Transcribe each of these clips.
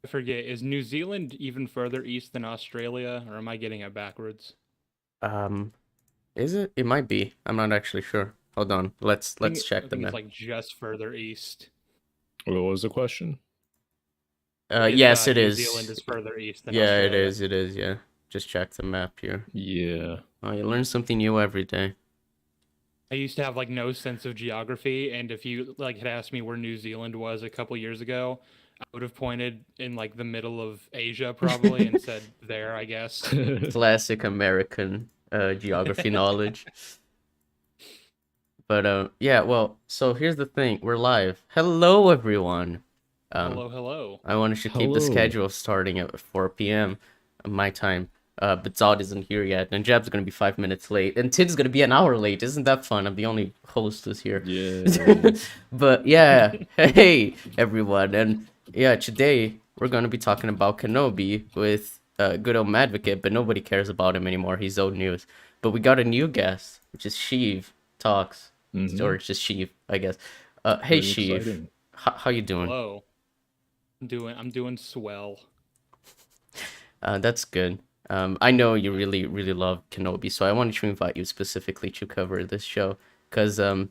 I forget, is New Zealand even further east than Australia, or am I getting it backwards? Um, is it? It might be. I'm not actually sure. Hold on. Let's I check the think it's map. like just further east. What was the question? If Yes, it New Zealand is. is further east than Yeah, it Australia. is. It is. Yeah. Just check the map here. Yeah. Oh, you learn something new every day. I used to have like no sense of geography, and if you like had asked me where New Zealand was a couple years ago, I would have pointed in like the middle of Asia probably and said there, I guess. Classic American geography knowledge. But yeah, well, so here's the thing. We're live. Hello, everyone. Hello, hello. I wanted to keep the Hello. schedule starting at 4 p.m. my time. But Zod isn't here yet, and Jab's gonna be 5 minutes late, and Tid's gonna be an hour late. Isn't that fun? I'm the only host who's here. Yeah. But yeah, hey everyone, and yeah, today we're gonna be talking about Kenobi with good old Madvocate, but nobody cares about him anymore. He's old news. But we got a new guest, which is Sheev talks, or it's just Sheev, I guess. Hey Very Sheev, exciting. how you doing? Hello. I'm doing swell. That's good. I know you really love Kenobi, so I wanted to invite you specifically to cover this show because Uh,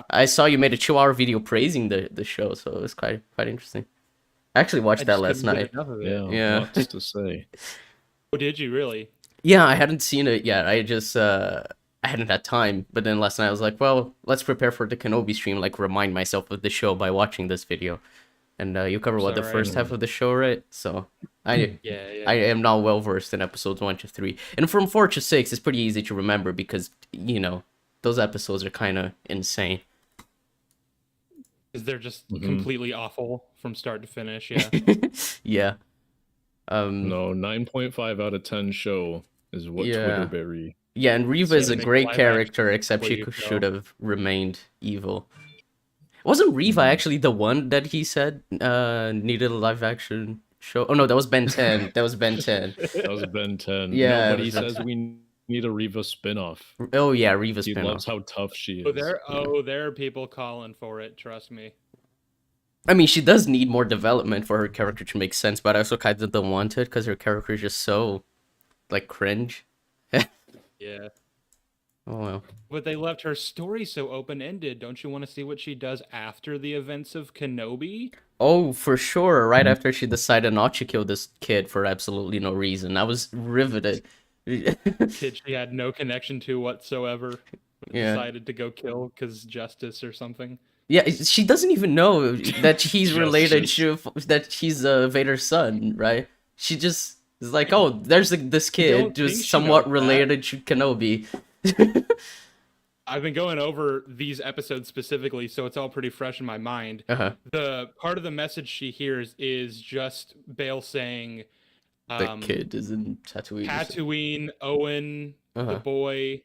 I saw you made a 2 hour video praising the show, so it was quite interesting. I actually I watched that just last couldn't get night. enough of it. Yeah. Yeah. Lots to say. Oh, did you really? Yeah, I hadn't seen it yet. I just I hadn't had time, but then last night I was like, well, let's prepare for the Kenobi stream, like remind myself of the show by watching this video. And you cover what the Sorry. first half of the show, right? So I Yeah. I am now well versed in episodes 1 to 3, and from 4 to 6, it's pretty easy to remember because those episodes are kind of insane. Because they're just Mhm. completely awful from start to finish. Yeah. Yeah. No, 9.5 out of 10 show is what Yeah. Twitterberry. Yeah, and Reva is a Make great live character, action except she please, should no. have remained evil. Wasn't Reva Mhm. actually the one that he said needed a live action show? Oh no, that was Ben 10. That was Ben 10. That was Ben 10. Yeah, No, it but he was Ben says 10. we need a Reva spinoff. Oh yeah, Reva He loves spinoff. how tough she Oh, is. there are people calling for it. Trust me. I mean, she does need more development for her character to make sense, but I also kind of don't want it because her character is just so, like, cringe. Yeah. Oh well. But they left her story so open-ended. Don't you want to see what she does after the events of Kenobi? Oh, for sure. Right after she decided not to kill this kid for absolutely no reason, I was riveted. Kid she had no connection to whatsoever. Yeah. Decided to go kill because justice or something. Yeah, she doesn't even know that he's related Justice. to that she's Vader's son, right? She just is like, oh, there's this I don't kid who's think she somewhat knows that. related to Kenobi. I've been going over these episodes specifically, so it's all pretty fresh in my mind. Uh-huh. The part of the message she hears is just Bale saying, The kid is in Tatooine. Tatooine, Owen, the Uh-huh. boy.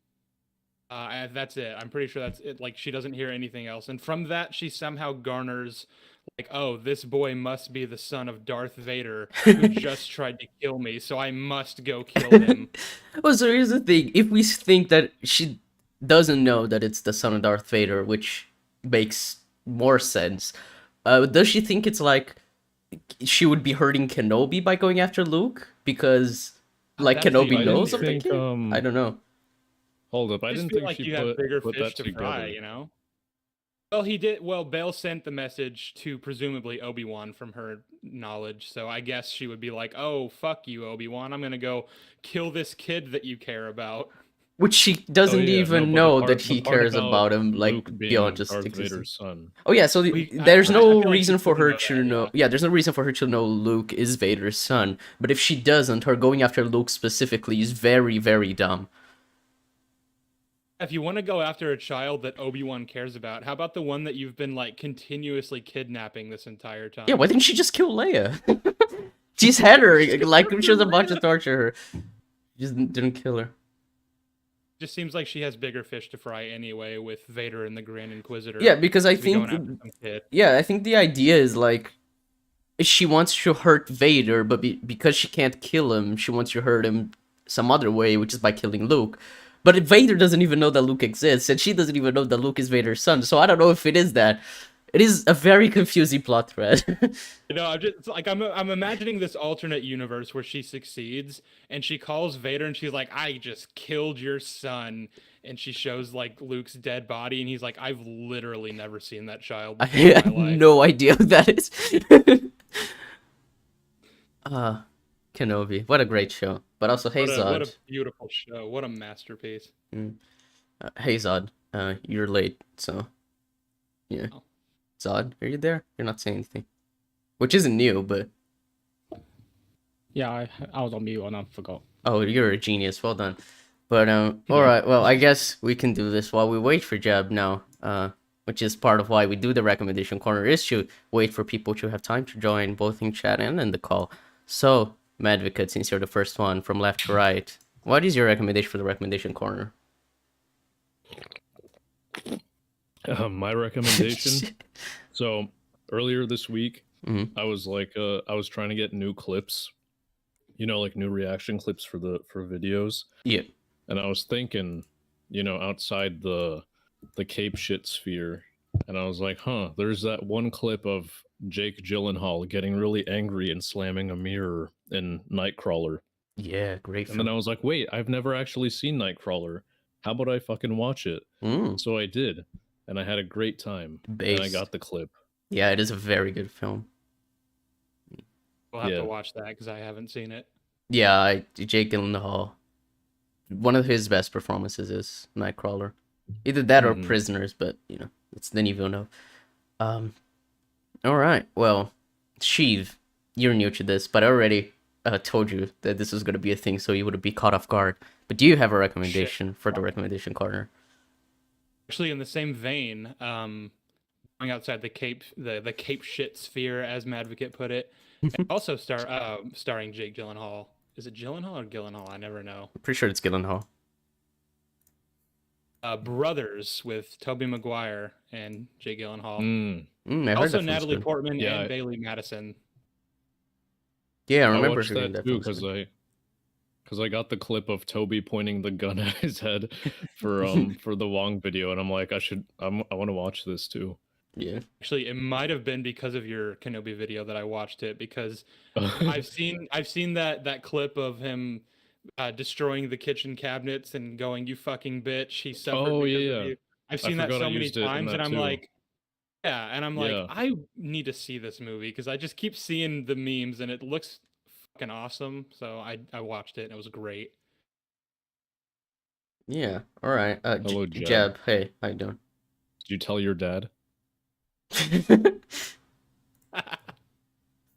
And that's it. I'm pretty sure that's it. Like, she doesn't hear anything else. And from that, she somehow garners, like, oh, this boy must be the son of Darth Vader who just tried to kill me, so I must go kill him. Well, so here's the thing. If we think that she doesn't know that it's the son of Darth Vader, which makes more sense, does she think it's like she would be hurting Kenobi by going after Luke? Because, like, That's the Kenobi other knows thing. of the think, kid? I don't know. Hold up. I I just didn't feel think like she you have bigger put fish that to fry, together. you know? Well, he did. Well, Bale sent the message to presumably Obi-Wan from her knowledge, so I guess she would be like, "Oh, fuck you, Obi-Wan! I'm gonna go kill this kid that you care about." Which she Oh doesn't yeah, no, even but know that the he part cares about about him, like, Luke beyond being just Darth existing. Vader's son. Oh yeah, so there's I no feel like she reason for doesn't her know to that, know. Yeah, there's no reason for her to know Luke is Vader's son. But if she doesn't, her going after Luke specifically is very dumb. If you want to go after a child that Obi-Wan cares about, how about the one that you've been like continuously kidnapping this entire time? Yeah, why didn't she just kill Leia? She's had her, like, she was about to torture her. Just didn't kill her. Just seems like she has bigger fish to fry anyway with Vader and the Grand Inquisitor. Yeah, because I to be going think, after some kid. yeah, I think the idea is like, she wants to hurt Vader, but because she can't kill him, she wants to hurt him some other way, which is by killing Luke. But Vader doesn't even know that Luke exists, and she doesn't even know that Luke is Vader's son. So I don't know if it is that. It is a very confusing plot thread. You know, I'm just like I'm imagining this alternate universe where she succeeds and she calls Vader and she's like, "I just killed your son," and she shows like Luke's dead body and he's like, "I've literally never seen that child I before in have my life." no idea who that is. Kenobi. What a great show. But also, hey What a Zod. beautiful show! What a masterpiece! Hey Zod. You're late, so yeah. Oh. Zod, are you there? You're not saying anything. Which isn't new, but Yeah, I was on mute and I forgot. oh, you're a genius. Well done. But all right. Well, I guess we can do this while we wait for Jeb now. Which is part of why we do the recommendation corner, is to wait for people to have time to join, both in chat and in the call. So, Madvocate, since you're the first one from left to right, what is your recommendation for the recommendation corner? My recommendation. So earlier this week, Mhm. I was like, I was trying to get new clips, you know, like new reaction clips for videos, Yeah. and I was thinking, you know, outside the cape shit sphere, and I was like, huh, there's that one clip of Jake Gyllenhaal getting really angry and slamming a mirror in Nightcrawler, Yeah, great and then I film. was like, wait, I've never actually seen Nightcrawler. How about I fucking watch it? So I did, and I had a great time, and I Based. got the clip. Yeah, it is a very good film. We'll have Yeah. to watch that because I haven't seen it. Yeah, Jake Gyllenhaal. One of his best performances is Nightcrawler. Either that or Mhm. Prisoners, but you know, it's Denis Villeneuve. All right. Well, Sheev, you're new to this, but I already told you that this was going to be a thing, so you would be caught off guard. But do you have a recommendation for the recommendation corner? Actually, in the same vein, going outside the cape shit sphere, as Madvocate put it, and also starring Jake Gyllenhaal. Is it Gyllenhaal or Gyllenhaal? I never know. I'm pretty sure it's Gyllenhaal. Brothers with Tobey Maguire and Jake Gyllenhaal. I heard Also that Natalie good. Portman Yeah, and Bailey Madison. Yeah, I I remember watched hearing that that too film. because I got the clip of Toby pointing the gun at his head for the Wong video, and I'm like, I want to watch this too. Yeah. Actually, it might have been because of your Kenobi video that I watched it, because I've seen that clip of him destroying the kitchen cabinets and going, "You fucking bitch, he suffered Oh, because yeah. of you." I've I seen that forgot I so many used it in times, that and I'm too. like, yeah, and I'm like, Yeah. I need to see this movie because I just keep seeing the memes and it looks fucking awesome. So I watched it and it was great. Yeah. All right. Hello, Jeb. Jeb. Hey, how you doing? Did you tell your dad?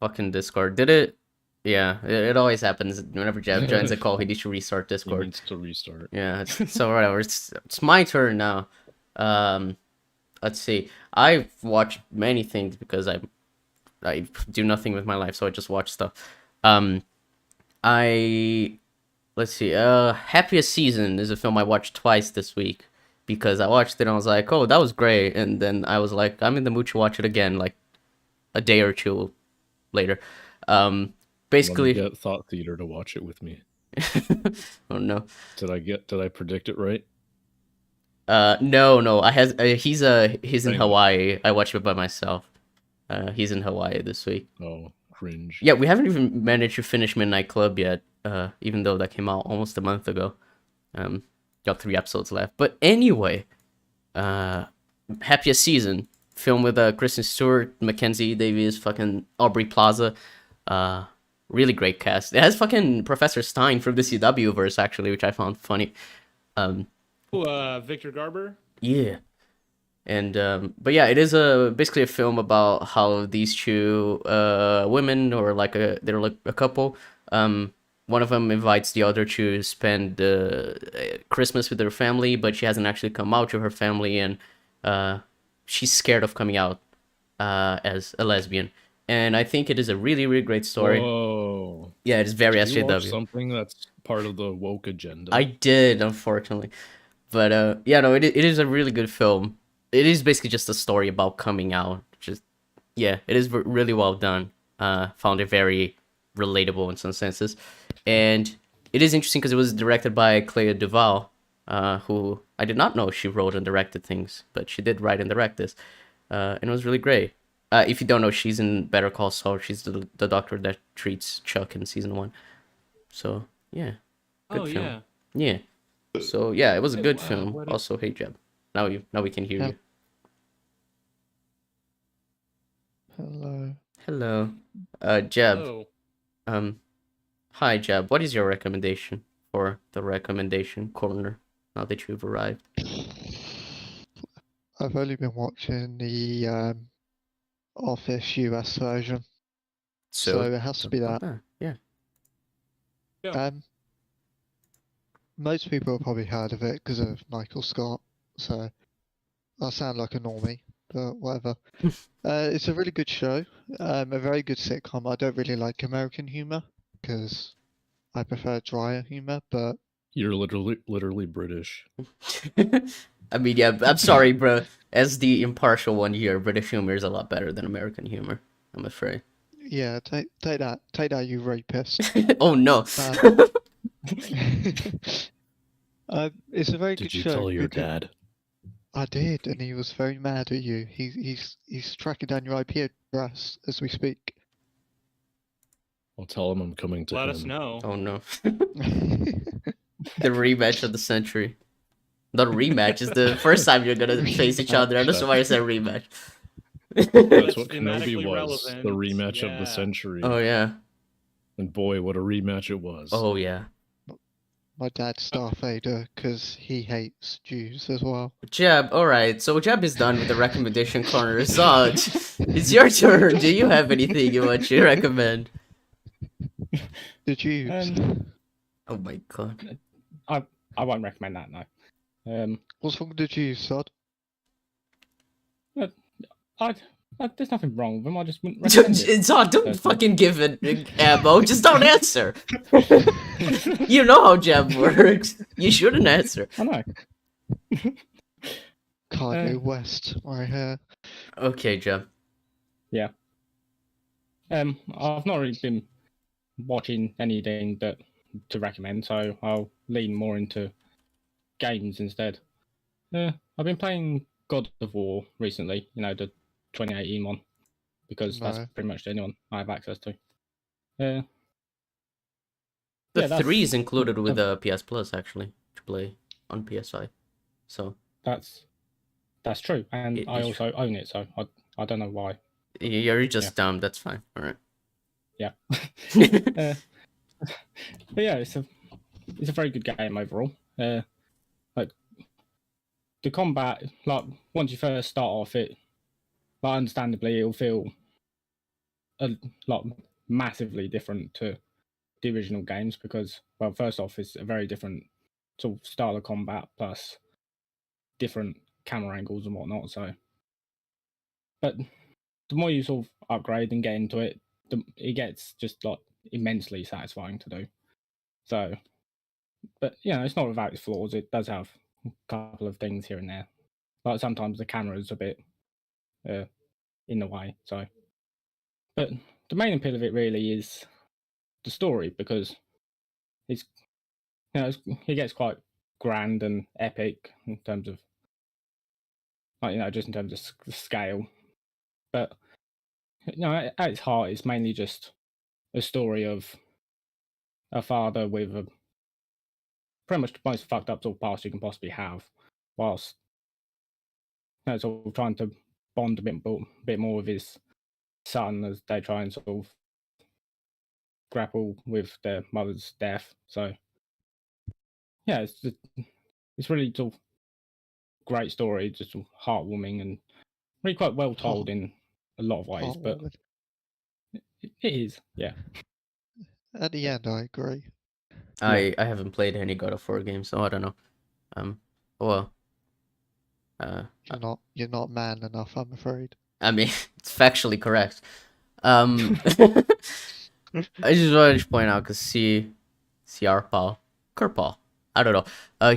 Fucking Discord. Did it? Yeah, it always happens. Whenever Jeb joins a call, he needs to restart He Discord. needs to restart. Yeah, so whatever. It's my turn now. Let's see. I've watched many things because I do nothing with my life, so I just watch stuff. Let's see. Happiest Season is a film I watched twice this week because I watched it and I was like, oh, that was great, and then I was like, I'm in the mood to watch it again, like a day or two later. Basically, Get Thought Theater to watch it with me. oh no. Did I predict it right? No. He's in Dang. Hawaii. I watched it by myself. He's in Hawaii this week. Oh, cringe. Yeah, we haven't even managed to finish Midnight Club yet. Even though that came out almost a month ago. Got 3 episodes left. But anyway, Happiest Season, film with Kristen Stewart, Mackenzie Davis, fucking Aubrey Plaza. Really great cast. It has fucking Professor Stein from the CW verse actually, which I found funny. Victor Garber. Yeah. And but yeah, it is basically a film about how these two women, or they're like a couple. One of them invites the other to spend Christmas with their family, but she hasn't actually come out to her family, and she's scared of coming out as a lesbian. And I think it is a really, really great story. Whoa. Yeah, it is very Did you watch SJW. something that's part of the woke agenda? I did, unfortunately. But yeah, no, it is a really good film. It is basically just a story about coming out. Yeah, it is really well done. Found it very relatable in some senses. And it is interesting because it was directed by Clea Duvall, who I did not know she wrote and directed things, but she did write and direct this. and it was really great. If you don't know, she's in Better Call Saul. She's the doctor that treats Chuck in season 1. So yeah, good Oh film. yeah. Yeah. So yeah, it was a good Wow, film. what a- Also, hey Jeb, now we can hear Yeah. you. Hello. Hello, Jeb. Oh. Hi Jeb. What is your recommendation for the recommendation corner? Now that you've arrived. I've only been watching the Office US version, so it has to be not that. bad. Yeah. Yeah. Most people have probably heard of it because of Michael Scott, so I sound like a normie, but whatever. It's a really good show, a very good sitcom. I don't really like American humor because I prefer drier humor, but You're literally British. I mean, yeah, I'm sorry, bro. As the impartial one here, British humor is a lot better than American humor, I'm afraid. yeah, take that, you rapist. Oh no. It's a very Did good you show. tell your because- dad? I did, and he was very mad at you. He's tracking down your IP address as we speak. I'll tell him I'm coming to Let him. us know. Oh no. The rematch of the century. Not a rematch, it's the first time you're gonna face each other. That's why I said rematch. That's That's what thematically Kenobi was. The relevant, rematch of yeah. the century. Oh yeah. And boy, what a rematch it was. Oh yeah. My dad's Darth Vader because he hates Jews as well. Jeb, alright, so Jeb is done with the recommendation corner. Zod, it's your turn. Do you have anything you want to recommend? The Jews. Oh my god. I won't recommend that. No. What's wrong with the Jews, Sod? There's nothing wrong with them. I just wouldn't recommend it. Zod, don't Personally. fucking give it ammo. Just don't answer. You know how Jeb works. You shouldn't answer. I know. Kanye West, right here. Okay, Jeb. I've not really been watching anything to recommend, so I'll lean more into games instead. I've been playing God of War recently. You know, the 2018 one, because that's No. pretty much the only one I have access to. The Yeah, that's- 3 is included with the PS Plus, actually, to play on PS5. So, That's true, and It I is also own it, so I don't know why. you're just dumb. That's fine. Alright. Yeah. But yeah, it's a very good game overall. Like the combat, like once you first start off, it, like understandably, it'll feel a lot massively different to the original games because, well, first off, it's a very different sort of style of combat plus different camera angles and whatnot. So, but the more you sort of upgrade and get into it, it gets just like immensely satisfying to do. So, but you know, it's not without its flaws. It does have a couple of things here and there. Like sometimes the camera's a bit in the way. So, but the main appeal of it really is the story because it's, you know, it gets quite grand and epic in terms of, like, you know, just in terms of scale. But you know, at its heart, it's mainly just a story of a father with a pretty much the most fucked up sort of past you can possibly have, whilst, you know, sort of trying to bond a bit more with his son as they try and sort of grapple with their mother's death. So yeah, it's really sort of great story, just sort of heartwarming and really quite well told in a lot of ways. But Heartwarming. Oh, it is, yeah. At the end, I agree. I haven't played any God of War games, so I don't know. Well, You're not man enough, I'm afraid. I mean, it's factually correct. I just wanted to point out because Kerpal, I don't know.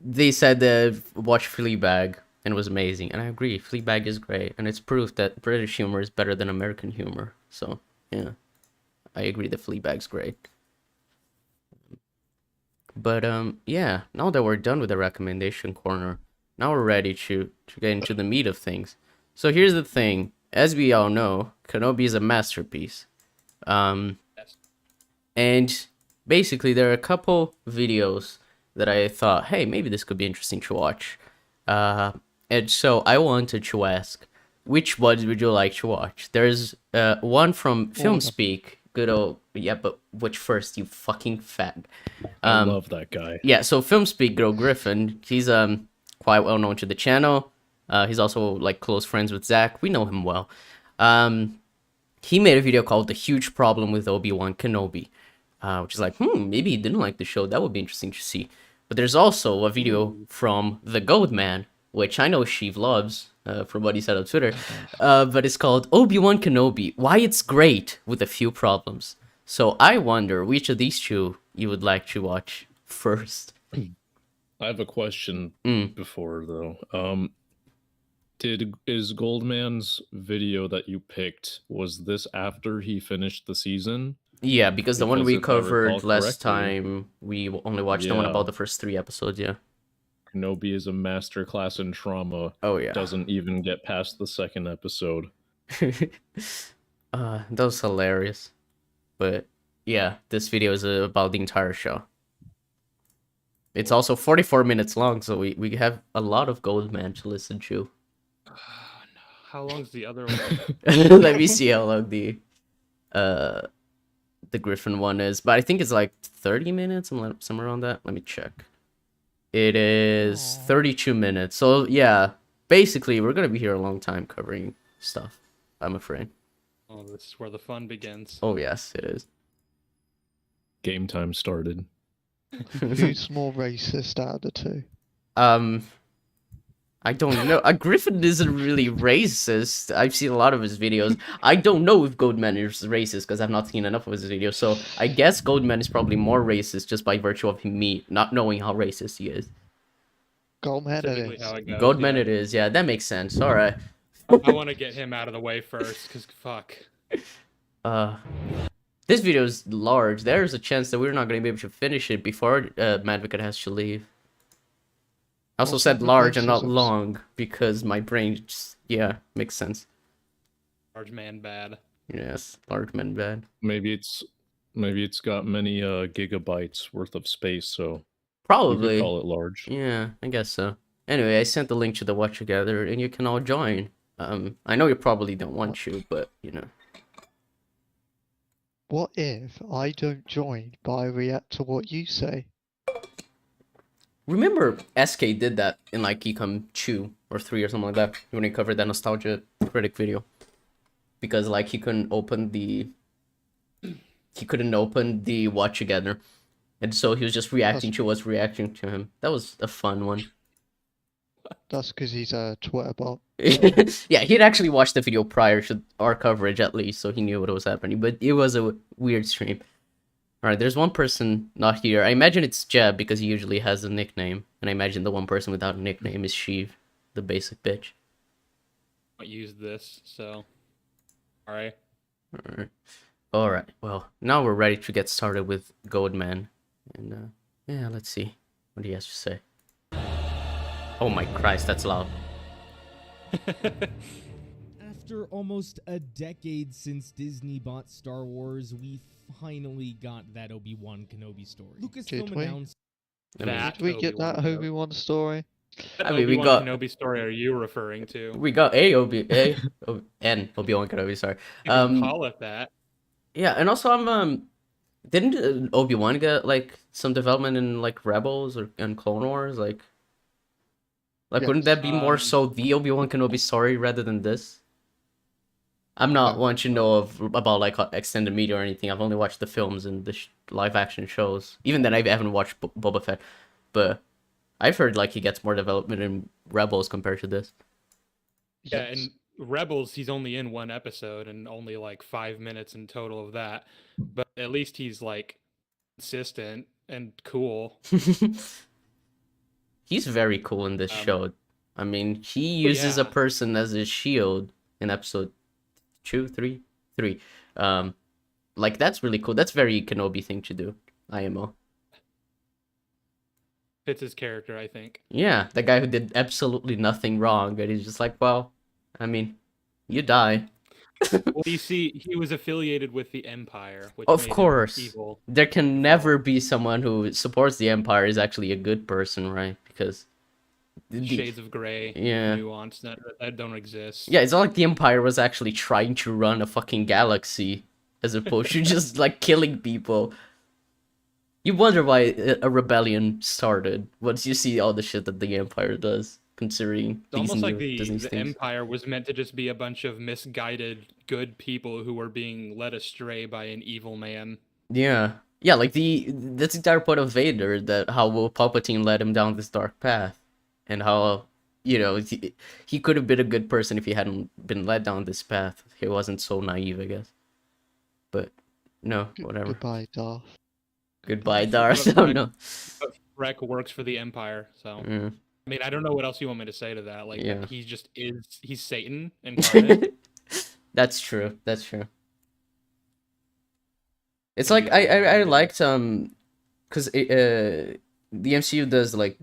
They said watch Fleabag and it was amazing, and I agree. Fleabag is great, and it's proof that British humor is better than American humor. So yeah, I agree that Fleabag's great. But yeah, now that we're done with the recommendation corner, now we're ready to get into the meat of things. So here's the thing. As we all know, Kenobi is a masterpiece. Yes. And basically, there are a couple videos that I thought, hey, maybe this could be interesting to watch. And so I wanted to ask, which ones would you like to watch? There's one from FilmSpeak. Good old, yeah, but which first, you fucking fag. I love that guy. Yeah, so FilmSpeak, Girl Griffin, he's quite well known to the channel. He's also like close friends with Zach. We know him well. He made a video called "The Huge Problem with Obi-Wan Kenobi," which is like, maybe he didn't like the show. That would be interesting to see. But there's also a video from the Gold Man, which I know Sheev loves, from what he said on Twitter. But it's called Obi-Wan Kenobi: Why It's Great with a Few Problems. So I wonder which of these two you would like to watch first. I have a question Mm. before though. Is Goldman's video that you picked, was this after he finished the season? Yeah, because the one Because we if I recall covered last correctly- time, we only watched the one Yeah. about the first 3 episodes, yeah. Kenobi is a masterclass in trauma. Oh, yeah. Doesn't even get past the second episode. That was hilarious. But, yeah, this video is about the entire show. It's also 44 minutes long, so we have a lot of Goldman to listen to. How long's the other one? Let me see how long the Griffin one is. But I think it's like 30 minutes, somewhere around that. Let me check. It is 32 minutes. So, yeah, basically, we're going to be here a long time covering stuff, I'm afraid. Oh, this is where the fun begins. Oh, yes, it is. Game time started. Who's more racist out of the two? I don't know. Griffin isn't really racist. I've seen a lot of his videos. I don't know if Goldman is racist because I've not seen enough of his videos. So I guess Goldman is probably more racist just by virtue of me not knowing how racist he is. Goldman it Typically is. how it goes. Goldman yeah. it is. Yeah, that makes sense. All right. I want to get him out of the way first, because fuck. This video is large. There's a chance that we're not going to be able to finish it before Madvocate has to leave. I also What's said the large and not basis of- long because my brain just, yeah, makes sense. Large man bad. Yes, large men bad. Maybe it's got many gigabytes worth of space, so we Probably. could call it large. Yeah, I guess so. Anyway, I sent the link to the Watch Together and you can all join. I know you probably don't want to, but you know. What if I don't join, but I react to what you say? Remember SK did that in like ECUM 2 or 3 or something like that when he covered that nostalgia critic video. Because like he couldn't open the Watch Together. And so he was just reacting to what's reacting to him. That was a fun one. That's because he's a Twitter bot. Yeah, he'd actually watched the video prior to our coverage at least, so he knew what was happening. But it was a weird stream. Alright, there's one person not here. I imagine it's Jeb because he usually has a nickname. And I imagine the one person without a nickname is Sheev, the basic bitch. I use this, so. Alright. Alright, well, now we're ready to get started with Goldman. And, yeah, let's see what he has to say. Oh my Christ, that's loud. After almost a decade since Disney bought Star Wars, we finally got that Obi-Wan Kenobi story. Lucasfilm Did we? announced Did we get that Obi-Wan story? I mean, we Obi-Wan got- Kenobi story are you referring to? We got Obi-Wan Kenobi, sorry. You can call it that. Yeah, and also didn't Obi-Wan get like some development in like Rebels and Clone Wars? Like wouldn't that be more so the Obi-Wan Kenobi story rather than this? I'm not one to know about like extended media or anything. I've only watched the films and the live action shows. Even then, I haven't watched Boba Fett, but I've heard like he gets more development in Rebels compared to this. Yeah, Yes. and Rebels, he's only in one episode and only like 5 minutes in total of that. But at least he's like consistent and cool. He's very cool in this Um, show. I mean, he uses a yeah. person as his shield in episode 2, 3. Like that's really cool. That's very Kenobi thing to do. IMO. Fits his character, I think. Yeah, the guy who did absolutely nothing wrong, and he's just like, well, I mean, you die. Well, you see, he was affiliated with the Empire, which Of made him course. evil. There can never be someone who supports the Empire is actually a good person, right? Because Shades of gray, yeah. nuance that don't exist. Yeah, it's not like the Empire was actually trying to run a fucking galaxy as opposed to just like killing people. You wonder why a rebellion started once you see all the shit that the Empire does, considering It's these almost like new Disney the things. Empire was meant to just be a bunch of misguided good people who were being led astray by an evil man. Yeah. Yeah, like that's the entire point of Vader, that how Palpatine led him down this dark path. And how, he could have been a good person if he hadn't been led down this path. He wasn't so naive, I guess. But no, whatever. Goodbye, Darth. Goodbye, Darth. But Oh no. But Freck works for the Empire, so Mm, I mean, I don't know what else you want me to say to that. Like, Yeah. he just he's Satan incarnate. That's true. That's true. It's like I liked because the MCU does like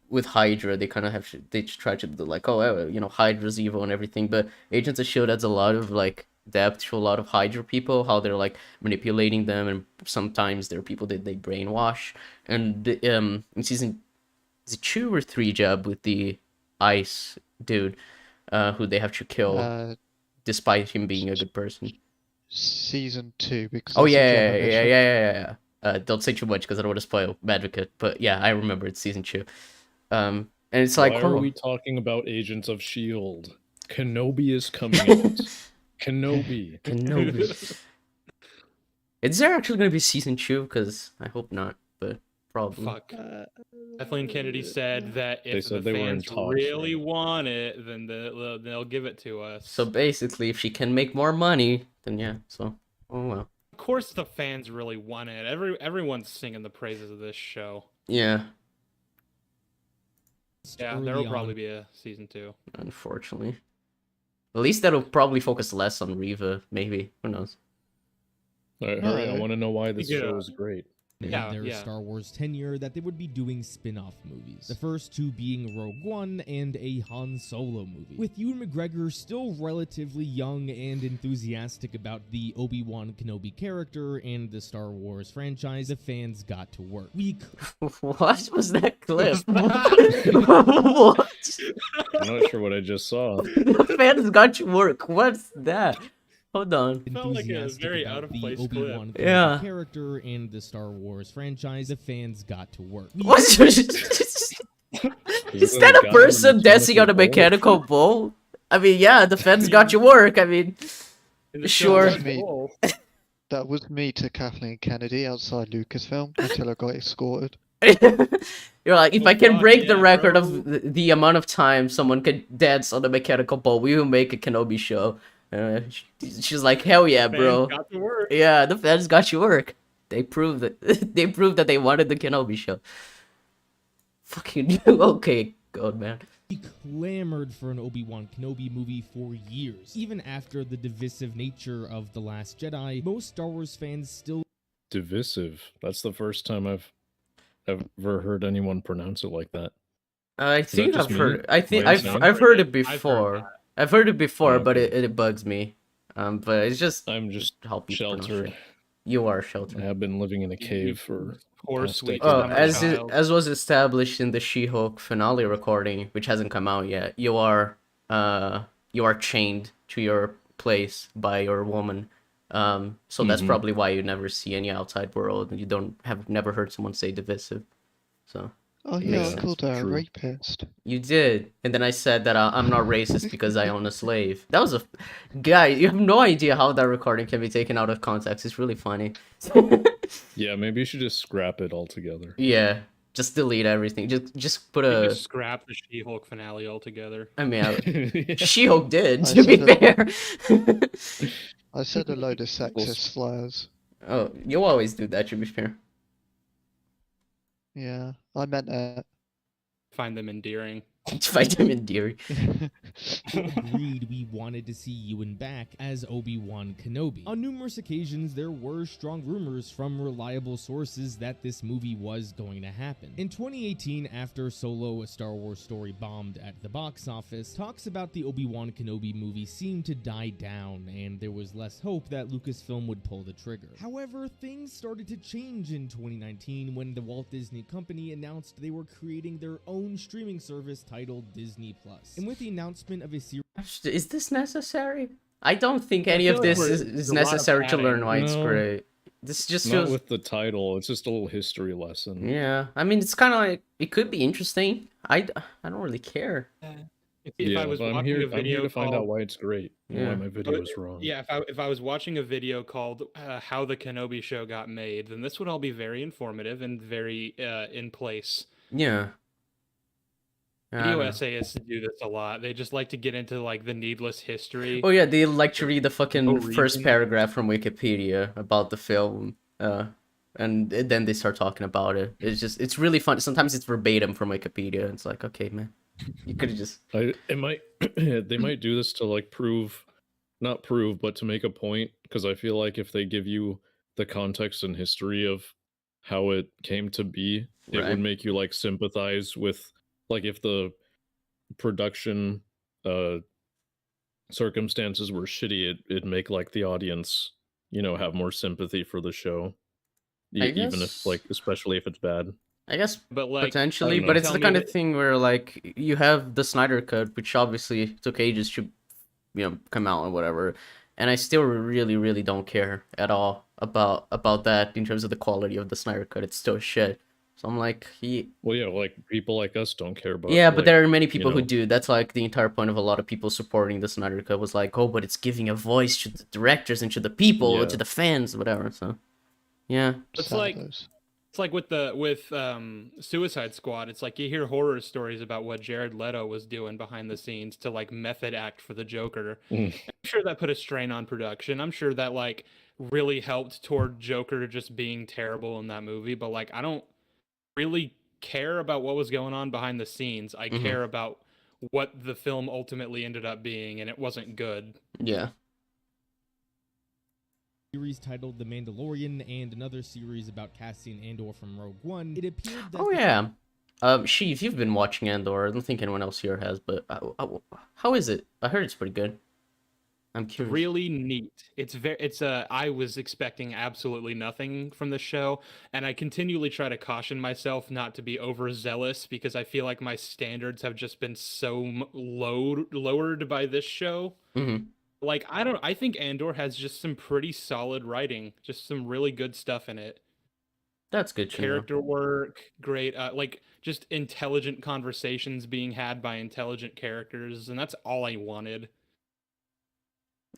with Hydra, they kind of they try to do like, oh, Hydra's evil and everything, but Agents of Shield adds a lot of like depth to a lot of Hydra people, how they're like manipulating them, and sometimes there are people that they brainwash. And in season, is it 2 or 3, Jeb, with the ice dude, who they have to kill despite him being a good person. Season 2, because Oh that's a yeah. Gemma mission. Don't say too much because I don't want to spoil Madvocate, but yeah, I remember it's season 2. And it's like, why are we talking about Agents of Shield? Kenobi is coming out. Kenobi. Kenobi. Is there actually going to be season 2? Because I hope not, but probably. Fuck. Kathleen Kennedy said that They if said the they were in fans talks, really right? want it, then they'll give it to us. So basically, if she can make more money, then yeah. So, oh well. Of course, the fans really want it. Everyone's singing the praises of this show. Yeah, Yeah, Early there will on. probably be a season 2. unfortunately. At least that'll probably focus less on Reva, maybe. Who knows? All right, hurry! I No. want to know why this Yeah. show is great. Yeah, their yeah. Star Wars tenure that they would be doing spin-off movies. The first 2 being Rogue One and a Han Solo movie. With Ewan McGregor still relatively young and enthusiastic about the Obi-Wan Kenobi character and the Star Wars franchise, the fans got to work. What was that clip? What? I'm not sure what I just saw. The fans got you work. What's that? Hold on. Felt like a Enthusiastic very about out-of-place the clip. Obi-Wan Kenobi Yeah. character and the Star Wars franchise, the fans got to work. What's Is Is that a person dancing on a mechanical bull? I mean, yeah, the fans got you work. I mean, sure. Me. That was me to Kathleen Kennedy outside Lucasfilm until I got escorted. You're like, if I can Fuck break the yeah, record bro. of the amount of time someone can dance on a mechanical bull, we will make a Kenobi show. She's like, hell yeah, Fans bro. got to work. Yeah, the fans got you work. They proved it. They proved that they wanted the Kenobi show. Fucking okay, God, man. He clamored for an Obi-Wan Kenobi movie for years. Even after the divisive nature of The Last Jedi, most Star Wars fans still Divisive. That's the first time I've ever heard anyone pronounce it like that. I that think just I've me? heard. I think Might I've sound- I've heard it I've heard before. that. I've heard it before, Oh, but okay. it bugs me. But it's just I'm just how people pronounce sheltered. it. You are I sheltered. have been living in a cave for Poor past sweet decade. Oh, summer as child. as was established in the She-Hulk finale recording, which hasn't come out yet, you are chained to your place by your woman. So that's Mhm. probably why you never see any outside world, and you never heard someone say divisive. So Oh It yeah, makes I sense. called her a True. rapist. you did, and then I said that I'm not racist because I own a slave. That was a guy. You have no idea how that recording can be taken out of context. It's really funny. Yeah, maybe you should just scrap it altogether. Yeah, just delete everything. Just put You a. just scrap the She-Hulk finale altogether. I mean, Yeah. She-Hulk did, I to be said fair. I said a load of sexist slurs. Oh, you always do that, to be fair. Yeah, I meant it. Find them endearing. Vitamin D. Agreed we wanted to see Ewan back as Obi-Wan Kenobi. On numerous occasions, there were strong rumors from reliable sources that this movie was going to happen. In 2018, after Solo: A Star Wars Story bombed at the box office, talks about the Obi-Wan Kenobi movie seemed to die down, and there was less hope that Lucasfilm would pull the trigger. However, things started to change in 2019 when the Walt Disney Company announced they were creating their own streaming service titled Disney Plus. And with the announcement of a series Is this necessary? I don't think any feel of like this we're- is there's a lot of necessary to learn padding. why it's No. great. This just Not feels. with the title. It's just a little history lesson. Yeah, I mean, it's kind of like it could be interesting. I don't really care. If I was but watching a I'm here video to find out called, why it's great and Yeah. why my video is wrong. yeah, if I was watching a video called "How the Kenobi Show Got Made," then this would all be very informative and very in place. Yeah. I Video don't know. essayists do this a lot. They just like to get into like the needless history. Oh yeah, they like to read the fucking no first reason. paragraph from Wikipedia about the film, and then they start talking about it. It's really fun. Sometimes it's verbatim from Wikipedia. It's like, okay, man, you could have just. It might they might do this to like not prove, but to make a point. Because I feel like if they give you the context and history of how it came to be, it Right. would make you like sympathize with, like, if the production circumstances were shitty, it'd make like the audience, have more sympathy for the show. Even if, like, especially if it's bad. I guess But like, potentially, don't but know. it's Tell the me kind of that- thing where like you have the Snyder Cut, which obviously took ages to, come out or whatever, and I still really don't care at all about that in terms of the quality of the Snyder Cut. It's still shit. So I'm like, Well, yeah, like people like us don't care about. yeah, but like, there are many people who know. do. That's like the entire point of a lot of people supporting the Snyder Cut was like, oh, but it's giving a voice to the directors and to the people, Yeah. to the fans, whatever. So, yeah. It's like- Shadows. It's like with Suicide Squad. It's like you hear horror stories about what Jared Leto was doing behind the scenes to like method act for the Joker. Mm. I'm sure that put a strain on production. I'm sure that like really helped toward Joker just being terrible in that movie. But like, I don't really care about what was going on behind the scenes. I Mhm. care about what the film ultimately ended up being, and it wasn't good. Yeah. series titled The Mandalorian and another series about Cassian Andor from Rogue One, it appeared that Oh yeah. Sheev, you've been watching Andor. I don't think anyone else here has, but how is it? I heard it's pretty good. I'm curious. Really neat. I was expecting absolutely nothing from the show, and I continually try to caution myself not to be overzealous because I feel like my standards have just been so lowered by this show. Mhm. Like, I think Andor has just some pretty solid writing, just some really good stuff in it. That's good to know. Character work, great, like just intelligent conversations being had by intelligent characters, and that's all I wanted.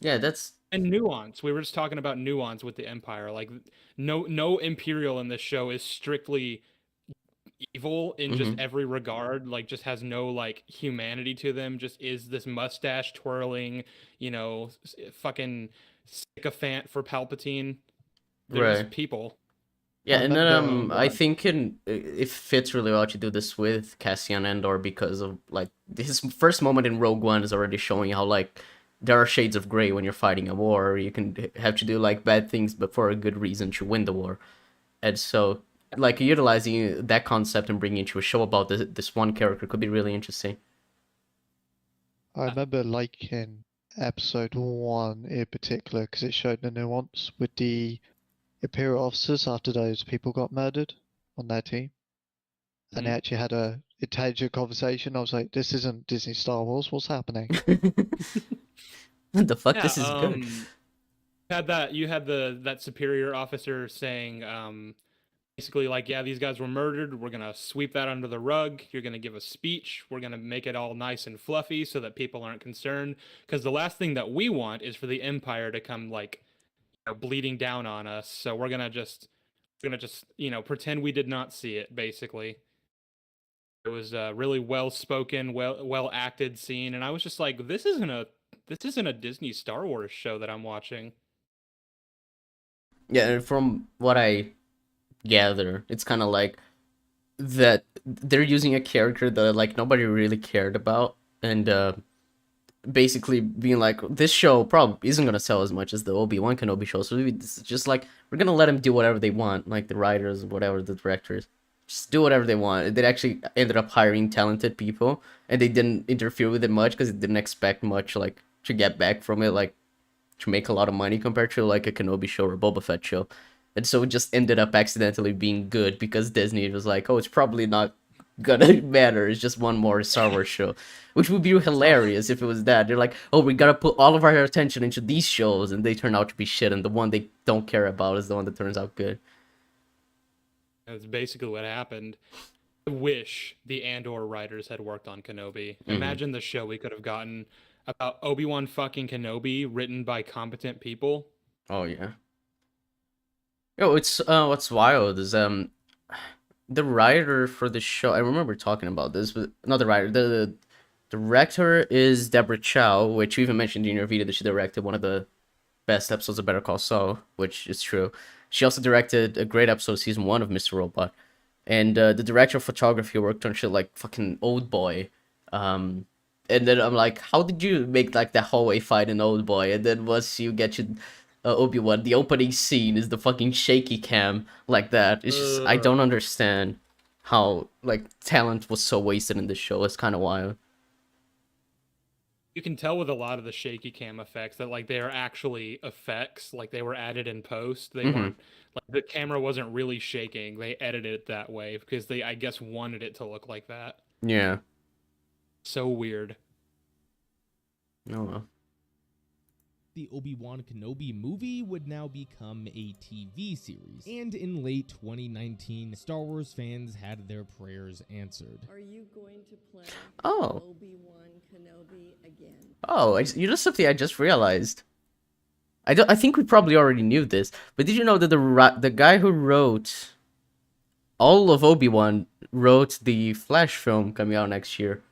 Yeah, that's And nuance. We were just talking about nuance with the Empire. Like, no Imperial in this show is strictly evil in just every regard. Like, just has no like humanity to them. Just is this mustache twirling, fucking sycophant for Palpatine. They're just Right. people. yeah, I and then remember, I think it fits really well to do this with Cassian Andor because of like his first moment in Rogue One is already showing how like there are shades of gray when you're fighting a war. You can have to do like bad things, but for a good reason to win the war. And so, like utilizing that concept and bringing it to a show about this one character could be really interesting. I remember liking episode 1 in particular because it showed the nuance with the Imperial officers after those people got murdered on their team. And they actually had a intelligent conversation. I was like, this isn't Disney Star Wars, what's happening? What the fuck? Yeah, This is good. You had that superior officer saying, basically like, yeah, these guys were murdered. We're gonna sweep that under the rug. You're gonna give a speech. We're gonna make it all nice and fluffy so that people aren't concerned. Because the last thing that we want is for the Empire to come like, bleeding down on us. So we're gonna just pretend we did not see it. Basically, it was a really well spoken, well acted scene, and I was just like, this isn't a Disney Star Wars show that I'm watching. Yeah, and from what I gather, it's kind of like that they're using a character that like nobody really cared about, and basically being like, this show probably isn't gonna sell as much as the Obi-Wan Kenobi show, so it's just like we're gonna let them do whatever they want, like the writers, whatever, the directors, just do whatever they want. They actually ended up hiring talented people, and they didn't interfere with it much because they didn't expect much like to get back from it, like to make a lot of money compared to like a Kenobi show or a Boba Fett show. And so it just ended up accidentally being good because Disney was like, oh, it's probably not gonna matter. It's just one more Star Wars show, which would be hilarious if it was that. They're like, oh, we gotta put all of our attention into these shows, and they turn out to be shit, and the one they don't care about is the one that turns out good. That's basically what happened. I wish the Andor writers had worked on Kenobi. Imagine the show we could have gotten about Obi-Wan fucking Kenobi written by competent people. Oh yeah. Yo, it's what's wild is the writer for the show. I remember talking about this, but not the writer. The director is Deborah Chow, which you even mentioned in your video that she directed one of the best episodes of Better Call Saul, which is true. She also directed a great episode, season 1 of Mr. Robot, and the director of photography worked on shit like fucking Old Boy. And then I'm like, how did you make like that hallway fight in Old Boy? And then once you get your Obi-Wan, the opening scene is the fucking shaky cam like that. It's just, I don't understand how like talent was so wasted in this show. It's kind of wild. You can tell with a lot of the shaky cam effects that like they are actually effects, like they were added in post. They weren't like the camera wasn't really shaking. They edited it that way because they, I guess, wanted it to look like that. Yeah. So weird. Oh well. The Obi-Wan Kenobi movie would now become a TV series. And in late 2019, Star Wars fans had their prayers answered. Are you going to play Oh. Obi-Wan Kenobi again? Oh, you know something I just realized. I think we probably already knew this, but did you know that the guy who wrote all of Obi-Wan wrote the Flash film coming out next year?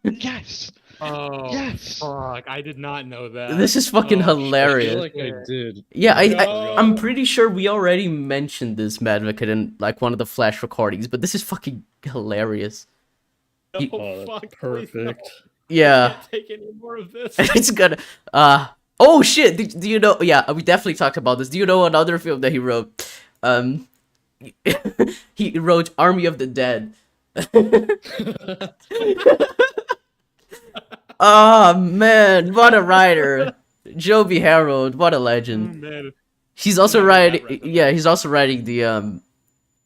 Yes. Oh, Yes. fuck. I did not know that. This is fucking Oh, I feel hilarious. like I did. Yeah, No. I'm pretty sure we already mentioned this, Madvocate, in like one of the Flash recordings, but this is fucking hilarious. No, You- Oh, that's fuck, please, no. perfect. Yeah. I can't take any more of this. It's gonna oh shit, do you know, yeah, we definitely talked about this. Do you know another film that he wrote? He wrote Army of the Dead. Oh man, what a writer. Joby Harold, what a Oh, legend. man. He's also Yeah, writing, that reference. yeah, he's also writing the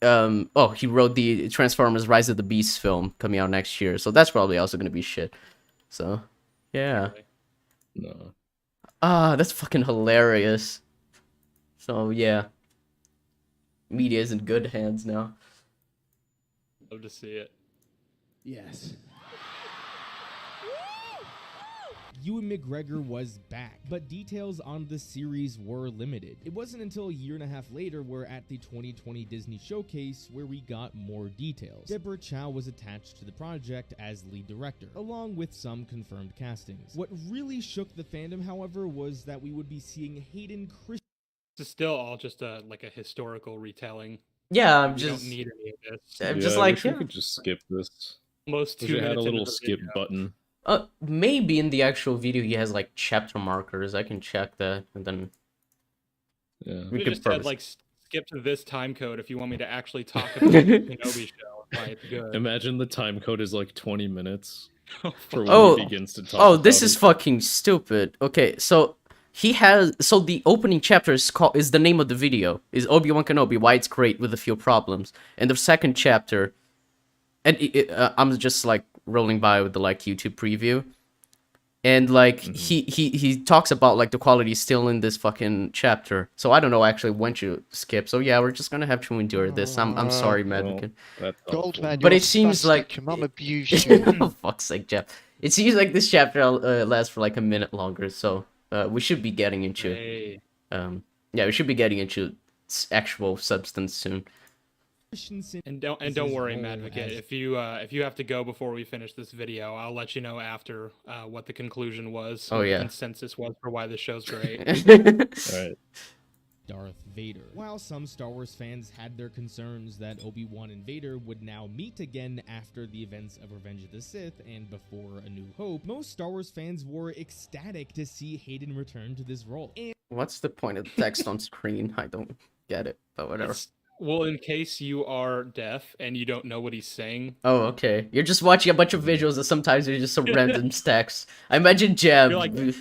oh, he wrote the Transformers Rise of the Beasts film coming out next year, so that's probably also gonna be shit. So yeah. No. That's fucking hilarious. So yeah, media is in good hands now. Love to see it. Yes. Ewan McGregor was back, but details on the series were limited. It wasn't until a year and a half later where at the 2020 Disney Showcase where we got more details. Deborah Chow was attached to the project as lead director, along with some confirmed castings. What really shook the fandom, however, was that we would be seeing Hayden Christensen. This is still all just like a historical retelling. Yeah, I'm We just don't need any of this. I'm Yeah, just I like, wish yeah. we could just skip this. Almost Wish 2 it had a minutes into little the skip video. button. Maybe in the actual video he has like chapter markers. I can check that, and then Yeah. we We could just had purpose. like skip to this time code if you want me to actually talk about the Kenobi show. Like, good. Imagine the time code is like 20 minutes for when Oh, he begins to talk. oh, this about is it. fucking stupid. Okay, so he has, so the opening chapter is the name of the video is Obi-Wan Kenobi, Why It's Great with a Few Problems, and the second chapter, and I'm just like rolling by with the like YouTube preview, and like he talks about like the quality is still in this fucking chapter. So I don't know actually when to skip. So yeah, we're just gonna have to endure this. I'm sorry, Madvocate. That's Gold awful. man, But you're it seems spastic. like- Your mum abused you. For fuck's sake, Jeff. It seems like this chapter lasts for like a minute longer, so we should be getting into Hey. yeah, we should be getting into actual substance soon. And don't This don't is worry, role Madvocate. as- If you have to go before we finish this video, I'll let you know after what the conclusion was. Oh, what yeah. the consensus was for why the show's great. All right. Darth Vader. While some Star Wars fans had their concerns that Obi-Wan and Vader would now meet again after the events of Revenge of the Sith and before A New Hope, most Star Wars fans were ecstatic to see Hayden return to this role. And What's the point of text on screen? I don't get it, but whatever. Well, in case you are deaf and you don't know what he's saying, Oh, okay. You're just watching a bunch of visuals and sometimes there's just some random text. I imagine Jeb, You're like-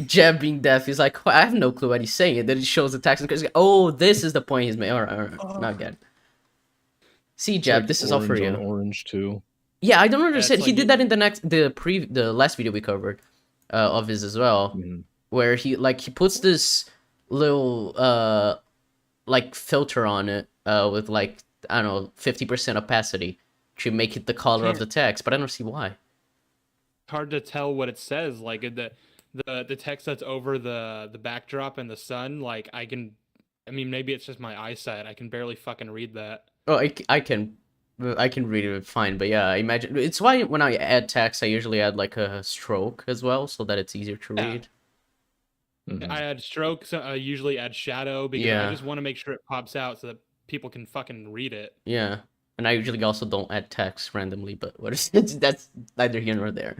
Jeb being deaf, he's like, I have no clue what he's saying. And then he shows the text and goes, oh, this is the point he's made. Alright. Now I get it. See, Jeb, Like this is all for orange you. on orange too. Yeah, I don't understand. like He did that in the last video we covered of his as well, Mhm. where he puts this little like filter on it with like, I don't know, 50% opacity to make it the color of the text, but I don't see why. hard to tell what it says. Like the text that's over the backdrop and the sun. Like I mean, maybe it's just my eyesight. I can barely fucking read that. Oh, I can read it fine, but yeah, I imagine it's why when I add text, I usually add like a stroke as well, so that it's easier to Yeah. read. Mhm. I add strokes. I usually add shadow because Yeah. I just want to make sure it pops out so that people can fucking read it. Yeah, and I usually also don't add text randomly, but what is it? That's neither here nor there.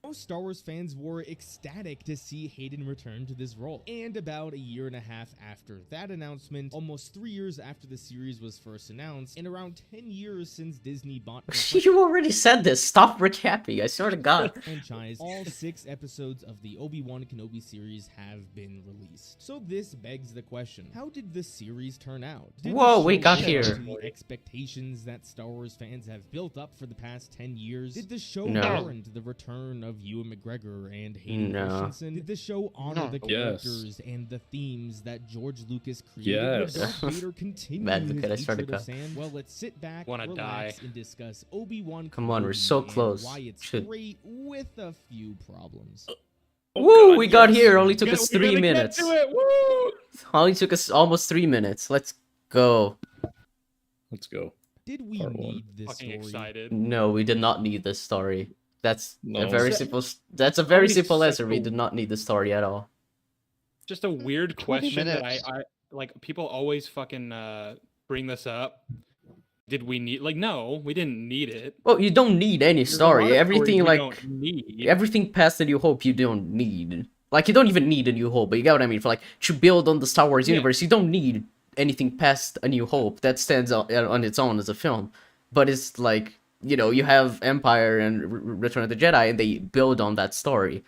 most Star Wars fans were ecstatic to see Hayden return to this role. And about a year and a half after that announcement, almost 3 years after the series was first announced, and around 10 years since Disney bought the You already said this. Stop recapping. I swear to God. franchise, all 6 episodes of the Obi-Wan Kenobi series have been released. So this begs the question, how did the series turn out? Did the Whoa, show we got live here. up to the expectations that Star Wars fans have built up for the past 10 years? Did the show No. warrant the return of Ewan McGregor and Hayden No. Christensen? Did the show honor the Yes. characters and the themes that George Lucas created? Yes. Would Darth Vader continue Madvocate, I his swear to hatred of God. sand? Well, let's sit back, Wanna relax, die. and discuss Obi-Wan Come on, we're Kenobi so and close. why it's Shit. great with a few problems. Woo, God, we got yes. here. Only took Yeah, us we're 3 gonna get minutes. to it. Woo! Only took us almost 3 minutes. Let's go. Let's go. Did we Part one. need this Fucking story? excited. No, we did not need this story. That's a No. very Is that- simple. That's a very Only simple such answer. We a- did not need the story at all. Just a weird 20 question that minutes. I like. People always fucking bring this up. Did we need? Like, no, we didn't need it. Well, you don't need any There's a lot story. of stories Everything we like don't need. everything past the New Hope, you don't need. Like you don't even need a New Hope, but you get what I mean. For like to build on the Star Wars Yeah. universe, you don't need anything past a New Hope. That stands on its own as a film. But it's like, you know, you have Empire and Return of the Jedi, and they build on that story.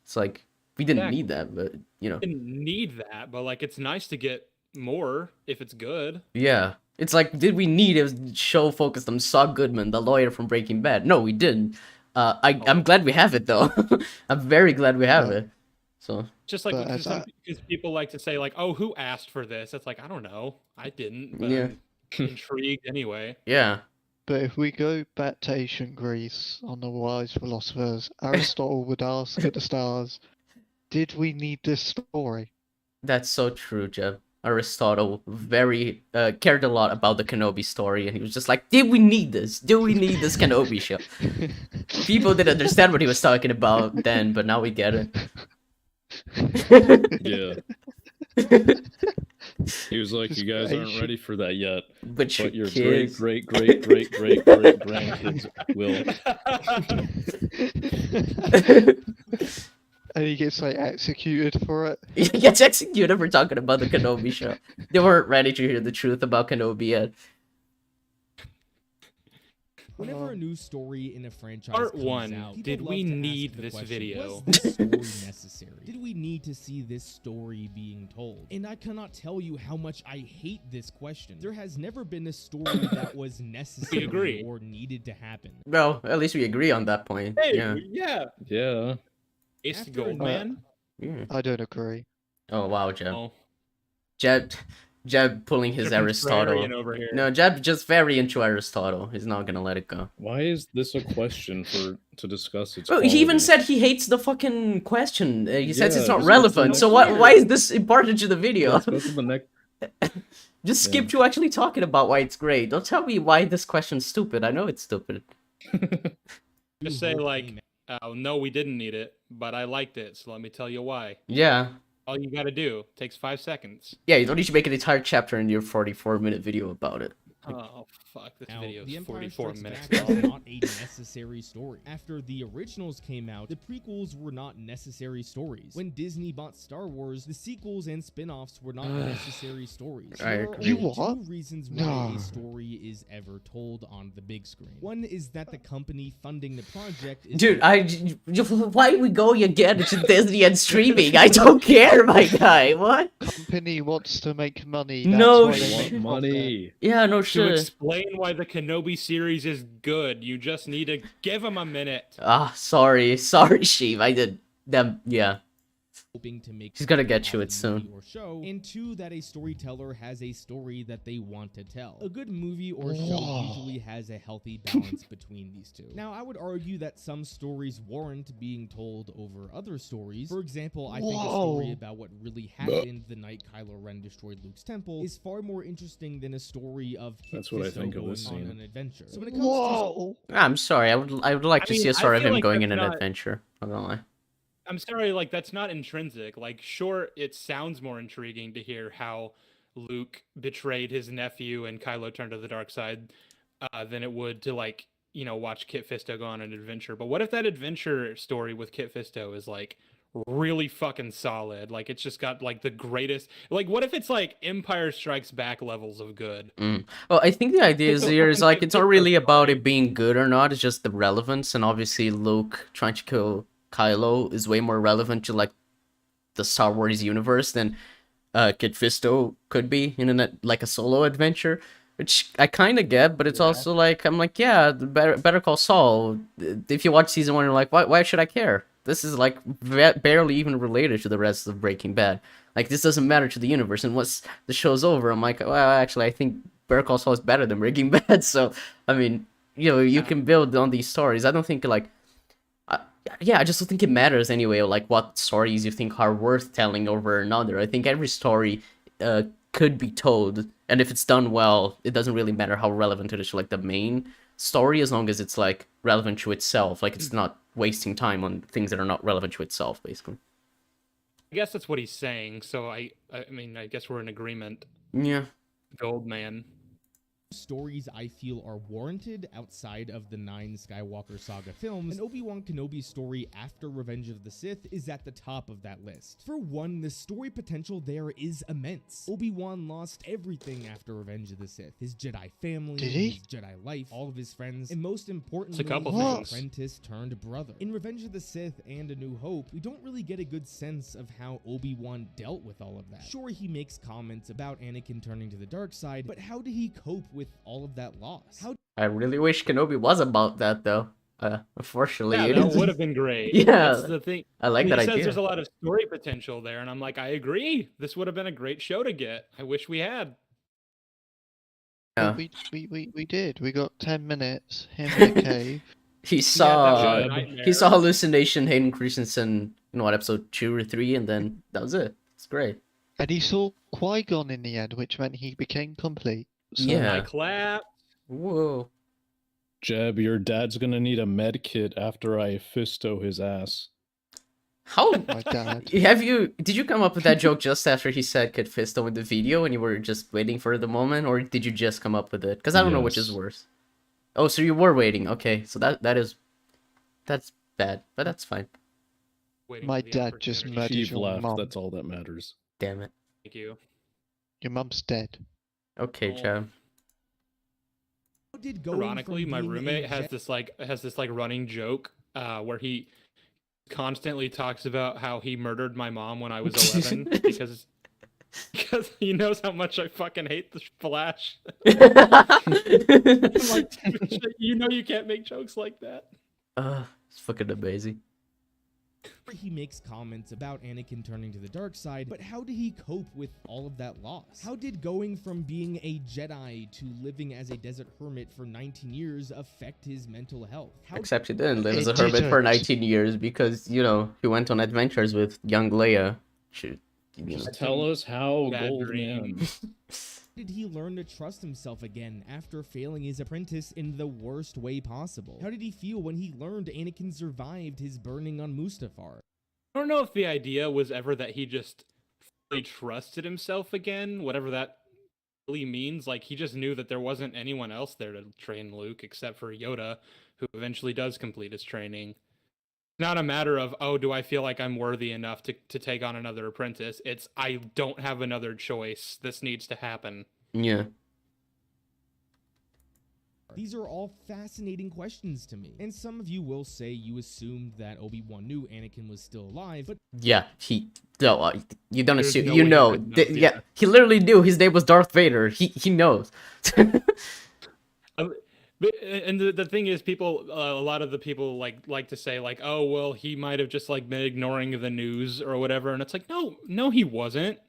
It's like we didn't Exactly. need that, but you know, Didn't need that, but like it's nice to get more if it's good. yeah. It's like, did we need a show focused on Saul Goodman, the lawyer from Breaking Bad? No, we didn't. I'm glad we have it though. I'm very glad we have Yeah. it. So Just like But because as because people like to say like, oh, who asked for this? It's like I don't know, I didn't. But Yeah. I'm intrigued anyway. yeah, But if we go back to ancient Greece on the wise philosophers, Aristotle would ask at the stars, did we need this story? that's so true, Jeb. Aristotle very cared a lot about the Kenobi story, and he was just like, "Did we need this? Do we need this Kenobi show?" People didn't understand what he was talking about then, but now we get it. Yeah. He was like, "You guys aren't ready for that yet, But your but your kids, great grandkids will." And he gets like executed for it. he gets executed for talking about the Kenobi show. They weren't ready to hear the truth about Kenobi yet. Whenever a new story in a franchise Part comes one, out, did people we love to ask need the this question, video? Was this story necessary? Did we need to see this story being told? And I cannot tell you how much I hate this question. There has never been a story that was necessary agree. or needed to happen. Well, at least we agree on that point. Hey, Yeah. yeah. Yeah. Ace After Gold a- Man. Yeah. I don't agree. Oh wow, Jeb. Oh, Jeb pulling his you're Aristotle. contrarian over here. No, Jeb just very into Aristotle. He's not gonna let it go. Why is this a question to discuss its Well, he even quality? said he hates the fucking question. He says it's Yeah, not just relevant. go So to why the next- why is this important to the video? Let's go to the next. Just skip Yeah. to actually talking about why it's great. Don't tell me why this question's stupid. I know it's stupid. Just say like, oh no, we didn't need it, but I liked it, so let me tell you why. Yeah. All you gotta do takes 5 seconds. Yeah, you don't need to make an entire chapter in your 44-minute video about it. Oh fuck! This Now, video The is Empire 44 Strikes minutes Back long. is not a necessary story. After the originals came out, the prequels were not necessary stories. When Disney bought Star Wars, the sequels and spin-offs were not necessary stories. I There are agree. You only what? two reasons why No. a story is ever told on the big screen. One is that the company funding the project is Dude, why we going again to Disney and streaming? I don't care, my guy. What? Company wants to make money. No That's why they shit. make Want profit. money. Yeah, no To shit. explain why the Kenobi series is good, you just need to give him a minute. Sorry, Sheev. I did them. Yeah. hoping to make He's gonna get you a it soon. movie or show, and two, that a storyteller has a story that they want to tell. A good movie or show Whoa. usually has a healthy balance between these two. Now, I would argue that some stories warrant being told over other stories. For example, I think a story Whoa. about what really happened the night Kylo Ren destroyed Luke's temple is far more interesting than a story of Kit That's what I Fisto think of going this on scene. an adventure. So when it comes to Whoa. I'm sorry. I would like I to mean, see a I story of feel him like going that's in an not- adventure. Not gonna lie. I'm sorry, like that's not intrinsic. Like, sure, it sounds more intriguing to hear how Luke betrayed his nephew and Kylo turned to the dark side than it would to like watch Kit Fisto go on an adventure. But what if that adventure story with Kit Fisto is like really fucking solid? Like it's just got like the greatest. Like what if it's like Empire Strikes Back levels of good? Well, I think the idea is So here is fucking like Kit it's not Fisto's really about fine. it being good or not. It's just the relevance, and obviously Luke trying to kill Kylo is way more relevant to like the Star Wars universe than Kit Fisto could be in like a solo adventure, which I kind of get. But it's also like I'm like, yeah, Better Call Saul. If you watch season 1, you're like, why should I care? This is like barely even related to the rest of Breaking Bad. Like this doesn't matter to the universe. And once the show's over, I'm like, well, actually, I think Better Call Saul is better than Breaking Bad. So I mean, you can build on these stories. I don't think like. Yeah, I just don't think it matters anyway, like what stories you think are worth telling over another. I think every story could be told, and if it's done well, it doesn't really matter how relevant it is to like the main story, as long as it's like relevant to itself. Like it's not wasting time on things that are not relevant to itself, basically. I guess that's what he's saying. So I mean, I guess we're in agreement. Yeah. Gold man. stories I feel are warranted outside of the 9 Skywalker Saga films, and Obi-Wan Kenobi's story after Revenge of the Sith is at the top of that list. For one, the story potential there is immense. Obi-Wan lost everything after Revenge of the Sith. His Jedi family, Did he? his Jedi life, all of his friends, and most importantly, It's a couple his things. apprentice turned brother. In Revenge of the Sith and A New Hope, we don't really get a good sense of how Obi-Wan dealt with all of that. Sure, he makes comments about Anakin turning to the dark side, but how did he cope with all of that loss? How I really wish Kenobi was about that, though. Unfortunately, Yeah, it that is- would have been great. Yeah, That's the thing. I like he that says idea. there's a lot of story potential there, and I'm like, I agree. This would have been a great show to get. I wish we had. Yeah. We did. We got 10 minutes. Him in a cave. He Yeah, that saw was a Jeb. nightmare. he saw hallucination Hayden Christensen in what, episode 2 or 3, and then that was it. It's great. And he saw Qui-Gon in the end, which meant he became complete. So Yeah. I clap. Whoa. Jeb, your dad's gonna need a med kit after I fisto his ass. How my dad. did you come up with that joke just after he said Kid Fisto in the video and you were just waiting for the moment, or did you just come up with it? Because I don't know which is Yes. worse. Oh, so you were waiting. Okay, so that's bad, but that's fine. Waiting My for the dad just opportunity. murdered Sheev your left, mum. that's all that matters. Damn it. Thank you. Your mum's dead. Okay, Oh. Jab. did going Ironically, from my being a roommate has Jedi this running joke where he constantly talks about how he murdered my mom when I was 11 because he knows how much I fucking hate the Flash. I'm like, you know, you can't make jokes like that. It's fucking amazing. he makes comments about Anakin turning to the dark side, but how did he cope with all of that loss? How did going from being a Jedi to living as a desert hermit for 19 years affect his mental health? How Except he didn't live as a It hermit for didn't. 19 years because, you know, he went on adventures with young Leia. Shoot, you know. Just tell us how, Bad Gold dream. Man. did he learn to trust himself again after failing his apprentice in the worst way possible? How did he feel when he learned Anakin survived his burning on Mustafar? I don't know if the idea was ever that he just really trusted himself again, whatever that really means. Like, he just knew that there wasn't anyone else there to train Luke except for Yoda, who eventually does complete his training. It's not a matter of, oh, do I feel like I'm worthy enough to take on another apprentice? It's, I don't have another choice. This needs to happen. Yeah. These are all fascinating questions to me. And some of you will say you assumed that Obi-Wan knew Anakin was still alive, but Yeah, no, you don't There's assume, no you way he know, couldn't have, yeah, yeah. he literally knew his name was Darth Vader. He knows. And the thing is, people, a lot of the people like to say like, oh, well, he might have just like been ignoring the news or whatever, and it's like, no, he wasn't.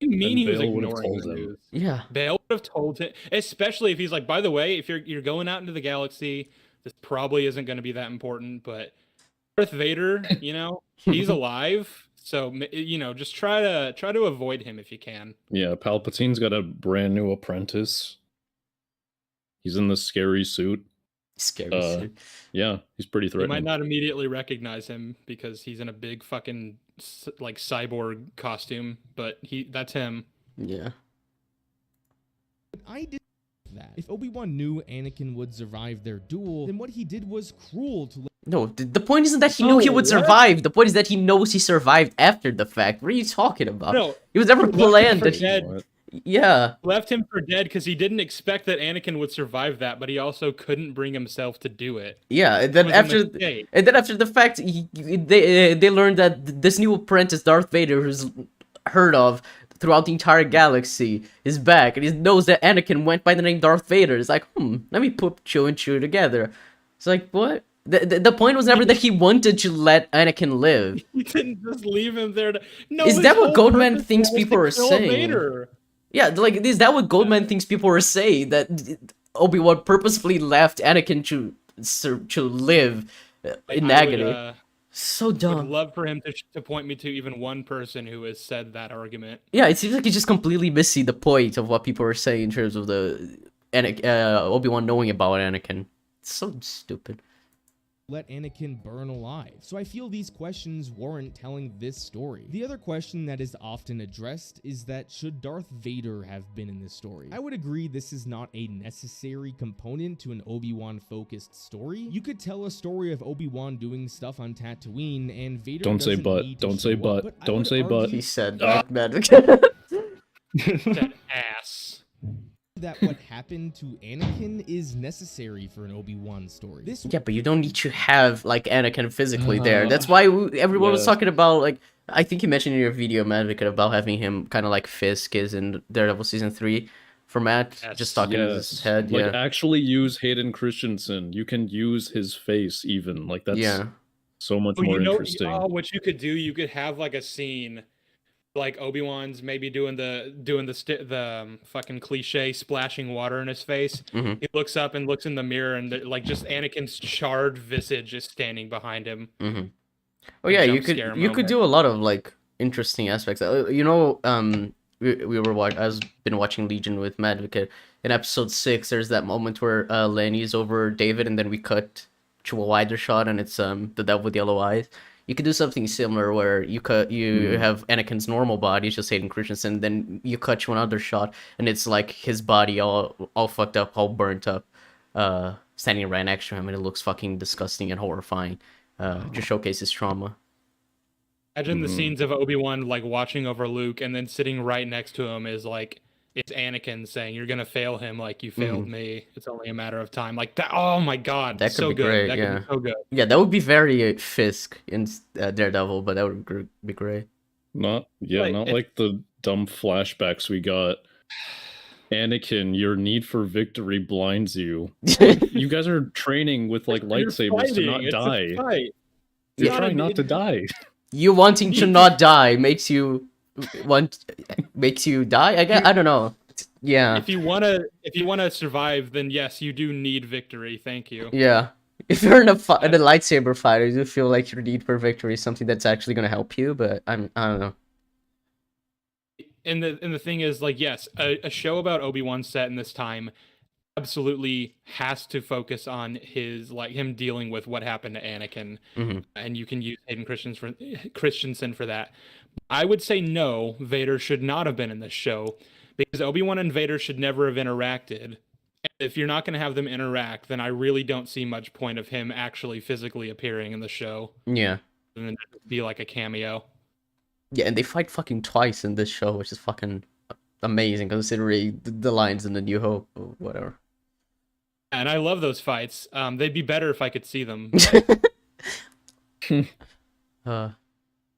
What do you mean And he was Bale would have ignoring told the him. news? Yeah. Bale would have told him, especially if he's like, by the way, if you're going out into the galaxy, this probably isn't going to be that important, but Darth Vader, he's alive, so just try to avoid him if you can. Yeah, Palpatine's got a brand new apprentice. He's in this scary suit. Scary suit. Yeah, he's pretty You threatening. might not immediately recognize him because he's in a big fucking like cyborg costume, but that's him. Yeah. I did that. If Obi-Wan knew Anakin would survive their duel, then what he did was cruel to let No, the point isn't that he knew he Oh, would what? survive. The point is that he knows he survived after the fact. What are you talking about? No, It was never left him planned for that he... dead. What? Yeah. Left him for dead because he didn't expect that Anakin would survive that, but he also couldn't bring himself to do it. Yeah, and It then was a after... mistake. And then after the fact, they learned that this new apprentice, Darth Vader, who's heard of throughout the entire galaxy, is back, and he knows that Anakin went by the name Darth Vader. It's like, let me put two and two together. It's like, what? The point was never that he wanted to let Anakin live. He didn't just leave him there to. No, Is his that what whole Goldman purpose thinks was to people are kill saying? Vader. Yeah, like, is that what Goldman thinks people are saying? That Obi-Wan purposefully left Anakin to live in agony? So Would dumb. love for him to point me to even one person who has said that argument. Yeah, it seems like he's just completely missing the point of what people are saying in terms of the Obi-Wan knowing about Anakin. It's so stupid. Anakin burn alive. So I feel these questions warrant telling this story. The other question that is often addressed is that should Darth Vader have been in this story? I would agree this is not a necessary component to an Obi-Wan focused story. You could tell a story of Obi-Wan doing stuff on Tatooine and Vader Don't say doesn't but. need to Don't say show up, but. I Don't would say but. argue He said Ah. Madvocate. That ass. that what happened to Anakin is necessary for an Obi-Wan story. This Yeah, but you don't need to have, like, Anakin physically there. That's why everyone was yeah. talking about, like, I think you mentioned in your video, Madvocate, about having him kind of like Fisk is in Daredevil Season 3 for Matt. Yes. Just talking in his head, Like, yeah. actually use Hayden Christensen. You can use his face even. Like, that's Yeah. so much Oh, more you know, interesting. what you could do? You could have like a scene, like Obi-Wan's maybe doing the fucking cliche splashing water in his face. Mhm. He looks up and looks in the mirror, and like just Anakin's charred visage is standing behind him. Mm-hmm. Oh yeah, you jump could scare you could do a lot of like interesting aspects. We were I've been watching Legion with Madvocate. In episode 6, there's that moment where Lenny's over David, and then we cut to a wider shot, and it's the devil with yellow eyes. You could do something similar where you have Anakin's normal body, just Hayden Christensen, then you cut to another shot, and it's like his body all fucked up, all burnt up, standing right next to him, and it looks fucking disgusting and horrifying. Just showcase his trauma. Imagine the scenes of Obi-Wan like watching over Luke, and then sitting right next to him is like it's Anakin saying, "You're gonna fail him like you failed me. It's only a matter of time." Like that. Oh my god, That could so be good. great, That yeah. could be so good. Yeah, that would be very Fisk in Daredevil, but that would be great. Not Like, like the dumb flashbacks we got. Anakin, your need for victory blinds you. You guys are training with like You're lightsabers to not fighting. It's a die. fight. You're not trying an not to idiot. die. You wanting to not die makes you die. I don't know. Yeah, If you wanna survive, then yes, you do need victory. Thank you. yeah. If you're in a lightsaber fight, you do feel like your need for victory is something that's actually gonna help you. But I don't know. And the thing is, like, yes, a show about Obi-Wan set in this time absolutely has to focus on him dealing with what happened to Anakin, Mhm. and you can use Hayden Christensen for that. I would say no, Vader should not have been in this show because Obi-Wan and Vader should never have interacted. And if you're not going to have them interact, then I really don't see much point of him actually physically appearing in the show. Yeah. And then be like a cameo. Yeah, and they fight fucking twice in this show, which is fucking amazing considering the lines in the New Hope or whatever. And I love those fights. They'd be better if I could see them.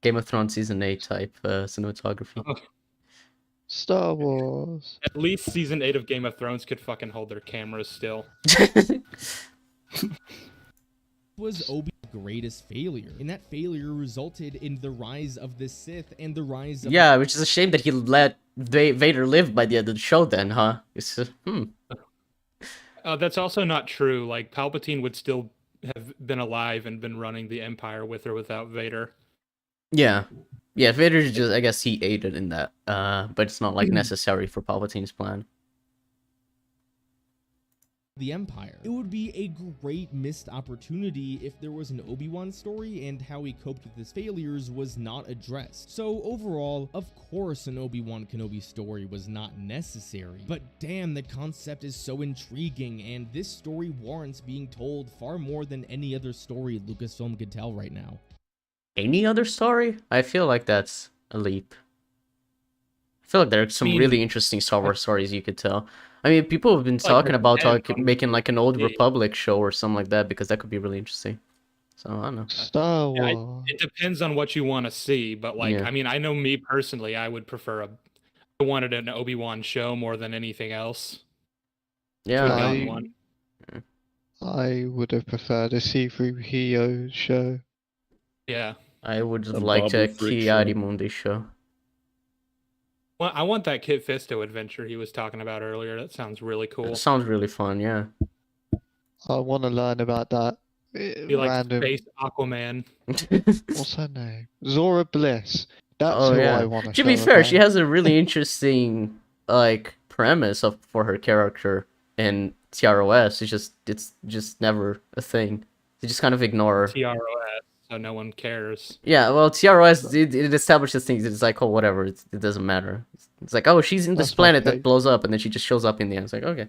Game of Thrones season 8 type cinematography. Star Wars. At least season 8 of Game of Thrones could fucking hold their cameras still. Was Obi's greatest failure, and that failure resulted in the rise of the Sith and the rise of Yeah, which is a shame that he let Vader live by the end of the show then, huh? It's That's also not true. Like, Palpatine would still have been alive and been running the Empire with or without Vader. Yeah. Yeah, Vader's just, I guess he aided in that. But it's not, like, necessary for Palpatine's plan. the Empire. It would be a great missed opportunity if there was an Obi-Wan story and how he coped with his failures was not addressed. So overall, of course an Obi-Wan Kenobi story was not necessary, but damn, the concept is so intriguing and this story warrants being told far more than any other story Lucasfilm could tell right now. Any other story? I feel like that's a leap. I feel like there are some really interesting Star Wars stories you could tell. I mean, people have been talking about making like an Old Republic show or something like that because that could be really interesting. So I don't know. Star Wars. It depends on what you want to see, but like, Yeah. I mean, I know me personally, I would prefer I wanted an Obi-Wan show more than anything else. Yeah. I- One. I would have preferred a C3PO show. Yeah. I would have A liked a Babu Frick Kiadi show. Mundi show. Well, I want that Kit Fisto adventure he was talking about earlier. That sounds really cool. It sounds really fun, yeah. I want to learn about that Be like random. Space Aquaman. What's her name? Zora Bliss. That's Oh, who yeah. I want To be fair, she has a really interesting like premise for her character in TROS. It's just never a thing. They just kind of ignore her. TROS, so no one cares. Yeah, well, TROS it establishes things. It's like, oh, whatever. It doesn't matter. It's like, oh, she's in this That's my planet that fave. blows up, and then she just shows up in the end. It's like, okay,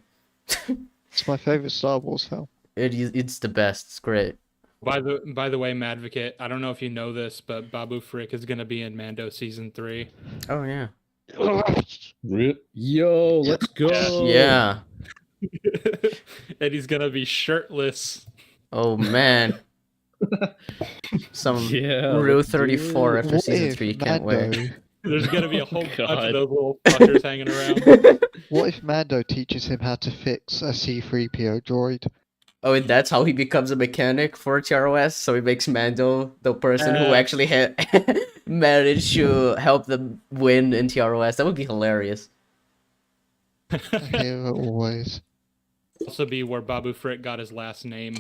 It's my favorite Star Wars film. it's the best. It's great. By the way, Madvocate, I don't know if you know this, but Babu Frick is gonna be in Mando season 3. Oh yeah, Yo, let's go. yeah. And he's gonna be shirtless. Oh man. Some Yeah, Rule let's do 34 it. after season 3. Can't wait. There's gonna be a whole bunch God. of those little fuckers hanging around. What if Mando teaches him how to fix a C3PO droid? Oh, and that's how he becomes a mechanic for TROS. So he makes Mando the person who actually managed to help them win in TROS. That would be hilarious. A hero always. Also be where Babu Frick got his last name.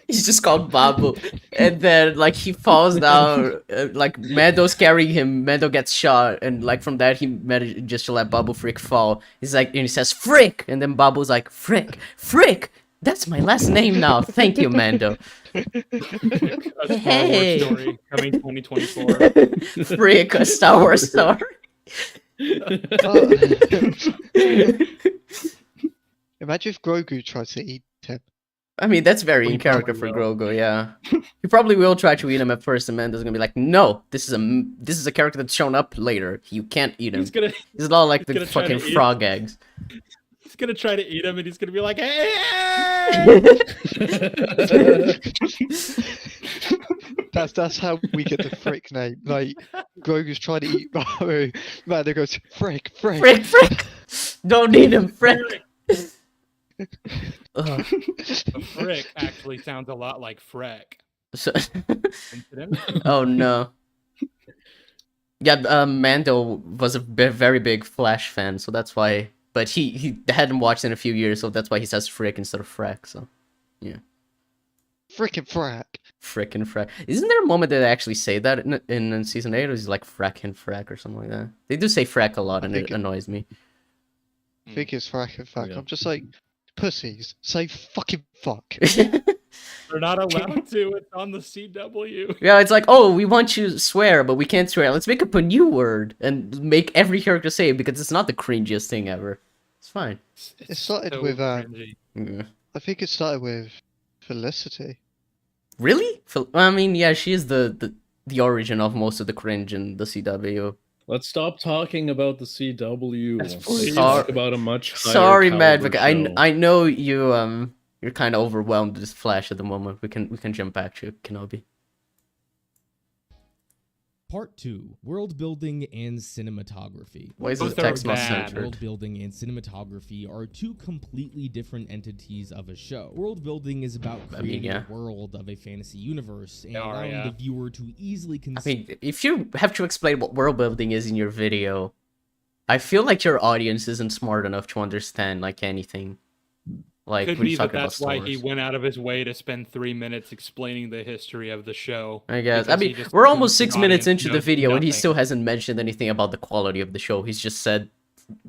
He's just called Babu, and then like he falls down, like Mando's carrying him. Mando gets shot, and like from that he managed just to let Babu Frick fall. He's like, and he says Frick, and then Babu's like Frick, Frick. That's my last name now. Thank you, Mando. A Star Hey. Wars story coming 2024. Frick, a Star Wars story. Imagine if Grogu tries to eat him. I mean, that's very in He character probably for Grogu, yeah. He probably will try to eat him at first, and Mando's gonna be like, "No, this is a character that's shown up later. You can't eat him." He's gonna It's not like he's the gonna try to fucking eat- frog eggs. try to eat him, and he's gonna be like, "Hey!" That's how we get the Frick name. Like Grogu's trying to eat Babu. Mando goes Frick, Frick. Frick, Frick! Don't eat him, Frick! Ugh. But Frick actually sounds a lot like Freck. So- Incident? oh no. Yeah, Mando was a very big Flash fan, so that's why. But he hadn't watched in a few years, so that's why he says Frick instead of Freck. So Frickin' Frack. Frick and Freck. Isn't there a moment that they actually say that in season 8, or is it like Freck and Freck or something like that? They do say Freck a lot, I and think it annoys me. I think it's Frack and Frack. Yeah. I'm just like, pussies, say fucking fuck. They're not allowed to. It's on the CW. Yeah, it's like, oh, we want you to swear, but we can't swear. Let's make up a new word and make every character say it because it's not the cringiest thing ever. It's fine. It started so with cringy. Yeah. I think it started with Felicity. Really? I mean, yeah, she is the origin of most of the cringe in the CW. Let's stop talking about the CW. Yes, Let's please. talk about a much higher Sorry, caliber Madvocate. show. I know you're kind of overwhelmed with this Flash at the moment. We can jump back to Kenobi. Part 2, World Building and Cinematography. Why is Both the are text not bad. centered? World building and cinematography are two completely different entities of a show. World building is about I mean, creating yeah. a world of a fantasy universe and They are, allowing yeah. the viewer to easily I conceive. mean, if you have to explain what world building is in your video, I feel like your audience isn't smart enough to understand like anything. Like Could when be you that talk about that's why he stores. went out of his way to spend 3 minutes explaining the history of the show. I guess. I because he mean, just we're assumes almost the 6 minutes audience into the knows video and he nothing. still hasn't mentioned anything about the quality of the show. He's just said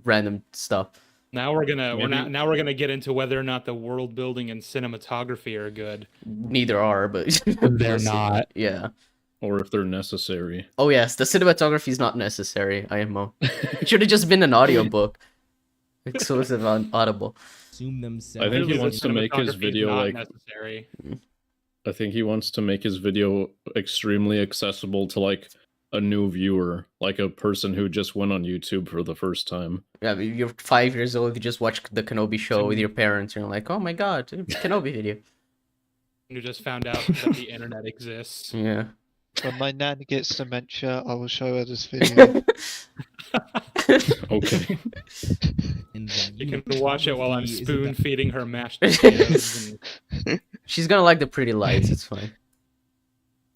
random stuff. Now we're Maybe- gonna get into whether or not the world building and cinematography are good. Neither are, but They're not. Yeah. Or if they're necessary. Oh yes, the cinematography is not necessary. IMO. It should have just been an audiobook. Exclusive on Audible. Consume themselves. I think he Clearly, the wants to make his cinematography is video, not like- necessary. I think he wants to make his video extremely accessible to like a new viewer, like a person who just went on YouTube for the first time. Yeah, but you're 5 years old, you just watch the Kenobi show with your parents, and you're like, oh my god, it's a Kenobi video. You just found out that the internet exists. Yeah. When my nan gets dementia, I will show her this video. Okay. And the You can watch it while I'm cinematography is spoon about- feeding her mashed potatoes. And She's gonna like the pretty lights, it's fine.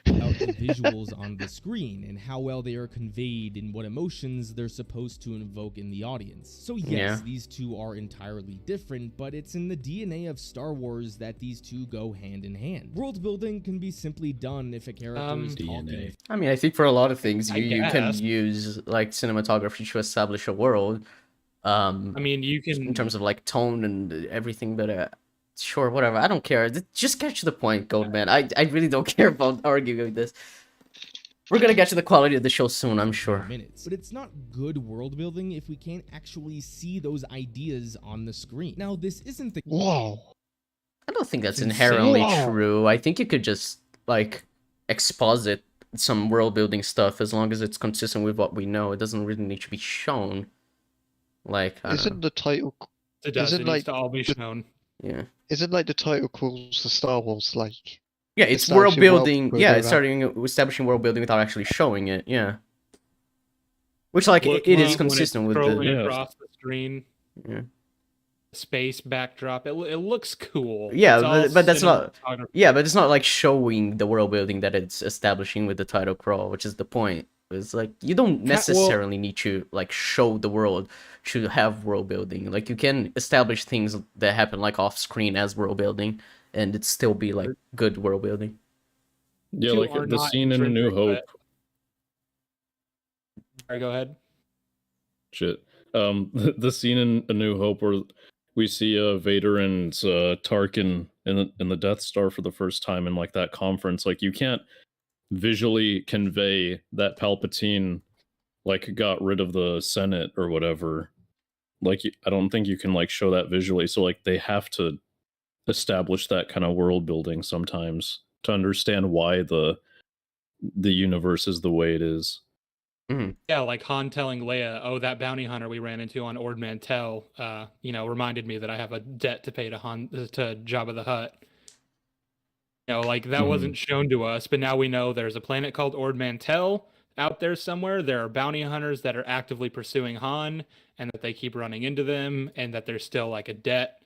about the visuals on the screen and how well they are conveyed and what emotions they're supposed to invoke in the audience. So yes, Yeah. these two are entirely different, but it's in the DNA of Star Wars that these two go hand in hand. World building can be simply done if a character is talking. DNA. I mean, I think for a lot of things, I you can guess. use like cinematography to establish a world. I mean, you In can. terms of like tone and everything, but sure, whatever. I don't care. Just get to the point, Goldman. I really don't care about arguing with this. We're gonna get to the quality of the show soon, I'm sure. Minutes. But it's not good world building if we can't actually see those ideas on the screen. Now, this isn't the Whoa. I don't think that's It's inherently insane. true. I think you could just like exposit some world building stuff as long as it's consistent with what we know. It doesn't really need to be shown. Like, I don't know. Isn't the title It does. isn't It like needs to all be the- shown. Yeah. isn't like the title calls the Star Wars like Yeah, it's world establishing world building. building Yeah, it's around- establishing world building without actually showing it. Yeah. Which like Look, it when is it's consistent with scrolling the Yeah. across the screen. Yeah. Space backdrop. It looks cool. Yeah, It's all but that's not- cinematography. Yeah, but it's not like showing the world building that it's establishing with the title crawl, which is the point. It's like you don't necessarily need to like show the world to have world building. Like you can establish things that happen like off screen as world building, and it still be like good world building. Yeah, Two like are the not scene in A New intrinsic, Hope. but- Alright, go ahead. Shit. The scene in A New Hope where we see Vader and Tarkin in the Death Star for the first time in like that conference. Like you can't visually convey that Palpatine like got rid of the Senate or whatever. Like I don't think you can like show that visually. So like they have to establish that kind of world building sometimes to understand why the universe is the way it is. Yeah, like Han telling Leia, "Oh, that bounty hunter we ran into on Ord Mantell, reminded me that I have a debt to pay to Jabba the Hutt." Like that Mhm. wasn't shown to us, but now we know there's a planet called Ord Mantell out there somewhere. There are bounty hunters that are actively pursuing Han, and that they keep running into them, and that there's still like a debt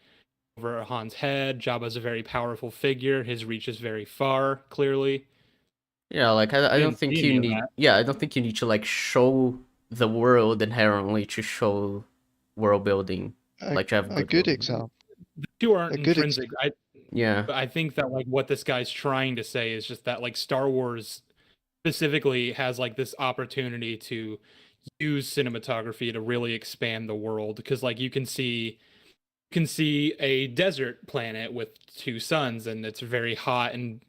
over Han's head. Jabba's a very powerful figure. His reach is very far, clearly. Yeah, like I didn't don't think see you any of need. that. Yeah, I don't think you need to like show the world inherently to show world building. a, Like to have a good good world building. example. The two aren't A good intrinsic. Yeah. I think that like what this guy's trying to say is just that like Star Wars specifically has like this opportunity to use cinematography to really expand the world, because like you can see you can see a desert planet with two suns, and it's very hot and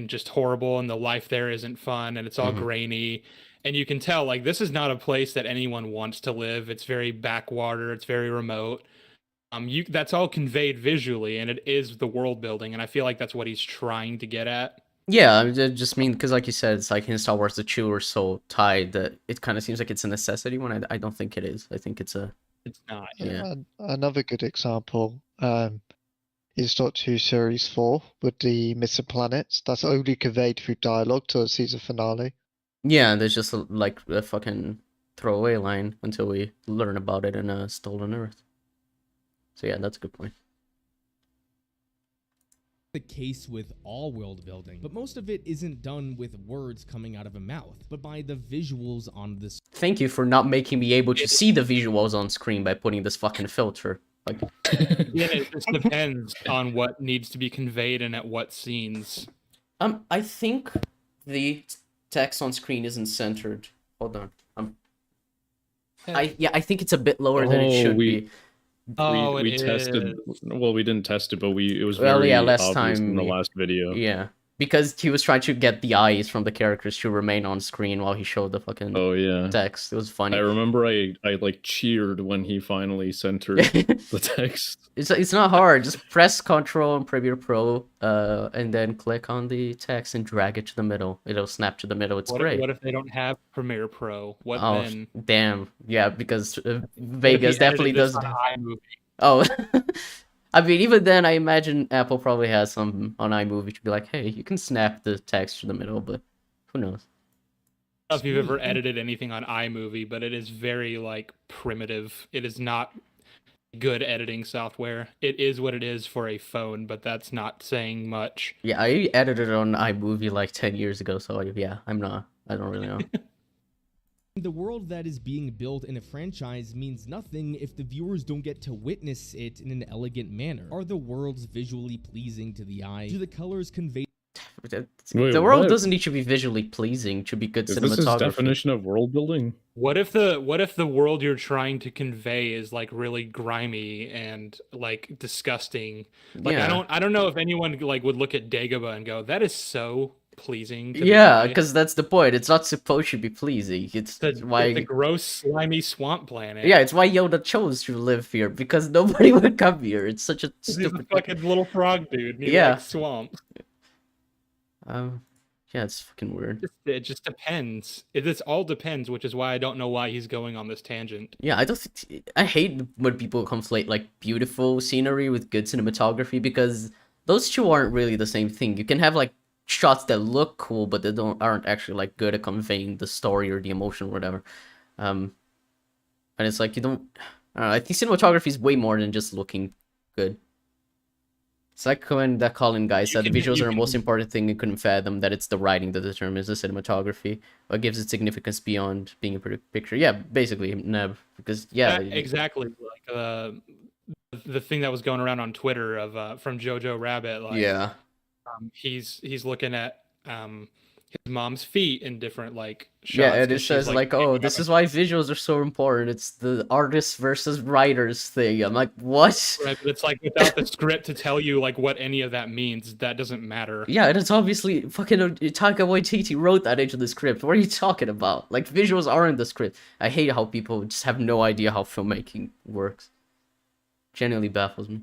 just horrible, and the life there isn't fun, and it's all grainy, and you can tell like this is not a place that anyone wants to live. It's very backwater, it's very remote. That's all conveyed visually, and it is the world building, and I feel like that's what he's trying to get at. Yeah, I just mean because, like you said, it's like in Star Wars, the two are so tied that it kind of seems like it's a necessity when I don't think it is. I think it's a It's not. Yeah. Another good example is Doctor Who Series 4 with the missing planets. That's only conveyed through dialogue to the season finale. yeah. There's just like a fucking throwaway line until we learn about it in Stolen Earth. So yeah, that's a good point. The case with all world building, but most of it isn't done with words coming out of a mouth, but by the visuals on the Thank you for not making me able to see the visuals on screen by putting this fucking filter. Like, Yeah, it just depends on what needs to be conveyed and at what scenes. I think the text on screen isn't centered. Hold on. I think it's a bit lower than it should be. Oh, we it tested. is. Well, we didn't test it, but it was Well, very yeah, last obvious time in the we- last video. Yeah, because he was trying to get the eyes from the characters to remain on screen while he showed the fucking Oh yeah. text. It was funny. I remember I like cheered when he finally centered the text. It's not hard. Just press Control and Premiere Pro, and then click on the text and drag it to the middle. It'll snap to the middle. It's great. What if they don't have Premiere Pro? What Oh, then? damn. Yeah, because What if he Vegas definitely edited this doesn't. on iMovie? Oh, I mean, even then, I imagine Apple probably has some on iMovie to be like, hey, you can snap the text to the middle, but who knows? I don't know if you've ever edited anything on iMovie, but it is very like primitive. It is not good editing software. It is what it is for a phone, but that's not saying much. Yeah, I edited on iMovie like 10 years ago, so yeah, I don't really know. The world that is being built in a franchise means nothing if the viewers don't get to witness it in an elegant manner. Are the worlds visually pleasing to the eye? Do the colors convey The Wait, world what? doesn't need to be visually pleasing, it should be good Is this his cinematography. definition of world building? What if the world you're trying to convey is like really grimy and like disgusting? Like Yeah. I don't know if anyone like would look at Dagobah and go, "That is so pleasing." To the Yeah, eye." because that's the point. It's not supposed to be pleasing. It's why. It's a gross, slimy swamp planet. Yeah, it's why Yoda chose to live here because nobody would come here. It's such a 'Cause he's a stupid. fucking little frog dude. And he Yeah. likes swamp. Yeah, it's fucking weird. It just depends. This all depends, which is why I don't know why he's going on this tangent. Yeah, I don't think I hate when people conflate like beautiful scenery with good cinematography because those two aren't really the same thing. You can have like shots that look cool, but they aren't actually like good at conveying the story or the emotion or whatever. And it's like you don't. I don't know, I think cinematography is way more than just looking good. It's like when that Colin guy said the visuals are the most important thing and couldn't fathom that it's the writing that determines the cinematography. What gives it significance beyond being a pretty picture. Yeah, basically, Neb. Because, yeah. Exactly. Like the thing that was going around on Twitter of from Jojo Rabbit. Like, Yeah. He's looking at his mom's feet in different like shots. Yeah, and it 'cause she's, says like, oh, this is why visuals are so important. It's the artist versus writers thing. I'm like, what? Right, but it's like without the script to tell you like what any of that means, that doesn't matter. Yeah, and it's obviously fucking Taika Waititi wrote that into the script. What are you talking about? Like, visuals are in the script. I hate how people just have no idea how filmmaking works. Genuinely baffles me.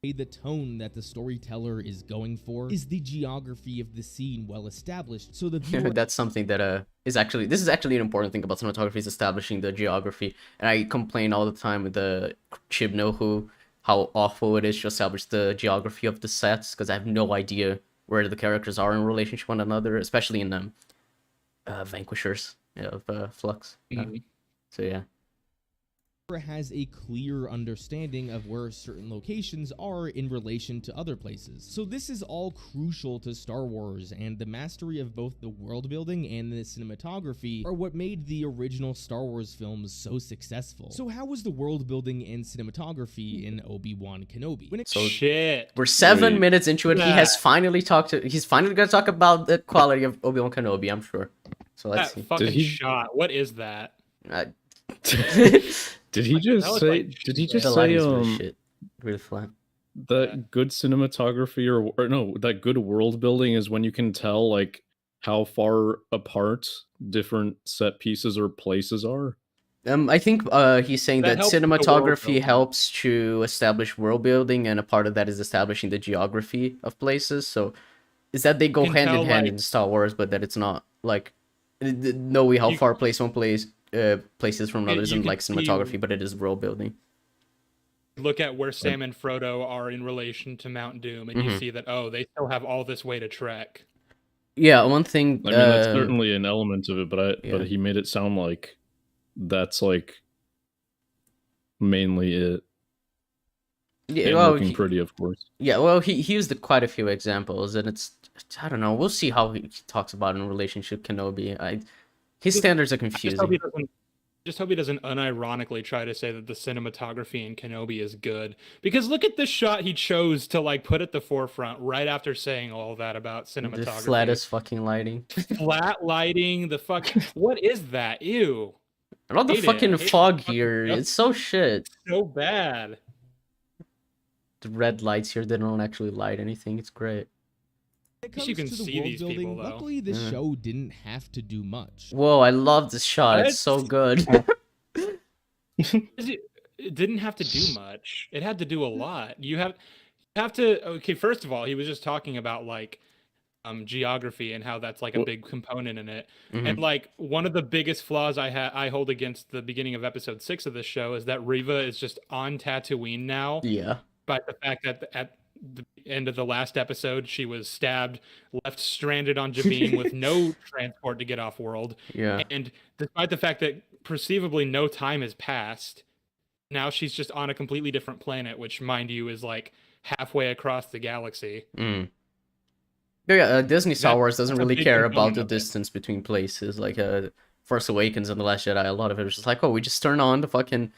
the tone that the storyteller is going for? Is the geography of the scene well established so the viewer That's something that is actually this is actually an important thing about cinematography is establishing the geography. And I complain all the time with the Chibnall how awful it is to establish the geography of the sets because I have no idea where the characters are in relation to one another, especially in Vanquishers of Flux. So yeah. has a clear understanding of where certain locations are in relation to other places. So this is all crucial to Star Wars, and the mastery of both the world building and the cinematography are what made the original Star Wars films so successful. So how was the world building and cinematography in Obi-Wan Kenobi? Shit. We're 7 Wait. minutes into it. He has finally he's finally gonna talk about the quality of Obi-Wan Kenobi, I'm sure. So let's That see. fucking he- shot. What is that? Did he Like, that just was, say? like, Did he cheesy. just The say lighting's really shit, really flat. that Yeah. good cinematography or no, that good world building is when you can tell like how far apart different set pieces or places are? I think he's saying That that helps with the world cinematography building. helps to establish world building, and a part of that is establishing the geography of places. So, is that they go can hand in tell, hand like- in Star Wars, but that it's not like knowing how You- far place one place places from You- another isn't you like can see- cinematography, but it is world building. Look at where Sam and Frodo are in relation to Mount Doom, and you Mhm. see that, oh, they still have all this way to trek. Yeah, one thing. I mean, that's certainly an element of it, but yeah. he made it sound like that's like mainly it. Yeah, And well, looking pretty, of course. yeah, well, he used quite a few examples, and I don't know. We'll see how he talks about it in relationship Kenobi. His Just- standards are I just hope he confusing. doesn't unironically try to say that the cinematography in Kenobi is good. Because look at this shot he chose to like put at the forefront right after saying all that about The cinematography. flattest fucking lighting. Flat lighting, the fuck. What is that? Ew. I love the Hate it. fucking I hate fog the fucking here. stuff. It's so shit. So bad. The red lights here, they don't actually light anything. It's great. When it least you comes can to the see world these building, people, though. luckily this Yeah. show didn't have to do much. Whoa, I love this shot. What? It's so good. It didn't have to do much. It had to do a lot. You have to. Okay, first of all, he was just talking about like geography and how that's like a Well- big component in it. Mhm. And like one of the biggest flaws I hold against the beginning of episode 6 of this show is that Riva is just on Tatooine now. Yeah. By the fact that at the end of the last episode she was stabbed, left stranded on Jabim with no transport to get off world. Yeah. And despite the fact that perceivably no time has passed, now she's just on a completely different planet, which, mind you, is like halfway across the galaxy. Mm. Yeah, Disney Star That- Wars doesn't that's a really big care about component the of it. distance between places. Like Force Awakens and The Last Jedi, a lot of it was just like, oh, we just turn on the fucking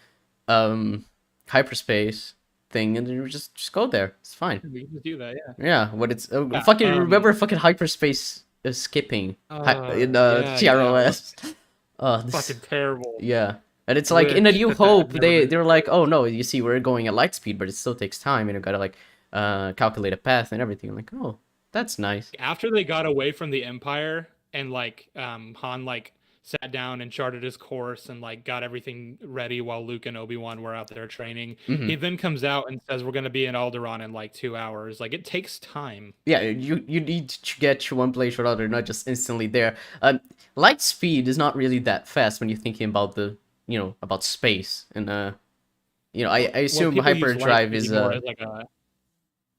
hyperspace thing and then we just go there. It's fine. We can just do that, yeah. Yeah, but it's Yeah, fucking remember fucking hyperspace skipping in yeah, TROS. This, Fucking terrible. yeah. And it's like in A Wish New that Hope, had never they been they're like, oh no, you see, we're going at light speed, but it still takes time, and you gotta like calculate a path and everything. I'm like, oh, that's nice. After they got away from the Empire and like Han like sat down and charted his course and like got everything ready while Luke and Obi-Wan were out there training, Mhm. he then comes out and says we're gonna be in Alderaan in like 2 hours. Like it takes time. Yeah, you need to get to one place or another, not just instantly there. Light speed is not really that fast when you're thinking about about space and I assume people use light hyperdrive speed is more as like a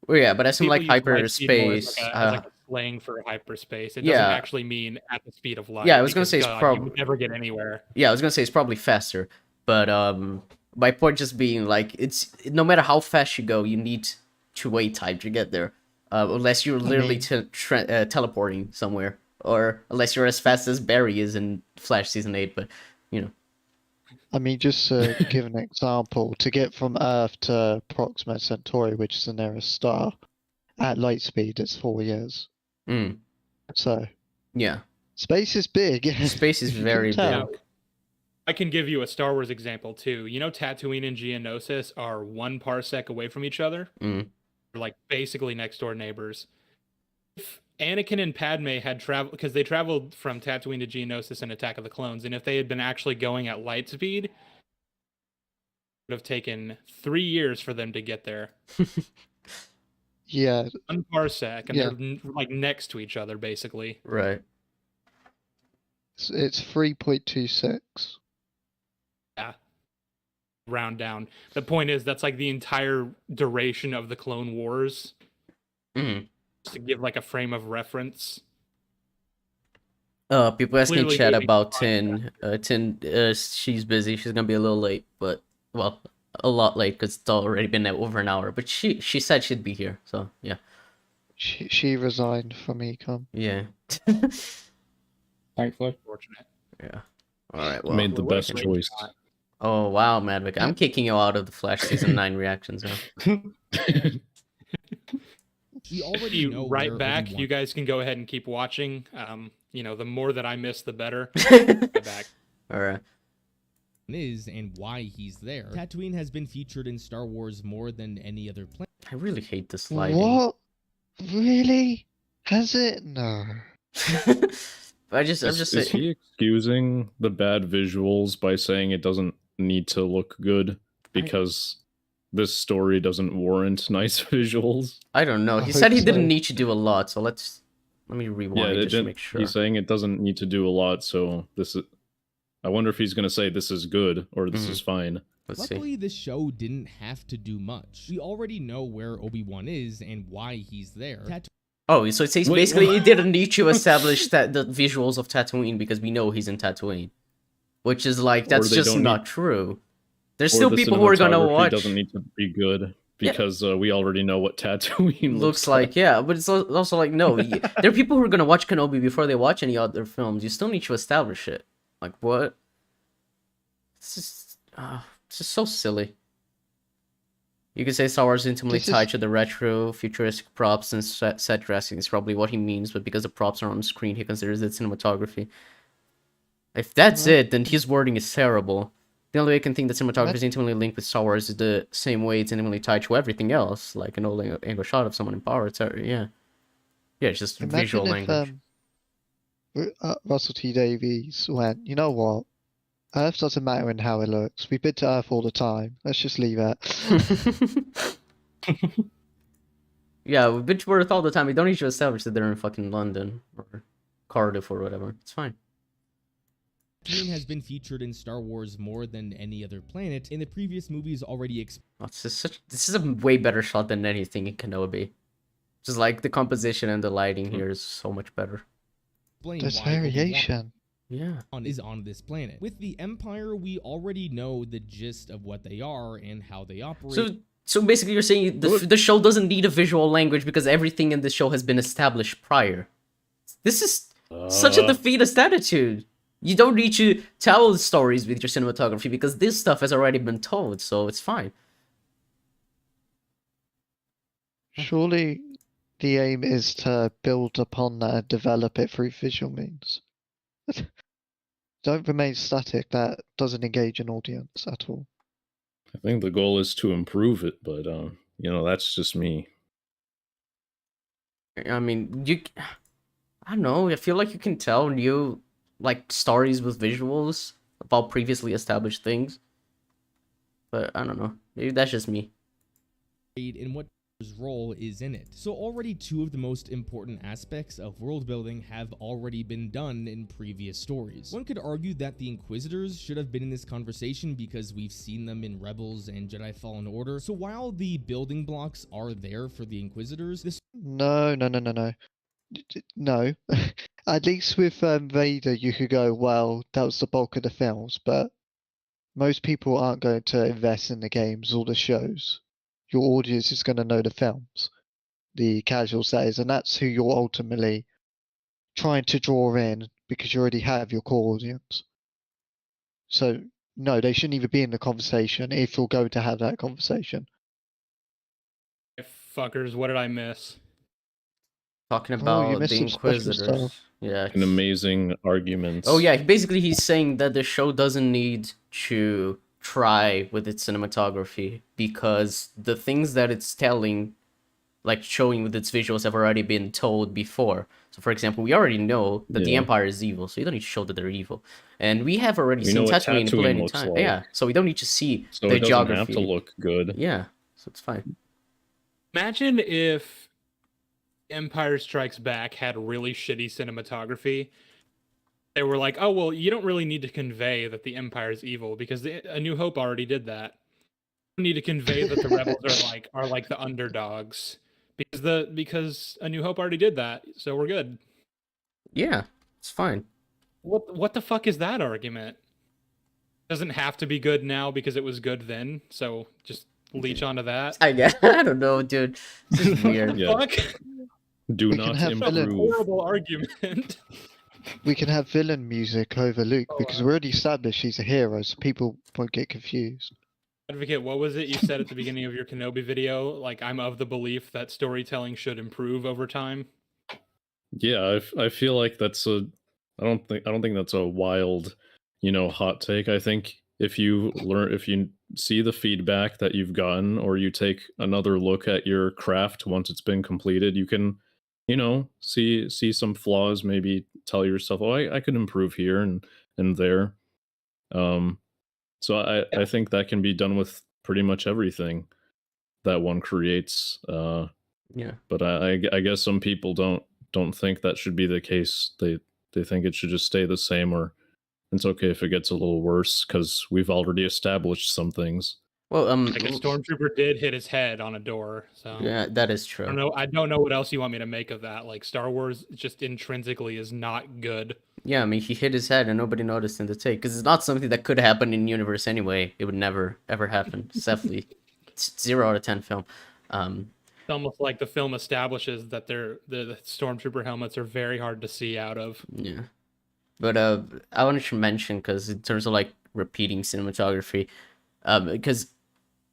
well, yeah, but I assume people like use light speed more as hyperspace. as like a slang for hyperspace. It doesn't yeah. actually mean at the speed of light. Yeah, I was gonna because, say it's God, you would never get anywhere. Yeah, I was gonna say it's probably faster, but my point just being like it's no matter how fast you go, you need to wait time to get there, unless you're literally teleporting somewhere, or unless you're as fast as Barry is in Flash season 8. But I mean, just to give an example, to get from Earth to Proxima Centauri, which is the nearest star, at light speed, it's 4 years. mm, So, yeah, space is big. space is You can very tell. big. I can give you a Star Wars example too. You know, Tatooine and Geonosis are 1 parsec away from each other. Mm. They're like basically next door neighbors. If Anakin and Padme had traveled, because they traveled from Tatooine to Geonosis in Attack of the Clones, and if they had been actually going at light speed, it would have taken 3 years for them to get there. Yeah, 1 parsec, and Yeah. they're like next to each other basically. Right. it's 3.26. Yeah. Round down. The point is that's like the entire duration of the Clone Wars. Mm. Just to give like a frame of reference. People asking Clearly chat moving about on. Tin. She's busy. She's gonna be a little late, but well, a lot late because it's already been over an hour. But she said she'd be here, so yeah. She resigned from ECUM. Yeah. Thankfully. Fortunate. Yeah. All right. Well. Made the What a best great choice. shot. Oh wow, Madvocate. I'm kicking you out of the Flash season 9 reactions now. We already You know right where back. Obi-Wan- You guys can go ahead and keep watching. The more that I miss, the better. Right back. All right. is and why he's there. Tatooine has been featured in Star Wars more than any other planet. I really hate this lighting. What? Really? Has it? No. I'm just Is saying. he excusing the bad visuals by saying it doesn't need to look good because this story doesn't warrant nice visuals? I don't know. I He hope said he so. didn't need to do a lot, so let me rewind just to make sure. He's saying it doesn't need to do a lot, so this is. I wonder if he's gonna say this is good or this is fine. Let's see. Luckily, this show didn't have to do much. We already know where Obi-Wan is and why he's there. Oh, so it says Wait, basically what? he didn't need to establish that the visuals of Tatooine because we know he's in Tatooine, which is like Or that's they just don't not need- true. There's Or still the people who are gonna cinematography watch. doesn't need to be good Yeah. because we already know what Tatooine Looks like, yeah, but it's also like no. There are people who are gonna watch Kenobi before they watch any other films. You still need to establish it. Like what? It's just so silly. You could say Star Wars is intimately This is- tied to the retro, futuristic props and set dressing is probably what he means, but because the props are on the screen, he considers it cinematography. If that's it, then his wording is terrible. The only way I can think that cinematography is intimately linked with Star Wars is the same way it's intimately tied to everything else, like an old angle shot of someone in power, etc. Yeah. Yeah, it's just visual language. Russell T Davies went, you know what? Earth doesn't matter in how it looks. We've been to Earth all the time. Let's just leave it. Yeah, we've been to Earth all the time. We don't need to establish that they're in fucking London or Cardiff or whatever. It's fine. Tatooine has been featured in Star Wars more than any other planet. In the previous movies, already Oh, this is a way better shot than anything in Kenobi. Just like the composition and the lighting here is so much better. explained There's why Obi-Wan variation. Yeah. is on this planet. With the Empire, we already know the gist of what they are and how they operate. So basically you're saying the show doesn't need a visual language because everything in the show has been established prior. This is such a defeatist attitude. You don't need to tell stories with your cinematography because this stuff has already been told, so it's fine. Surely the aim is to build upon that and develop it through visual means. Don't remain static. That doesn't engage an audience at all. I think the goal is to improve it, but that's just me. I mean, I don't know, I feel like you can tell new like stories with visuals about previously established things. But I don't know. Maybe that's just me. in what his role is in it. So already two of the most important aspects of world building have already been done in previous stories. One could argue that the Inquisitors should have been in this conversation because we've seen them in Rebels and Jedi Fallen Order. So while the building blocks are there for the Inquisitors, this No. No. At least with Vader, you could go, well, that was the bulk of the films, but most people aren't going to invest in the games or the shows. Your audience is going to know the films, the casuals that is, and that's who you're ultimately trying to draw in because you already have your core audience. So, no, they shouldn't even be in the conversation if you're going to have that conversation. Fuckers, what did I miss? Talking you about missed the some special Inquisitors. stuff. Yeah. An amazing argument. Oh yeah, basically he's saying that the show doesn't need to try with its cinematography because the things that it's telling, like showing with its visuals, have already been told before. So for example, we already know that the Yeah. Empire is evil, so you don't need to show that they're evil. And we have already We seen know what Tatooine Tatooine plenty looks time. like. Yeah, so we don't need to see So the it doesn't geography. have to look good. Yeah, so it's fine. Imagine if Empire Strikes Back had really shitty cinematography. They were like, oh, well, you don't really need to convey that the Empire is evil because A New Hope already did that. You don't need to convey that the rebels are like the underdogs because A New Hope already did that, so we're good. Yeah, it's fine. What the fuck is that argument? Doesn't have to be good now because it was good then, so just leech onto that. I guess I don't know, dude. This is weird. Yeah. Fuck. Do We can not have That's a villain. improve. horrible argument. We can have villain music over Luke Oh, because wow. we already established he's a hero, so people won't get confused. Advocate, what was it you said at the beginning of your Kenobi video? Like, I'm of the belief that storytelling should improve over time. Yeah, I feel like that's a. I don't think that's a wild, hot take. I think if you see the feedback that you've gotten, or you take another look at your craft once it's been completed, you can, see some flaws, maybe tell yourself, oh, I could improve here and there. So I think that can be done with pretty much everything that one creates. Yeah. But I guess some people don't think that should be the case. They think it should just stay the same, or it's okay if it gets a little worse because we've already established some things. Well, Like a stormtrooper did hit his head on a door, so yeah, that is I true. don't know. I don't know what else you want me to make of that. Like Star Wars, just intrinsically is not good. Yeah, I mean, he hit his head and nobody noticed in the take because it's not something that could happen in universe anyway. It would never ever happen. It's definitely 0 out of 10 film. It's almost like the film establishes that the stormtrooper helmets are very hard to see out of. Yeah, but I wanted to mention because in terms of like repeating cinematography, because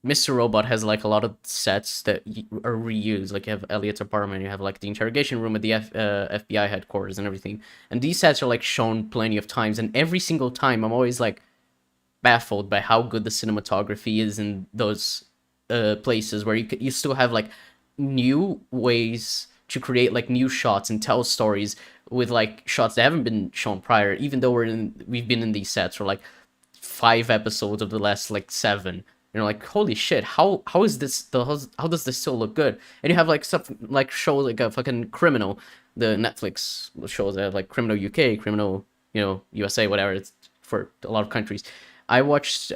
Mr. Robot has like a lot of sets that are reused. Like you have Elliot's apartment, you have like the interrogation room at the FBI headquarters and everything. And these sets are like shown plenty of times, and every single time I'm always like baffled by how good the cinematography is in those places where you still have like new ways to create like new shots and tell stories with like shots that haven't been shown prior, even though we've been in these sets for like 5 episodes of the last like 7. You're like, holy shit, how is this how does this still look good? And you have like something like shows like a fucking Criminal, the Netflix shows that have like Criminal UK, Criminal, USA, whatever, it's for a lot of countries. I watched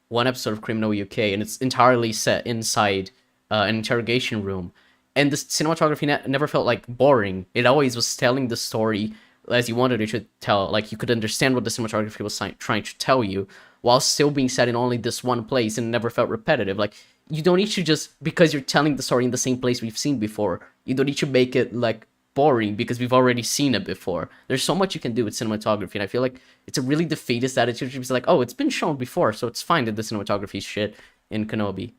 one episode of Criminal UK, and it's entirely set inside an interrogation room, and the cinematography never felt like boring. It always was telling the story as you wanted it to tell. Like you could understand what the cinematography was trying to tell you, while still being set in only this one place, and it never felt repetitive. Like you don't need to just because you're telling the story in the same place we've seen before. You don't need to make it like boring because we've already seen it before. There's so much you can do with cinematography, and I feel like it's a really defeatist attitude to be like, oh, it's been shown before, so it's fine that the cinematography is shit in Kenobi.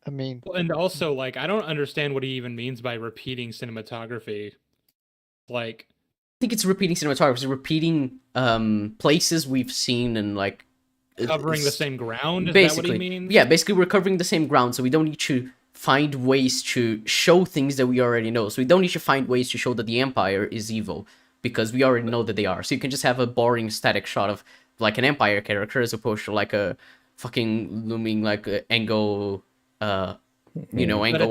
I mean, And also, like, I don't understand what he even means by repeating cinematography. Like, I think it's repeating cinematography, it's repeating places we've seen and like covering the same ground. Is basically, that what he means? yeah, basically we're covering the same ground, so we don't need to find ways to show things that we already know. So we don't need to find ways to show that the Empire is evil because we already know that they are. So you can just have a boring static shot of like an Empire character as opposed to like a fucking looming like angle, angle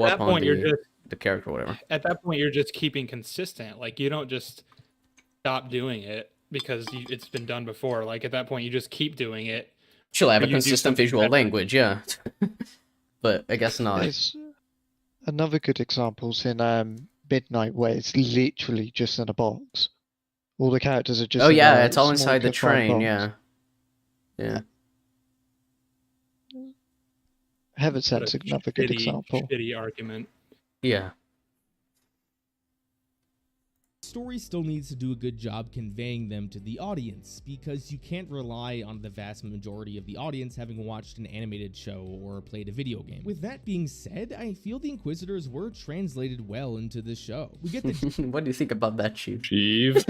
up on the character or whatever. At that point, you're just keeping consistent. Like you don't just stop doing it because it's been done before. Like at that point, you just keep doing it. She'll have a you do consistent something visual better. language, yeah. But I guess not. it's another good example's in Midnight, where it's literally just in a box. All the characters are just. Oh in yeah, a it's all small inside the confined train, box. yeah. Heaven What a Sent's another good example. shitty argument. Yeah. Story still needs to do a good job conveying them to the audience, because you can't rely on the vast majority of the audience having watched an animated show or played a video game. With that being said, I feel the Inquisitors were translated well into the show. We get the What do you think about that, Sheev? Sheev.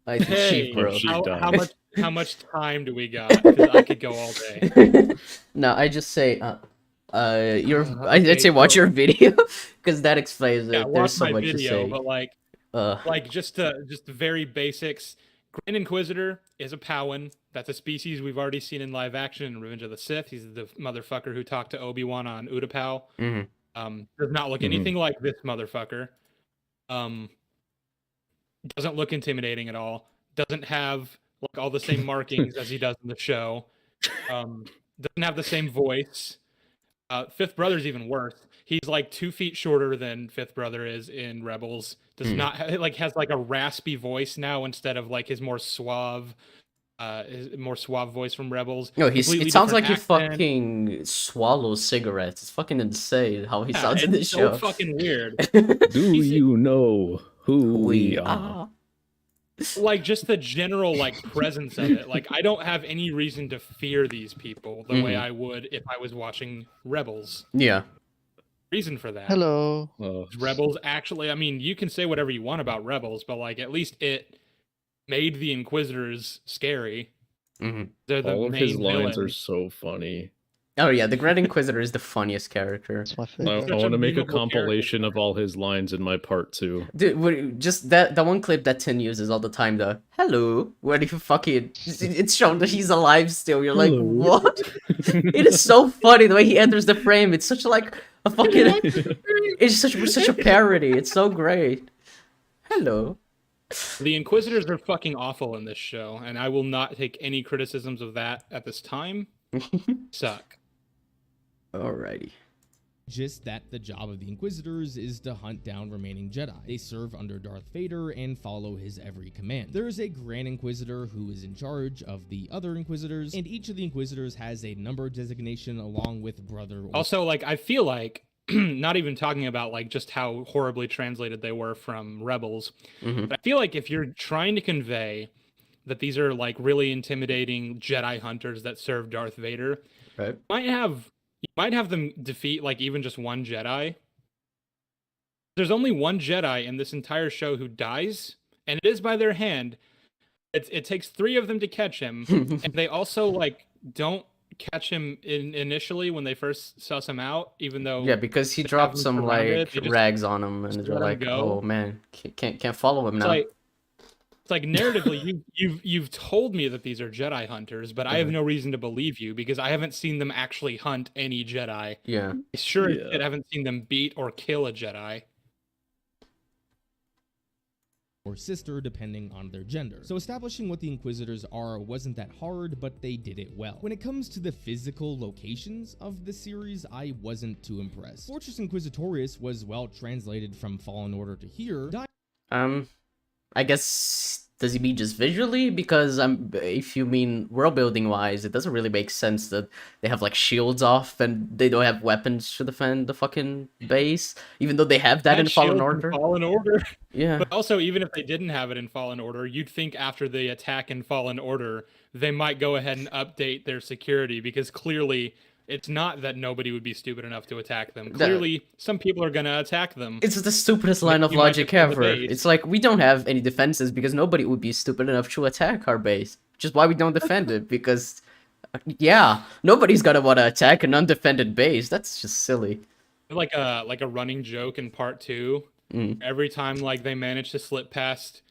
I think Sheev, bro. Sheev how much time do we got? Because I could go all day. No, I just say, I'd say watch your video, because that explains it. Yeah, There's watch so my much video, to say. but like just the very basics. Grand Inquisitor is a Powin. That's a species we've already seen in live action in Revenge of the Sith. He's the motherfucker who talked to Obi-Wan on Utapau. Does not look anything like this motherfucker. Doesn't look intimidating at all. Doesn't have like all the same markings as he does in the show. Doesn't have the same voice. Fifth Brother's even worse. He's like 2 feet shorter than Fifth Brother is in Rebels. Does not has like a raspy voice now instead of like his more suave voice from Rebels. No, Completely it sounds different like he accent. fucking swallows cigarettes. It's fucking insane how he Yeah, sounds in it's this so show. fucking weird. Do you know who we are? are. Like just the general like presence of it. Like I don't have any reason to fear these people the way I would if I was watching Rebels. Yeah. Reason for that. Hello. Oh, Rebels actually, I mean, you can say whatever you want about Rebels, but like at least it made the Inquisitors scary. Mhm. They're the All of his main lines are villains. so funny. Oh yeah, the Grand Inquisitor is the funniest character. It's my I, favorite. Such I a want to make a memeable character. compilation of all his lines in my part 2. Dude, just that one clip that Tin uses all the time, the hello, where he fucking it's shown that he's alive still. You're like, Hello. what? It is so funny the way he enters the frame. It's such like a fucking. It's such a parody. It's so great. Hello. The Inquisitors are fucking awful in this show, and I will not take any criticisms of that at this time. Suck. Alrighty. Just that the job of the Inquisitors is to hunt down remaining Jedi. They serve under Darth Vader and follow his every command. There is a Grand Inquisitor who is in charge of the other Inquisitors, and each of the Inquisitors has a number designation along with brother or Also, like, I feel like, not even talking about, like, just how horribly translated they were from Rebels, Mhm. but I feel like if you're trying to convey that these are, like, really intimidating Jedi hunters that serve Darth Vader, Right. you might have them defeat, like, even just one Jedi. There's only one Jedi in this entire show who dies, and it is by their hand. It takes 3 of them to catch him, and they also, like, don't catch him initially when they first suss him out, even though Yeah, because he they have dropped him some surrounded, like they just rags on him, and just they're let him like, go. oh man, can't follow him It's now. like it's like narratively you've told me that these are Jedi hunters, but I have Mhm. no reason to believe you because I haven't seen them actually hunt any Jedi. Yeah. I sure as Yeah. shit haven't seen them beat or kill a Jedi. sister depending on their gender. So establishing what the Inquisitors are wasn't that hard, but they did it well. When it comes to the physical locations of the series, I wasn't too impressed. Fortress Inquisitorius was well translated from Fallen Order to here. I guess does he mean just visually? Because if you mean world building wise, it doesn't really make sense that they have like shields off and they don't have weapons to defend the fucking base, even though they have that in Fallen shield Order. Fallen Order. Yeah. But also, even if they didn't have it in Fallen Order, you'd think after the attack in Fallen Order, they might go ahead and update their security because clearly it's not that nobody would be stupid enough to attack them. Clearly, some people are gonna attack them. It's the stupidest line of You might logic defend the ever. base. It's like, we don't have any defenses because nobody would be stupid enough to attack our base. Which is why we don't defend it, because, yeah, nobody's gonna want to attack an undefended base. That's just silly. Like a running joke in part 2. Mm. Every time like they manage to slip past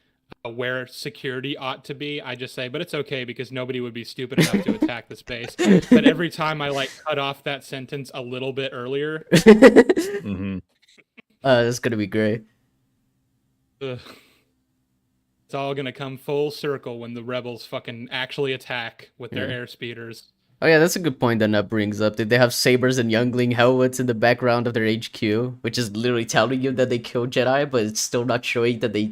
where security ought to be, I just say, but it's okay because nobody would be stupid enough to attack the space. But every time I like cut off that sentence a little bit earlier, Mm-hmm. That's gonna be great. ugh, it's all gonna come full circle when the rebels fucking actually attack with their Yeah. air speeders. Oh yeah, that's a good point that Nut brings up. Did they have sabers and youngling helmets in the background of their HQ, which is literally telling you that they killed Jedi, but it's still not showing that they,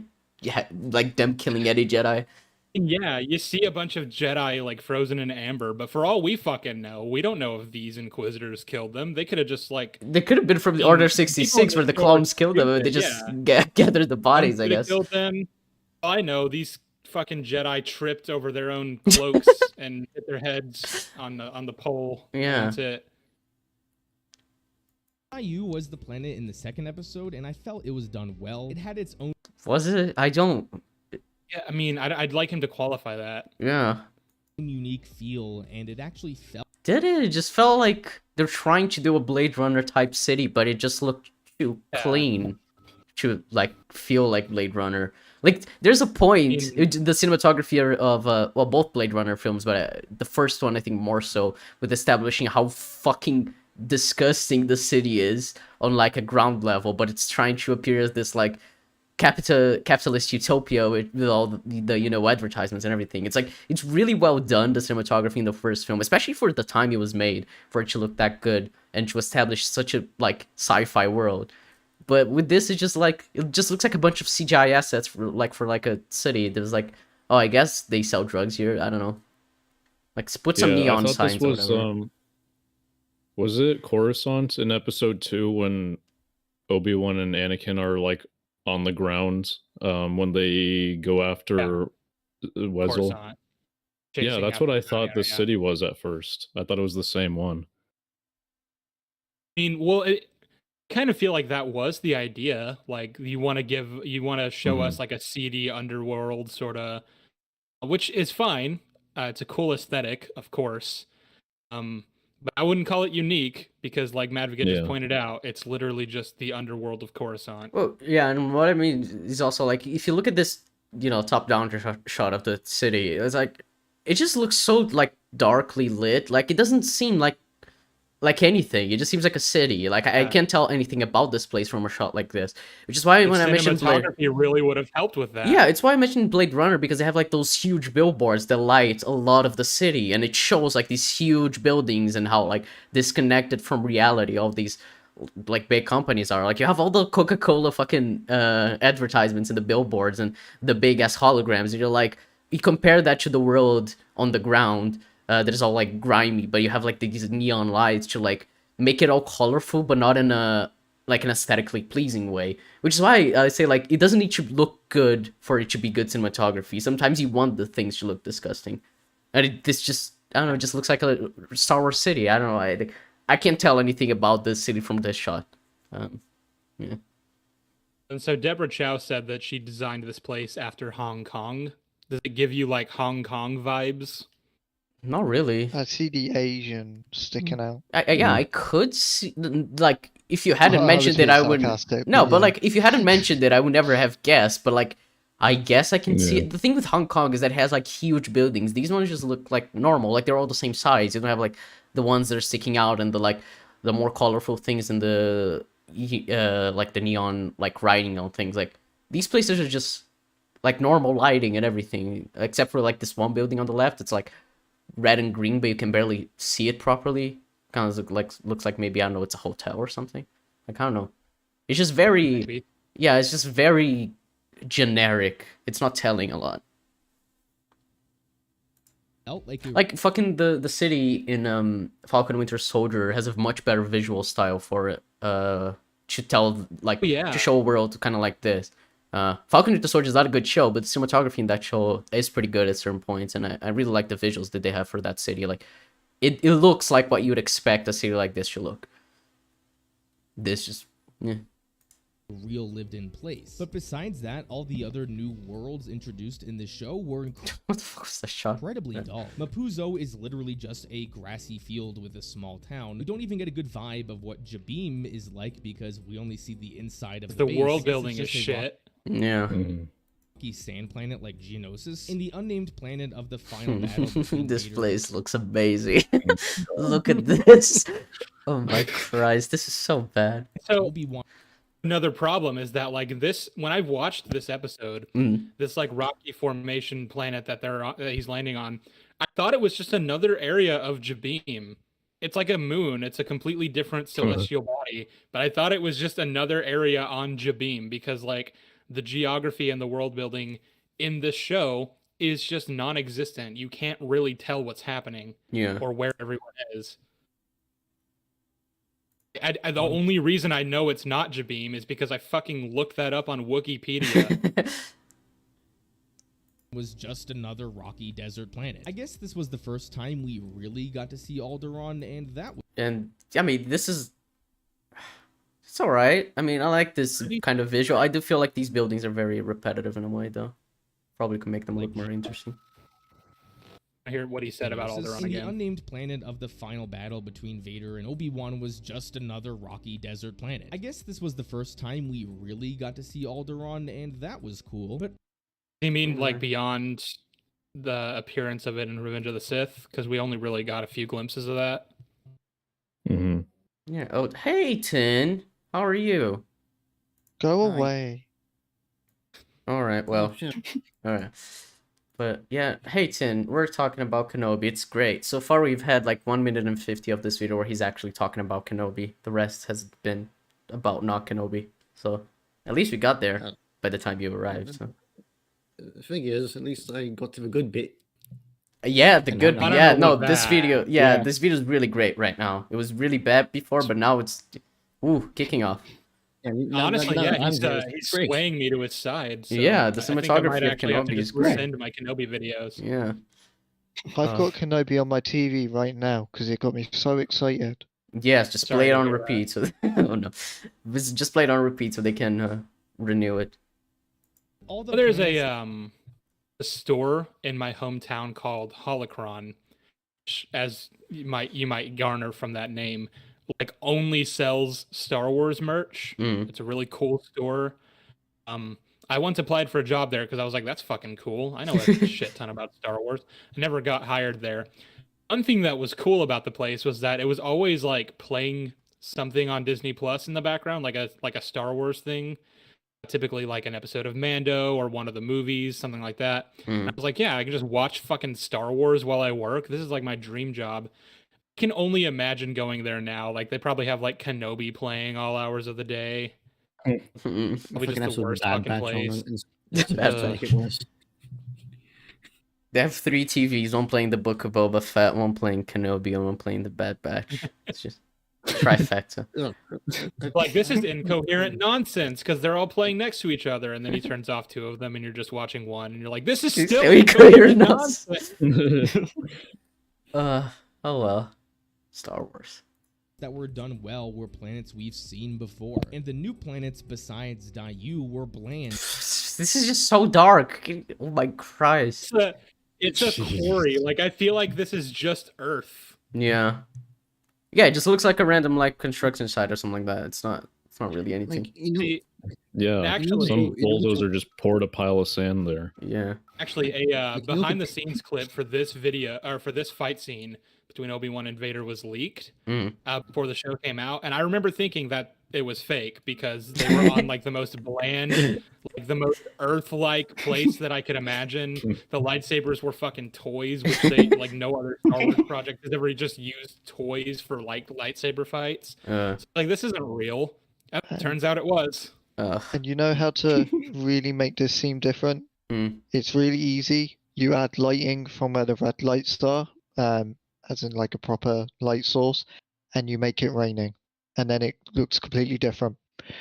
like them killing any Jedi. Yeah, you see a bunch of Jedi like frozen in amber, but for all we fucking know, we don't know if these Inquisitors killed them. They could have just like They could have been from the People Order that 66 where the people are clones killed them and they stupid, just gathered the bodies, I coulda guess. killed them. I know these fucking Jedi tripped over their own cloaks and hit their heads on the pole. and Yeah. That's it. Caillou was the planet in the second episode, and I felt it was done well. It had its own Was it? I don't. Yeah, I mean, I'd like him to qualify that. Yeah. unique feel, and it actually felt Did it? It just felt like they're trying to do a Blade Runner type city, but it just looked too Yeah. clean to like feel like Blade Runner. Like there's a point the cinematography of well, both Blade Runner films, but the first one I think more so, with establishing how fucking disgusting the city is on like a ground level, but it's trying to appear as this like capitalist utopia with all the you know advertisements and everything. It's like it's really well done, the cinematography in the first film, especially for the time it was made, for it to look that good and to establish such a like sci-fi world. But with this, it just looks like a bunch of CGI assets for like a city. There's like, oh, I guess they sell drugs here. I don't know. Like put some neon signs or whatever. Was it Coruscant in episode 2 when Obi-Wan and Anakin are like on the ground when they go after Wezzel? Coruscant. Yeah, Chasing that's what I after- thought yeah, the yeah. city was at first. I thought it was the same one. I mean, well, it kind of feel like that was the idea. Like you want to show us like a seedy underworld sort of which is fine. It's a cool aesthetic, of course. But I wouldn't call it unique because, like Madvocate just Yeah. pointed out, it's literally just the underworld of Coruscant. Well, yeah, and what I mean is also like if you look at this, top-down shot of the city, it's like it just looks so like darkly lit. Like it doesn't seem like anything. It just seems like a city. Like I Yeah. can't tell anything about this place from a shot like this. Which is why The when I mentioned Blade, cinematography really would have helped with that. yeah, it's why I mentioned Blade Runner because they have like those huge billboards that light a lot of the city, and it shows like these huge buildings and how like disconnected from reality all these like big companies are. Like you have all the Coca-Cola fucking advertisements in the billboards and the big ass holograms, and you're like, you compare that to the world on the ground that is all like grimy, but you have like these neon lights to like make it all colorful, but not in a like an aesthetically pleasing way. Which is why I say like it doesn't need to look good for it to be good cinematography. Sometimes you want the things to look disgusting, and this just I don't know, it just looks like a Star Wars city. I don't know. I can't tell anything about this city from this shot. Yeah. And so Deborah Chow said that she designed this place after Hong Kong. Does it give you like Hong Kong vibes? Not really. I see the Asian sticking out. Yeah, I could see like if you hadn't I was mentioned it, being I would. sarcastic, No, but but yeah. like if you hadn't mentioned it, I would never have guessed. But like, I guess I can see Yeah. it. The thing with Hong Kong is that it has like huge buildings. These ones just look like normal, like they're all the same size. You don't have like the ones that are sticking out and the more colorful things and the like the neon like writing on things. Like these places are just like normal lighting and everything, except for like this one building on the left. It's like red and green, but you can barely see it properly. Kind of looks like maybe I don't know, it's a hotel or something. Like I don't know. It's just very Maybe. yeah, it's just very generic. It's not telling a lot. Felt like it Like fucking the city in Falcon and Winter Soldier has a much better visual style for it. To tell like Oh, yeah. to show a world kind of like this. Falcon and Winter Soldier is not a good show, but the cinematography in that show is pretty good at certain points, and I really like the visuals that they have for that city. Like it looks like what you would expect a city like this should look. This just yeah. real lived-in place. But besides that, all the other new worlds introduced in the show were What the fuck was that shot? incredibly dull. Mapuzo is literally just a grassy field with a small town. We don't even get a good vibe of what Jabim is like because we only see the inside of The base. world I guess building it's is just a shit. Yeah. Mhm. rocky sand planet like Geonosis. In the unnamed planet of the final battle between This Vader place looks amazing. Look at this. Oh my Christ, this is so bad. and So Obi-Wan another problem is that like this when I've watched this episode, this like rocky formation planet that that he's landing on, I thought it was just another area of Jabim. It's like a moon. It's a completely different celestial body, but I thought it was just another area on Jabim because like the geography and the world building in this show is just non-existent. You can't really tell what's happening Yeah. or where everyone is. The only reason I know it's not Jabim is because I fucking looked that up on Wikipedia. was just another rocky desert planet. I guess this was the first time we really got to see Alderaan, and that was And I mean, this is it's all right. I mean, I like this kind of visual. I do feel like these buildings are very repetitive in a way, though. Probably could make them look more interesting. I hear what he said about Alderaan in the again. unnamed planet of the final battle between Vader and Obi-Wan was just another rocky desert planet. I guess this was the first time we really got to see Alderaan, and that was cool. But You mean like beyond the appearance of it in Revenge of the Sith? Because we only really got a few glimpses of that. Mhm. Yeah. Oh, hey, Tin. How are you? Go Hi. away. All right. Well. All right. But yeah, hey Tin, we're talking about Kenobi. It's great. So far we've had like 1 minute and 50 of this video where he's actually talking about Kenobi. The rest has been about not Kenobi. So at least we got there by the time you arrived. So. The thing is, at least I got to the good bit. Yeah, the And good. I don't Yeah, know no, about this that. video. Yeah, Yeah. this video is really great right now. It was really bad before, but now it's, kicking off. Yeah, Honestly, yeah, he's great. swaying me to his side. So Yeah, the I think I cinematography might of actually have to Kenobi just is great. send my Kenobi videos. Yeah. I've got Kenobi on my TV right now because it got me so excited. Yes, just Sorry play it to on hear that. repeat. So, oh no, just play it on repeat so they can renew it. all the Well, there's planets- a store in my hometown called Holocron, which, as you might garner from that name, like only sells Star Wars merch. Mm. It's a really cool store. Um, I once applied for a job there because I was like, that's fucking cool. I know a shit ton about Star Wars. I never got hired there. One thing that was cool about the place was that it was always like playing something on Disney Plus in the background, like a Star Wars thing, typically like an episode of Mando or one of the movies, something like that. And I Mm. was like, yeah, I can just watch fucking Star Wars while I work. This is like my dream job. I can only imagine going there now. Like they probably have like Kenobi playing all hours of the day. Mm. Probably just Fucking have the some worst bad fucking batch on place. and Bad to make batch. it worse. They have 3 TVs, one playing the Book of Boba Fett, one playing Kenobi, and one playing the Bad Batch. It's just trifecta. Ugh. Like this is incoherent nonsense because they're all playing next to each other, and then he turns off 2 of them, and you're just watching one, and you're like, "This is It's still still incoherent incoherent nonsense." Oh well. Star Wars. that were done well were planets we've seen before, and the new planets besides Daiyu were bland. This is just so dark. Oh my Christ. It's a quarry. Like I feel like this is just Earth. Yeah. Yeah, it just looks like a random like construction site or something like that. It's not really anything. Like, you know, See, Yeah, Actually- some bulldozer just poured a pile of sand there. Yeah. Actually, a Like, you look behind the at- scenes clip for this video or for this fight scene between Obi-Wan and Vader was leaked Mm. before the show came out, and I remember thinking that it was fake because they were on like the most bland, like the most Earth-like place that I could imagine. The lightsabers were fucking toys, which they like no other Star Wars project has ever just used toys for like lightsaber fights. So, like this isn't real. Turns out it was. And you know how to really make this seem different? Mm. It's really easy. You add lighting from where the red lights are, as in like a proper light source, and you make it raining, and then it looks completely different.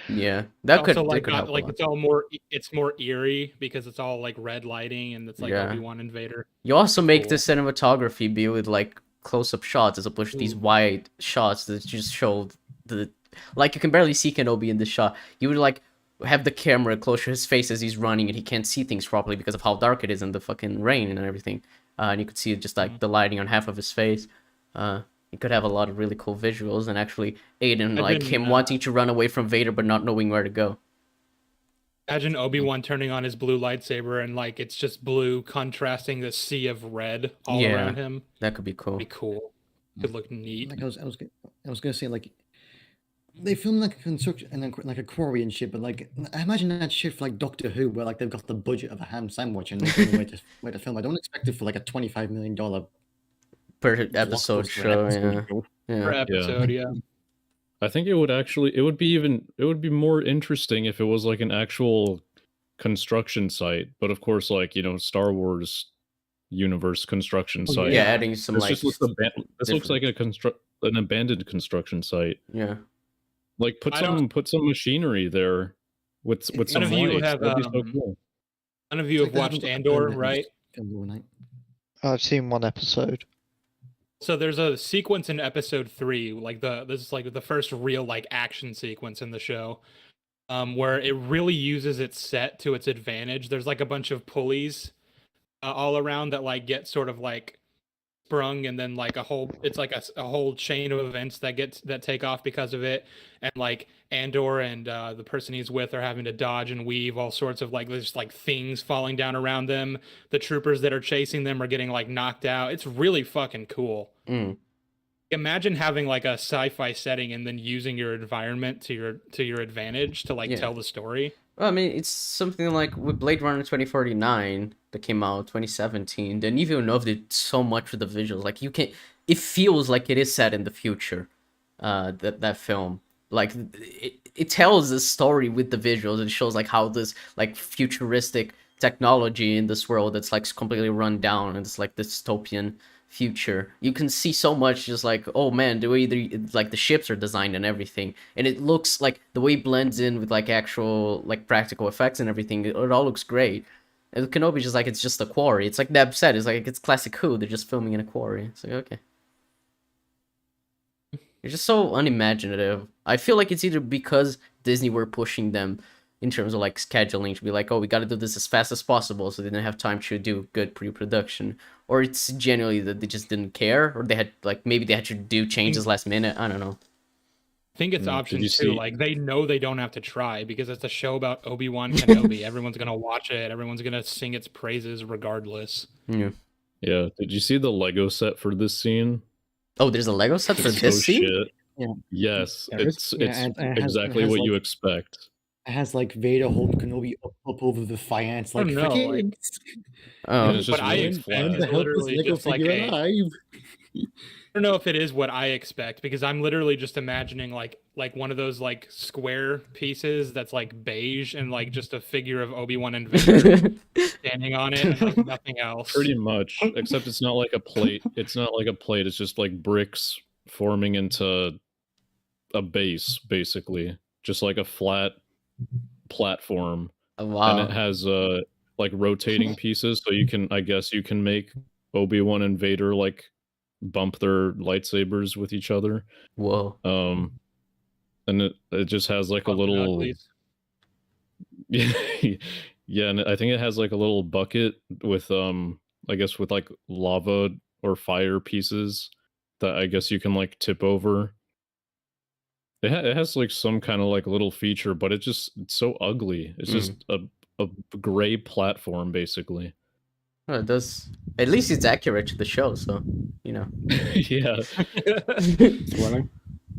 Yeah. That could Also, that like could help a like lot. it's more eerie because it's all like red lighting and it's like Yeah. Obi-Wan and Vader. You also make the Cool. cinematography be with like close-up shots as opposed to these wide shots that just show the like you can barely see Kenobi in the shot. You would like have the camera close to his face as he's running and he can't see things properly because of how dark it is in the fucking rain and everything. And you could see just like the lighting on half of his face. You could have a lot of really cool visuals and actually aid in like Imagine, him wanting to run away from Vader but not knowing where to go. Imagine Obi-Wan turning on his blue lightsaber and like it's just blue contrasting the sea of red all Yeah. around him. That could be cool. Be cool. Could look neat. like I was gonna say, like, they film like a construction and then like a quarry and shit, but like I imagine that shit for like Doctor Who, where like they've got the budget of a ham sandwich and they don't know where to film. I don't expect it for like a $25 million Per episode show, yeah. Per Yeah. episode, yeah. I think it would be more interesting if it was like an actual construction site, but of course, like, you know, Star Wars universe construction Oh, site. Yeah, adding some This like just looks this looks like an abandoned construction site. yeah. Like put I don't- some machinery there with some None of you lights. have, That'd be so um, cool. None of you have watched Andor, right? I've seen one episode. So there's a sequence in episode 3, like this is like the first real like action sequence in the show, where it really uses its set to its advantage. There's like a bunch of pulleys all around that like get sort of like sprung, and then like it's like a whole chain of events that take off because of it, and like Andor and the person he's with are having to dodge and weave all sorts of like there's like things falling down around them. The troopers that are chasing them are getting like knocked out. It's really fucking cool. Mm. Imagine having like a sci-fi setting and then using your environment to your advantage to like Yeah. tell the story. Well, I mean, it's something like with Blade Runner 2049 that came out 2017. Denis Villeneuve did so much with the visuals. Like it feels like it is set in the future. That film, like it tells a story with the visuals. It shows like how this like futuristic technology in this world that's like completely run down and it's like dystopian future. You can see so much just like, oh man, the way like the ships are designed and everything, and it looks like the way it blends in with like actual like practical effects and everything, it all looks great. And Kenobi just like it's just a quarry. It's like Deb said, it's like it's classic Who. They're just filming in a quarry. It's like, okay, you're just so unimaginative. I feel like it's either because Disney were pushing them in terms of like scheduling, to be like, oh, we got to do this as fast as possible, so they didn't have time to do good pre-production, or it's genuinely that they just didn't care, or they had like maybe they had to do changes last minute. I don't know. I think it's Did option you two. see- Like they know they don't have to try because it's a show about Obi-Wan Kenobi. Everyone's gonna watch it. Everyone's gonna sing its praises regardless. Yeah. Yeah. Did you see the Lego set for this scene? Oh, there's a Lego set for It's this so scene. shit. Yeah. Yes, There is. it's Yeah, it's and it has exactly what you like expect. it has like Vader holding Kenobi up over the fire. And it's I like, don't know, "Frick like- it, Oh, It's just What I really expect flat. I'm is the helpless literally Lego just like figure a. alive." I don't know if it is what I expect because I'm literally just imagining like one of those like square pieces that's like beige and like just a figure of Obi-Wan and Vader standing on it and like nothing else. Pretty much, except it's not like a plate. It's not like a plate. It's just like bricks forming into a base, basically, just like a flat platform, wow. and it has like rotating pieces, so I guess you can make Obi-Wan and Vader like bump their lightsabers with each other. Whoa. And it just has like a Fucking little uglies. yeah, and I think it has like a little bucket with I guess with like lava or fire pieces that I guess you can like tip over. It has like some kind of like little feature, but it's so ugly. It's just a gray platform basically. Oh, it does. At least it's accurate to the show, so you know. Yeah. Swelling.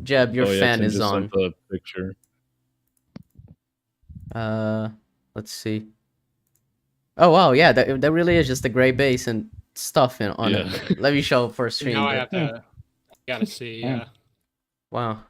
Jeb, your Oh, yeah, fan Tim is just on. sent the picture. Let's see. Oh wow, yeah, that really is just a gray base and stuff on Yeah. it. Let me show for stream. Now I but- have to. I gotta see. Yeah. Wow,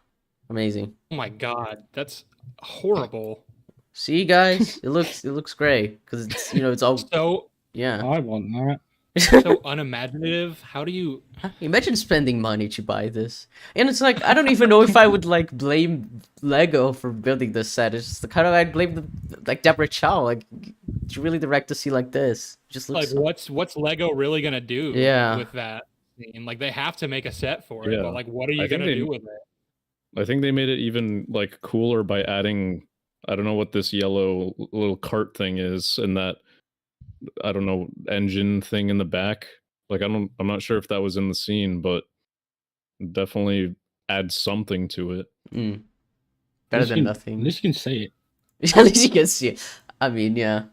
amazing. Oh my god, that's horrible. See, guys, it looks great because it's it's all So yeah. I want that. so unimaginative. How do you? Imagine spending money to buy this, and it's like I don't even know if I would like blame Lego for building this set. It's just kind of I'd blame like Deborah Chow. Like, it's really direct to see like this. Just Like looks what's Lego really gonna do Yeah. with that scene? Like they have to make a set for it, Yeah. but like what are you I think gonna they- do with it? I think they made it even like cooler by adding, I don't know what this yellow little cart thing is, and that, I don't know, engine thing in the back. Like I'm not sure if that was in the scene, but definitely add something to it. better At least than you can- nothing. At least you can see it. At least you can see it. I mean, yeah,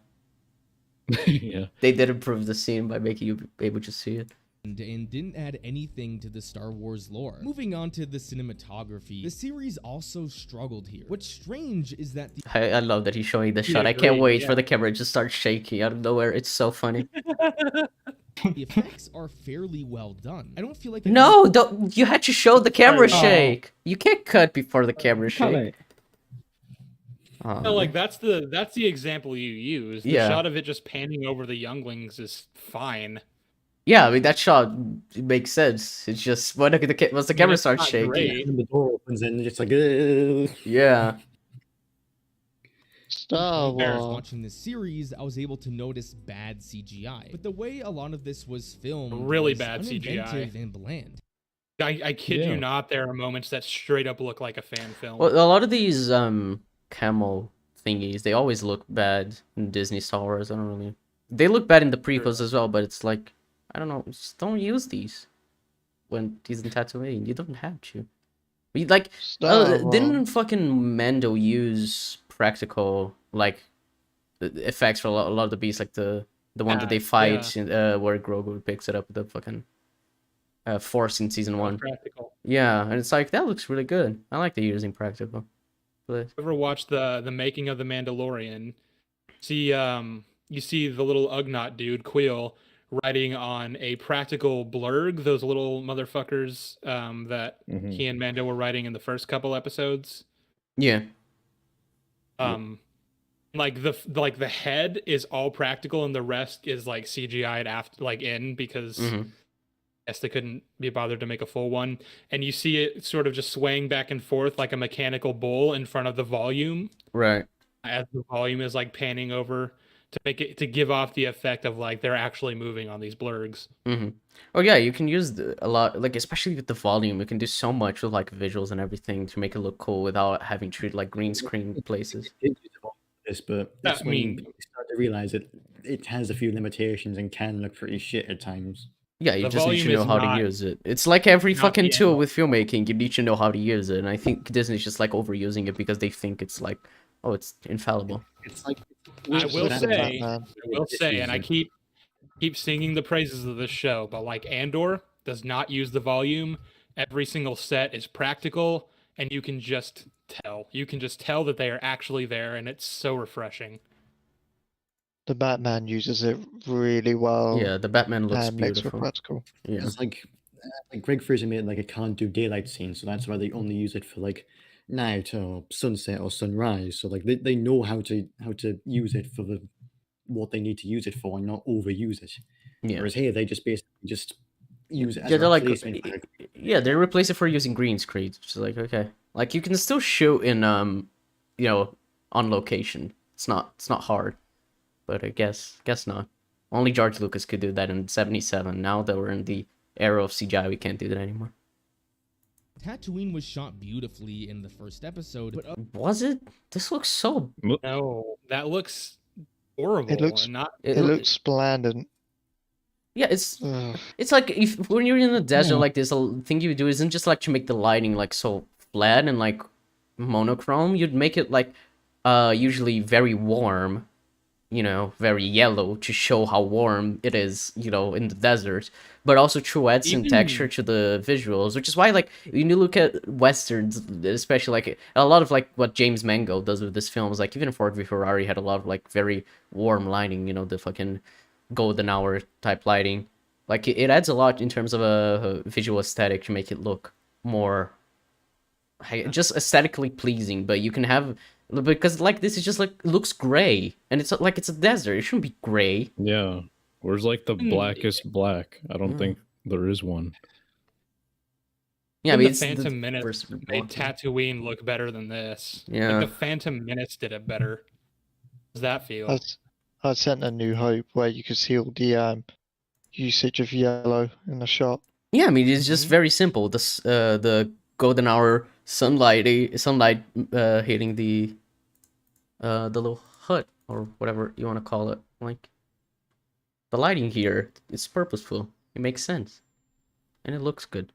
Yeah. they did improve the scene by making you able to see it. And didn't add anything to the Star Wars lore. Moving on to the cinematography, the series also struggled here. What's strange is that the I love that he's showing the shot. I agree, can't wait for yeah. the camera to just start shaking out of nowhere. It's so funny. the effects are fairly well done. I don't feel like No, don't, you had to show the camera Sorry. shake. You can't cut before the camera Can't shake. it? Oh, No, like that's the example you use. The Yeah. shot of it just panning over the younglings is fine. yeah, I mean that shot makes sense. It's just once the camera it's starts not shaking. great. And the door opens and it's like, Yeah. Star When I was Wars. watching this series, I was able to notice bad CGI. But the way a lot of this was filmed Really was bad CGI. uninventive and bland. I kid Yeah. you not, there are moments that straight up look like a fan film. Well, a lot of these camel thingies, they always look bad in Disney Star Wars. I don't really. They look bad in the prequels as well, but it's like I don't know. Just don't use these when he's in Tatooine. You don't have to. We like. Star Wars. Didn't fucking Mando use practical like effects for a lot of the beasts, like the one that they fight in, where Grogu picks it up with the fucking Force in season 1. Practical. Yeah, and it's like that looks really good. I like the using practical. But Ever watched the making of the Mandalorian? See, you see the little Ugnaught dude, Quill, riding on a practical blurg, those little motherfuckers that Mhm. he and Mando were riding in the first couple episodes. yeah, Like the head is all practical and the rest is like CGI'd after like in because Mhm. yes, they couldn't be bothered to make a full one. And you see it sort of just swaying back and forth like a mechanical bull in front of the volume right. as the volume is like panning over to make it to give off the effect of like they're actually moving on these blurgs. Mm-hmm. Oh yeah, you can use a lot, like especially with the volume. You can do so much with like visuals and everything to make it look cool without having to like green screen places. They this, but I it's when mean- people start to realize it has a few limitations and can look pretty shit at times. Yeah, you The just need to volume know is how not- to use it. It's like every not fucking the tool end-all. with filmmaking. You need to know how to use it, and I think Disney's just like overusing it because they think it's like, oh, it's infallible. It's like I will Look at say, Batman. and I keep singing the praises of this show, but like Andor does not use the volume. Every single set is practical, and you can just tell. You can just tell that they are actually there, and it's so refreshing. The Batman uses it really well. Yeah, the Batman looks and makes it beautiful. practical. Yeah. It's like Greg Fraser made like a can't do daylight scene, so that's why they only use it for like night or sunset or sunrise. So like they know how to use it for what they need to use it for and not overuse it. Yeah. Whereas here they just basically just use it as Yeah, a they're like, replacement for yeah, they replace it for using green screen. Which is like, okay, like you can still shoot in, you know, on location. It's not hard, but I guess not. Only George Lucas could do that in '77. Now that we're in the era of CGI, we can't do that anymore. Tatooine was shot beautifully in the first episode, but Was it? This looks so. No, that looks horrible. looks- and not. It looks splendid. Yeah, it's Ugh. like if when you're in the desert Yeah. like this, the thing you do isn't just like to make the lighting like so flat and like monochrome. You'd make it like usually very warm, you know, very yellow to show how warm it is, you know, in the desert, but also to add some Even- texture to the visuals, which is why like when you look at westerns, especially like a lot of like what James Mangold does with this film is like even Ford v Ferrari had a lot of like very warm lighting, you know, the fucking golden hour type lighting. Like it adds a lot in terms of a visual aesthetic to make it look more just aesthetically pleasing. But you can have, because like this is just like looks gray and it's like it's a desert, it shouldn't be gray. Yeah. Where's like the blackest black? I don't think there is one. Yeah, I Even mean the it's Phantom Menace first made Tatooine look better than this. Yeah. Like the Phantom Menace did it better. How does that feel? I sent A New Hope where you could see all the usage of yellow in the shot. Yeah, I mean it's just very simple. The golden hour sunlight hitting the little hut or whatever you want to call it. Like the lighting here, it's purposeful. It makes sense, and it looks good.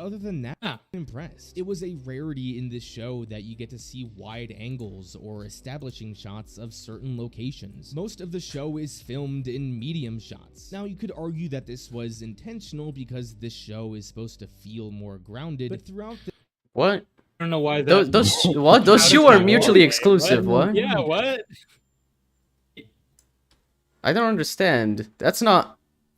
other than that, Ah. I'm impressed. It was a rarity in this show that you get to see wide angles or establishing shots of certain locations. Most of the show is filmed in medium shots. Now, you could argue that this was intentional because this show is supposed to feel more grounded, but throughout the What? I don't know why that. Those what? Those How two does are that mutually work? exclusive. What? Yeah, what? I don't understand. That's not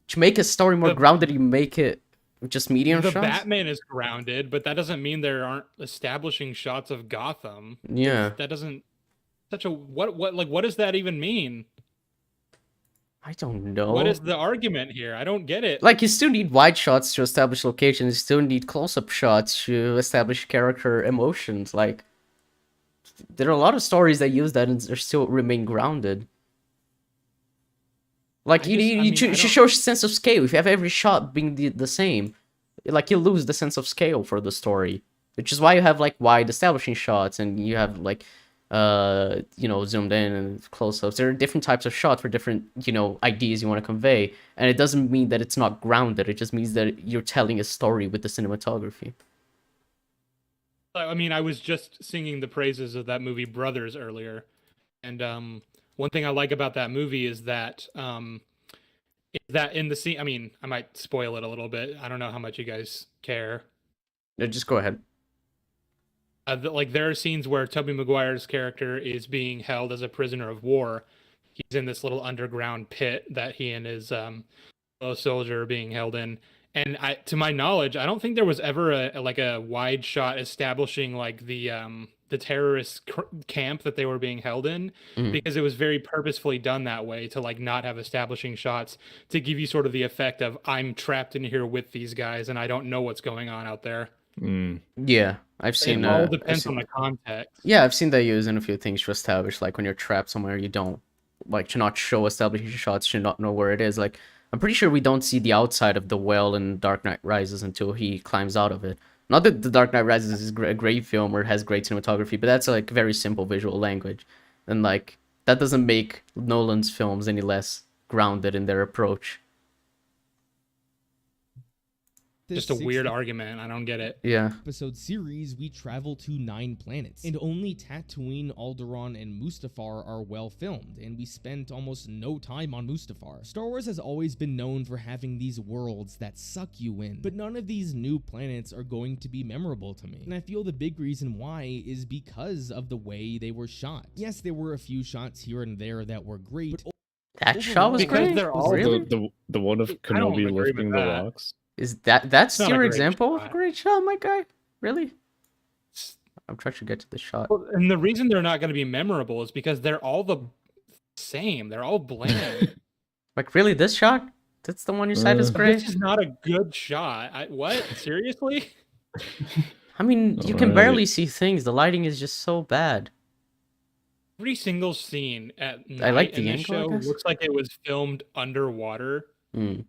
to make a story more The- grounded. You make it just medium The shots. Batman is grounded, but that doesn't mean there aren't establishing shots of Gotham. Yeah, That doesn't. Such a what does that even mean? I don't know. What is the argument here? I don't get it. Like you still need wide shots to establish locations. You still need close-up shots to establish character emotions. Like there are a lot of stories that use that and they still remain grounded. Like I you just- need I mean, I to don't- show sense of scale. If you have every shot being the same, like you lose the sense of scale for the story. Which is why you have like wide establishing shots and you have like you know, zoomed in and close-ups. There are different types of shots for different, you know, ideas you want to convey, and it doesn't mean that it's not grounded. It just means that you're telling a story with the cinematography. I mean, I was just singing the praises of that movie Brothers earlier, and one thing I like about that movie is that in the scene. I mean, I might spoil it a little bit. I don't know how much you guys care. Yeah, just go ahead. Like there are scenes where Tobey Maguire's character is being held as a prisoner of war. He's in this little underground pit that he and his fellow soldier are being held in. And to my knowledge, I don't think there was ever a wide shot establishing like the terrorist camp that they were being held in, Mhm. because it was very purposefully done that way to like not have establishing shots to give you sort of the effect of I'm trapped in here with these guys and I don't know what's going on out there. Mm. Yeah, I've seen. It all I've depends seen- on the context. Yeah, I've seen that used in a few things to establish, like when you're trapped somewhere, you don't like to not show establishing shots, to not know where it is. Like I'm pretty sure we don't see the outside of the well in Dark Knight Rises until he climbs out of it. Not that The Dark Knight Rises is a great film or has great cinematography, but that's like very simple visual language, and like that doesn't make Nolan's films any less grounded in their approach. This Just a weird 60 argument. I don't get it. Yeah. episode series, we travel to 9 planets, and only Tatooine, Alderaan, and Mustafar are well filmed, and we spent almost no time on Mustafar. Star Wars has always been known for having these worlds that suck you in, but none of these new planets are going to be memorable to me, and I feel the big reason why is because of the way they were shot. Yes, there were a few shots here and there that were great, but That shot was Because great. they're all Really? The one of I don't Kenobi agree with lifting the that. rocks. Is that's not a your great example of a shot. great shot, my guy? Really? I'm trying to get to the shot. Well, and the reason they're not going to be memorable is because they're all the same. They're all bland. Like, really, this shot? That's the one you said is Uh, great? This is not a good shot. What? Seriously? I mean, you can Alright. barely see things. The lighting is just so bad. Every single scene at night I like in the this angle, I show guess. looks like it was filmed underwater. Hmm.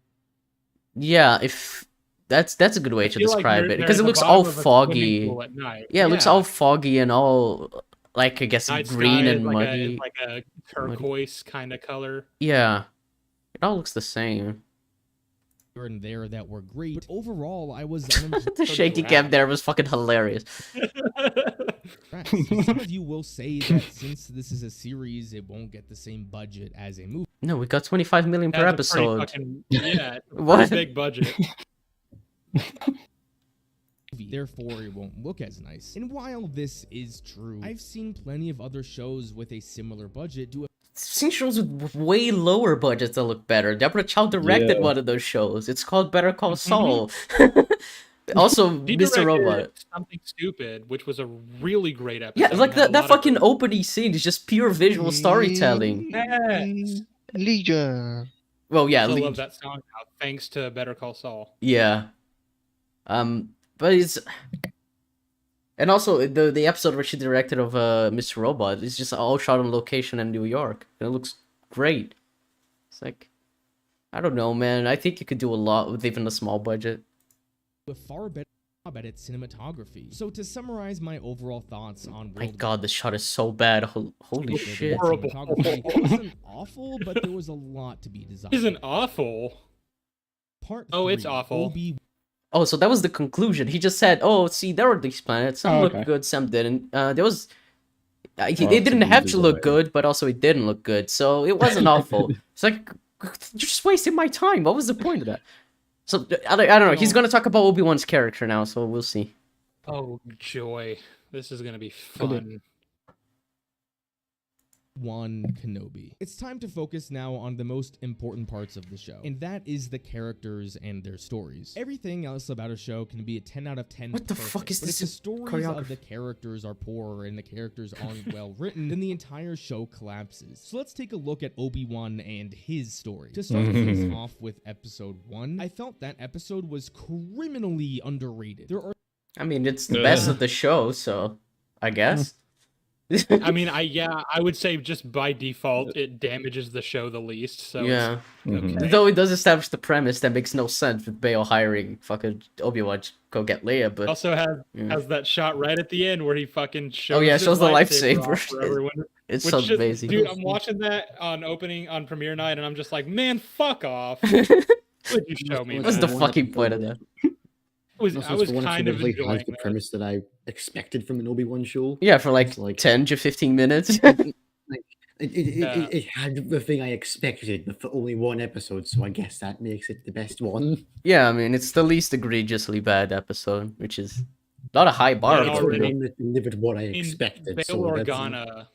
Yeah, if that's a good way I to feel like describe they're it because in it the looks bottom all of a swimming foggy. pool at night. Yeah, it looks all foggy and all like I guess Night green sky and is like muddy. it's like a turquoise kind of color. Yeah, it all looks the same. here and there that were great, but overall, I was The shaky cam there was fucking hilarious. unimpressed. Some of you will say that since this is a series, it won't get the same budget as a movie. No, we got 25 million per Has a pretty episode. fucking- yeah, it's a pretty What? big budget. Therefore, it won't look as nice. And while this is true, I've seen plenty of other shows with a similar budget do a I've seen shows with way lower budgets that look better. Deborah Chow directed Yeah. one of those shows. It's called Better Call Saul. Also, He Mr. directed Robot. Something Stupid, which was a really great episode. Yeah, like and had a that lot of fucking great- opening scene is just pure visual storytelling. Yes. Legion. Well, yeah, I Lee- love that song now, thanks to Better Call Saul. yeah. But it's and also the episode where she directed of Mr. Robot is just all shot on location in New York. And it looks great. It's like I don't know, man. I think you could do a lot with even a small budget. far better job at its cinematography. So to summarize my overall thoughts on My World god, this shot is so bad. Holy It's shit. horrible. cinematography, it wasn't awful, but there was a lot to be desired. Isn't awful. Part Oh, it's 3, awful. Oh, so that was the conclusion. He just said, "Oh, see, there were these planets. Some Oh, looked okay. good, some didn't." There was. It to didn't be have to look desired. good, but also it didn't look good. So it wasn't awful. It's like you're just wasting my time. What was the point of that? So I don't know. He's gonna talk about Obi-Wan's character now, so we'll see. Oh joy, this is gonna be fun. Obi-Wan Kenobi. It's time to focus now on the most important parts of the show, and that is the characters and their stories. Everything else about a show can be a 10 out of 10 What the perfect, fuck is but this if the stories of choreography? the characters are poor and the characters aren't well written, then the entire show collapses. So let's take a look at Obi-Wan and his story. To start things off with episode 1, I felt that episode was criminally underrated. There are I mean, it's the best of the show, so I guess. I mean, I would say just by default it damages the show the least. So Yeah. Mhm. Okay. Though it does establish the premise that makes no sense with Bail hiring fucking Obi-Wan to go get Leia, it but also yeah. has that shot right at the end where he fucking shows. Oh, yeah, his shows the lightsaber off lightsaber. for everyone. it's Which so just, amazing. dude, I'm watching that on premiere night, and I'm just like, man, fuck off. Would you show me? What's the man? fucking point of that? I was kind of really enjoying has the that. premise that I expected from an Obi-Wan show. Yeah, for like It's like- 10 to 15 minutes. It had the thing I expected, but for only one episode, so I guess that makes it the best one. Yeah, I mean, it's the least egregiously bad episode, which is not a high bar. And for It's already- the me. one that delivered what I I mean, expected. Bail so that's-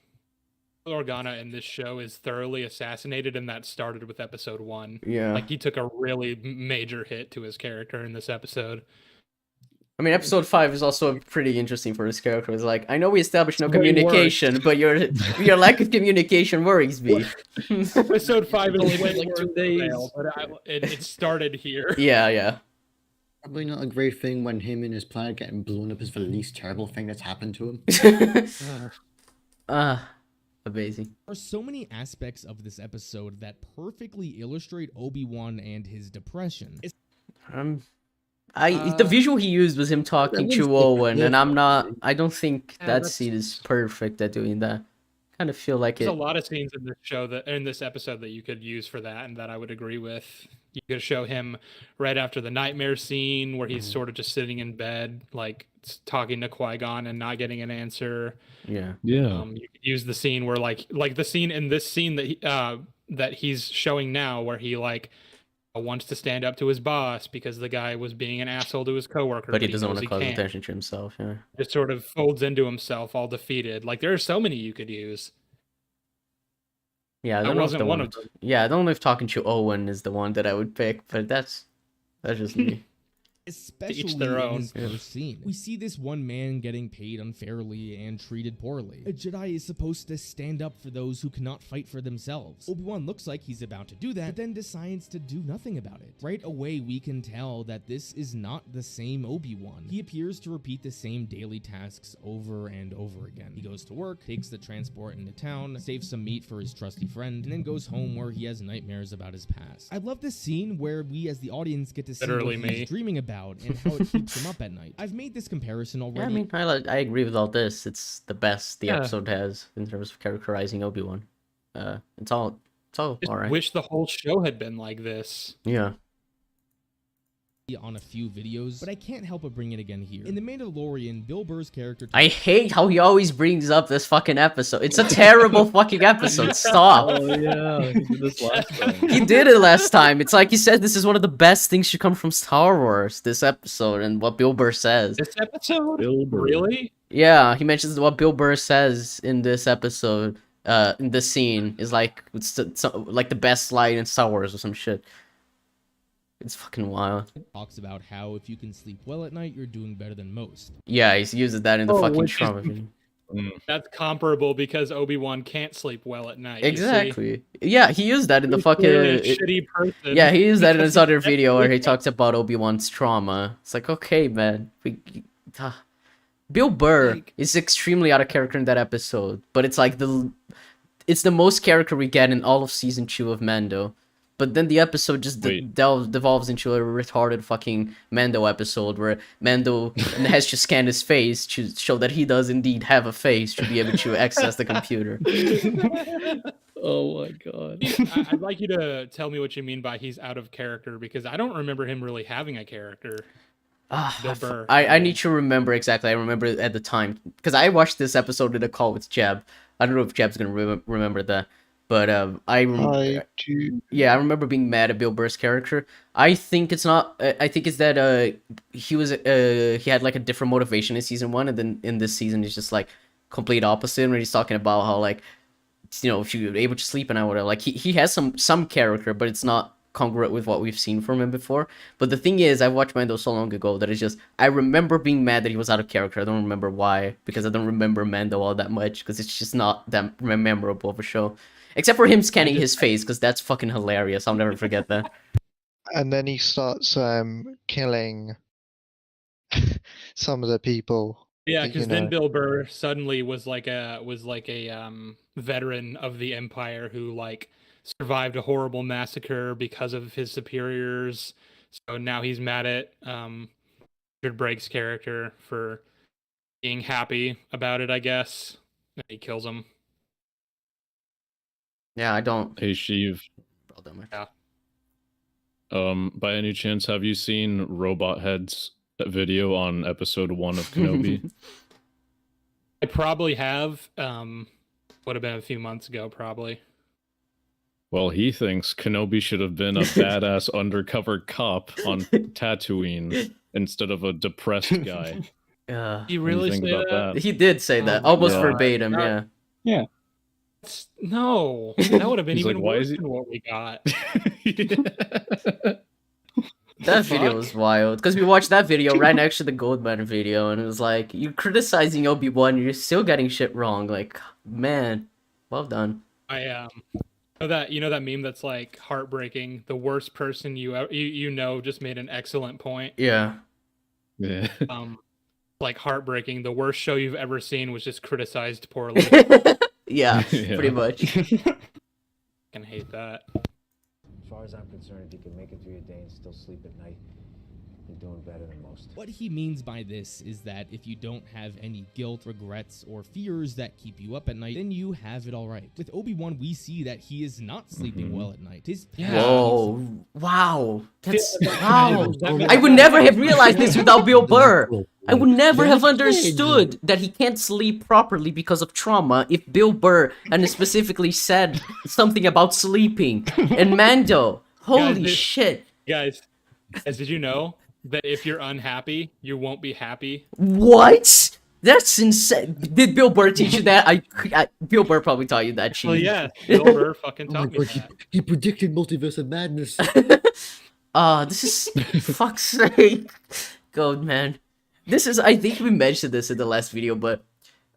Organa in this show is thoroughly assassinated, and that started with episode 1. Yeah. Like, he took a really major hit to his character in this episode. I mean, episode 5 is also pretty interesting for his character. It's like, I know we established no Way worse. communication, but your lack of communication worries me. Episode 5 is Only way like worse 2 than days. Bail, but it started here. Yeah. Probably not a great thing when him and his planet getting blown up is the least terrible thing that's happened to him. Amazing. There are so many aspects of this episode that perfectly illustrate Obi-Wan and his depression. The visual he used was him talking was to different, Owen, and yeah. I don't think Yeah, that that's- scene is perfect at doing that. Kind of feel like There's it. a lot of scenes in this show that in this episode that you could use for that, and that I would agree with. You could show him right after the nightmare scene where he's Mhm. sort of just sitting in bed, like talking to Qui-Gon and not getting an answer. Yeah. Yeah. You could use the scene where like the scene in this scene that he's showing now, where he like wants to stand up to his boss because the guy was being an asshole to his coworker, But he doesn't knows want to cause can't. attention to himself. Yeah. Just sort of folds into himself, all defeated. Like there are so many you could use. Yeah, I That don't know if wasn't the one one. of them. Yeah, I don't know if talking to Owen is the one that I would pick, but that's just me. Especially their in own. this first scene. We see this one man getting paid unfairly and treated poorly. A Jedi is supposed to stand up for those who cannot fight for themselves. Obi-Wan looks like he's about to do that, but then decides to do nothing about it. Right away, we can tell that this is not the same Obi-Wan. He appears to repeat the same daily tasks over and over again. He goes to work, takes the transport into town, saves some meat for his trusty friend, and then goes home where he has nightmares about his past. I love this scene where we as the audience get to see Literally what he's me. dreaming about and how it keeps him up at night. I've made this comparison already. Yeah, I mean, I agree with all this. It's the best the Yeah. episode has in terms of characterizing Obi-Wan. It's all Just all right. wish the whole show had been like this. Yeah. On a few videos, but I can't help but bring it again here. In The Mandalorian, Bill Burr's character... I hate how he always brings up this fucking episode. It's a terrible fucking episode. Stop. Oh yeah, he did this last time. He did it last time. It's like he said this is one of the best things to come from Star Wars, this episode, and what Bill Burr says. This episode? Bill Burr. Really? Yeah, he mentions what Bill Burr says in this episode, in this scene, is like, like the best line in Star Wars or some shit. It's fucking wild. talks about how if you can sleep well at night, you're doing better than most. Yeah, he uses that in the Oh, fucking which is- trauma video. That's comparable because Obi-Wan can't sleep well at night. you see? Exactly. Yeah, he used that in the He's fucking... clearly a shitty person. Yeah, he used that in because his he other can't video where he sleep talks about Obi-Wan's trauma. It's like, okay, man. Bill Burr Like- is extremely out of character in that episode, but it's like it's the most character we get in all of season 2 of Mando. But then the episode just Wait. devolves into a retarded fucking Mando episode where Mando has to scan his face to show that he does indeed have a face to be able to access the computer. Oh my god. I'd like you to tell me what you mean by he's out of character because I don't remember him really having a character. Bill Burr. I need to remember exactly. I remember it at the time because I watched this episode in a call with Jeb. I don't know if Jeb's gonna remember that, but I do. yeah, I remember being mad at Bill Burr's character. I think it's not. I think it's that he had like a different motivation in season 1, and then in this season it's just like complete opposite. Where he's talking about how like, you know, if you're able to sleep and whatever. Like he has some character, but it's not congruent with what we've seen from him before. But the thing is, I watched Mando so long ago that it's just I remember being mad that he was out of character. I don't remember why, because I don't remember Mando all that much, because it's just not that memorable of a show. Except for him scanning his face, because that's fucking hilarious. I'll never forget that. And then he starts killing some of the people. Yeah, you because then know. Bill Burr suddenly was like a veteran of the Empire who like survived a horrible massacre because of his superiors. So now he's mad at Richard Brake's character for being happy about it, I guess. And he kills him. Yeah, I don't. Hey Sheev, Well done, man. Yeah. by any chance have you seen Robot Head's video on episode 1 of Kenobi? I probably have. Would have been a few months ago, probably. Well, he thinks Kenobi should have been a badass undercover cop on Tatooine instead of a depressed guy. You What do really you think say about that? that? He did say that, my almost God. verbatim. God. Yeah. No, that would have been He's even like, why worse is he- than what we got. That video fuck? was wild because we watched that video right next to the Goldman video, and it was like, you're criticizing Obi-Wan, you're still getting shit wrong. Like, man, well done. I you know that meme that's like heartbreaking. The worst person you know just made an excellent point. Yeah. Yeah. Like heartbreaking. The worst show you've ever seen was just criticized poorly. Yeah, Yeah. pretty much. I hate that. As far as I'm concerned, if you can make it through your day and still sleep at night, You're doing better than most. What he means by this is that if you don't have any guilt, regrets, or fears that keep you up at night, then you have it all right. With Obi-Wan, we see that he is not sleeping well at night. His Whoa! Wow! That's Yeah, wow! that- I would never have realized this without Bill Burr. I would never They're have kids. understood that he can't sleep properly because of trauma if Bill Burr hadn't specifically said something about sleeping. And Mando, holy this- shit! Guys, did you know that if you're unhappy, you won't be happy? What? That's insane. Did Bill Burr teach you that? Bill Burr probably taught you that, Sheev. Well, yeah, Bill Burr fucking Oh my taught me god, that. he predicted Multiverse of Madness. This is fuck's sake, Goldman. This is, I think we mentioned this in the last video, but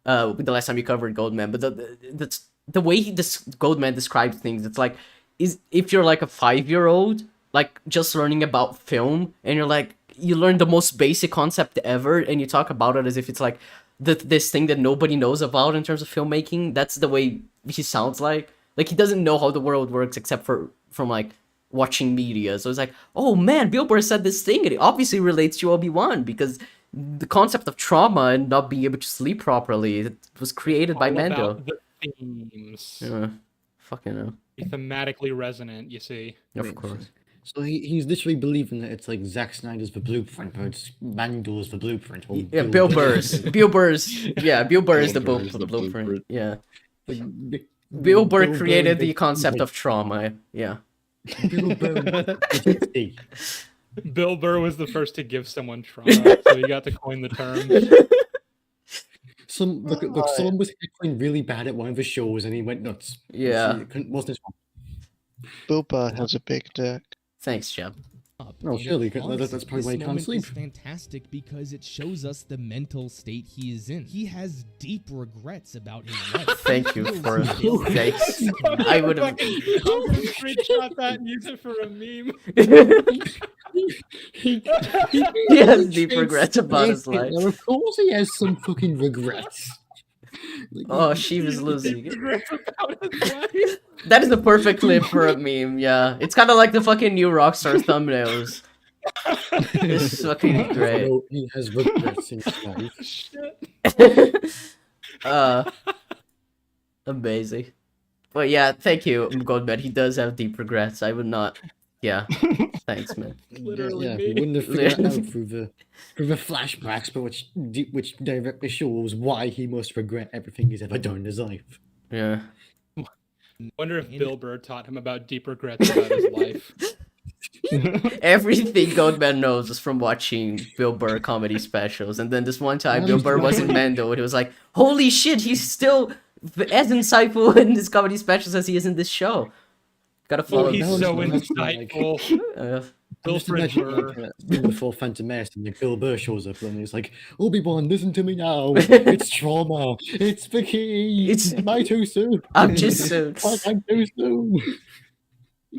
the last time you covered Goldman. But the way Goldman describes things, it's like, is if you're like a 5-year-old, like just learning about film, and you're like, you learn the most basic concept ever, and you talk about it as if it's like this thing that nobody knows about in terms of filmmaking. That's the way he sounds like. Like he doesn't know how the world works except from like watching media. So it's like, oh man, Bill Burr said this thing, and it obviously relates to Obi-Wan because the concept of trauma and not being able to sleep properly, it was created by All Mando. about the themes. Yeah, fucking hell. Thematically resonant, you see. Of course. So he's literally believing that it's like Zack Snyder's the blueprint, but it's Mando's the blueprint. Or Yeah, Bill Burr's. Bill Burr is the Bill Burr's the blueprint. blueprint. Yeah. Like, Bill Burr created the concept of trauma. Yeah. Bill Burr. Bill Burr was the first to give someone trauma, so he got to coin the term. Look, someone was heckling really bad at one of the shows, and he went nuts. Yeah. Wasn't his fault. Bill Burr has a big dick. Thanks, Jeb. Oh, And surely, 'cause honestly, that's probably this why he can't moment sleep. is fantastic because it shows us the mental state he is in. He has deep regrets about his life. Thank you He for feels thanks. guilty. I would have. I'm gonna screenshot that and use it for a meme. He has deep regrets about his life. Well, of course, he has some fucking regrets. Like, Oh, Sheev is losing. Regrets about his life. That is the perfect clip for a meme. Yeah, it's kind of like the fucking new Rockstar thumbnails. It's fucking great. no, he has regrets in his life. Shit. Amazing. But yeah, thank you, Goldman. He does have deep regrets. I would not. Yeah, thanks, man. Literally yeah, me. he wouldn't have figured it out through the flashbacks, but which directly shows why he must regret everything he's ever done in his life. Yeah. Wonder if Bill Burr taught him about deep regrets about his life. Everything Goldman knows is from watching Bill Burr comedy specials. And then this one time, Bill Burr was in Mando, and he was like, holy shit, he's still as insightful in his comedy specials as he is in this show. Gotta follow. Oh, he's that was so like- insightful. I'm just Wilfred imagining Burr. like, before Phantom Menace, and like Bill Burr shows up, and he's like, "Obi-Wan, listen to me now. It's trauma. It's the key. It's- Am I too soon? I'm just so. I'm too soon."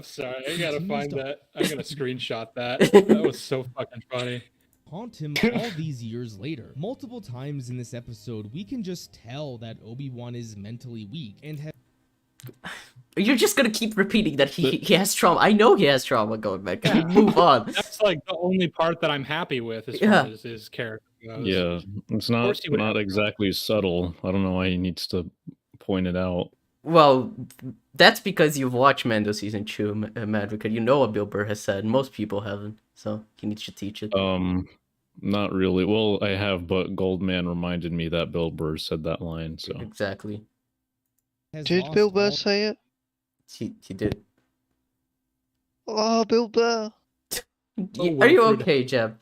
Sorry, I gotta find that. I'm gonna screenshot that. That was so fucking funny. Haunt him all these years later. Multiple times in this episode, we can just tell that Obi-Wan is mentally weak and has You're just gonna keep repeating that he has trauma. I know he has trauma, Goldman. Can we move on? That's like the only part that I'm happy with as Yeah. far as his character goes. Yeah, it's course not he would have exactly subtle. I don't know why he needs to point it out. Well, that's because you've watched Mando season 2, Madvocate. You know what Bill Burr has said. Most people haven't, so he needs to teach it. Not really. Well, I have, but Goldman reminded me that Bill Burr said that line. So Exactly. Did lost Bill Burr all- say it? He did. Oh, Bill Burr. Are you Wilfred. okay, Jeb?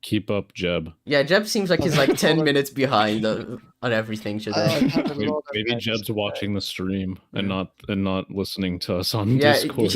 keep up, Jeb. Yeah, Jeb seems like he's like 10 minutes behind on everything today. Maybe Jeb's watching the stream and not listening to us on Yeah, Discord.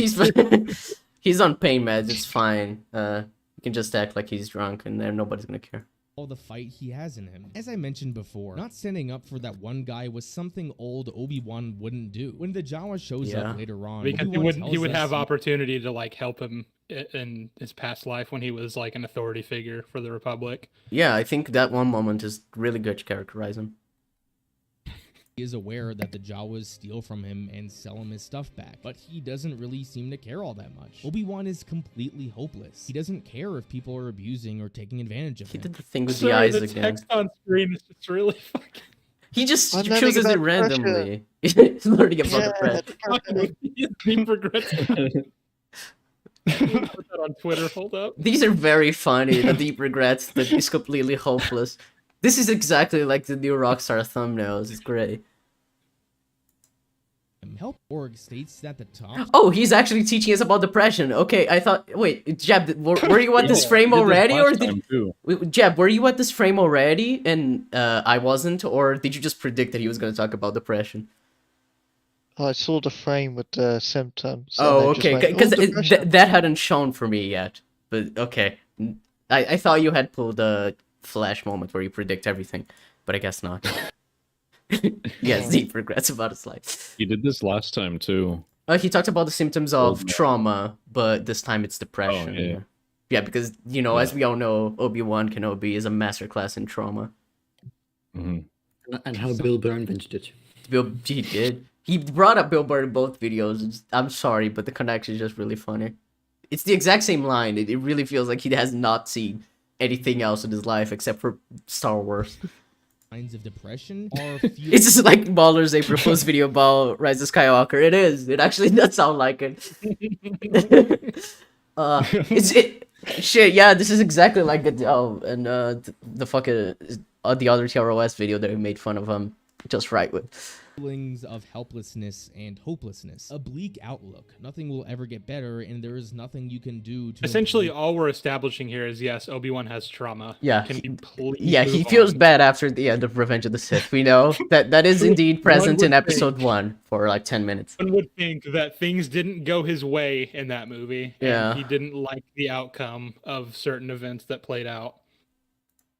he's on pain meds. It's fine. You can just act like he's drunk, and then nobody's gonna care. all the fight he has in him. As I mentioned before, not standing up for that one guy was something old Obi-Wan wouldn't do. When the Jawa shows Yeah. up later on, Because Obi-Wan he tells would us have he- opportunity to like help him in his past life when he was like an authority figure for the Republic. Yeah, I think that one moment is really good to characterize him. He is aware that the Jawas steal from him and sell him his stuff back, but he doesn't really seem to care all that much. Obi-Wan is completely hopeless. He doesn't care if people are abusing or taking advantage of He him. did the thing with the Sorry, eyes the again. text on screen is just really fucking He just I'm learning chooses it about depression. randomly. He's learning about Yeah, depression. depression. deep regrets. Put that on Twitter. Hold up. These are very funny. The deep regrets that he's completely hopeless. This is exactly like the new Rockstar thumbnails. It's great. Help.org states that the top Oh, he's actually teaching us about depression. Okay, I thought. Wait, Jeb, were you at this Yeah, frame he did this already, or last did time, too. Jeb? Were you at this frame already, and I wasn't, or did you just predict that he was going to talk about depression? I saw the frame with the symptoms. and Oh, then just okay, went, because depression." that hadn't shown for me yet. But okay, I thought you had pulled a flash moment where you predict everything, but I guess not. Yes, deep regrets about his life. He did this last time too. He talked about the symptoms of man. trauma, but this time it's depression. yeah. Yeah, because, you know, as Yeah. we all know, Obi-Wan Kenobi is a masterclass in trauma. Hmm. And how Bill Burr invented it. He did. He brought up Bill Burr in both videos. I'm sorry, but the connection is just really funny. It's the exact same line. It really feels like he has not seen anything else in his life except for Star Wars. signs of depression are It's just like Baller's April Fool's video about Rise of Skywalker. It is. It actually does sound like it. Shit, yeah, this is exactly like the fucking the other TROS video that we made fun of him just right with. feelings of helplessness and hopelessness. A bleak outlook. Nothing will ever get better, and there is nothing you can do to Essentially, improve. all we're establishing here is yes, Obi-Wan has trauma. Yeah, Can we please Yeah, he move feels on? bad after the end of Revenge of the Sith. We know that is indeed present in would think. episode 1 for like 10 minutes. One would think that things didn't go his way in that movie. And Yeah. he didn't like the outcome of certain events that played out.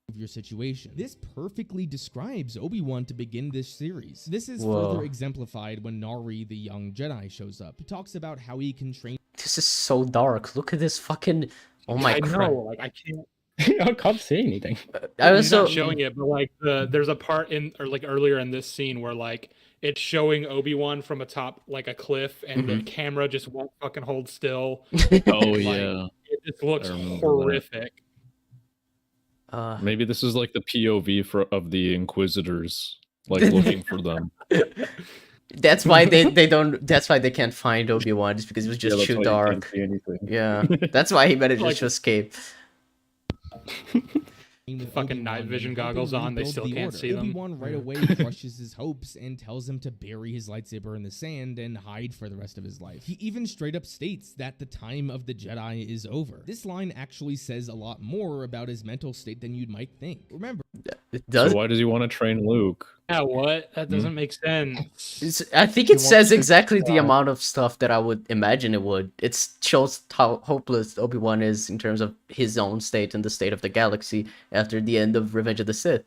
Of your situation. This perfectly describes Obi-Wan to begin this series. This is Whoa. further exemplified when Nari, the young Jedi, shows up. He talks about how he can train This is so dark. Look at this fucking. Oh my I crap. know, like I can't. I can't see anything. I was He's so. not showing it, but like there's a part in or like earlier in this scene where like it's showing Obi-Wan from atop like a cliff, and the camera just won't fucking hold still. Oh Like, yeah. It just looks I remember that. horrific. Maybe this is like the POV of the Inquisitors, like looking for them. That's why they don't. That's why they can't find Obi-Wan, just because it was just that's too why you dark. can't see anything. Yeah, that's why he managed Like- to escape. with Fucking Obi-Wan night and vision help him goggles on, they rebuild still the can't Order. see them. Obi-Wan right away crushes his hopes and tells him to bury his lightsaber in the sand and hide for the rest of his life. He even straight up states that the time of the Jedi is over. This line actually says a lot more about his mental state than you might think. Remember, It does. So why does he want to train Luke? Yeah, what? That doesn't make sense. I think He it says wants to exactly the try. amount of stuff that I would imagine it would. It shows how hopeless Obi-Wan is in terms of his own state and the state of the galaxy after the end of Revenge of the Sith.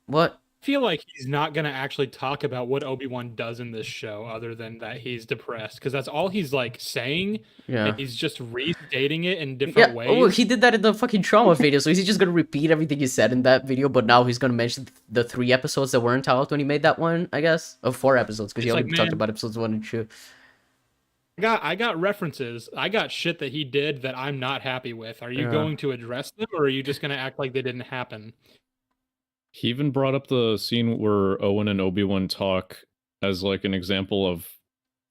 What? I feel like he's not gonna actually talk about what Obi-Wan does in this show, other than that he's depressed, because that's all he's like saying. Yeah. And he's just restating it in Yeah, different ways. oh, he did that in the fucking trauma video, so is he just gonna repeat everything he said in that video, but now he's gonna mention the 3 episodes that weren't out when he made that one, I guess? Or 4 episodes, because he It's only like, talked man- about episodes 1 and 2. I got references. I got shit that he did that I'm not happy with. Are you Yeah. going to address them, or are you just gonna act like they didn't happen? He even brought up the scene where Owen and Obi-Wan talk as like an example of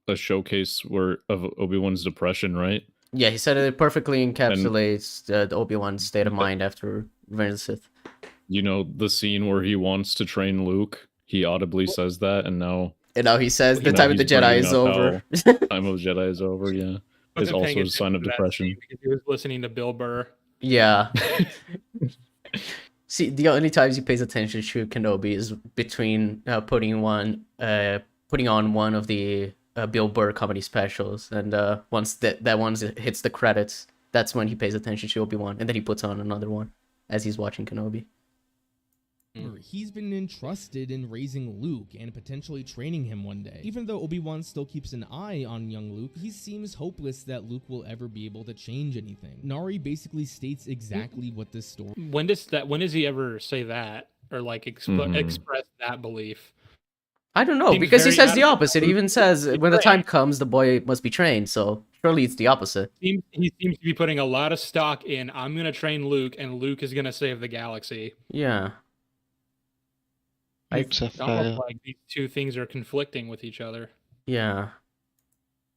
a showcase of Obi-Wan's depression, right? Yeah, he said it perfectly encapsulates the Obi-Wan's state of mind after Revenge of the Sith. You know, the scene where he wants to train Luke, he audibly says that, and now And now he says the now time of the he's Jedi bringing is up over. how time of Jedi is over, yeah. Is Wasn't also paying a sign of attention to that depression. scene because he was listening to Bill Burr. Yeah. See, the only times he pays attention to Kenobi is between putting on one of the Bill Burr comedy specials, and once that one hits the credits, that's when he pays attention to Obi-Wan, and then he puts on another one as he's watching Kenobi. he's been entrusted in raising Luke and potentially training him one day. Even though Obi-Wan still keeps an eye on young Luke, he seems hopeless that Luke will ever be able to change anything. Nari basically states exactly what this story When does he ever say that? or like Mhm. express that belief. I don't know, Seems because he very says the adamant opposite. He about even says when the trained. time comes, the boy must be trained. So surely it's the opposite. He seems to be putting a lot of stock in, I'm gonna train Luke, and Luke is gonna save the galaxy. Yeah. I Luke's a It's almost fail. like these two things are conflicting with each other. yeah.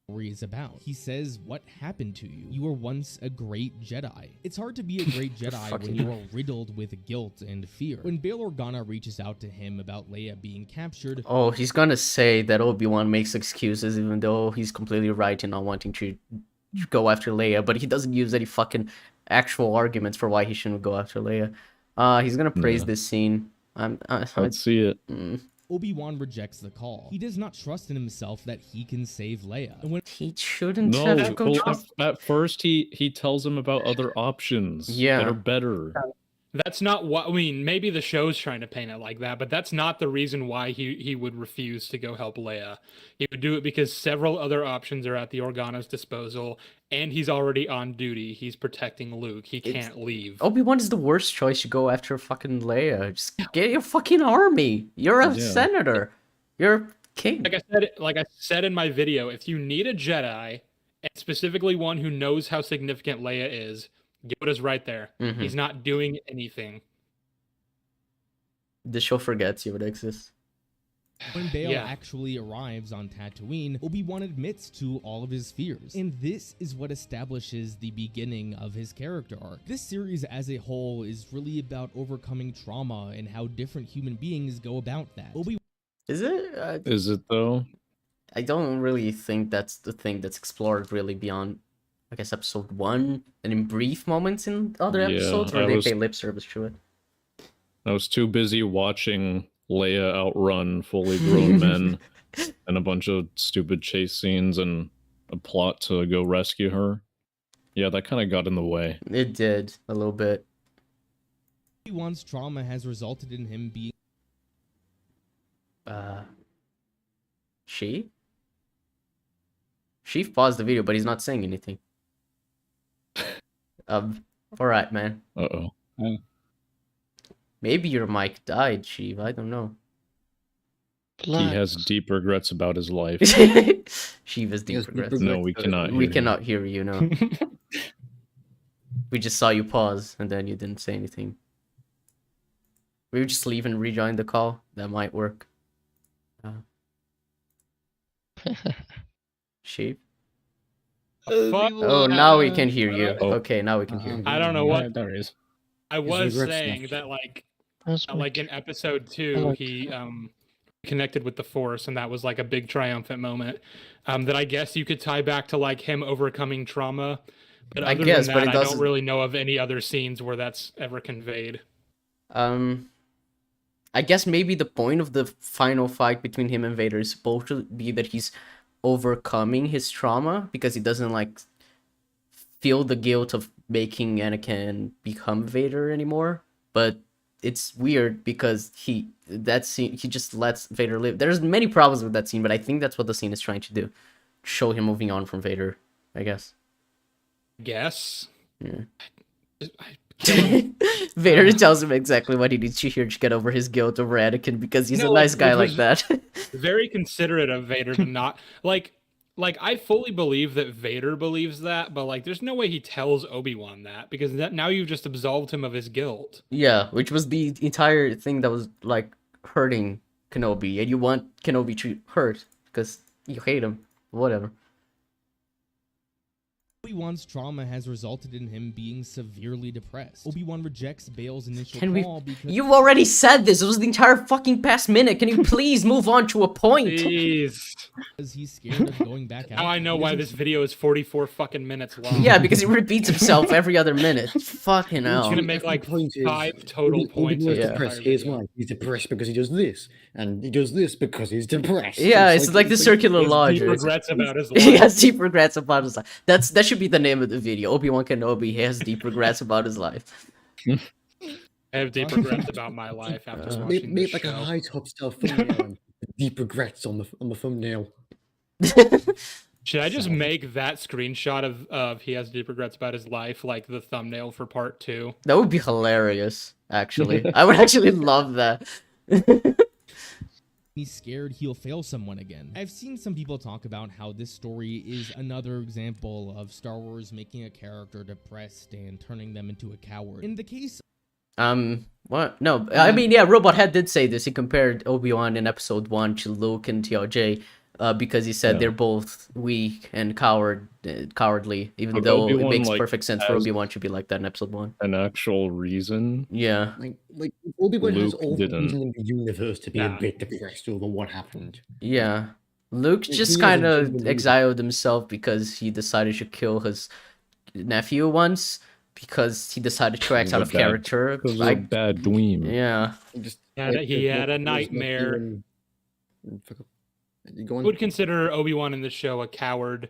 Story is about. He says, "What happened to you? You were once a great Jedi." It's hard to be a great Jedi when Fucking- you are riddled with guilt and fear. When Bail Organa reaches out to him about Leia being captured, Oh, he's gonna say that Obi-Wan makes excuses, even though he's completely right in not wanting to go after Leia, but he doesn't use any fucking actual arguments for why he shouldn't go after Leia. He's gonna praise Yeah. this scene. Let's see it. Obi-Wan rejects the call. He does not trust in himself that he can save Leia. And when He shouldn't No, have to go well, trust. at first he tells him about other options Yeah. that are better. That's not what I mean. Maybe the show's trying to paint it like that, but that's not the reason why he would refuse to go help Leia. He would do it because several other options are at the Organa's disposal, and he's already on duty. He's protecting Luke. He can't leave. Obi-Wan is the worst choice to go after fucking Leia. Just get your fucking army. You're a Yeah. senator. You're a king. Like I said in my video, if you need a Jedi, and specifically one who knows how significant Leia is, Yoda's right there. Mhm. He's not doing anything. The show forgets Yoda exists. When Bail Yeah. actually arrives on Tatooine, Obi-Wan admits to all of his fears. And this is what establishes the beginning of his character arc. This series as a whole is really about overcoming trauma and how different human beings go about that. Is it? Is it though? I don't really think that's the thing that's explored really beyond, I guess, episode 1, and in brief moments in other Yeah, episodes where I they was- pay lip service to it. I was too busy watching Leia outrun fully grown men and a bunch of stupid chase scenes and a plot to go rescue her. Yeah, that kind of got in the way. It did, a little bit. Obi-Wan's trauma has resulted in him being Sheev? Sheev paused the video, but he's not saying anything. Alright, man. Uh-oh. Maybe your mic died, Sheev. I don't know. He has deep regrets about his life. Sheev has He deep has deep regrets. regrets. No, we cannot. We hear cannot hear you, no. We just saw you pause, and then you didn't say anything. We just leave and rejoin the call. That might work. Sheep? Fuck. Oh, now we can hear you. Oh. Okay, now we can hear you. I don't know what there it is. I was regrets saying left. that like That's like in episode 2 he connected with the Force, and that was like a big triumphant moment that I guess you could tie back to like him overcoming trauma, but I other guess, than but that, it I don't doesn't- really know of any other scenes where that's ever conveyed. I guess maybe the point of the final fight between him and Vader is supposed to be that he's overcoming his trauma because he doesn't like feel the guilt of making Anakin become Vader anymore. But it's weird because he just lets Vader live. There's many problems with that scene, but I think that's what the scene is trying to do. Show him moving on from Vader, I guess. Guess. Yeah. I- Vader tells him exactly what he needs to hear to get over his guilt over Anakin because he's a No, nice guy which like was- that. Very considerate of Vader to not like I fully believe that Vader believes that, but like there's no way he tells Obi-Wan that because now you've just absolved him of his guilt. Yeah, which was the entire thing that was like hurting Kenobi, and you want Kenobi to hurt because you hate him. Whatever. Obi-Wan's trauma has resulted in him being severely depressed. Obi-Wan rejects Bail's initial Can we? call because You've already said this. It was the entire fucking past minute. Can you please move on to a point? Jeez. he's scared of going back out. Now I know He why doesn't this video is 44 fucking minutes long. Yeah, because he repeats himself every other minute. Fucking He's hell. gonna make like Point is, 5 total points. Obi-Wan's in this depressed. entire Here's video. why. He's depressed because he does this, and he does this because he's depressed. Yeah, it's like the circular He logic. regrets about his He life. has deep regrets about his life. That should be the name of the video. Obi-Wan Kenobi has deep regrets about his life. I have deep regrets about my life after watching Make this like a show. high top style thumbnail and deep regrets on the thumbnail. Should I just So- make that screenshot of he has deep regrets about his life like the thumbnail for part 2? That would be hilarious, actually. I would actually love that. He's scared he'll fail someone again. I've seen some people talk about how this story is another example of Star Wars making a character depressed and turning them into a coward. In the case What? No, I mean, yeah, Robot Head did say this. He compared Obi-Wan in episode 1 to Luke and TRJ, because he said Yeah. they're both weak and cowardly, even But though it Obi-Wan, makes like, perfect sense for has- Obi-Wan to be like that in episode 1. An actual reason. Yeah. Like Obi-Wan has Luke all the didn't. reason in the universe to be Nah. a bit depressed over what happened. Yeah. Luke He just is a kind of genuine leader. exiled himself because he decided to kill his nephew once, because he decided to act He's out a of bad- character. Because of a bad dweem. Yeah. Just He had a nightmare. You go on. I would consider Obi-Wan in the show a coward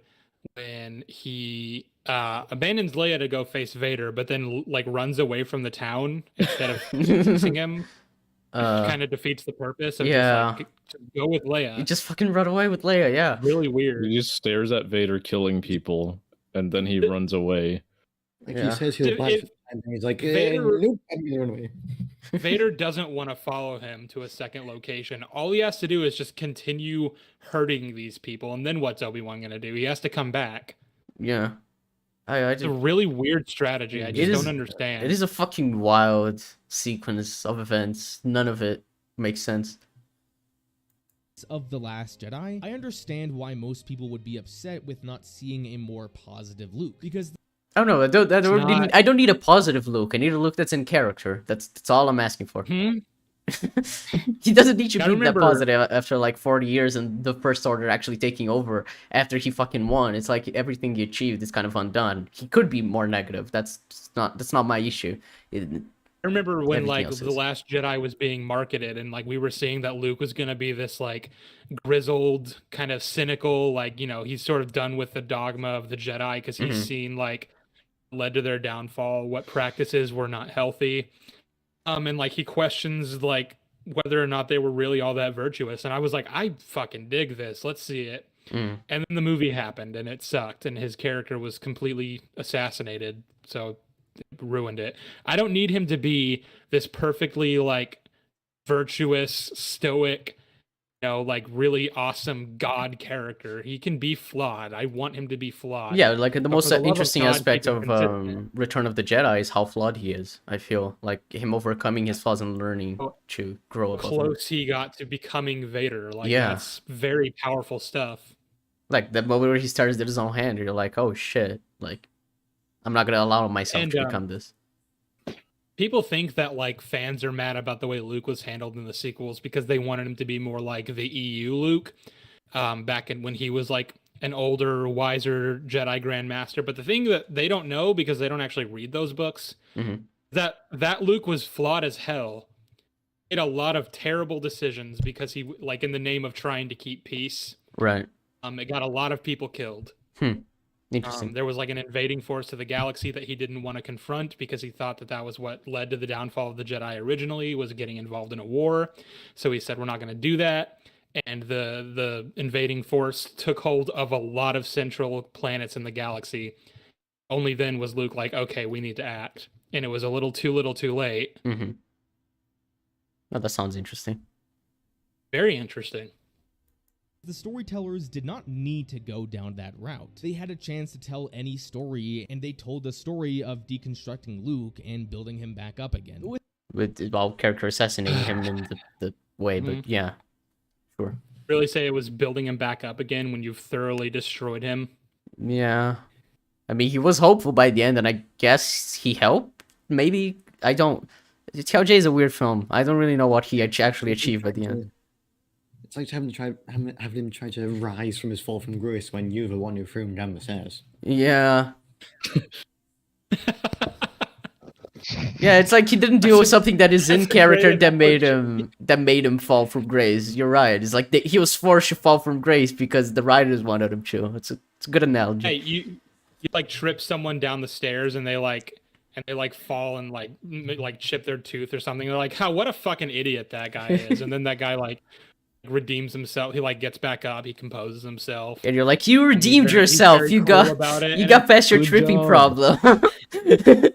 when he abandons Leia to go face Vader, but then like runs away from the town instead of facing him. Kind of defeats the purpose of yeah. just go with Leia. He just fucking run away with Leia, yeah. Really weird. He just stares at Vader killing people, and then he runs away. Like Yeah. he says he'll If- buy if it, and he's like, Vader- nope, I'm gonna run away. Vader doesn't want to follow him to a second location. All he has to do is just continue hurting these people, and then what's Obi-Wan gonna do? He has to come back. Yeah. I It's a really weird strategy. I It just is- don't understand. It is a fucking wild sequence of events. None of it makes sense. of The Last Jedi, I understand why most people would be upset with not seeing a more positive Luke, because I don't know. not- I don't need a positive Luke. I need a Luke that's in character. That's all I'm asking for. Hmm? He doesn't need to I be that remember- positive after like 40 years and the First Order actually taking over after he fucking won. It's like everything he achieved is kind of undone. He could be more negative. That's not my issue. I remember when Everything like else The is. Last Jedi was being marketed and like we were seeing that Luke was gonna be this like grizzled, kind of cynical, like, you know, he's sort of done with the dogma of the Jedi because he's Mhm. seen like led to their downfall, what practices were not healthy. And like he questions like whether or not they were really all that virtuous. And I was like, I fucking dig this. Let's see it. Mm. And then the movie happened and it sucked and his character was completely assassinated. So it ruined it. I don't need him to be this perfectly like virtuous, stoic, you know, like really awesome God character. He can be flawed. I want him to be flawed. Yeah, like the But most for the love of interesting God, aspect keep it of consistent. Return of the Jedi is how flawed he is. I feel like him overcoming his flaws and learning Oh, to grow above them. Close he got to becoming Vader. Like Yeah. that's very powerful stuff. Like the moment where he starts with his own hand, you're like, oh shit! Like, I'm not gonna allow myself And, to become this. People think that like fans are mad about the way Luke was handled in the sequels because they wanted him to be more like the EU Luke, back in when he was like an older, wiser Jedi Grandmaster. But the thing that they don't know because they don't actually read those books, Mhm. that Luke was flawed as hell. Made a lot of terrible decisions because he like in the name of trying to keep peace. Right. It got a lot of people killed. Interesting. There was like an invading force to the galaxy that he didn't want to confront because he thought that that was what led to the downfall of the Jedi originally, was getting involved in a war. So he said, we're not going to do that. And the invading force took hold of a lot of central planets in the galaxy. Only then was Luke like, okay, we need to act. And it was a little too late. Mm-hmm. Oh, that sounds interesting. Very interesting. the storytellers did not need to go down that route. They had a chance to tell any story, and they told the story of deconstructing Luke and building him back up again. With character assassinating him in the way, but Mhm. yeah, sure. Really say it was building him back up again when you've thoroughly destroyed him. Yeah. I mean, he was hopeful by the end, and I guess he helped? Maybe? I don't... TLJ is a weird film. I don't really know what he actually achieved by the end. It's like having him try to rise from his fall from grace when you're the one who threw him down the stairs. Yeah. Yeah, it's like he didn't do something that is in that's a character great that made him fall from grace. You're right. It's like he was forced to fall from grace because the writers wanted him to. It's a good analogy. Hey, you like trip someone down the stairs and they fall and like chip their tooth or something. They're like, "How? What a fucking idiot that guy is!" And then that guy like redeems himself. He like gets back up. He composes himself. And you're like, you and redeemed he's yourself. very You cool got about it. you and got past your Good tripping job. problem. and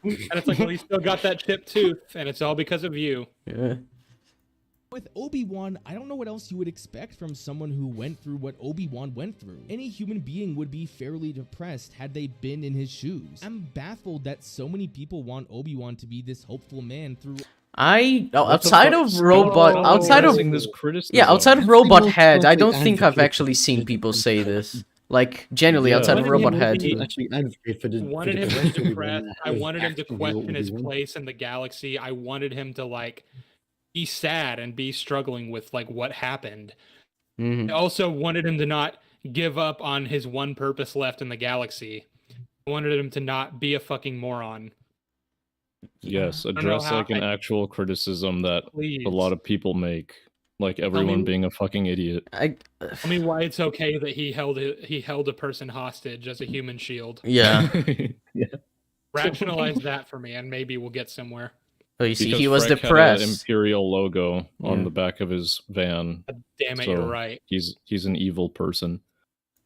it's like, well, he still got that chipped tooth, and it's all because of you. Yeah. With Obi-Wan, I don't know what else you would expect from someone who went through what Obi-Wan went through. Any human being would be fairly depressed had they been in his shoes. I'm baffled that so many people want Obi-Wan to be this hopeful man through Outside of robot, outside of this criticism. yeah, outside of That's robot the head, I most don't think I've advocate actually for seen the people different say types. this. Like genuinely, Yeah. outside of Wanted him robot to head. be- Actually advocate for the. Wanted for him the to correct be Obi-Wan, depressed. that I was wanted him to actually question his Obi-Wan. place in the galaxy. I wanted him to like be sad and be struggling with like what happened. Mhm. I also wanted him to not give up on his one purpose left in the galaxy. I wanted him to not be a fucking moron. Yes, know address how like an I- actual criticism that Please. a lot of people make, like everyone me- being a fucking idiot. Tell me why it's okay that he held a person hostage as a human shield. Yeah. Yeah. Rationalize that for me, and maybe we'll get somewhere. Oh, you see, Because he was Freck had a depressed. Imperial logo on Yeah. the back of his van. God damn it, So- you're right. He's an evil person.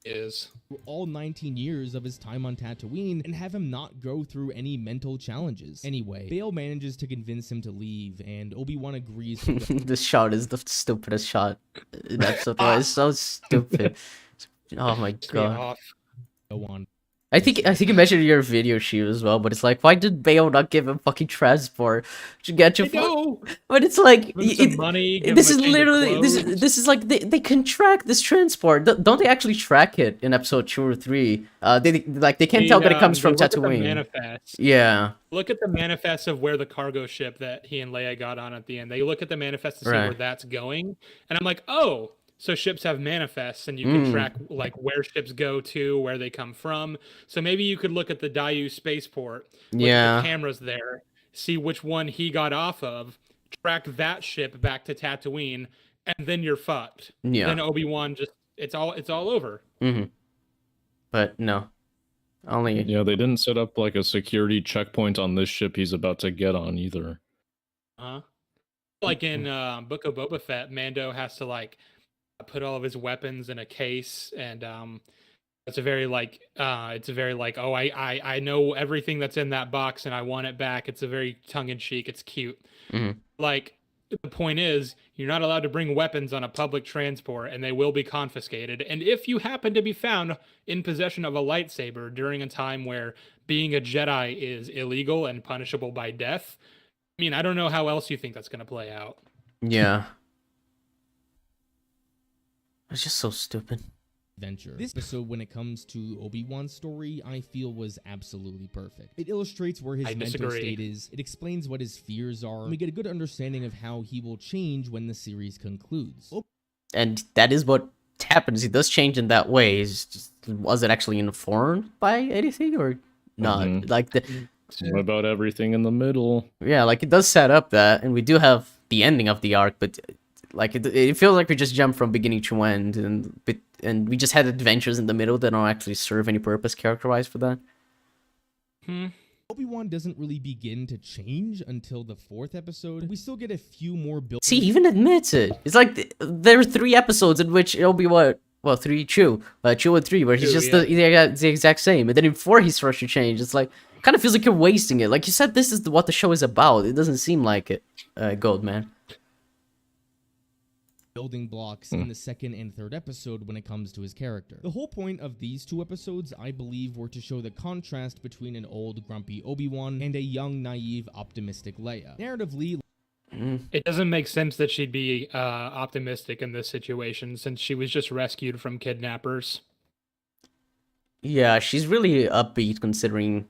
Is all 19 years of his time on Tatooine and have him not go through any mental challenges. Anyway, Bail manages to convince him to leave, and Obi-Wan agrees to This shot is the stupidest shot in episode 1. It's so stupid. Oh my piss me god. off. go on. I think you mentioned in your video Sheev as well, but it's like, why did Bail not give him fucking transport to get you? I know. But it's like, Give him some money. Give this him is a change of literally clothes. this is like they can track this transport. Don't they actually track it in episode 2 or 3? They can't tell that it comes from Look at the Tatooine. manifest. Yeah, Look at the manifest of where the cargo ship that he and Leia got on at the end. They look at the manifest to see Right. where that's going, and I'm like, oh, so ships have manifests, and you can track like where ships go to, where they come from. So maybe you could look at the Dayu spaceport, look Yeah. at the cameras there, see which one he got off of, track that ship back to Tatooine, and then you're fucked. Yeah. Then Obi-Wan just it's all over. But no, only Yeah, they didn't set up like a security checkpoint on this ship he's about to get on either. Huh? Like in Book of Boba Fett, Mando has to like put all of his weapons in a case, and it's a very like oh I know everything that's in that box and I want it back. It's a very tongue in cheek. It's cute. Mhm. Like the point is, you're not allowed to bring weapons on a public transport, and they will be confiscated. And if you happen to be found in possession of a lightsaber during a time where being a Jedi is illegal and punishable by death, I mean, I don't know how else you think that's going to play out. yeah. It's just so stupid. Adventure. This episode, when it comes to Obi-Wan's story, I feel was absolutely perfect. It illustrates where his I mental disagree. state is, it explains what his fears are, and we get a good understanding of how he will change when the series concludes. And that is what happens. He does change in that way. Was it actually informed by anything or not? Mhm. Like What about everything in the middle? yeah, like it does set up that, and we do have the ending of the arc, but like it feels like we just jumped from beginning to end, and we just had adventures in the middle that don't actually serve any purpose character-wise for that. Obi-Wan doesn't really begin to change until the 4th episode. We still get a few more build. See, he even admits it. It's like there are 3 episodes in which Obi-Wan, well, 2 and 3, where he's Two, just yeah. the exact same, and then in 4 he starts to change. It's like kind of feels like you're wasting it. Like you said, this is what the show is about. It doesn't seem like it, Goldman. building blocks in the 2nd and 3rd episode when it comes to his character. The whole point of these 2 episodes, I believe, were to show the contrast between an old, grumpy Obi-Wan and a young, naive, optimistic Leia. Narratively, It doesn't make sense that she'd be optimistic in this situation since she was just rescued from kidnappers. Yeah, she's really upbeat considering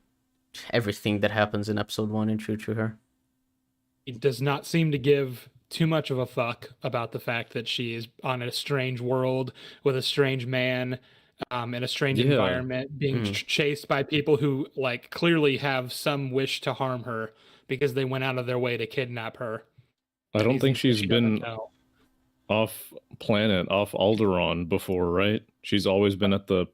everything that happens in episode 1 and 2 to her. He does not seem to give too much of a fuck about the fact that she is on a strange world with a strange man in a strange Yeah. environment, being chased by people who like clearly have some wish to harm her because they went out of their way to kidnap her. I don't think Reasons that she's she doesn't been know. off planet, off Alderaan before, right? She's always been at the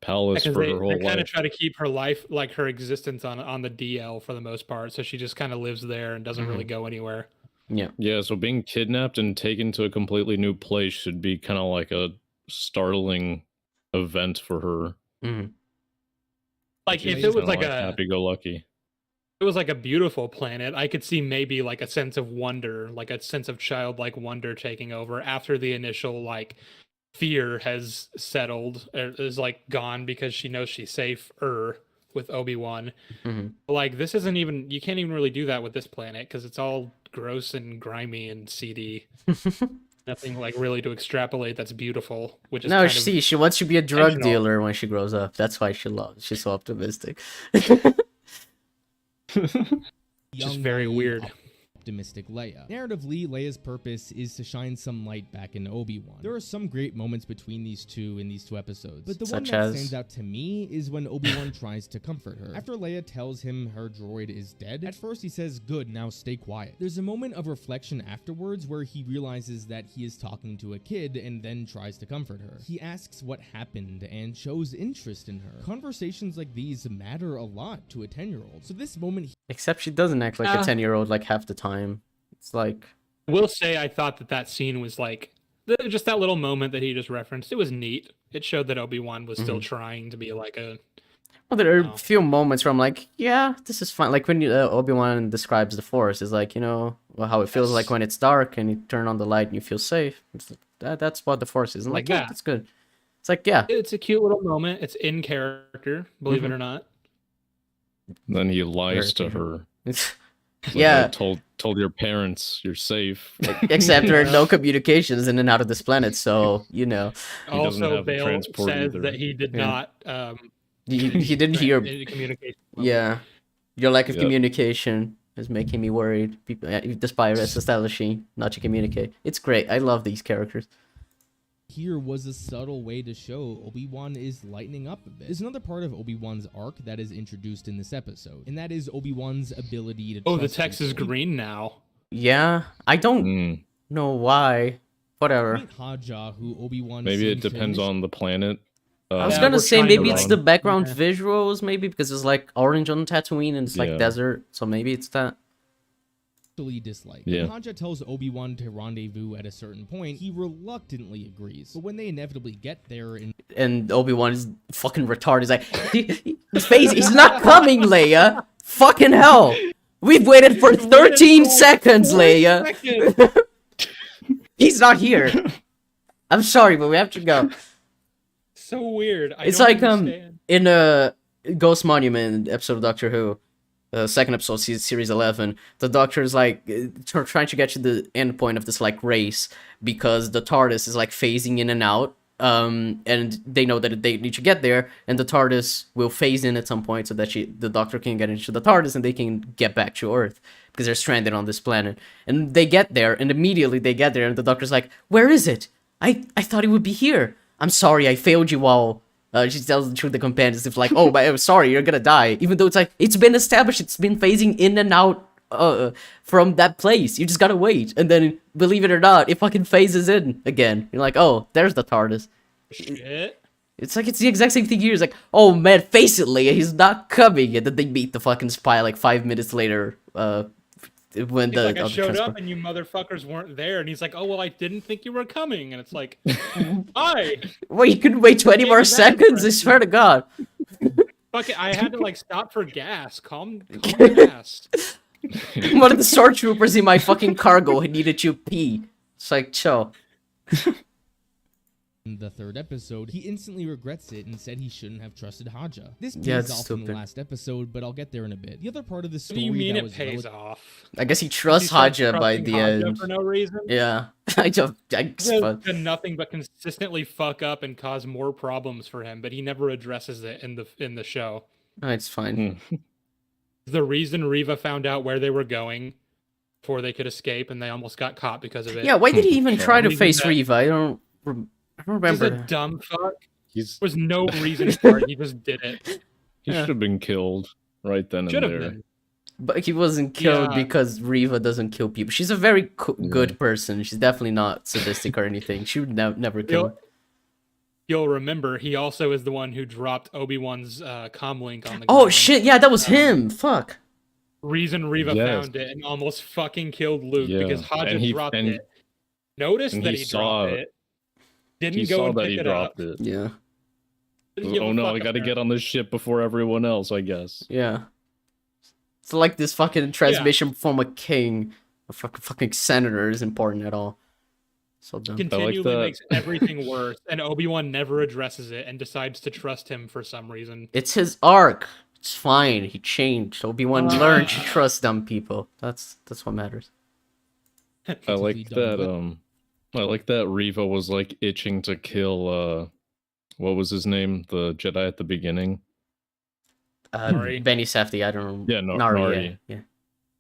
palace Because for they her whole kind of life. try to keep her life, like her existence on the DL for the most part, so she just kind of lives there and doesn't really go anywhere. Yeah. Yeah, so being kidnapped and taken to a completely new place should be kind of like a startling event for her. Mhm. Like She's if just it was kinda like a happy-go-lucky. it was like a beautiful planet, I could see maybe like a sense of wonder, like a sense of childlike wonder taking over after the initial like fear has settled, is like gone because she knows she's safe with Obi-Wan. Mhm. Like this isn't even, you can't even really do that with this planet because it's all gross and grimy and seedy. Nothing like really to extrapolate that's beautiful, which is No, kind see, of she wants to be a drug intentional. dealer when she grows up. That's why she's so optimistic. Just Young, very naive, weird. optimistic Leia. Narratively, Leia's purpose is to shine some light back in Obi-Wan. There are some great moments between these two in these two episodes, but the one Such that as? stands out to me is when Obi-Wan tries to comfort her. After Leia tells him her droid is dead, at first he says, "Good, now stay quiet." There's a moment of reflection afterwards where he realizes that he is talking to a kid and then tries to comfort her. He asks what happened and shows interest in her. Conversations like these matter a lot to a 10-year-old. So this moment Except she doesn't act like a 10-year-old like half the time. It's like, Will say I thought that scene was like just that little moment that he just referenced. It was neat. It showed that Obi-Wan was still trying to be like a well, there are No. a few moments where I'm like, yeah, this is fine. Like when Obi-Wan describes the Force, is like, well, how it feels like Yes. when it's dark and you turn on the light and you feel safe. It's that's what the Force is. I'm Like like, yeah, that. that's good. It's like, yeah. it's a cute little moment. It's in character, believe it or not. Then he lies to Very- her. It's, Like, yeah. I told your parents you're safe. Except there are no communications in and out of this planet, so He doesn't Also, have the Bale transport says either. that he did Yeah. not he didn't hear. communication. Yeah, your lack of Yep. communication is making me worried. People, despite us establishing not to communicate, it's great. I love these characters. here was a subtle way to show Obi-Wan is lightening up a bit. There's another part of Obi-Wan's arc that is introduced in this episode, and that is Obi-Wan's ability to Oh, the trust text is people. green now. Yeah, I don't Mm, know why. Whatever. Meet Haja, who Obi-Wan maybe it seems to depends on the planet. I was Yeah, gonna we're say trying to, maybe it's like- the background Yeah. visuals, maybe because it's like orange on Tatooine and it's like Yeah. desert, so maybe it's that. initially dislike. Yeah. When Haja tells Obi-Wan to rendezvous at a certain point, he reluctantly agrees. But when they inevitably get there and And Obi-Wan is fucking retarded. He's like, his face, he's not coming, Leia. Fucking hell. We've waited for 13 seconds, Leia. He's not here. I'm sorry, but we have to go. So weird. It's don't like understand. in a Ghost Monument episode of Doctor Who, second episode, series 11, the Doctor is like trying to get to the end point of this like race because the TARDIS is like phasing in and out. And they know that they need to get there, and the TARDIS will phase in at some point so that the Doctor can get into the TARDIS and they can get back to Earth because they're stranded on this planet. And they get there, and immediately they get there, and the Doctor's like, "Where is it? I thought it would be here. I'm sorry, I failed you all." She tells through the companions, if like, "Oh, but I'm sorry, you're gonna die." Even though it's like it's been established, it's been phasing in and out from that place. You just gotta wait, and then believe it or not, it fucking phases in again. You're like, "Oh, there's the TARDIS." Shit. It's like it's the exact same thing here. It's like, "Oh man, face it, Leia, he's not coming," and then they meet the fucking spy like 5 minutes later. When He's the like, I other showed transport- up and you motherfuckers weren't there. And he's like, oh, well, I didn't think you were coming. And it's like, why? Well, you could wait 20 more seconds. I swear to God. Fuck it. I had to like stop for gas. Calm gas. One of the stormtroopers in my fucking cargo needed to pee. It's like, chill. in the third episode, he instantly regrets it and said he shouldn't have trusted Haja. This pays Yeah, it's off in the stupid. last episode, but I'll get there in a bit. The other part of the What story do you mean that it was pays off? I guess he He trusts starts Haja by trusting the Haja end. for no reason. Yeah. To nothing but consistently fuck up and cause more problems for him, but he never addresses it in the show. Oh, it's fine. The reason Riva found out where they were going before they could escape, and they almost got caught because of it. Yeah, why did he even try to Reason face that- Riva? I don't He's remember. a dumb fuck. He's There was no reason for it. He just did it. he Yeah. should have been killed right then Should and have there. been. But he wasn't killed Yeah. because Riva doesn't kill people. She's a very good person. She's definitely not sadistic or anything. She would never kill him. You'll remember he also is the one who dropped Obi-Wan's comm link on the Oh ground. shit, yeah, that was him. Fuck. reason Reva Yes. found it and almost fucking killed Luke because Yeah, Hodja and he- dropped and- it. Noticed and that he he saw- dropped it. He Didn't go saw and that pick he it dropped up. it. Yeah. Didn't give Oh a no, fuck, I gotta get apparently. on this ship before everyone else, I guess. Yeah. It's like this fucking transmission from a king. A fucking senator isn't important at all. So dumb. Continually that. makes everything worse, and Obi-Wan never addresses it and decides to trust him for some reason. It's his arc. It's fine. He changed. Obi-Wan learned to trust dumb people. That's what matters. I like Relatively dumb, that. I like that Reva was like itching to kill. What was his name? The Jedi at the beginning. Nari. Benny Safdie. I don't know. Yeah, Nari. Yeah.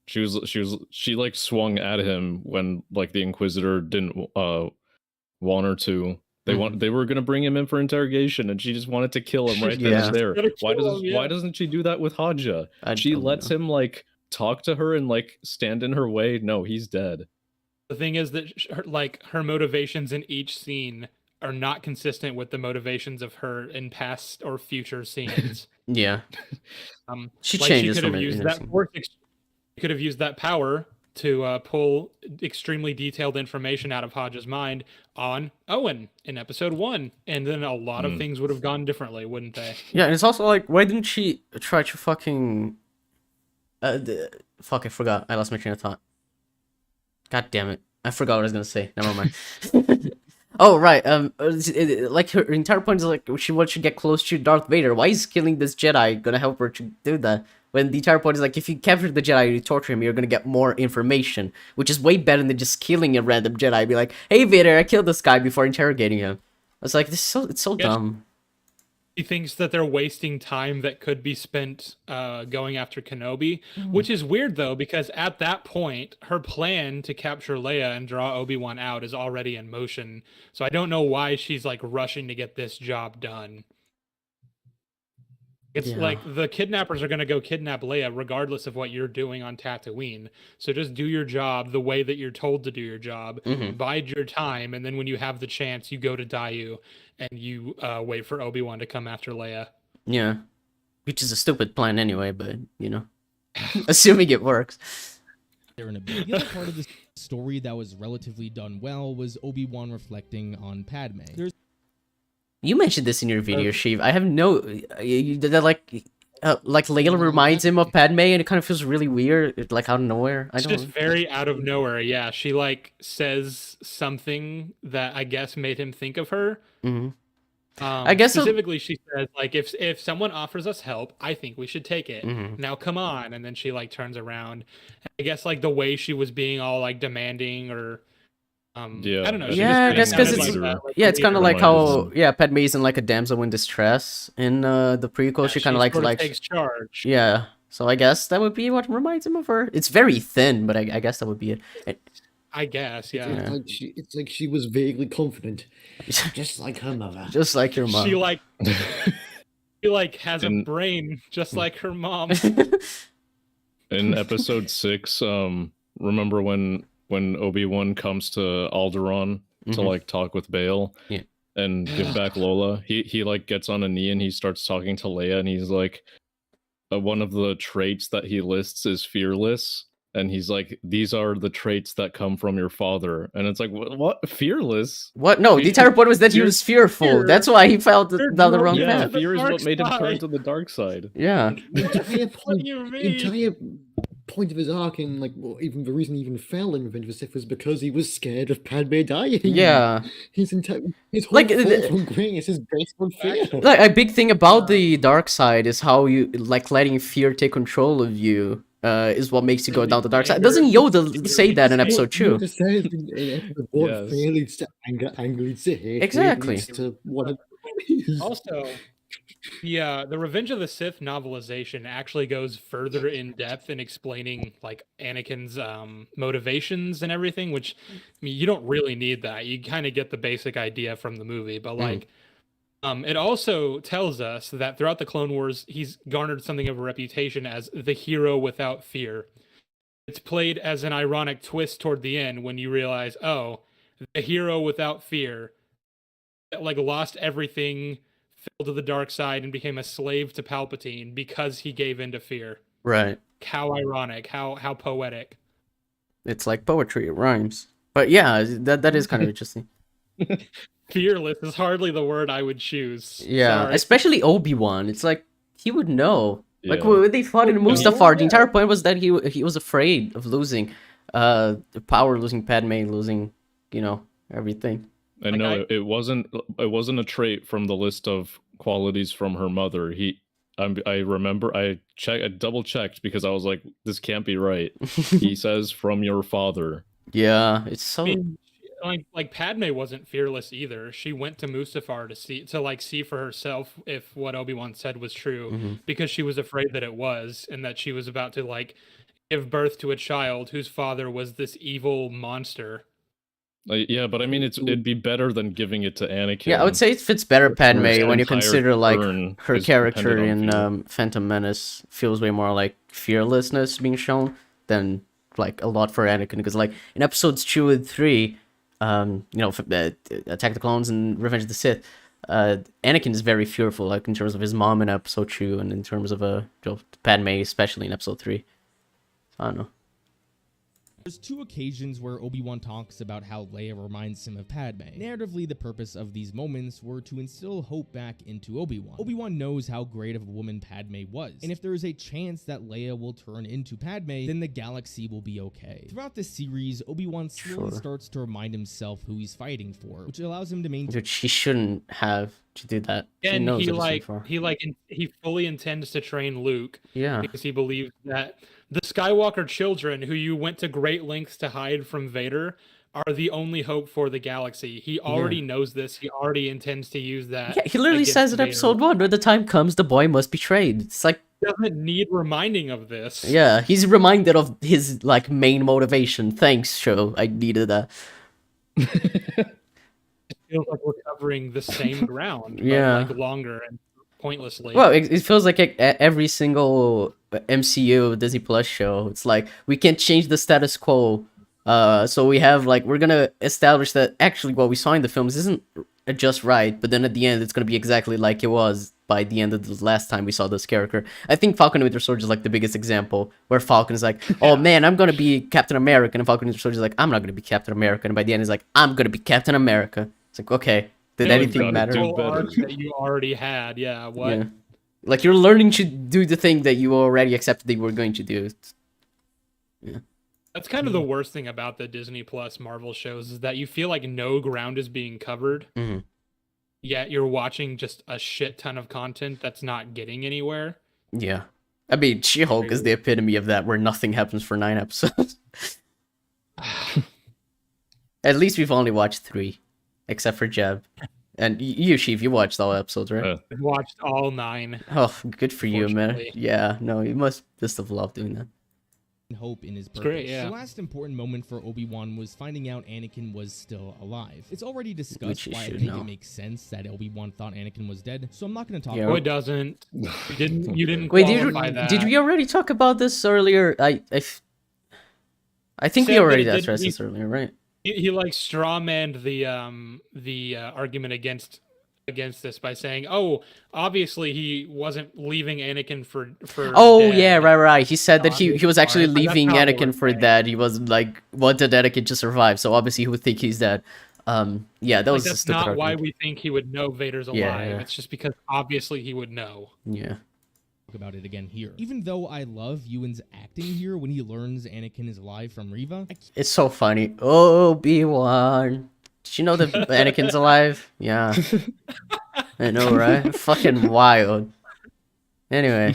She like swung at him when like the Inquisitor didn't want her to. They were gonna bring him in for interrogation, and she just wanted to kill him right then Yeah. and there. Gotta Why kill doesn't him, yeah. Why doesn't she do that with Hodja? I She don't lets know. him like talk to her and like stand in her way. No, he's dead. The thing is that her motivations in each scene are not consistent with the motivations of her in past or future scenes. Yeah. She Like, changes could from have it used in her that scene. she could have used that power to pull extremely detailed information out of Hodge's mind on Owen in episode 1, and then a lot of things would have gone differently, wouldn't they? Yeah, and it's also like, why didn't she try to fucking... Fuck, I forgot. I lost my train of thought. God damn it. I forgot what I was gonna say. Never mind. Oh, right. Like, her entire point is, like, she wants to get close to Darth Vader. Why is killing this Jedi gonna help her to do that? When the entire point is, like, if you capture the Jedi and you torture him, you're gonna get more information. Which is way better than just killing a random Jedi. Be like, hey, Vader, I killed this guy before interrogating him. It's like, it's so Yes. dumb. He thinks that they're wasting time that could be spent going after Kenobi, which is weird though, because at that point, her plan to capture Leia and draw Obi-Wan out is already in motion. So I don't know why she's like rushing to get this job done. It's Yeah. like the kidnappers are going to go kidnap Leia regardless of what you're doing on Tatooine. So just do your job the way that you're told to do your job. Bide your time, and then when you have the chance, you go to Daiyu and you wait for Obi-Wan to come after Leia. Yeah. Which is a stupid plan anyway, but, you know. Assuming it works. there in a bit. The other part of the story that was relatively done well was Obi-Wan reflecting on Padme. There's You mentioned this in your video, Sheev. I have no... that like Layla reminds him of Padme, and it kind of feels really weird, like out of nowhere. I It's don't... just very out of nowhere. Yeah, she like says something that I guess made him think of her. Mhm. I guess so- specifically she says like if someone offers us help, I think we should take it. Mhm. Now come on, and then she like turns around. I guess like the way she was being all like demanding or Yeah, I don't know. I she think Yeah, I just guess kinda because sounded it's... like that, like, yeah, it's kind of like Reminded how... them. Yeah, Padme isn't like a damsel in distress in the prequel. yeah, she kind of like... sort likes... takes charge. Yeah, so I guess that would be what reminds him of her. It's very thin, but I guess that would be it. I guess, yeah. Yeah. It's like she was vaguely confident, just like her mother. Just like your mom. She like she like has a And- brain just like her mom. In episode 6, remember when Obi-Wan comes to Alderaan to Mhm. like talk with Bail Yeah. and give back Lola? He like gets on a knee and he starts talking to Leia, and he's like, one of the traits that he lists is fearless. And he's like, these are the traits that come from your father. And it's like, what? Fearless? What? No, the entire point was that he was fearful. Fear. That's why he fell Fear down the drove wrong him Yeah, path. the fear is dark what made him turn side. to the dark side. Yeah. The entire What point, do you the mean? entire point of his arc, and like well, even the reason he even fell in Revenge of the Sith was because he was scared of Padme dying. Yeah. His entire his whole Like, fall from grace is based on fear. Like, a big thing about the dark side is how you, like, letting fear take control of you is what makes you go down the dark side. Doesn't Yoda say that in episode 2? Yoda says in episode 1, Yes. fear leads to anger leads to hate, Exactly. hate leads to whatever. Also, the Revenge of the Sith novelization actually goes further in depth in explaining like Anakin's motivations and everything, which I mean you don't really need that. You kind of get the basic idea from the movie, but like it also tells us that throughout the Clone Wars, he's garnered something of a reputation as the hero without fear. It's played as an ironic twist toward the end when you realize, oh, the hero without fear like lost everything, fell to the dark side, and became a slave to Palpatine because he gave in to fear. Right. how ironic, how poetic. It's like poetry, it rhymes. But yeah, that is kind of interesting. Fearless is hardly the word I would choose. Yeah, Sorry. especially Obi-Wan. It's like he would know. Like Yeah. when they fought in Well, Mustafar, the yeah. entire point was that he was afraid of losing the power, losing Padme, losing, you know, everything. And Like, no, it wasn't a trait from the list of qualities from her mother. I remember I double checked because I was like, this can't be right. He says from your father. Yeah, it's I so mean, like Padme wasn't fearless either. She went to Mustafar to see for herself if what Obi-Wan said was true, Mhm. because she was afraid that it was, and that she was about to like give birth to a child whose father was this evil monster. Yeah, but I mean, it'd be better than giving it to Anakin. Yeah, I would say it fits better Padme His when you entire consider like turn her is character dependent on in Phantom Menace feels way more like fearlessness being shown than like a lot for Anakin, because like in episodes 2 and 3, you know, Attack the Clones and Revenge of the Sith, Anakin is very fearful, like in terms of his mom in episode 2 and in terms of Padme, especially in episode 3. I don't know. There's two occasions where Obi-Wan talks about how Leia reminds him of Padme. Narratively, the purpose of these moments were to instill hope back into Obi-Wan. Obi-Wan knows how great of a woman Padme was, and if there is a chance that Leia will turn into Padme, then the galaxy will be okay. Throughout the series, Obi-Wan slowly starts to remind himself who he's fighting for, which allows him to maintain. Dude, she shouldn't have to do that. She And knows he what it's for. he fully intends to train Luke Yeah. because he believes that the Skywalker children, who you went to great lengths to hide from Vader, are the only hope for the galaxy. He already knows this. He already intends to use that. Yeah, he literally against says in Vader. episode 1, when the time comes, the boy must be trained. It's like, He doesn't need reminding of this. yeah, he's reminded of his like main motivation. Thanks, show. I needed that. It feels like we're covering the same ground, Yeah. but like longer and pointlessly. Well, it feels like every single MCU Disney Plus show. It's like we can't change the status quo. So we have like we're gonna establish that actually what we saw in the films isn't just right, but then at the end it's gonna be exactly like it was by the end of the last time we saw this character. I think Falcon and Winter Soldier is like the biggest example where Falcon is like, oh man, I'm gonna be Captain America, and Falcon and Winter Soldier is like, I'm not gonna be Captain America, and by the end he's like, I'm gonna be Captain America. It's like, okay, did Yeah, we've anything got it, matter? dude. Full better. arc that you already had. Yeah. What? Yeah. Like you're learning to do the thing that you already accepted that you were going to do. That's kind of the worst thing about the Disney Plus Marvel shows is that you feel like no ground is being covered. Mhm. Yet you're watching just a shit ton of content that's not getting anywhere. Yeah. I mean, She-Hulk is the epitome of that, where nothing happens for 9 episodes. At least we've only watched 3, except for Jeb. And you, Sheev, you watched all episodes, right? I've watched all 9. Oh, good for you, man. Unfortunately. Yeah, no, you must just have loved doing that. Hope in his purpose. great, yeah. The last important moment for Obi-Wan was finding out Anakin was still alive. It's already discussed Which you why I should think know. it makes sense that Obi-Wan thought Anakin was dead, so I'm not going to talk Yeah. No, about it doesn't. You didn't Wait, qualify that. did we already talk about this earlier? I think we Said that already it didn't addressed need- this earlier, right? He like strawmanned the argument against this by saying, "Oh, obviously he wasn't leaving Anakin for." Oh dead. yeah, right. He said that he was actually That's leaving not what Anakin we're for saying. dead. He was like wanted Anakin to survive, so obviously he would think he's dead. Yeah, that Like, was a that's stupid not why argument. we think he would know Vader's alive. Yeah. It's just because obviously he would know. Yeah. about it again here. Even though I love Ewan's acting here when he learns Anakin is alive from Reva, I It's so funny. Obi-Wan. Did you know that Anakin's alive? Yeah. I know, right? Fucking wild. Anyway.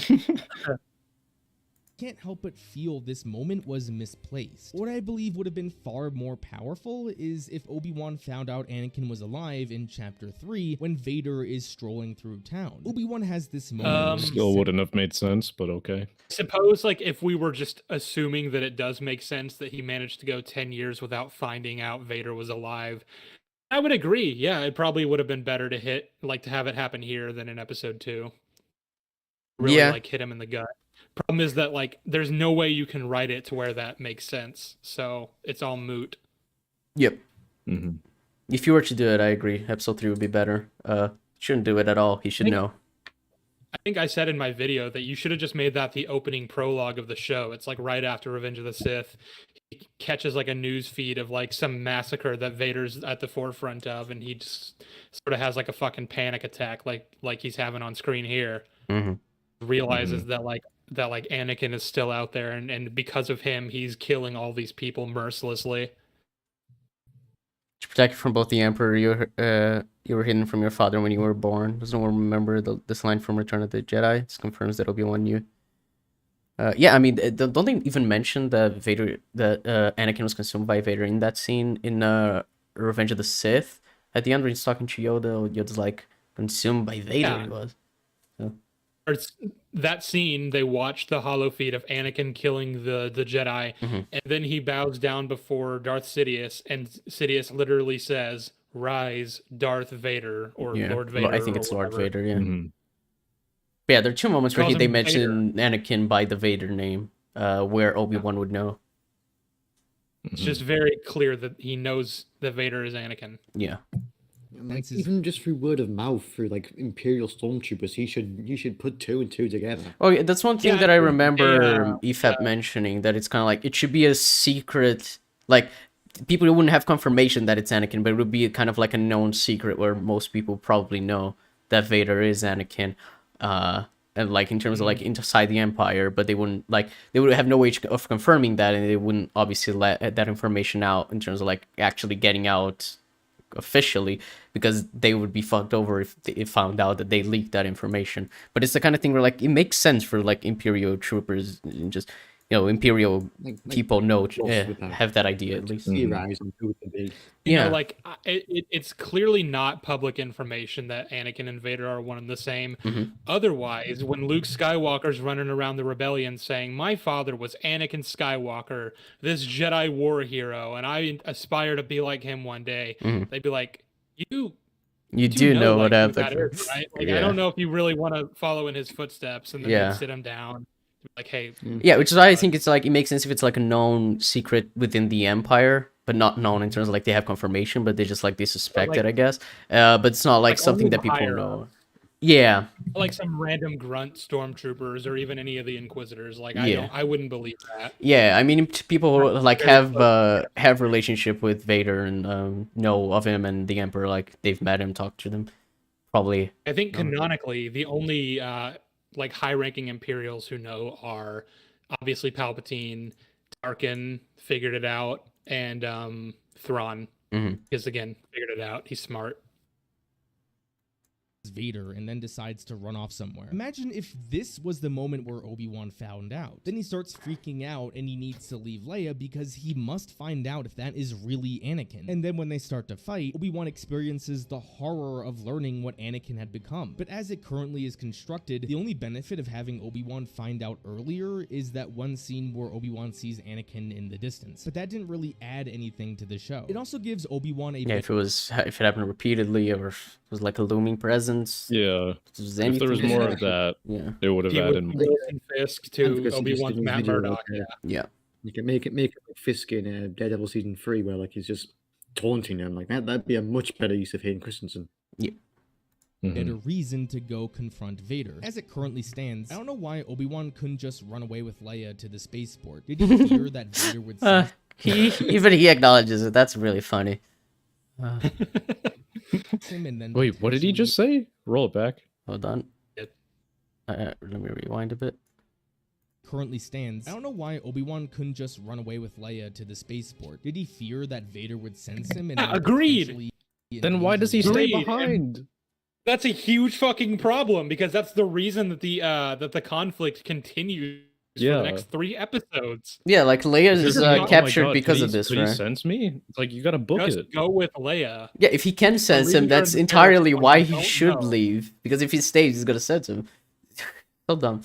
can't help but feel this moment was misplaced. What I believe would have been far more powerful is if Obi-Wan found out Anakin was alive in Chapter 3 when Vader is strolling through town. Obi-Wan has this moment. Still wouldn't have made sense, but okay. Suppose like if we were just assuming that it does make sense that he managed to go 10 years without finding out Vader was alive, I would agree. Yeah, it probably would have been better to have it happen here than in episode 2. Really Yeah. hit him in the gut. Problem is that there's no way you can write it to where that makes sense. So it's all moot. Yep. hmm If you were to do it, I agree. Episode 3 would be better. Shouldn't do it at all. He should know. I think I said in my video that you should have just made that the opening prologue of the show. It's like right after Revenge of the Sith. He catches like a news feed of like some massacre that Vader's at the forefront of, and he just sort of has like a fucking panic attack, like he's having on screen here. Mhm. Realizes that Anakin is still out there, and because of him, he's killing all these people mercilessly. To protect you from both the Emperor, you were hidden from your father when you were born. Does no one remember this line from Return of the Jedi? This confirms that Obi-Wan knew. Yeah, I mean, don't they even mention that Anakin was consumed by Vader in that scene in Revenge of the Sith? At the end, when he's talking to Yoda, Yoda's like, consumed by Vader. Yeah. He was. Or that scene, they watch the hollow feed of Anakin killing the Jedi, Mhm. and then he bows down before Darth Sidious, and Sidious literally says, "Rise, Darth Vader," or Yeah, Lord Vader. I think or it's Lord whatever. Vader. Yeah. Mhm. But yeah, there are two moments where Calls they him mention Anakin by the Vader name, where Obi-Wan would know. It's just very clear that he knows that Vader is Anakin. Yeah. And, like, That's his- even just through word of mouth, through like Imperial stormtroopers, he should put two and two together. Oh, yeah, that's one thing Yeah, that I I think remember Ifat mentioning, that it's kind of like, it should be a secret, like, people wouldn't have confirmation that it's Anakin, but it would be kind of like a known secret where most people probably know that Vader is Anakin, and like in terms of like inside the Empire, but they wouldn't, like, they would have no way of confirming that, and they wouldn't obviously let that information out in terms of like actually getting out officially, because they would be fucked over if they found out that they leaked that information. But it's the kind of thing where like it makes sense for like Imperial troopers and just, you know, Imperial Like people know, lost with that. have that idea at least. Theorize on who it could be. You Yeah. know, like it's clearly not public information that Anakin and Vader are one and the same. Mhm. Otherwise, when Luke Skywalker's running around the rebellion saying, "My father was Anakin Skywalker, this Jedi war hero, and I aspire to be like him one day," Mhm. they'd be like, "You You do know what like, who happened. that is, right? Like, Yeah. I don't know if you really want to follow in his footsteps," and then Yeah. they'd sit him down, like, "Hey, Yeah, which is why I think it's like, it makes sense if it's like a known secret within the Empire, but not known in terms of like they have confirmation, but they just like they suspect like- it, I guess. But it's not like like, something only that people higher know. ups. Yeah, like some random grunt stormtroopers or even any of the Inquisitors." Like, Yeah. I wouldn't believe that. yeah. I mean, people who like very have relationship with Vader and know of him and the Emperor, like they've met him, talked to them, probably. I think canonically, the only like high-ranking Imperials who know are obviously Palpatine, Tarkin figured it out, and Thrawn, Mhm. because again, figured it out. He's smart. Vader and then decides to run off somewhere. Imagine if this was the moment where Obi-Wan found out. Then he starts freaking out and he needs to leave Leia because he must find out if that is really Anakin. And then when they start to fight, Obi-Wan experiences the horror of learning what Anakin had become. But as it currently is constructed, the only benefit of having Obi-Wan find out earlier is that one scene where Obi-Wan sees Anakin in the distance. But that didn't really add anything to the show. It also gives Obi-Wan a Yeah, if it happened repeatedly, or if it was like a looming presence. Yeah. If there was If there was anything- more of that, Yeah, it would have He added would more. Wilson Fisk to Because he just Obi-Wan's did a Matt video Murdock. like, Yeah. yeah. You can make it like Fisk in Daredevil season 3, where like he's just taunting him. Like that'd be a much better use of Hayden Christensen. Mhm. a reason to go confront Vader. As it currently stands, I don't know why Obi-Wan couldn't just run away with Leia to the spaceport. Did he fear that Vader would Uh, sense he acknowledges it. That's really funny. him and then Wait, what did he potentially- just say? Roll it back. Hold on. Yep. Let me rewind a bit. currently stands, I don't know why Obi-Wan couldn't just run away with Leia to the spaceport. Did he fear that Vader would sense him and Yeah, then agreed. potentially Then why does he invade stay Agreed, and- behind? That's a huge fucking problem, because that's the reason that the conflict continues for Yeah. the next 3 episodes. Yeah, like Leia is Just- oh my captured God, because could of he- this, could he right? sense me? It's like you gotta book Just it. go with Leia. Yeah, if he can sense him, reason you're that's in the entirely Terror why Squad, he you don't should know. leave. Because if he stays, he's gonna sense him. So dumb.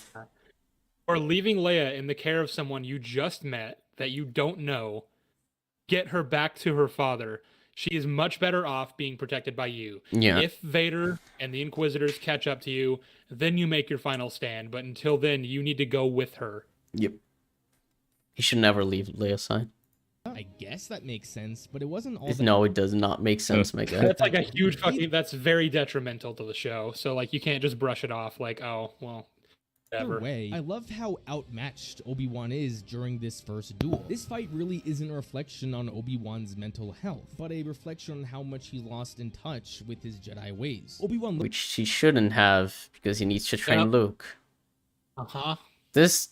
Or leaving Leia in the care of someone you just met that you don't know. Get her back to her father. She is much better off being protected by you. Yeah. If Vader and the Inquisitors catch up to you, then you make your final stand. But until then, you need to go with her. Yep. He should never leave Leia's side. I guess that makes sense, but it wasn't all that. No, it does not make sense, my guy. That's like a huge fucking. That's very detrimental to the show. So like you can't just brush it off like, oh well, Either whatever. way, I love how outmatched Obi-Wan is during this first duel. This fight really isn't a reflection on Obi-Wan's mental health, but a reflection on how much he lost in touch with his Jedi ways. Obi-Wan Which he shouldn't have, because he needs to train Yep. Luke. Uh-huh. This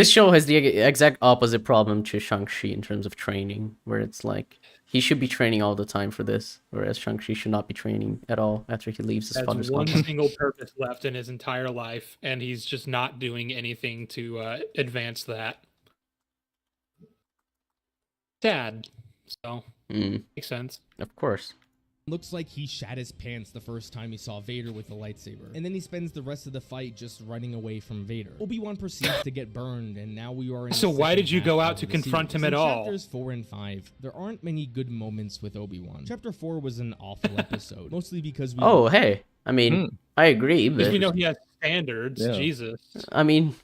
show has the exact opposite problem to Shang-Chi in terms of training, where it's like he should be training all the time for this, whereas Shang-Chi should not be training at all after he leaves his Has father's one compound. single purpose left in his entire life, and he's just not doing anything to advance that. Sad. So makes sense. Of course. looks like he shat his pants the first time he saw Vader with the lightsaber, and then he spends the rest of the fight just running away from Vader. Obi-Wan proceeds to get burned, and now we are in the So why second did you half go of out to the confront series. him at In all? Chapters 4 and 5, there aren't many good moments with Obi-Wan. Chapter 4 was an awful episode, mostly because we Oh, hey. I mean, I agree, Because but we know he has standards. Yeah. Jesus. I mean,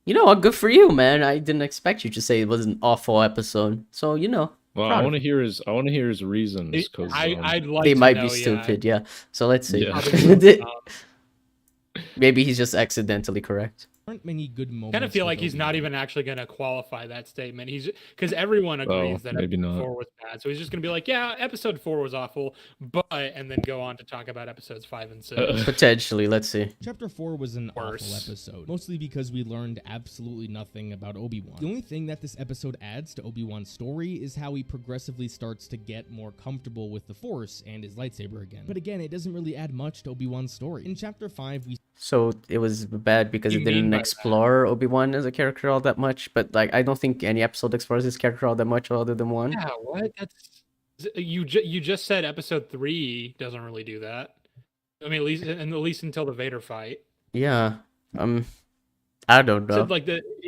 you know what? Good for you, man. I didn't expect you to say it was an awful episode. So, you know, Well, proud I of want to hear his. I want to hear his reasons because I'd like they to might know, be stupid, yeah. So let's see. Yeah. Maybe he's just accidentally correct. aren't many good moments. Kind of feel with like he's not Obi-Wan. even actually going to qualify that statement. He's because everyone agrees that maybe episode not. 4 was bad, so he's just going to be like, "Yeah, episode 4 was awful," but and then go on to talk about episodes 5 and 6. Potentially, let's see. Chapter 4 was an awful Worse. episode, mostly because we learned absolutely nothing about Obi-Wan. The only thing that this episode adds to Obi-Wan's story is how he progressively starts to get more comfortable with the Force and his lightsaber again. But again, it doesn't really add much to Obi-Wan's story. In Chapter 5, we So it was bad because You it mean didn't by that? explore Obi-Wan as a character all that much. But like, I don't think any episode explores his character all that much other than one. Yeah, what? That's you just said episode 3 doesn't really do that. I mean, at least until the Vader fight. Yeah. I don't know. So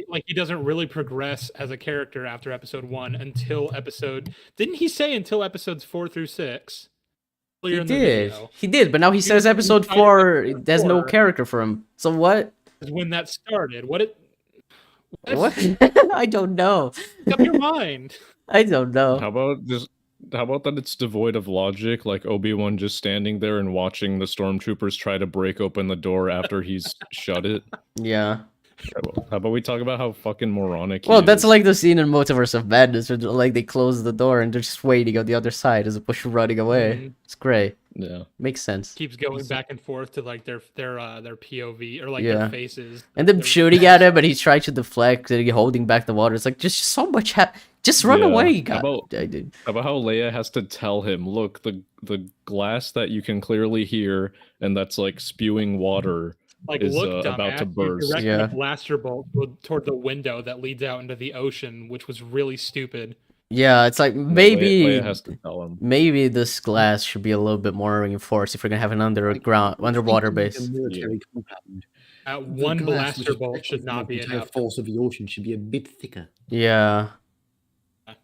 like he doesn't really progress as a character after episode 1 until episode. Didn't he say until episodes 4 through 6? He Earlier in the did. video. He did, but now he says didn't episode fight 4 episode there's no 4. character for him. So what? Is when that started. What? What? I don't know. Make up your mind. I don't know. How about just? How about that it's devoid of logic, like Obi-Wan just standing there and watching the stormtroopers try to break open the door after he's shut it? Yeah. How about we talk about how fucking moronic he Well, that's is? like the scene in Multiverse of Madness where like they close the door and they're just waiting on the other side as opposed to running away. Mhm. It's great. Yeah. Makes sense. Keeps going back and forth to like their POV or like Yeah. their faces. And them Their shooting faces. at him, and he's trying to deflect, and he's holding back the water. It's like just so much. Just run Yeah. away, How God. about- I did. How about how Leia has to tell him, look, the glass that you can clearly hear and that's like spewing water Like, is look, about to dumbass, you burst. directed Yeah. a blaster bolt toward the window that leads out into the ocean, which was really stupid. Yeah, it's like Leia maybe has to tell him. maybe this glass should be a little bit more reinforced if we're gonna have an underwater base. A military compound. That The one glass, which blaster is bolt protected should from not the be entire enough. force of the ocean should be a bit thicker. Yeah.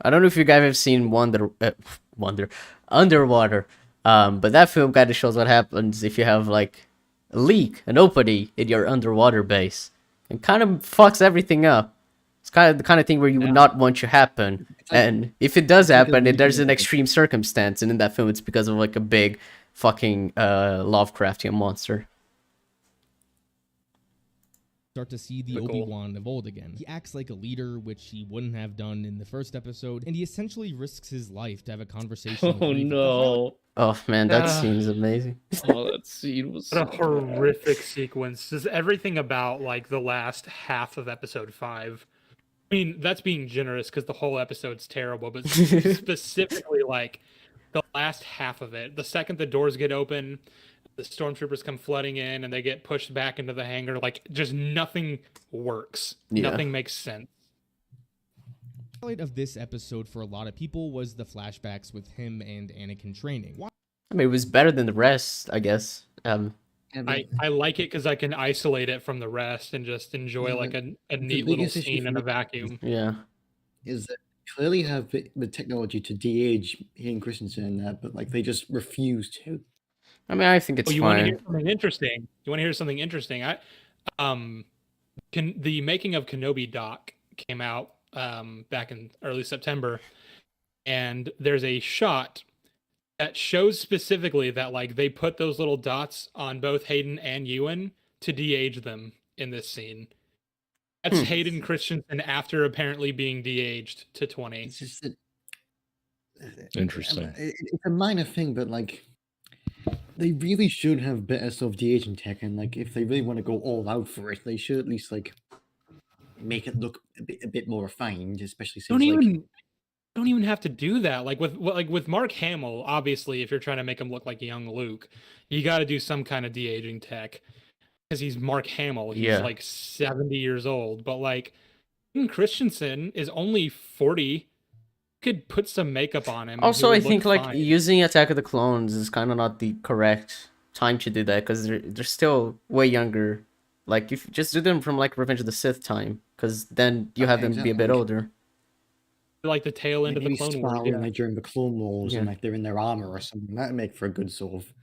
I don't know if you guys have seen Underwater. But that film kind of shows what happens if you have like a leak, an opening in your underwater base. It kind of fucks everything up. It's kind of the kind of thing where you would not want to happen. And if it does happen, there's an extreme circumstance, and in that film it's because of like a big fucking Lovecraftian monster. start to see the Typical. Obi-Wan of old again. He acts like a leader, which he wouldn't have done in the first episode, and he essentially risks his life to have a conversation with Oh Reeve. no. Oh man, that Ah. scene is amazing. Oh, that scene was What a so horrific sequence. Just everything about like the last half of episode 5. I mean, that's being generous because the whole episode's terrible, but specifically like the last half of it. The second the doors get open, the stormtroopers come flooding in and they get pushed back into the hangar. Like, just nothing works. Yeah. Nothing makes sense. The highlight of this episode for a lot of people was the flashbacks with him and Anakin training. I mean, it was better than the rest, I guess. I like it because I can isolate it from the rest and just enjoy Yeah, like a neat little biggest issue scene for in a me vacuum. Yeah. Is that clearly have the technology to de-age Hayden Christensen and that, but like they just refuse to. I mean, I think it's Oh, you want to fine. hear something interesting? You want to hear something interesting? The making of Kenobi doc came out back in early September, and there's a shot that shows specifically that like they put those little dots on both Hayden and Ewan to de-age them in this scene. That's Hayden Christensen after apparently being de-aged to 20. It's just that Interesting. it's a minor thing, but like they really should have better sort of de-aging tech, and like if they really want to go all out for it, they should at least like make it look a bit more refined, especially since Don't even have to do that. Like with Mark Hamill, obviously, if you're trying to make him look like young Luke, you got to do some kind of de-aging tech because he's Mark Hamill. He's like 70 years old, but like Hayden Christensen is only 40. Could put some makeup on him. Also, I think like using Attack of the Clones is kind of not the correct time to do that because they're still way younger. Like if you just do them from like Revenge of the Sith time, because then you have them be a bit older. Like the tail end of the Clone Wars, like during the Clone Wars, and like they're in their armor or something. That'd make for a good sort of,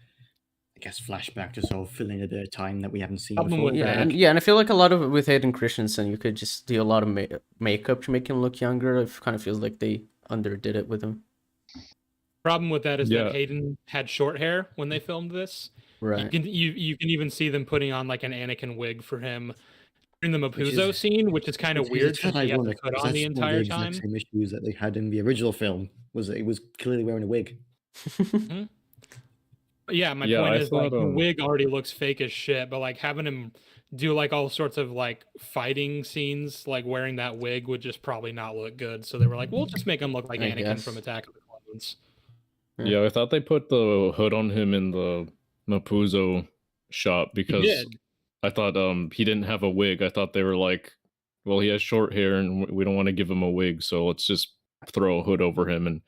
I guess, flashback to sort of fill in a bit of time that we haven't seen before. And I feel like a lot of it with Hayden Christensen, you could just do a lot of makeup to make him look younger. It kind of feels like they underdid it with him. Problem with that is that Hayden had short hair when they filmed this. Right. You can even see them putting on like an Anakin wig for him in the Mapuzo scene, which is kind of weird since he had the hood on the entire time. Same issues that they had in the original film was that he was clearly wearing a wig. Yeah, my point is like the wig already looks fake as shit, but like having him do like all sorts of like fighting scenes, like wearing that wig would just probably not look good. So they were like, we'll just make him look like Anakin from Attack of the Clones. Yeah, I thought they put the hood on him in the Mapuzo shot because I thought he didn't have a wig. I thought they were like, well, he has short hair and we don't want to give him a wig, so let's just throw a hood over him and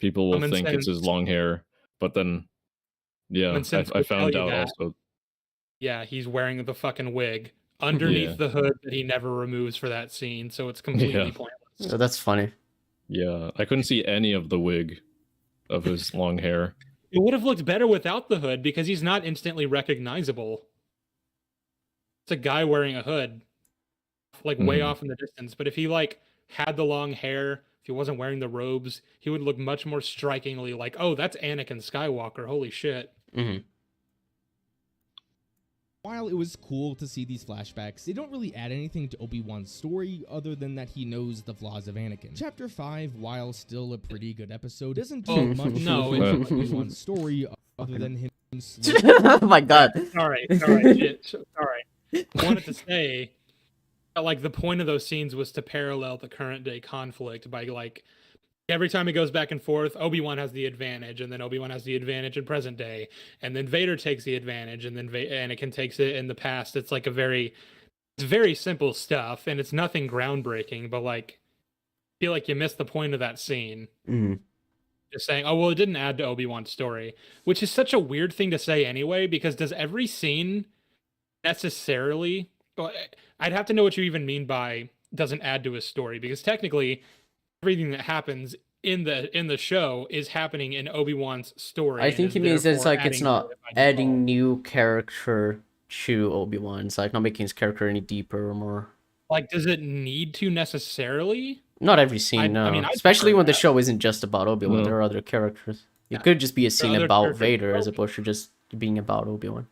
people will think it's his long hair. But then, yeah, I found out also. Yeah, he's wearing the fucking wig underneath the hood that he never removes for that scene, so it's completely pointless. So that's funny. Yeah, I couldn't see any of the wig of his long hair. It would have looked better without the hood because he's not instantly recognizable. It's a guy wearing a hood, like way off in the distance. But if he like had the long hair, if he wasn't wearing the robes, he would look much more strikingly like, oh, that's Anakin Skywalker. Holy shit. While it was cool to see these flashbacks, they don't really add anything to Obi-Wan's story other than that he knows the flaws of Anakin. Chapter 5, while still a pretty good episode, doesn't do much to Obi-Wan's story other than him oh my god. Sorry, shit. Sorry. I wanted to say that, like, the point of those scenes was to parallel the current day conflict by, like, every time it goes back and forth, Obi-Wan has the advantage, and then Obi-Wan has the advantage in present day, and then Vader takes the advantage, and then Anakin takes it in the past. It's like it's very simple stuff, and it's nothing groundbreaking, but like, I feel like you missed the point of that scene. Just saying, oh, well, it didn't add to Obi-Wan's story, which is such a weird thing to say anyway, because does every scene necessarily... Well, I'd have to know what you even mean by doesn't add to his story, because technically everything that happens in the show is happening in Obi-Wan's story. I think he means it's like it's not adding new character to Obi-Wan. It's like not making his character any deeper or more. Like, does it need to necessarily? Not every scene, no. I mean, especially when the show isn't just about Obi-Wan. There are other characters. It could just be a scene about Vader as opposed to just being about Obi-Wan.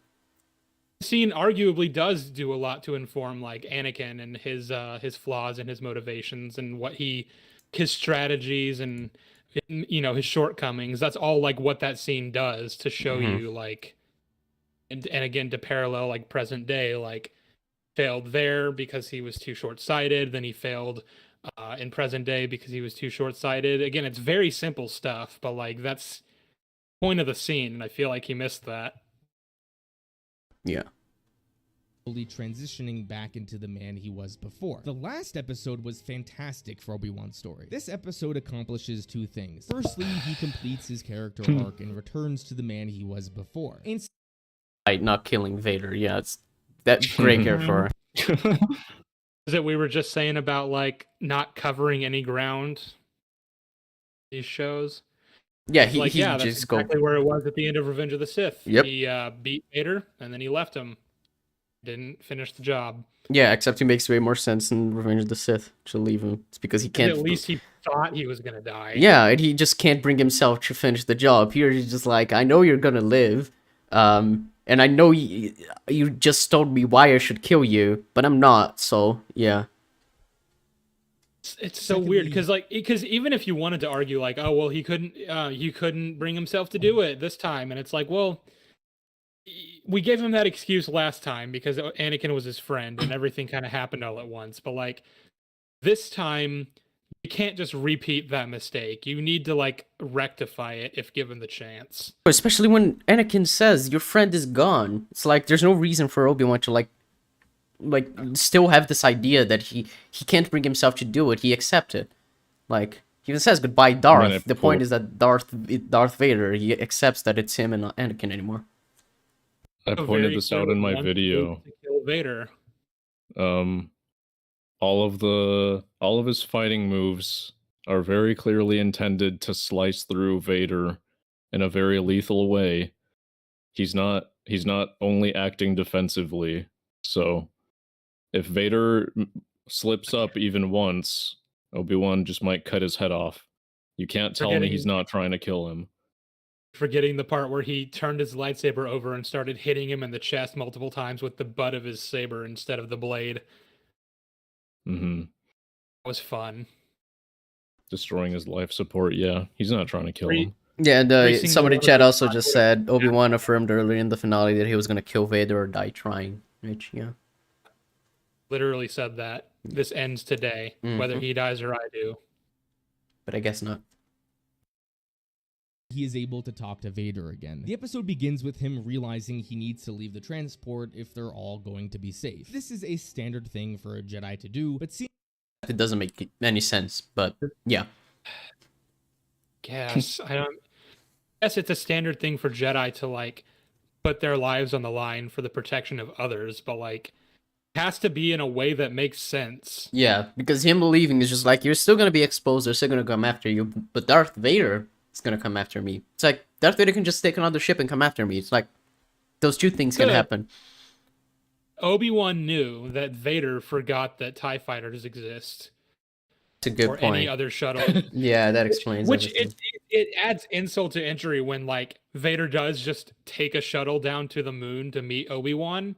The scene arguably does do a lot to inform like Anakin and his flaws and his motivations and his strategies and his shortcomings. That's all like what that scene does to show you like, and again to parallel like present day, like failed there because he was too short-sighted. Then he failed in present day because he was too short-sighted. Again, it's very simple stuff, but like that's the point of the scene, and I feel like he missed that. Yeah. Transitioning back into the man he was before. The last episode was fantastic for Obi-Wan's story. This episode accomplishes two things. Firstly, he completes his character arc and returns to the man he was before. By not killing Vader, yeah, it's that great character. Is it we were just saying about like not covering any ground these shows? Yeah, that's exactly where it was at the end of Revenge of the Sith. Yep. He beat Vader and then he left him. didn't finish the job. Yeah, except he makes way more sense in Revenge of the Sith to leave him. It's because he And can't. at least he thought he was gonna die. Yeah, and he just can't bring himself to finish the job. Here he's just like, I know you're gonna live, and I know you just told me why I should kill you, but I'm not. So yeah. It's so weird because even if you wanted to argue like, oh well, he couldn't bring himself to do it this time, and it's like, well, we gave him that excuse last time because Anakin was his friend and everything kind of happened all at once. But like this time, you can't just repeat that mistake. You need to like rectify it if given the chance. Especially when Anakin says your friend is gone. It's like there's no reason for Obi-Wan to like still have this idea that he can't bring himself to do it. He accepts it. Like he even says goodbye, Darth. The point is that Darth Vader, he accepts that it's him and not Anakin anymore. I pointed this out in my video. To kill Vader. All of his fighting moves are very clearly intended to slice through Vader in a very lethal way. He's not only acting defensively. So if Vader slips up even once, Obi-Wan just might cut his head off. You can't tell me he's not trying to kill him. Forgetting the part where he turned his lightsaber over and started hitting him in the chest multiple times with the butt of his saber instead of the blade. Mm-hmm. That was fun. Destroying his life support, yeah. He's not trying to kill him. Yeah, and somebody in chat also just said Obi-Wan affirmed earlier in the finale that he was going to kill Vader or die trying. Which, yeah. Literally said that. This ends today, whether he dies or I do. But I guess not. He is able to talk to Vader again. The episode begins with him realizing he needs to leave the transport if they're all going to be safe. This is a standard thing for a Jedi to do, but see, it doesn't make any sense, but yeah. Guess it's a standard thing for Jedi to like put their lives on the line for the protection of others, but like it has to be in a way that makes sense. Yeah, because him leaving is just like you're still gonna be exposed, they're still gonna come after you, but Darth Vader is gonna come after me. It's like Darth Vader can just take another ship and come after me. It's like those two things can happen. Obi-Wan knew that Vader forgot that TIE fighters exist. It's a good or point. Any other shuttle. Yeah, that explains Which everything. it adds insult to injury when like Vader does just take a shuttle down to the moon to meet Obi-Wan.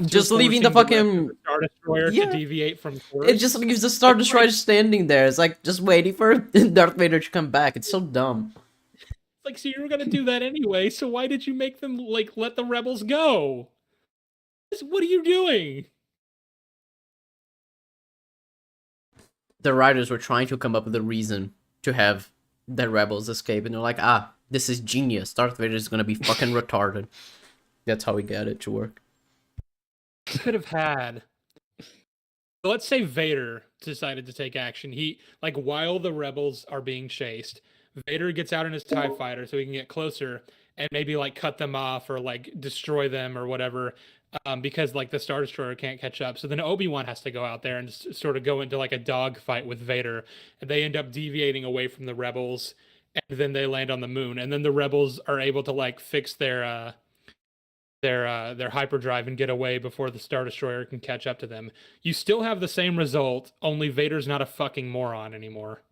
Just leaving the fucking Star Destroyer to deviate from course. It just leaves the Star Destroyer standing there. It's like just waiting for Darth Vader to come back. It's so dumb. Like, so you were gonna do that anyway, so why did you make them like let the rebels go? What are you doing? The writers were trying to come up with a reason to have the rebels escape, and they're like, this is genius. Darth Vader is gonna be fucking retarded. That's how we got it to work. Could have had. Let's say Vader decided to take action. He, like, while the rebels are being chased, Vader gets out in his TIE fighter so he can get closer and maybe, like, cut them off or, like, destroy them or whatever, because, like, the Star Destroyer can't catch up. So then Obi-Wan has to go out there and just sort of go into, like, a dogfight with Vader. And they end up deviating away from the rebels, and then they land on the moon. And then the rebels are able to, like, fix their hyperdrive and get away before the Star Destroyer can catch up to them. You still have the same result, only Vader's not a fucking moron anymore.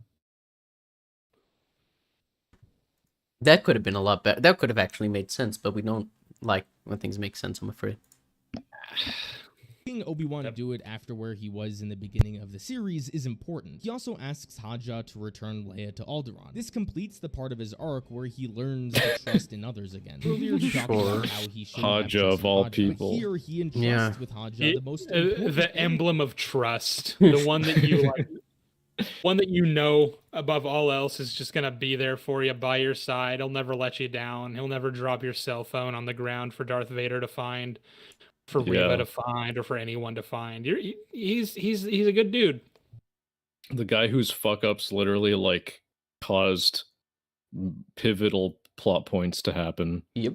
That could have been a lot better. That could have actually made sense, but we don't like when things make sense, I'm afraid. Seeing Obi-Wan do it after where he was in the beginning of the series is important. He also asks Haja to return Leia to Alderaan. This completes the part of his arc where he learns to trust in others again. Earlier he talked about how he should Haja of all people. Here he entrusts with Haja the most the emblem of trust, the one that you like, one that you know above all else is just gonna be there for you by your side. He'll never let you down. He'll never drop your cell phone on the ground for Darth Vader to find. For Reva to find, or for anyone to find. He's a good dude. The guy whose fuck ups literally like caused pivotal plot points to happen. Yep.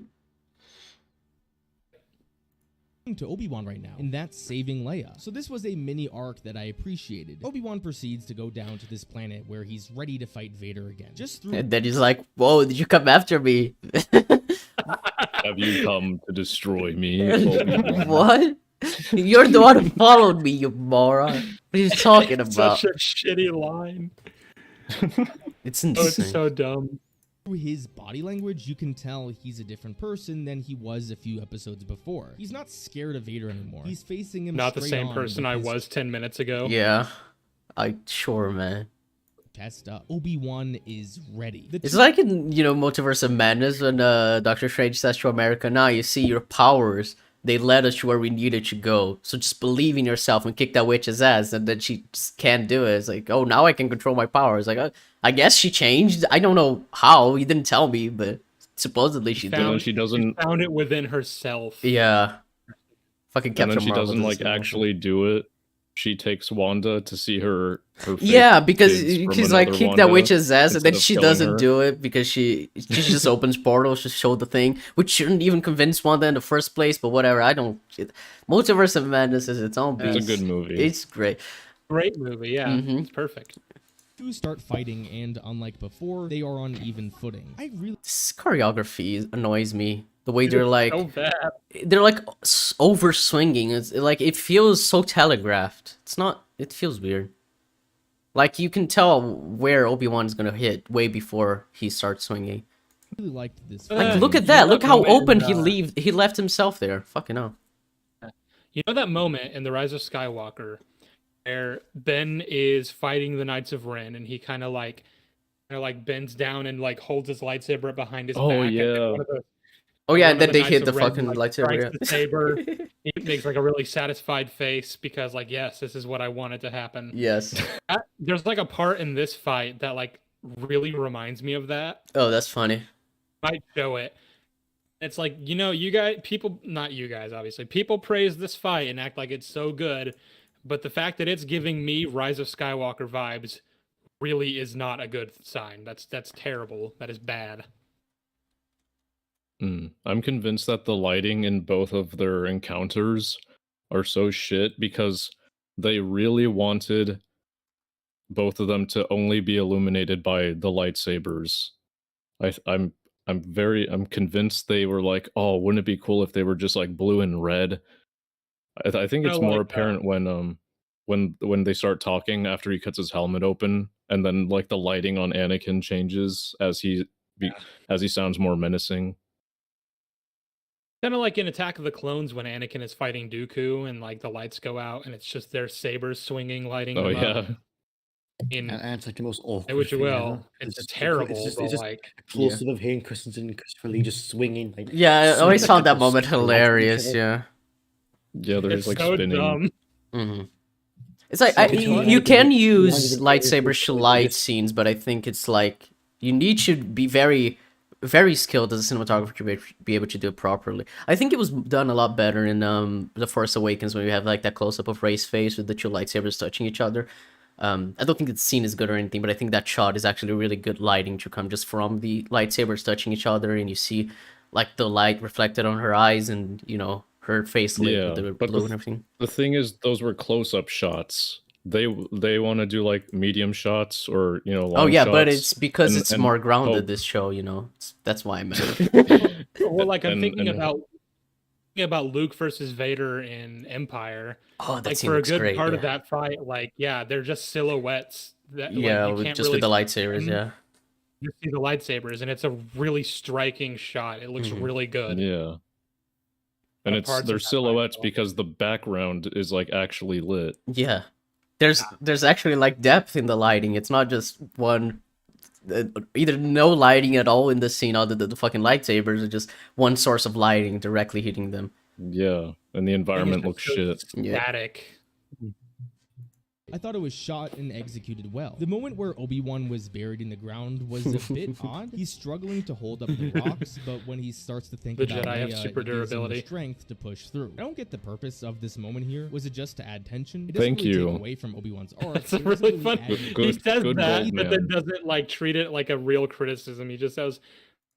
To Obi-Wan right now, and that's saving Leia. So this was a mini arc that I appreciated. Obi-Wan proceeds to go down to this planet where he's ready to fight Vader again. Just through And then he's like, whoa, did you come after me? Have you come to destroy me? What? You're the one who followed me, you moron. What are you talking about? Such a shitty line. It's Oh, insane. it's so dumb. Through his body language, you can tell he's a different person than he was a few episodes before. He's not scared of Vader anymore. He's facing him Not the straight same on person with I his was 10 minutes ago. Yeah. Sure, man. chest up. Obi-Wan is ready. It's like in, Multiverse of Madness when Doctor Strange says to America, now you see your powers. They led us to where we needed to go. So just believe in yourself and kick that witch's ass. And then she just can't do it. It's like, oh, now I can control my powers. Like, I guess she changed. I don't know how. You didn't tell me, but supposedly she did. And she doesn't. She found it within herself. Yeah. Fucking And Captain then she Marvel doesn't does the same actually do it. She takes Wanda to see her. Fake Yeah, because kids from she's like another kick Wanda that witch's ass, and then instead of she killing doesn't her. do it because she just opens portals to show the thing, which shouldn't even convince Wanda in the first place. But whatever, I don't. Multiverse of Madness is its own beast. It's a good movie. It's great. Great movie, yeah. Mhm. It's perfect. to start fighting, and unlike before, they are on even footing. I really This choreography annoys me. The way they're like, So bad. they're like over swinging. It's like it feels so telegraphed. It's not. It feels weird. Like you can tell where Obi-Wan's gonna hit way before he starts swinging. liked this. Uh, Like film. look at you that. know Look that how moment in, open he left himself there. Fucking hell. You know that moment in The Rise of Skywalker where Ben is fighting the Knights of Ren and he kind of like bends down and like holds his lightsaber behind his Oh, back. and yeah. then one of the- Oh yeah, one and of then the they Knights hit of the Ren, fucking like, lightsaber. strikes the saber. He makes like a really satisfied face because like, yes, this is what I wanted to happen. Yes. There's like a part in this fight that like really reminds me of that. Oh, that's funny. Might show it. It's like, you guys, people, not you guys, obviously, people praise this fight and act like it's so good, but the fact that it's giving me Rise of Skywalker vibes really is not a good sign. That's terrible. That is bad. I'm convinced that the lighting in both of their encounters are so shit because they really wanted both of them to only be illuminated by the lightsabers. I'm convinced they were like, oh, wouldn't it be cool if they were just like blue and red? I think it's Kinda more like, apparent when they start talking after he cuts his helmet open, and then like the lighting on Anakin changes as he sounds more menacing. Kind of like in Attack of the Clones when Anakin is fighting Dooku and like the lights go out and it's just their sabers swinging, lighting Oh them yeah. up. And it's like the most awkward Say what you thing will. ever. It's just terrible, It's but just like, a close-up of Hayden Christensen and Christopher Lee just swinging. Like, Yeah, I always swinging found that people moment spinning lights at each hilarious. other. Yeah. Yeah, they're it's just like so spinning. dumb. hmm It's like So it's you like can the- use the- lightsabers to the- light scenes, but I think it's like you need to be very, very skilled as a cinematographer to be able to do it properly. I think it was done a lot better in The Force Awakens when you have like that close up of Rey's face with the two lightsabers touching each other. I don't think the scene is good or anything, but I think that shot is actually really good lighting to come just from the lightsabers touching each other, and you see like the light reflected on her eyes and her face lit Yeah, with the but blue and everything. The thing is, those were close-up shots. They want to do like medium shots or long Oh yeah, but shots, it's because and- it's and more grounded. hope. This show, that's why I meant it. Well, like I'm And- thinking and- about Luke versus Vader in Empire. Oh, that Like scene for a looks good great. part yeah. of that fight, like they're just silhouettes. That, like, Yeah, you with, can't just really with the lightsabers. see them. Yeah. You see the lightsabers, and it's a really striking shot. It looks Mhm. really good. Yeah. And Of it's parts of their that fight, silhouettes though. because the background is like actually lit. Yeah. There's actually like depth in the lighting. It's not just one. Either no lighting at all in the scene other than the fucking lightsabers, or just one source of lighting directly hitting them. Yeah, and the environment looks shit. Yeah. Static. I thought it was shot and executed well. The moment where Obi-Wan was buried in the ground was a bit odd. He's struggling to hold up the rocks, but when he starts to think The about Jedi have Leia, super it gives him the durability. strength to push through. I don't get the purpose of this moment here. Was it just to add tension? It Thank doesn't really you. take away from Obi-Wan's arc. That's but it doesn't really really funny. add He Good- says good that, gold, but then man. doesn't like treat it like a real criticism. He just says,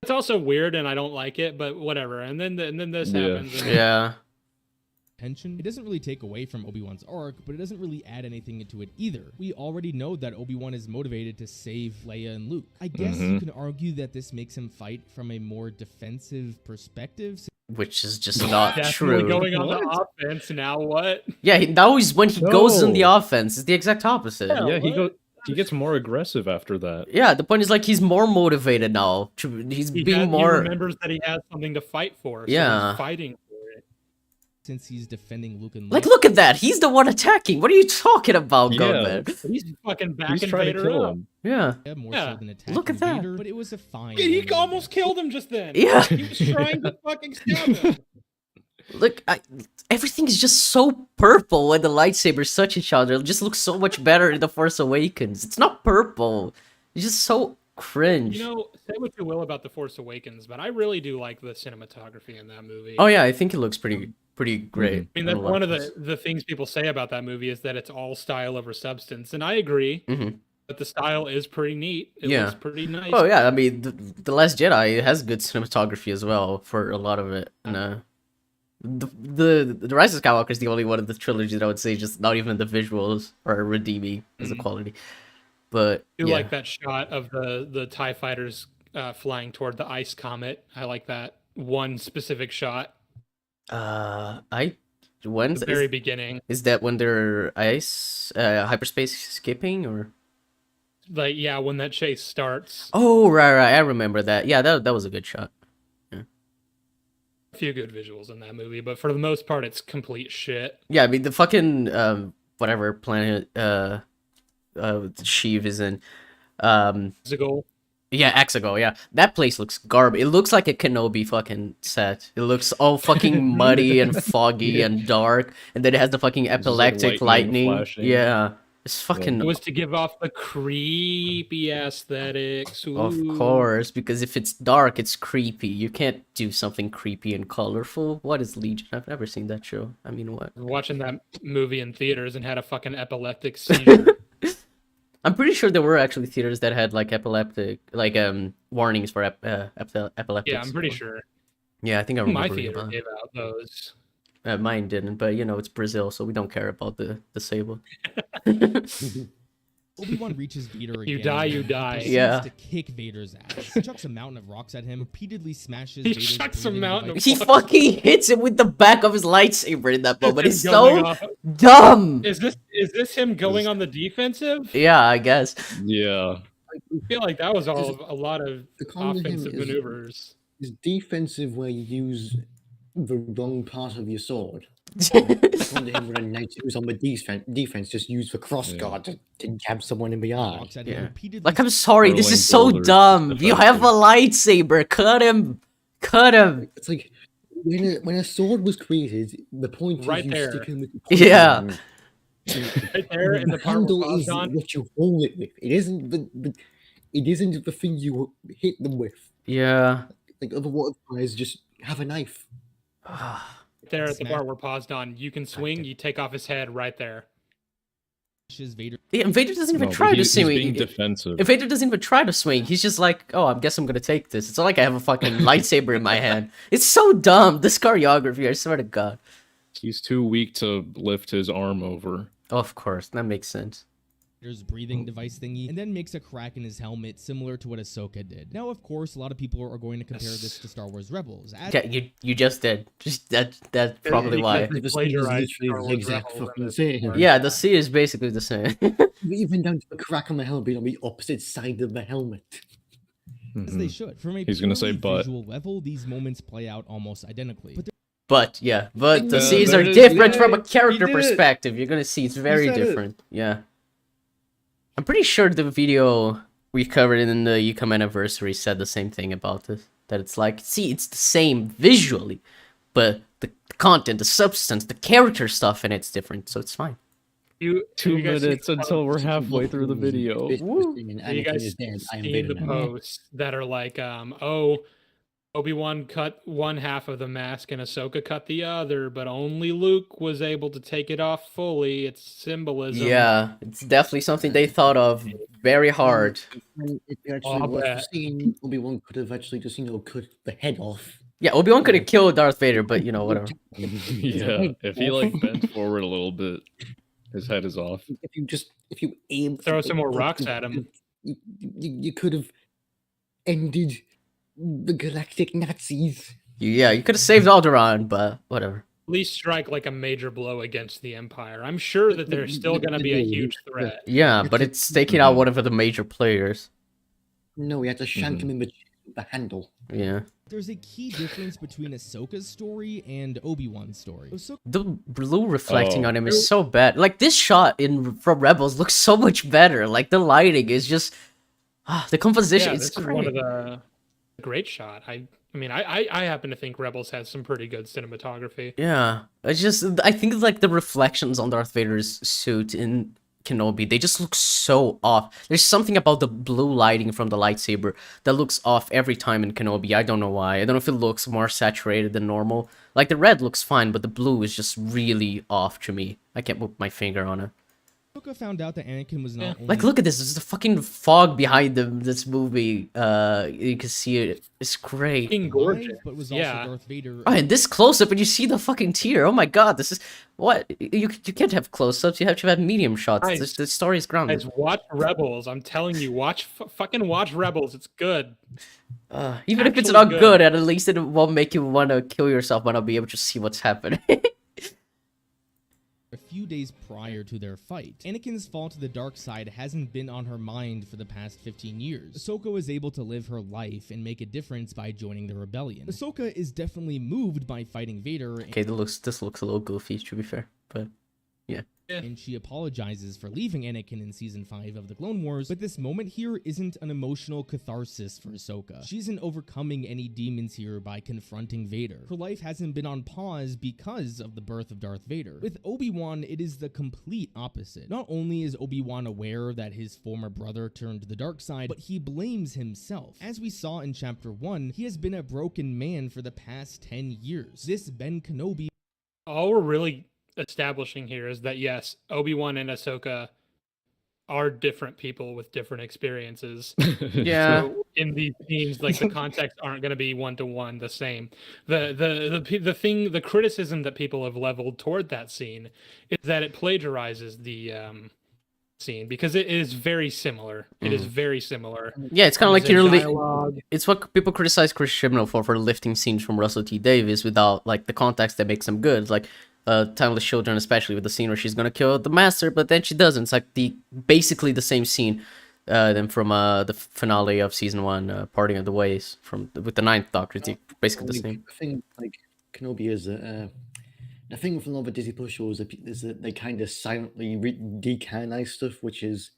"It's also weird, and I don't like it, but whatever." And then this Yeah. happens. And Yeah. tension. It doesn't really take away from Obi-Wan's arc, but it doesn't really add anything into it either. We already know that Obi-Wan is motivated to save Leia and Luke. I guess you can argue that this makes him fight from a more defensive perspective, which is just not Definitely true. going on the offense now. What? Yeah, now he's when he goes on the No. offense, it's the exact opposite. Yeah. Yeah, what? he gets more aggressive after that. Yeah, the point is like he's more motivated now. He's He being He more. remembers that he has something to fight for. So Yeah. he's fighting for it. Since he's defending Luke and Like, Leia. look at that. He's the one attacking. What are you talking about, Yeah. Goldman? He's fucking He's backing trying to Vader kill up. him. Yeah. More Yeah. so than attacking Look at that. Vader, but it was a fine. He moment, I almost guess. killed him just then. Yeah. He was trying to fucking stab him. Look, everything is just so purple when the lightsabers touch each other. It just looks so much better in The Force Awakens. It's not purple. It's just so cringe. You know, say what you will about The Force Awakens, but I really do like the cinematography in that movie. Oh yeah, I think it looks pretty great. I mean, that's one of the things people say about that movie is that it's all style over substance, and I agree. Mm-hmm. But the style is pretty neat. It Yeah. looks pretty nice. Oh yeah, I mean, the Last Jedi has good cinematography as well for a lot of it. And the Rise of Skywalker is the only one of the trilogy that I would say just not even the visuals are redeeming as a quality. But I do yeah. like that shot of the TIE fighters flying toward the ice comet. I like that one specific shot. When's The very beginning. is that when they're hyperspace skipping or? Like, yeah, when that chase starts. Oh right, I remember that. Yeah, that was a good shot. A few good visuals in that movie, but for the most part, it's complete shit. Yeah, I mean the fucking whatever planet Sheev is in. Ziggle. Yeah, Exegol, yeah. That place looks garbage. It looks like a Kenobi fucking set. It looks all fucking muddy and foggy and dark. And then it has the fucking just, like, epileptic lightning lightning. flashing. Yeah. It's fucking... It was to give off the creepy aesthetics. Of Ooh. course, because if it's dark, it's creepy. You can't do something creepy and colorful. What is Legion? I've never seen that show. I mean, what? I was watching that movie in theaters and had a fucking epileptic seizure. I'm pretty sure there were actually theaters that had like epileptic, like warnings for epileptics. Yeah, I'm pretty sure. Yeah, I think I remember. My reading theater about it. gave out those. Mine didn't, but you know it's Brazil, so we don't care about the disabled. Obi-Wan reaches Vader again. You die, you and die. proceeds Yeah. to kick Vader's ass. He chucks a mountain of rocks at him, repeatedly smashes He Vader's chucks a breathing mountain of device. He fucking hits him with the back of his lightsaber in that moment. It's Going so off- dumb. Is this him going on the defensive? Yeah, I guess. Yeah. I feel like that was a lot of The con with him offensive is- maneuvers. Is defensive where you use the wrong part of your sword. Con to him with a knight who's on the defense just used for crossguard to jab someone in the eye. Rocks at him, Yeah. repeatedly Like, I'm sorry, this Hurling is so boulders dumb. is You have a effective. lightsaber. Cut him. Cut him. It's like when a sword was created, the point Right is you there. stick him with the Yeah. point. Right there in the part handle we're is paused on. what you hold it with. It isn't it isn't the thing you hit them with. Yeah. Like other water guys just have a knife. There at the Smack. part we're paused on. You can swing, you take off his head right there. smashes Vader. Yeah, and Vader doesn't even No, but try to he's swing. being defensive. If Vader doesn't even try to swing, he's just like, oh, I guess I'm gonna take this. It's not like I have a fucking lightsaber in my hand. It's so dumb. This choreography, I swear to God. He's too weak to lift his arm over. Oh, of course, that makes sense. Vader's breathing device thingy, and then makes a crack in his helmet, similar to what Ahsoka did. Now, of course, a lot of people are going to compare this to Star Wars Rebels. As Yeah, you just did. Just that's probably Because why. they The scene is plagiarized literally Star the Wars exact Rebels in fucking this same. part. Yeah, the C is basically the same. Even down to the crack on the helmet being on the opposite side of the helmet. as they Mhm. should. From a He's gonna say purely but. visual level, these moments play out almost identically. But But the Yeah, C's there are it is. different Yay, from a he character did it. perspective. You're gonna see it's very said it. different. Yeah. I'm pretty sure the video we covered in the ECUM anniversary said the same thing about this. That it's like, see, it's the same visually, but the content, the substance, the character stuff in it's different, so it's fine. You, 2 you guys minutes seen the until we're posts- halfway through the video. Woo. You Anakin guys is dead. I am seen Vader the now. posts that are like, oh, Obi-Wan cut one half of the mask and Ahsoka cut the other, but only Luke was able to take it off fully. It's symbolism. Yeah, it's definitely something they thought of very hard. And if you actually I'll watch the bet. scene, Obi-Wan could have actually just, cut the head off. Yeah, Obi-Wan could have killed Darth Vader, but you know, whatever. Yeah, if he like bent forward a little bit, his head is off. If you aim, Throw some more rocks at him. You could have ended the galactic Nazis. Yeah, you could have saved Alderaan, but whatever. At least strike like a major blow against the Empire. I'm sure that they're still going to be a huge threat. Yeah, It's but a- it's taking out one of the major players. No, we had to shank him in the handle. Yeah. There's a key difference between Ahsoka's story and Obi-Wan's story. The blue reflecting Oh. on him is so bad. Like this shot from Rebels looks so much better. Like the lighting is just the composition Yeah, is this is great. one of the great shot. I mean, I happen to think Rebels has some pretty good cinematography. Yeah. I think like the reflections on Darth Vader's suit in Kenobi, they just look so off. There's something about the blue lighting from the lightsaber that looks off every time in Kenobi. I don't know why. I don't know if it looks more saturated than normal. Like the red looks fine, but the blue is just really off to me. I can't put my finger on it. Ahsoka found out that Anakin was not only Like, look at this. There's the fucking fog behind this movie. You can see it. It's great. Fucking alive, gorgeous. but was also Yeah. Darth Vader. Oh, and this close-up, and you see the fucking tear. Oh my god, this is... What? You can't have close-ups. You have to have medium shots. Guys, The story is grounded. Guys, watch Rebels. I'm telling you, fucking watch Rebels. It's good. Even if it's actually not good. good, at least it won't make you want to kill yourself when I'll be able to see what's happening. a few days prior to their fight. Anakin's fall to the dark side hasn't been on her mind for the past 15 years. Ahsoka was able to live her life and make a difference by joining the rebellion. Ahsoka is definitely moved by fighting Vader. Okay, this looks a little goofy, to be fair, but yeah. And she apologizes for leaving Anakin in Season 5 of The Clone Wars, but this moment here isn't an emotional catharsis for Ahsoka. She isn't overcoming any demons here by confronting Vader. Her life hasn't been on pause because of the birth of Darth Vader. With Obi-Wan, it is the complete opposite. Not only is Obi-Wan aware that his former brother turned to the dark side, but he blames himself. As we saw in Chapter 1, he has been a broken man for the past 10 years. This Ben Kenobi All we're really establishing here is that yes, Obi-Wan and Ahsoka are different people with different experiences. Yeah. So in these scenes, like the context aren't going to be one to one the same. The criticism that people have leveled toward that scene is that it plagiarizes the scene because it is very similar. It is very similar. Yeah, it's kind of like There's you're dialogue. It's what people criticize Chris Chibnall for lifting scenes from Russell T Davies without like the context that makes them good. It's like Timeless Children, especially with the scene where she's gonna kill the master, but then she doesn't. It's like basically the same scene than from the finale of season 1, Parting of the Ways with the Ninth Doctor. It's basically the same. The thing like Kenobi is that the thing with a lot of Disney Plus shows is that they kind of silently decanonize stuff, which is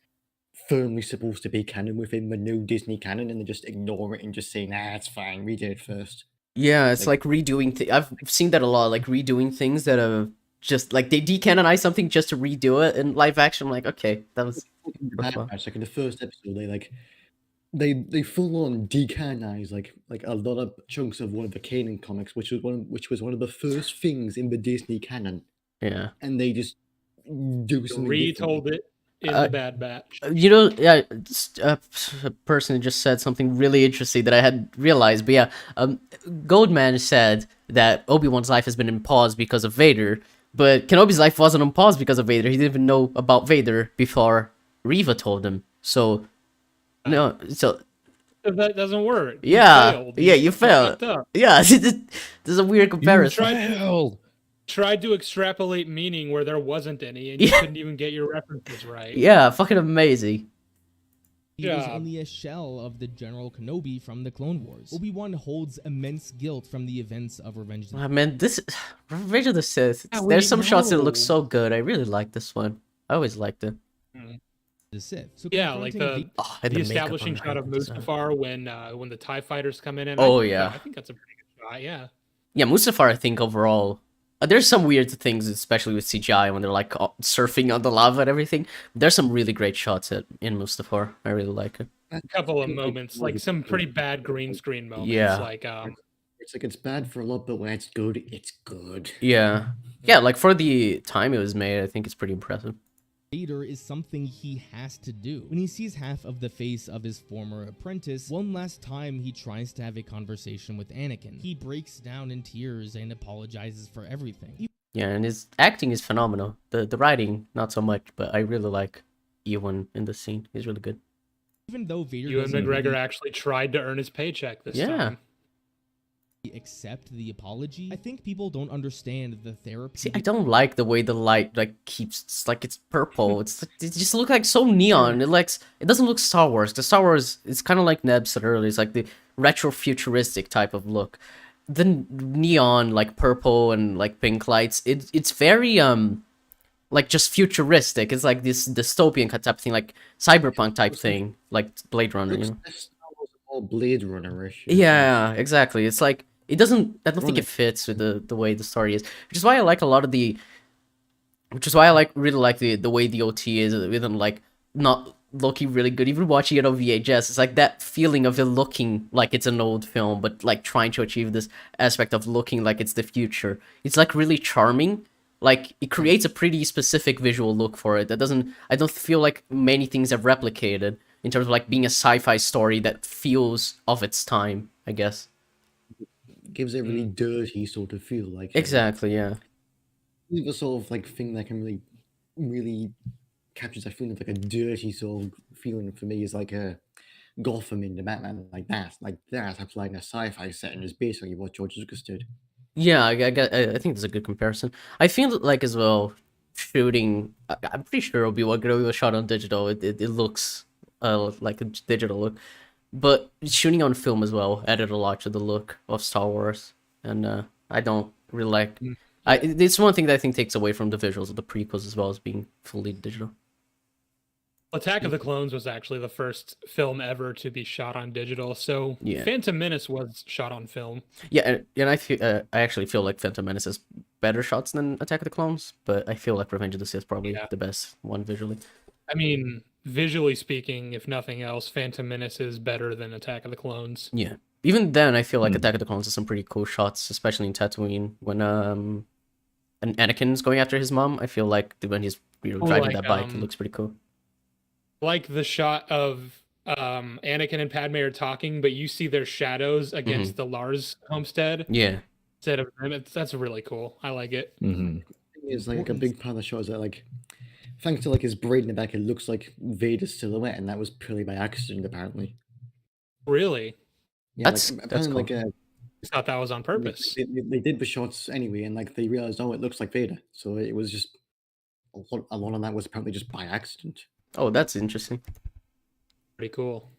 firmly supposed to be canon within the new Disney canon, and they just ignore it and just say, "Nah, it's fine. We did it first." Yeah, it's like redoing. I've seen that a lot, like redoing things that are just like they decanonize something just to redo it in live action. I'm like, okay, that was. Bad Batch, like in the first episode, they full on decanonize like a lot of chunks of one of the Kanan comics, which was one of the first things in the Disney canon, Yeah. and they just do something Retold differently. it in the Bad Batch. You know, yeah, a person just said something really interesting that I hadn't realized. But yeah, Goldman said that Obi-Wan's life has been in pause because of Vader, but Kenobi's life wasn't on pause because of Vader. He didn't even know about Vader before Reva told him. So, no, so That doesn't work. yeah, failed. yeah, you failed. fucked up. Yeah, there's a weird comparison. Tried to extrapolate meaning where there wasn't any, and you couldn't even get your references right. Yeah, fucking amazing. He was job. only a shell of the General Kenobi from the Clone Wars. Obi-Wan holds immense guilt from the events of Revenge of the I mean, this Revenge of the Sith. Yeah, There's we some shots that look know. so good. I really like this one. I always liked it. Sith. So Yeah, like confronting Oh, and the makeup establishing on shot of her design. Mustafar when the TIE fighters come in. Oh, yeah. I think that's a pretty good shot. Yeah. Yeah, Mustafar, I think overall, there's some weird things, especially with CGI when they're like surfing on the lava and everything. There's some really great shots in Mustafar. I really like it. A couple of moments, like some pretty bad green screen moments. Yeah. Like It's bad for a lot, but when it's good, it's good. Yeah, yeah. Like for the time it was made, I think it's pretty impressive. Vader is something he has to do. When he sees half of the face of his former apprentice, one last time he tries to have a conversation with Anakin. He breaks down in tears and apologizes for everything. Yeah, and his acting is phenomenal. The writing, not so much, but I really like Ewan in the scene. He's really good. Even though Vader Ewan doesn't McGregor really- actually tried to earn his paycheck this Yeah. time. accept the apology. I think people don't understand the therapy. See, I don't like the way the light like keeps it's like it's purple. It just look like so neon. It doesn't look Star Wars. The Star Wars it's kind of like Neb said earlier. It's like the retro futuristic type of look. The neon like purple and like pink lights. It's very like just futuristic. It's like this dystopian type of thing, like cyberpunk type thing, like Blade Runner. You know? All Blade Runner-ish. Yeah, exactly. It's like it doesn't. I don't think Runner. it fits with the way the story is, which is why I like a lot of the. Which is why I really like the way the OT is, even like not looking really good. Even watching it on VHS, it's like that feeling of it looking like it's an old film, but like trying to achieve this aspect of looking like it's the future. It's like really charming. Like it creates a pretty specific visual look for it. That doesn't. I don't feel like many things have replicated in terms of like being a sci-fi story that feels of its time. I guess. Gives it a really dirty sort of feel, like Exactly. Yeah. the sort of like thing that can really captures that feeling of like a dirty sort of feeling for me is like a Gotham in the Batman, like that applied in a sci-fi setting is basically what George Lucas did. Yeah, I think that's a good comparison. I feel like as well, shooting. I'm pretty sure Obi-Wan Kenobi was shot on digital. It looks like a digital look, but shooting on film as well added a lot to the look of Star Wars, and I don't really like. It's one thing that I think takes away from the visuals of the prequels as well as being fully digital. Attack of the Clones was actually the first film ever to be shot on digital. So Yeah. Phantom Menace was shot on film. Yeah, and I actually feel like Phantom Menace has better shots than Attack of the Clones, but I feel like Revenge of the Sith is probably Yeah. the best one visually. I mean, visually speaking, if nothing else, Phantom Menace is better than Attack of the Clones. Yeah. Even then, I feel like Attack of the Clones has some pretty cool shots, especially in Tatooine when an Anakin's going after his mom. I feel like when he's driving that bike, it looks pretty cool. Like the shot of Anakin and Padme are talking, but you see their shadows against the Lars homestead Yeah. instead of them. That's really cool. I like it. Mm-hmm. It's like a big part of the show is that like thanks to like his braid in the back, it looks like Vader's silhouette, and that was purely by accident apparently. Really? Yeah, That's apparently cool. I thought that was on purpose. they did the shots anyway, and like they realized, oh, it looks like Vader, so it was just a lot of that was apparently just by accident. Oh, that's interesting. Pretty cool.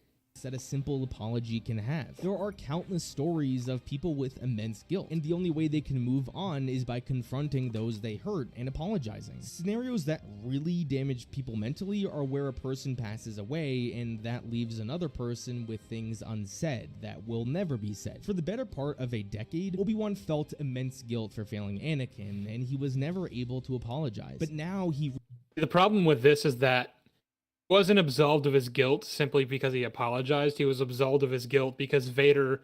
That a simple apology can have. There are countless stories of people with immense guilt, and the only way they can move on is by confronting those they hurt and apologizing. Scenarios that really damage people mentally are where a person passes away, and that leaves another person with things unsaid that will never be said. For the better part of a decade, Obi-Wan felt immense guilt for failing Anakin, and he was never able to apologize. But now he The problem with this is that he wasn't absolved of his guilt simply because he apologized. He was absolved of his guilt because Vader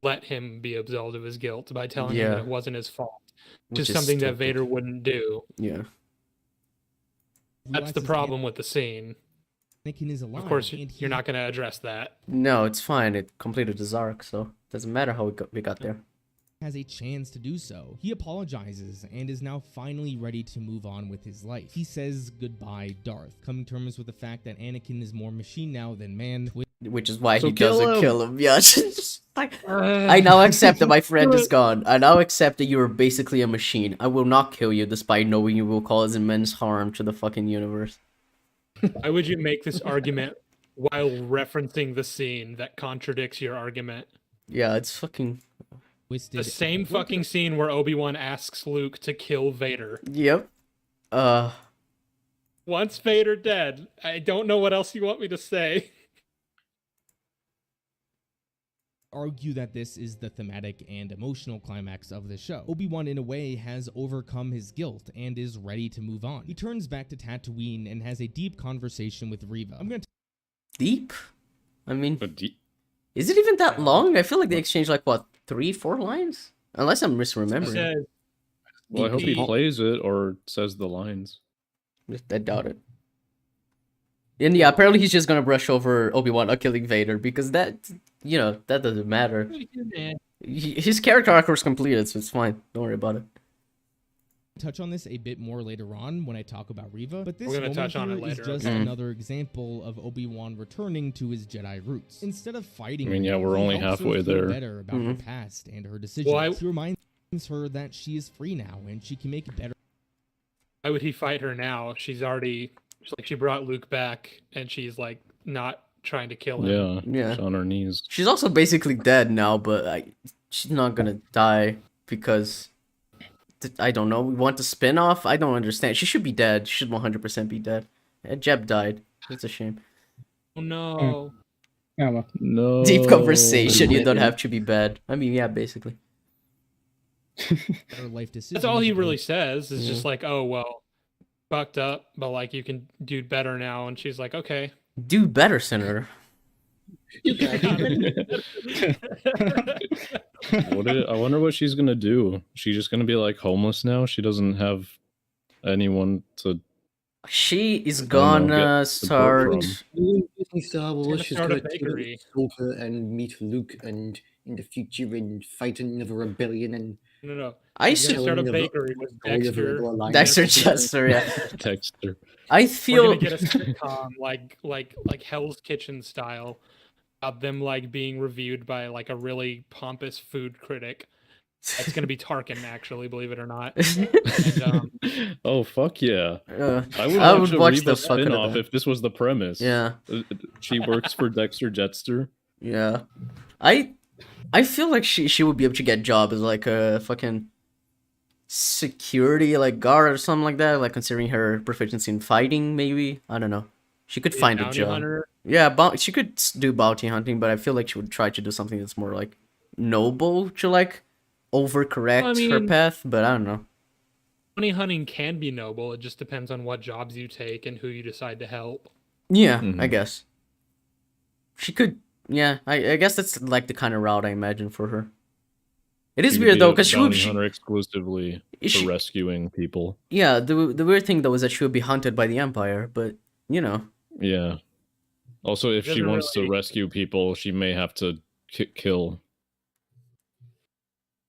let him be absolved of his guilt by telling him that it wasn't his fault, which is something that Vader wouldn't do. Yeah. That's the problem with the scene. Anakin is alive. Of course, and you're not going to address that. No, it's fine. It completed his arc, so it doesn't matter how we got there. has a chance to do so. He apologizes and is now finally ready to move on with his life. He says goodbye, Darth, coming to terms with the fact that Anakin is more machine now than man. Which is why So he doesn't kill him. kill him. Yeah. I now accept that my friend is gone. I now accept that you are basically a machine. I will not kill you despite knowing you will cause immense harm to the fucking universe. Why would you make this argument while referencing the scene that contradicts your argument? Yeah, it's fucking... Twisted. The same fucking scene where Obi-Wan asks Luke to kill Vader. Yep. Once Vader dead, I don't know what else you want me to say. Argue that this is the thematic and emotional climax of the show. Obi-Wan, in a way, has overcome his guilt and is ready to move on. He turns back to Tatooine and has a deep conversation with Reva. I'm gonna Deep? I mean, But is it even that long? I feel like they exchanged like, what, 3-4 lines? Unless I'm misremembering. Says, well, I hope he He- plays it or says the lines. I doubt it. And yeah, apparently he's just gonna brush over Obi-Wan not killing Vader because that, you know, that doesn't matter. His character arc was completed, so it's fine. Don't worry about it. touch on this a bit more later on when I talk about Reva, but this We're gonna moment touch on it here is later, just okay. another example of Obi-Wan returning to his Jedi roots. Instead of fighting I mean, yeah, Reva, we're he only helps her halfway feel there. better about her past and her decisions. Well, He reminds her that she is free now and she can make better. Why would he fight her now? She's already she brought Luke back, and she's like not trying to kill him. Yeah, Yeah. she's on her knees. She's also basically dead now, but she's not gonna die because I don't know. We want the spin-off? I don't understand. She should be dead. She should 100% be dead. Jeb died. It's a shame. Oh no. Yeah, well, No. Deep conversation. You don't have to be bad. I mean, yeah, basically. Better life decisions. That's all he really going says. Is Yeah. just like, oh well, fucked up, but like you can do better now. And she's like, okay. Do better, Senator. I wonder what she's gonna do. She's just gonna be like homeless now. She doesn't have anyone to. She is don't know, gonna get support start. from. Disney Star gonna Wars, she's start a gonna bakery. stalk her and meet Luke and in the future and fight another rebellion and No. I She's gonna should. start a Killing of- bakery with all of her Dexter. alliance. Dexter Chester, yeah. Dexter. I We're feel. gonna get a sitcom like Hell's Kitchen style, of them like being reviewed by like a really pompous food critic. It's gonna be Tarkin, actually, believe it or not. And, Oh fuck yeah! Uh, I would I watch would a watch Reva the fuck out of spin-off that. if this was the premise. yeah, She works for Dexter Jetster. yeah. I feel like she would be able to get a job as like a fucking security like guard or something like that. Like considering her proficiency in fighting, maybe I don't know. She could be find a bounty job. hunter. Yeah, she could do bounty hunting, but I feel like she would try to do something that's more like noble to like overcorrect Well, I her mean- path. But I don't know. Bounty hunting can be noble. It just depends on what jobs you take and who you decide to help. Yeah, I Mhm. guess she could. Yeah, I guess that's like the kind of route I imagine for her. It is She could weird be though, a because she bounty would. hunter exclusively for She- rescuing people. Yeah, the weird thing though is that she would be hunted by the Empire, but you know. Yeah. Also, if she Doesn't wants to really- rescue people, she may have to kill.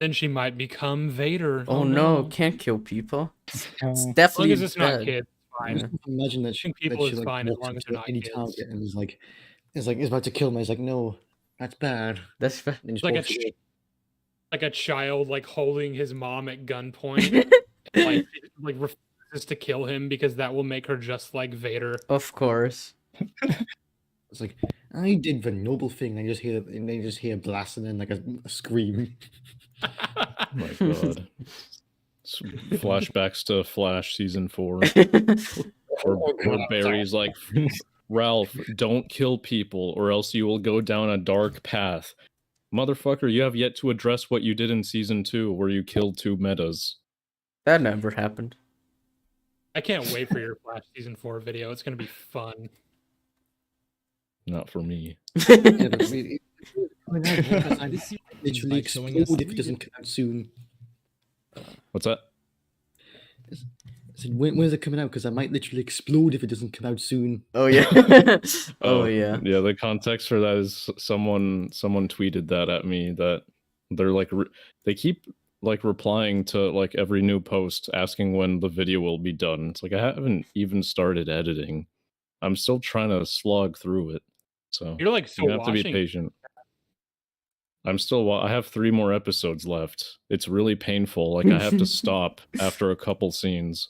Then she might become Vader. Oh no, can't kill people. It's As As long definitely as it's not bad. kids, fine. Yeah. imagine that Shooting that people she is like fine as walks long as up they're to not any kids. target and is about to kill me. He's like, no, that's bad. That's fa- And then just Like a walks away. like a child like holding his mom at gunpoint, like refuses to kill him because that will make her just like Vader. Of course. It's like I did the noble thing. And then you just hear blast and then like a scream. Oh my god. Flashbacks to Flash season 4. Where Barry's like, Ralph, don't kill people or else you will go down a dark path. Motherfucker, you have yet to address what you did in season 2 where you killed 2 metas. That never happened. I can't wait for your Flash season 4 video. It's gonna be fun. Not for me. Yeah, but I mean, it This series literally by showing us explode if it three doesn't come out soon. What's that? I said, when's it coming out? Because I might literally explode if it doesn't come out soon. Oh yeah. Oh yeah. Yeah, the context for that is someone tweeted that at me that they're like they keep like replying to like every new post asking when the video will be done. It's like I haven't even started editing. I'm still trying to slog through it. So You're like still you have to be watching. patient. I'm still I have 3 more episodes left. It's really painful. Like I have to stop after a couple scenes.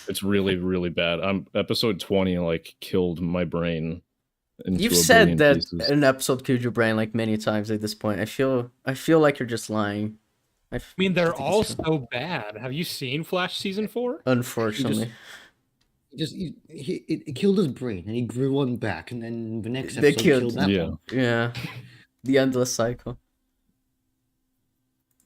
It's really, really bad. Episode 20 like killed my brain. Into You've a said billion that pieces. an episode killed your brain like many times at this point. I feel like you're just lying. I mean, they're think all it's true. so bad. Have you seen Flash season 4? Unfortunately. It killed his brain and he grew one back, and then the next They episode killed- killed that Yeah. one. Yeah. The endless cycle.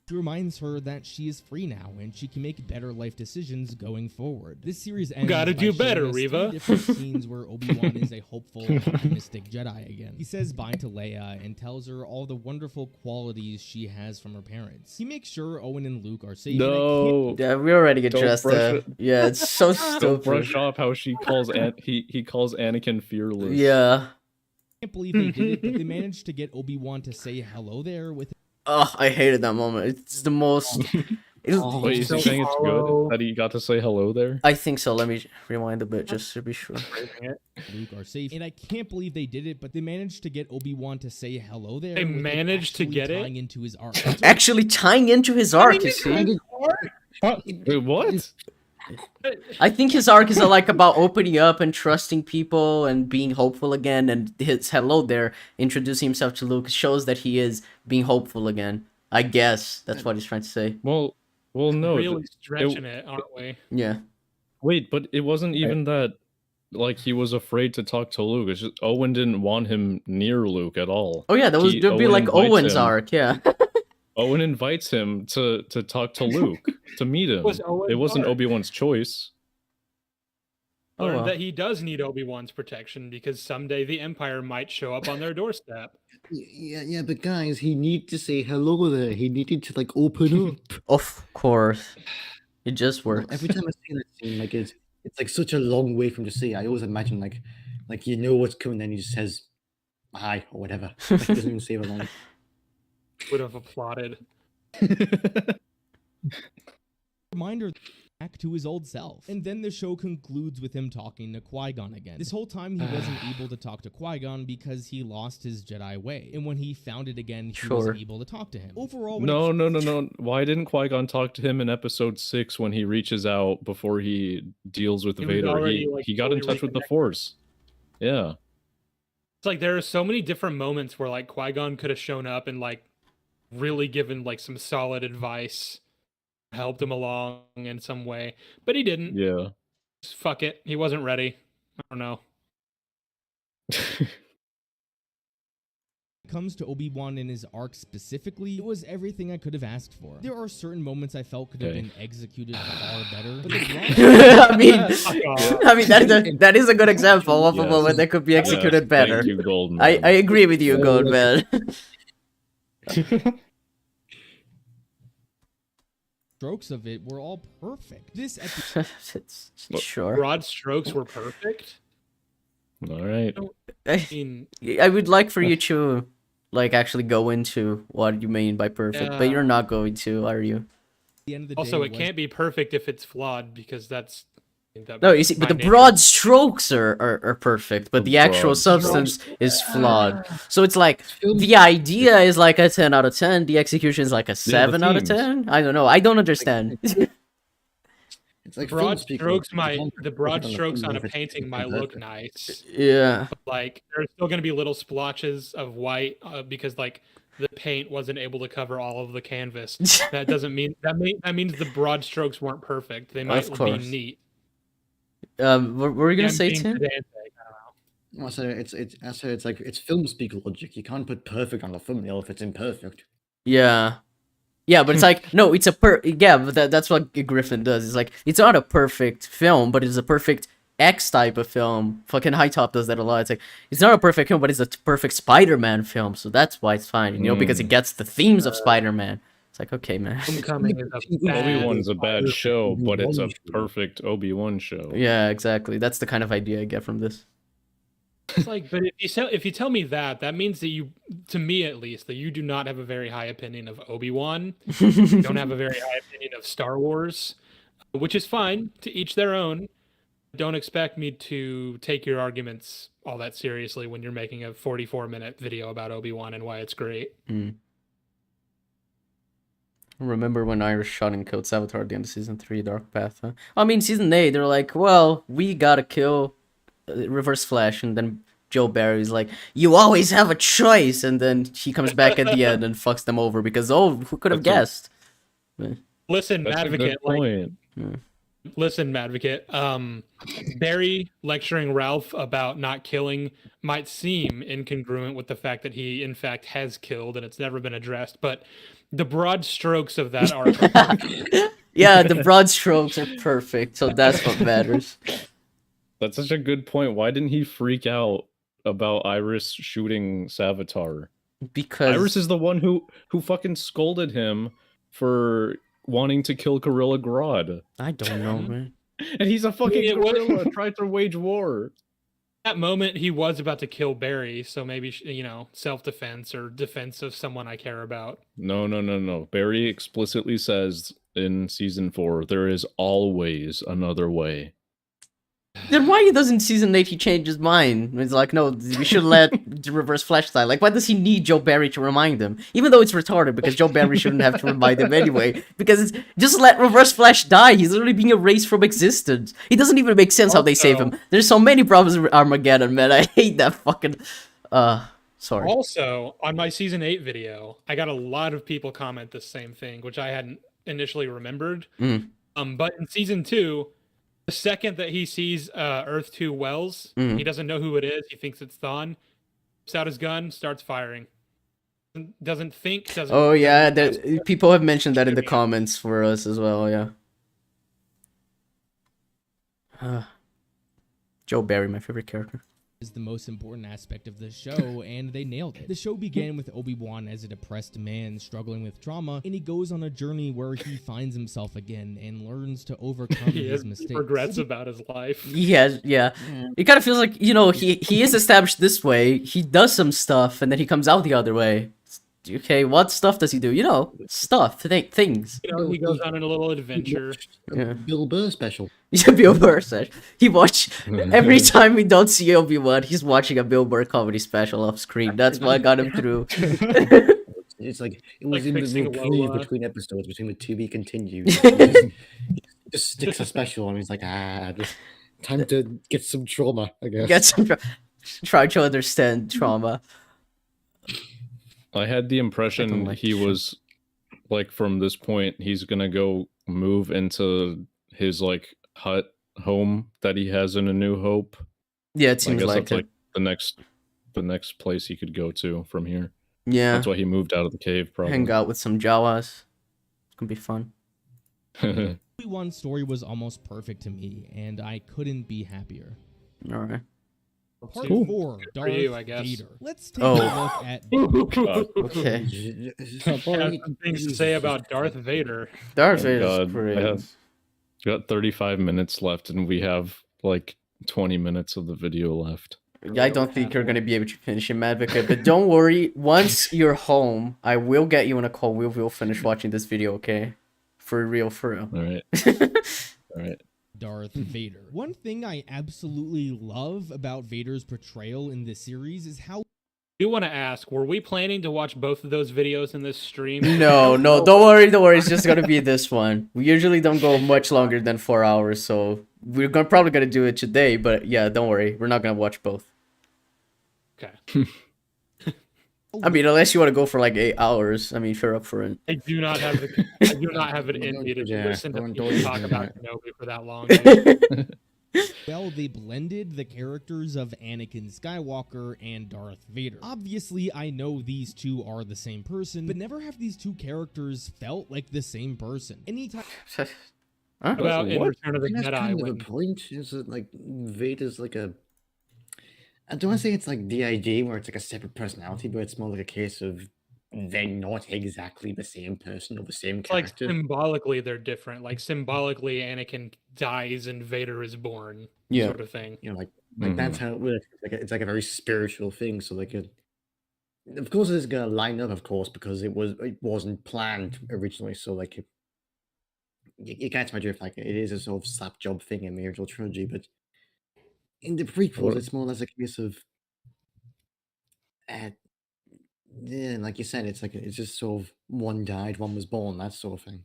She reminds her that she is free now and she can make better life decisions going forward. This series ends Gotta by do showing better, us three Reva. different scenes where Obi-Wan is a hopeful, optimistic Jedi again. He says bye to Leia and tells her all the wonderful qualities she has from her parents. He makes sure Owen and Luke are safe. and I can't No. Yeah, we already Don't addressed brush that. it. Yeah, it's so Don't stupid. brush off how she calls he calls Anakin fearless. Yeah. can't believe they did it, but they managed to get Obi-Wan to say hello there with Oh, I hated that moment. It's the most Oh, Wait, is he So saying it's hollow. good that he got to say hello there? I think so. Let me rewind a bit just to be sure. Luke are safe, and I can't believe they did it, but they managed to get Obi-Wan to say hello there. They with it managed to actually get it? tying into his arc. Actually tying into his arc, you see. What? Wait, what? I think his arc is like about opening up and trusting people and being hopeful again, and his hello there, introducing himself to Luke, shows that he is being hopeful again. I guess that's what he's trying to say. Well, no. Really stretching it, aren't we? Yeah. Wait, but it wasn't even that. Like he was afraid to talk to Luke. It's just Owen didn't want him near Luke at all. Oh yeah, that'd be Owen like invites Owen's him. arc, yeah. Owen invites him to talk to Luke, to meet him. Was Owen's It wasn't arc. Obi-Wan's choice. Oh, Learned well. that he does need Obi-Wan's protection because someday the Empire might show up on their doorstep. Yeah, but guys, he needed to say hello there. He needed to like open up. Of course. It just Well, works. every time I see that scene, like it's like such a long way from to say. I always imagine like you know what's coming, then he just says hi or whatever. Like, he doesn't even say a line. Would have applauded. Reminder back to his old self. And then the show concludes with him talking to Qui-Gon again. This whole time he wasn't able to talk to Qui-Gon because he lost his Jedi way. And when he found it again, he Sure. was able to talk to him. Overall, when No. Why didn't Qui-Gon talk to him in episode 6 when he reaches out before he deals with He was Vader? already, like, He got in fully touch with the reconnected. Force. Yeah. It's like there are so many different moments where like Qui-Gon could have shown up and like really given like some solid advice, helped him along in some way, but he didn't. Yeah. Just fuck it, he wasn't ready. I don't know. it comes to Obi-Wan and his arc specifically, it was everything I could have asked for. There are certain moments I felt could have Okay. been executed far better, but the I mean, Fuck off. I mean that is a good example of a Yes. moment that could be executed Yes, better. Thank you, Goldman. I agree with you, Goldman. strokes of it were all perfect. This episode Sure. Broad strokes were perfect. All right. I mean, I would like for you to like actually go into what you mean by perfect, but Yeah. you're not going to, are you? the end of the also day it was can't be perfect if it's flawed because that's No, you see, but the by nature. broad strokes are perfect, but The the actual broad substance is flawed. So it's like Film- the idea is like a 10 out of 10, the execution is like a 7 out of themes. 10. I don't know. I don't understand. It's like broad film speak, strokes like, you might can't the put broad it on strokes film on a if it's painting might look nice. Yeah. Like there's still going to be little splotches of white because like the paint wasn't able to cover all of the canvas. That doesn't mean that means the broad strokes weren't perfect. They might be course. neat. What were you gonna I'm say, being Tim? pedantic. I said it's like it's film speak logic. You can't put perfect on the thumbnail if it's imperfect. Yeah. Yeah, but it's like no, it's a yeah, but that's what Griffin does. It's like it's not a perfect film, but it's a perfect X type of film. Fucking High Top does that a lot. It's like it's not a perfect film, but it's a perfect Spider-Man film, so that's why it's fine, you know, because it gets the themes of Spider-Man. It's like okay, man. Homecoming is a bad Obi-Wan's a bad show, but it's a Obi-Wan show. perfect Obi-Wan show. Yeah, exactly. That's the kind of idea I get from this. It's like, but if you tell me that, that means that you, to me at least, that you do not have a very high opinion of Obi-Wan. You don't have a very high opinion of Star Wars, which is fine. To each their own. Don't expect me to take your arguments all that seriously when you're making a 44-minute video about Obi-Wan and why it's great. Remember when Irish shot and killed Savitar at the end of season 3, Dark Path? Huh? I mean, season 8, they're like, well, we gotta kill Reverse Flash, and then Joe Barry's like, you always have a choice, and then he comes back at the end and fucks them over because, oh, who could have guessed? Listen, That's a Madvocate, good point. listen, Madvocate. Barry lecturing Ralph about not killing might seem incongruent with the fact that he, in fact, has killed and it's never been addressed. But the broad strokes of that arc, Yeah, the broad strokes are perfect, so that's what matters. That's such a good point. Why didn't he freak out about Iris shooting Savitar? Because Iris is the one who fucking scolded him for wanting to kill Gorilla Grodd. I don't know, man. And he's a fucking It was- gorilla, tried to wage war. that moment he was about to kill Barry, so maybe self-defense or defense of someone I care about. No. Barry explicitly says in season 4, there is always another way. Then why he doesn't season 8 he changed his mind? It's like, no, we should let the Reverse Flash die. Like, why does he need Joe Barry to remind him? Even though it's retarded, because Joe Barry shouldn't have to remind him anyway. Because it's, just let Reverse Flash die. He's literally being erased from existence. It doesn't even make sense how they save him. There's so many problems with Armageddon, man. I hate that fucking... Sorry. Also, on my season 8 video, I got a lot of people comment the same thing, which I hadn't initially remembered. But in season 2, the second that he sees Earth 2 Wells, he doesn't know who it is. He thinks it's Thawne. Puts out his gun, starts firing. Doesn't think. Doesn't. Oh yeah, doesn't people have mentioned that in the comments for us as well. Yeah. Joe Barry, my favorite character. Is the most important aspect of the show, and they nailed it. The show began with Obi-Wan as a depressed man struggling with trauma, and he goes on a journey where he finds himself again and learns to overcome his mistakes. Regrets about his life. Yeah. It kind of feels like, he is established this way, he does some stuff, and then he comes out the other way. Okay, what stuff does he do? Stuff, things. He goes on a little adventure. Yeah. Bill Burr special. He's a Bill Burr special. He every time we don't see Obi-Wan, he's watching a Bill Burr comedy special off screen. That's what got him through. It's like it was in the fixing reprieve Lola. between episodes, between the to be continued. Just sticks a special on. He's like, just time to get some trauma, I guess. Get some try to understand trauma. I had the impression like he the show. was like, from this point, he's gonna go move into his like hut home that he has in A New Hope. Yeah, it I seems guess like that's it. like the next place he could go to from here. Yeah, That's why he moved out of the cave, probably. hang out with some Jawas. It's gonna be fun. Obi-Wan's story was almost perfect to me, and I couldn't be happier. All right. Part Cool. 4, Darth you, I guess. Vader. Let's take Oh. a look at Okay. I have some things to say about Darth Vader. Darth Oh, Vader's God. great. I have got 35 minutes left, and we have like 20 minutes of the video left. I don't think you're gonna be able to finish it, Madvocate, but don't worry. Once you're home, I will get you on a call. We will finish watching this video, okay? For real, for real. All right. All right. Darth Vader. One thing I absolutely love about Vader's portrayal in this series is how I do want to ask, were we planning to watch both of those videos in this stream? No, don't worry. It's just gonna be this one. We usually don't go much longer than 4 hours, so we're probably gonna do it today. But yeah, don't worry. We're not gonna watch both. Okay. I mean, unless you want to go for like 8 hours. I mean, if you're up for it. I do not have it in me to Yeah, listen to don't people indulge talk in about that. Kenobi for that long. well they blended the characters of Anakin Skywalker and Darth Vader. Obviously, I know these two are the same person, but never have these two characters felt like the same person. Anytime Huh? About in What? Return of the That's Jedi, kind of when the point. Is it like Vader's like a? I don't want to say it's like DID where it's like a separate personality, but it's more like a case of they're not exactly the same person or the same like character. symbolically they're different. Like symbolically, Anakin dies and Vader is born. Yeah. Sort of thing. You know, like that's how it works. It's like a very spiritual thing. So like, of course, it's gonna line up, of course, because it wasn't planned originally. So like, you catch my drift. Like, it is a sort of slap job thing in the original trilogy, but in the prequels, What- it's more or less a case of, yeah, like you said, it's like it's just sort of one died, one was born, that sort of thing.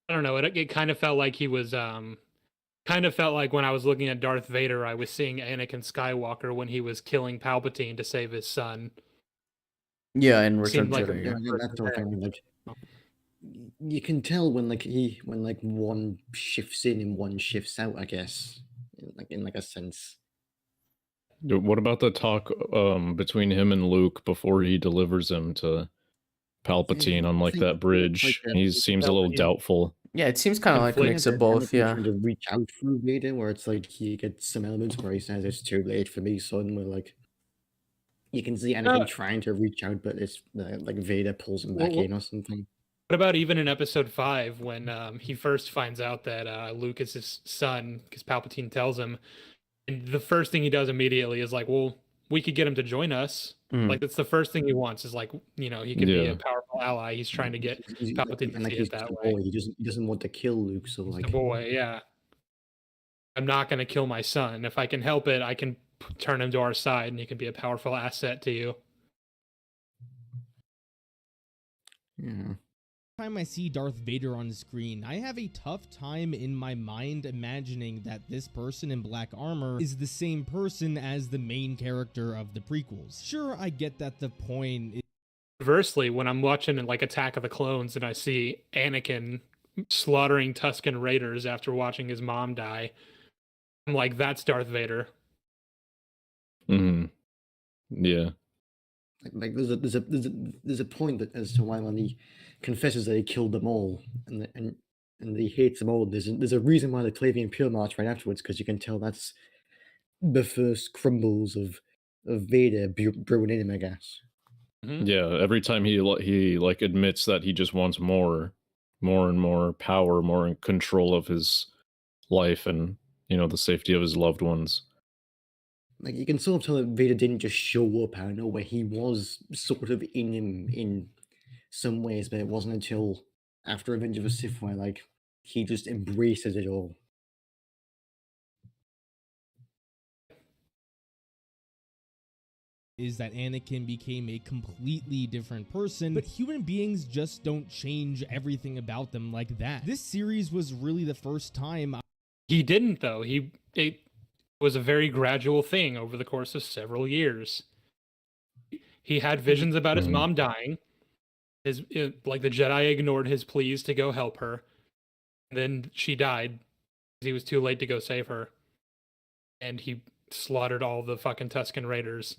I don't know. It kind of felt like he was kind of felt like when I was looking at Darth Vader, I was seeing Anakin Skywalker when he was killing Palpatine to save his son. Yeah, and Return Seemed like Jedi. Yeah, Yeah. that sort of thing. Like, you can tell when when one shifts in and one shifts out, I guess, in a sense. Dude, what about the talk between him and Luke before he delivers him to Palpatine on like think that bridge? like, He seems a little Palpatine- doubtful. Yeah, it seems kind of like a Conflict mix of both. Anakin Yeah. trying to reach out through Vader, where it's like he gets some elements where he says it's too late for me, son. Where like you can see Anakin trying to reach out, but it's like Vader pulls him back Well, in or something. What about even in Episode 5 when he first finds out that Luke is his son because Palpatine tells him, And the first thing he does immediately is like, well, we could get him to join us. Mm. Like that's the first thing he wants is like, he could be Yeah. a powerful ally. He's trying to get Palpatine to and like see he's it that just a way. boy. He doesn't want to kill Luke. So He's like, a boy, yeah. I'm not going to kill my son. If I can help it, I can turn him to our side and he can be a powerful asset to you. yeah. Time I see Darth Vader on screen, I have a tough time in my mind imagining that this person in black armor is the same person as the main character of the prequels. Sure, I get that the point is Conversely, when I'm watching like Attack of the Clones and I see Anakin slaughtering Tusken Raiders after watching his mom die, I'm like, that's Darth Vader. Hmm. Yeah. Like there's a point that as to why when he confesses that he killed them all and he hates them all. There's a reason why they play the Imperial March right afterwards, because you can tell that's the first crumbles of Vader brewing in him, I guess. Mhm. Yeah. Every time he like admits that he just wants more and more power, more in control of his life, and the safety of his loved ones. Like you can sort of tell that Vader didn't just show up out of nowhere. He was sort of in him in some ways, but it wasn't until after Revenge of the Sith where like he just embraces it all. that Anakin became a completely different person, but human beings just don't change everything about them like that. This series was really the first time He didn't, though. It was a very gradual thing over the course of several years. He had visions about his Mhm. mom dying. Like the Jedi ignored his pleas to go help her. Then she died. He was too late to go save her. And he slaughtered all the fucking Tusken Raiders.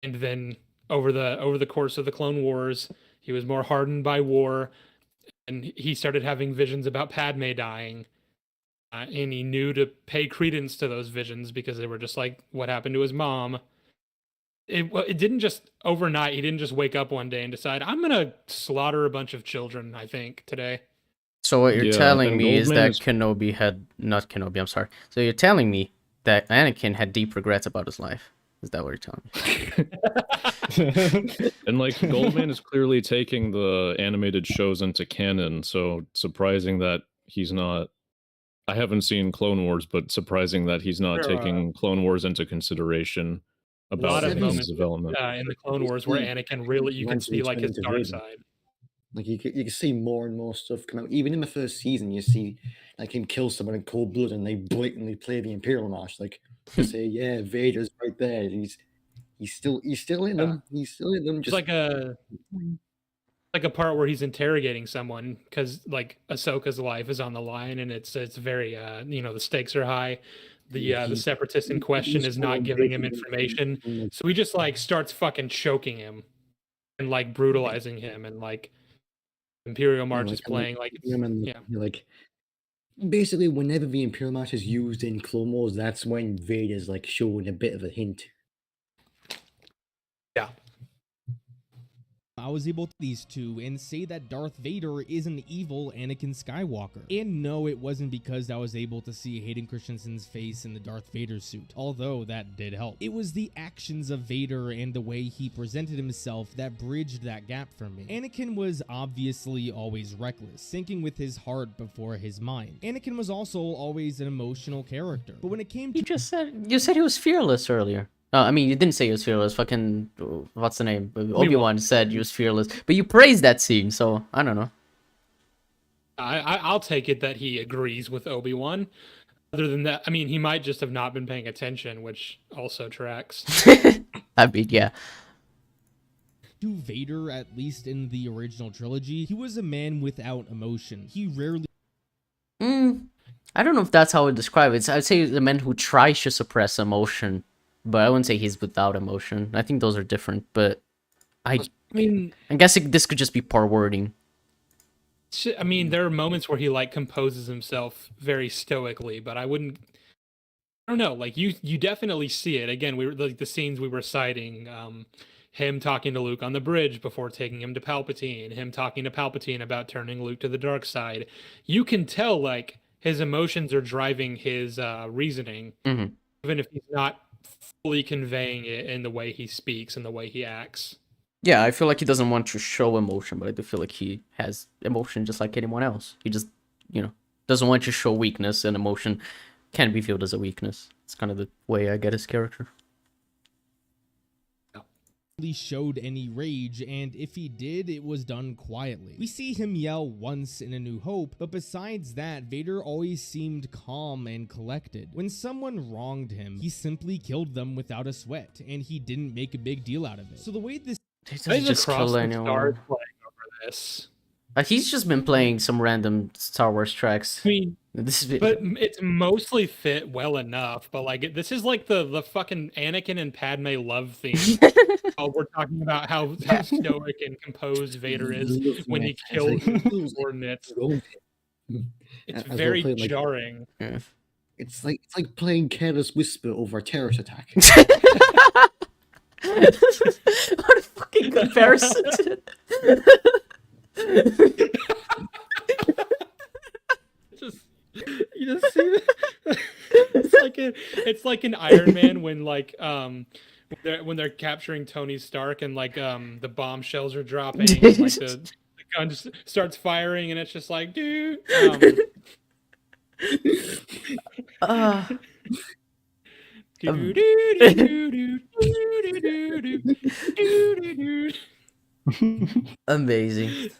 And then over the course of the Clone Wars, he was more hardened by war, and he started having visions about Padme dying. And he knew to pay credence to those visions because they were just like what happened to his mom. It didn't just overnight. He didn't just wake up one day and decide, I'm gonna slaughter a bunch of children, I think, today. So what you're Yeah, telling and me is Goldman that is- Kenobi had not Kenobi. I'm sorry. So you're telling me that Anakin had deep regrets about his life. Is that what you're telling me? And like Goldman is clearly taking the animated shows into canon, so surprising that he's not. I haven't seen Clone Wars, but surprising that he's not Sure, taking Clone Wars into consideration A about lot of his moments development. in the Clone Wars where Anakin really, you can Eventually see like turn his into dark Vader. side. Like you can see more and more stuff come out. Even in the first season, you see like him kill someone in cold blood, and they blatantly play the Imperial March, like to say, "Yeah, Vader's right there. He's still in Yeah. them. He's still in them." It's Just like a part where he's interrogating someone because like Ahsoka's life is on the line, and it's very the stakes are high. The separatist in question is not giving him information, so he just like starts fucking choking him and like brutalizing him, and like Imperial March is playing like yeah. like basically whenever the Imperial March is used in Clone Wars, that's when Vader's like showing a bit of a hint. Yeah. I was able to these two and say that Darth Vader is an evil Anakin Skywalker. And no, it wasn't because I was able to see Hayden Christensen's face in the Darth Vader suit, although that did help. It was the actions of Vader and the way he presented himself that bridged that gap for me. Anakin was obviously always reckless, thinking with his heart before his mind. Anakin was also always an emotional character, but when it came to You said he was fearless earlier. I mean, you didn't say he was fearless. Fucking, what's the name? Obi-Wan said he was fearless. But you praised that scene, so I don't know. I'll take it that he agrees with Obi-Wan. Other than that, I mean, he might just have not been paying attention, which also tracks. I mean, yeah. to Vader, at least in the original trilogy, he was a man without emotion. He rarely I don't know if that's how I would describe it. I'd say he's a man who tries to suppress emotion, but I wouldn't say he's without emotion. I think those are different, but I mean, guess this could just be poor wording. I mean, there are moments where he like composes himself very stoically, but I don't know. Like you definitely see it. Again, we were like the scenes we were citing. Him talking to Luke on the bridge before taking him to Palpatine. Him talking to Palpatine about turning Luke to the dark side. You can tell like his emotions are driving his reasoning. Mhm. even if he's not fully conveying it in the way he speaks and the way he acts. Yeah, I feel like he doesn't want to show emotion, but I do feel like he has emotion just like anyone else. He just, doesn't want to show weakness, and emotion can be viewed as a weakness. It's kind of the way I get his character. Showed any rage, and if he did, it was done quietly. We see him yell once in A New Hope, but besides that, Vader always seemed calm and collected. When someone wronged him, he simply killed them without a sweat, and he didn't make a big deal out of it. So the way this He I doesn't just Across kill the anyone. Stars playing over this. He's just been playing some random Star Wars tracks. I mean, This is but it's mostly fit well enough. But like, this is like the fucking Anakin and Padme love theme. We're talking about how stoic and composed Vader is when he kills coordinates. It's As very well played, like- jarring. Yeah. It's like playing Careless Whisper over a terrorist attack. What a fucking comparison. You just see that? It's like an Iron Man when when they're capturing Tony Stark and the bombshells are dropping and the gun just starts firing and it's just like, dude. Amazing.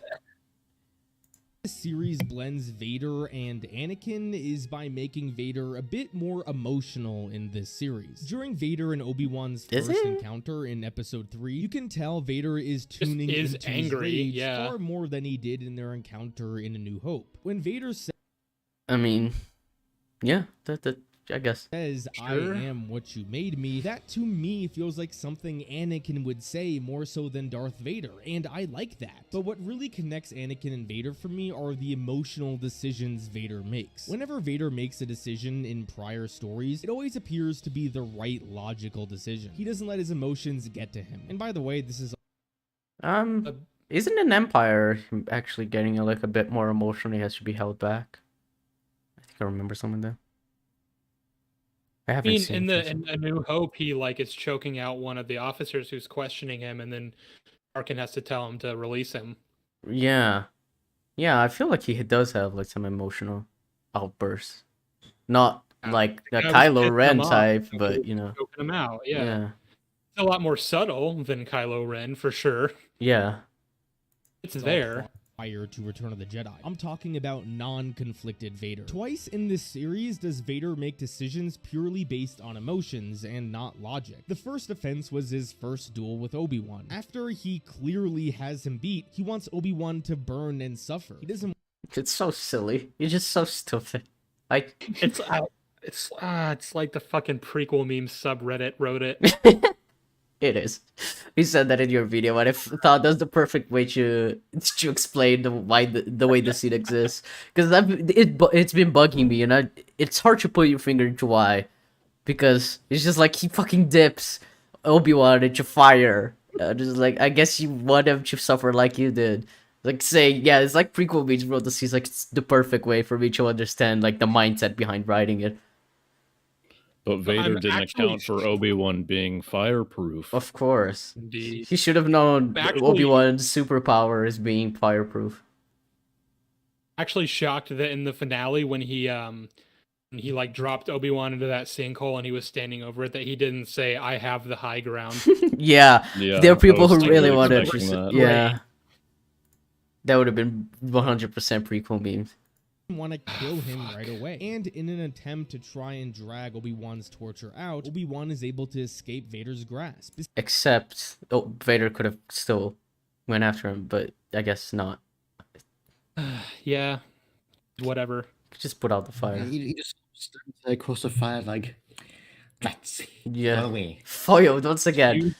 This series blends Vader and Anakin is by making Vader a bit more emotional in this series. During Vader and Obi-Wan's Is first it? encounter in Episode 3, you can tell Vader is tuning is into angry, his rage yeah. far more than he did in their encounter in A New Hope. When Vader I mean, yeah, I guess. says, Sure. I am what you made me, that to me feels like something Anakin would say more so than Darth Vader, and I like that. But what really connects Anakin and Vader for me are the emotional decisions Vader makes. Whenever Vader makes a decision in prior stories, it always appears to be the right logical decision. He doesn't let his emotions get to him. And by the way, this is Isn't an Empire actually getting a bit more emotional? He has to be held back. I think I remember something there. I I haven't mean, seen in A New Hope, he is choking out one of the officers who's questioning him, and then Arkin has to tell him to release him. Yeah, I feel like he does have some emotional outbursts, not like the guy was Kylo pissing Ren him off, type, and but he was choking him out. Yeah. It's a lot more subtle than Kylo Ren for sure. yeah. It's there. prior to Return of the Jedi. I'm talking about non-conflicted Vader. Twice in this series does Vader make decisions purely based on emotions and not logic. The first offense was his first duel with Obi-Wan. After he clearly has him beat, he wants Obi-Wan to burn and suffer. He doesn't It's so silly. You're just so stupid. It's like the fucking prequel meme subreddit wrote it. It is. You said that in your video, and I thought that's the perfect way to explain the way the scene exists. Because it's been bugging me, and it's hard to put your finger into why. Because it's just like he fucking dips Obi-Wan into fire. Just like, I guess you want him to suffer like you did. Like saying, yeah, it's like prequel memes wrote the scene. Like it's the perfect way for me to understand like the mindset behind writing it. But Vader didn't account for Obi-Wan being fireproof. Of course. Indeed. He should have known Actually- Obi-Wan's superpower is being fireproof. Actually shocked that in the finale when he like dropped Obi-Wan into that sinkhole and he was standing over it, that he didn't say, "I have the high ground." Yeah, Yeah, there are people I was who really totally wanted expecting that. Yeah. That would have been 100% prequel memes. want to kill him right away. And in an attempt to try and drag Obi-Wan's torture out, Obi-Wan is able to escape Vader's grasp. Except Vader could have still went after him, but I guess not. Yeah. Whatever. Just put out the fire. He just stands there across the fire like, let's Yeah. go away. Foiled once again.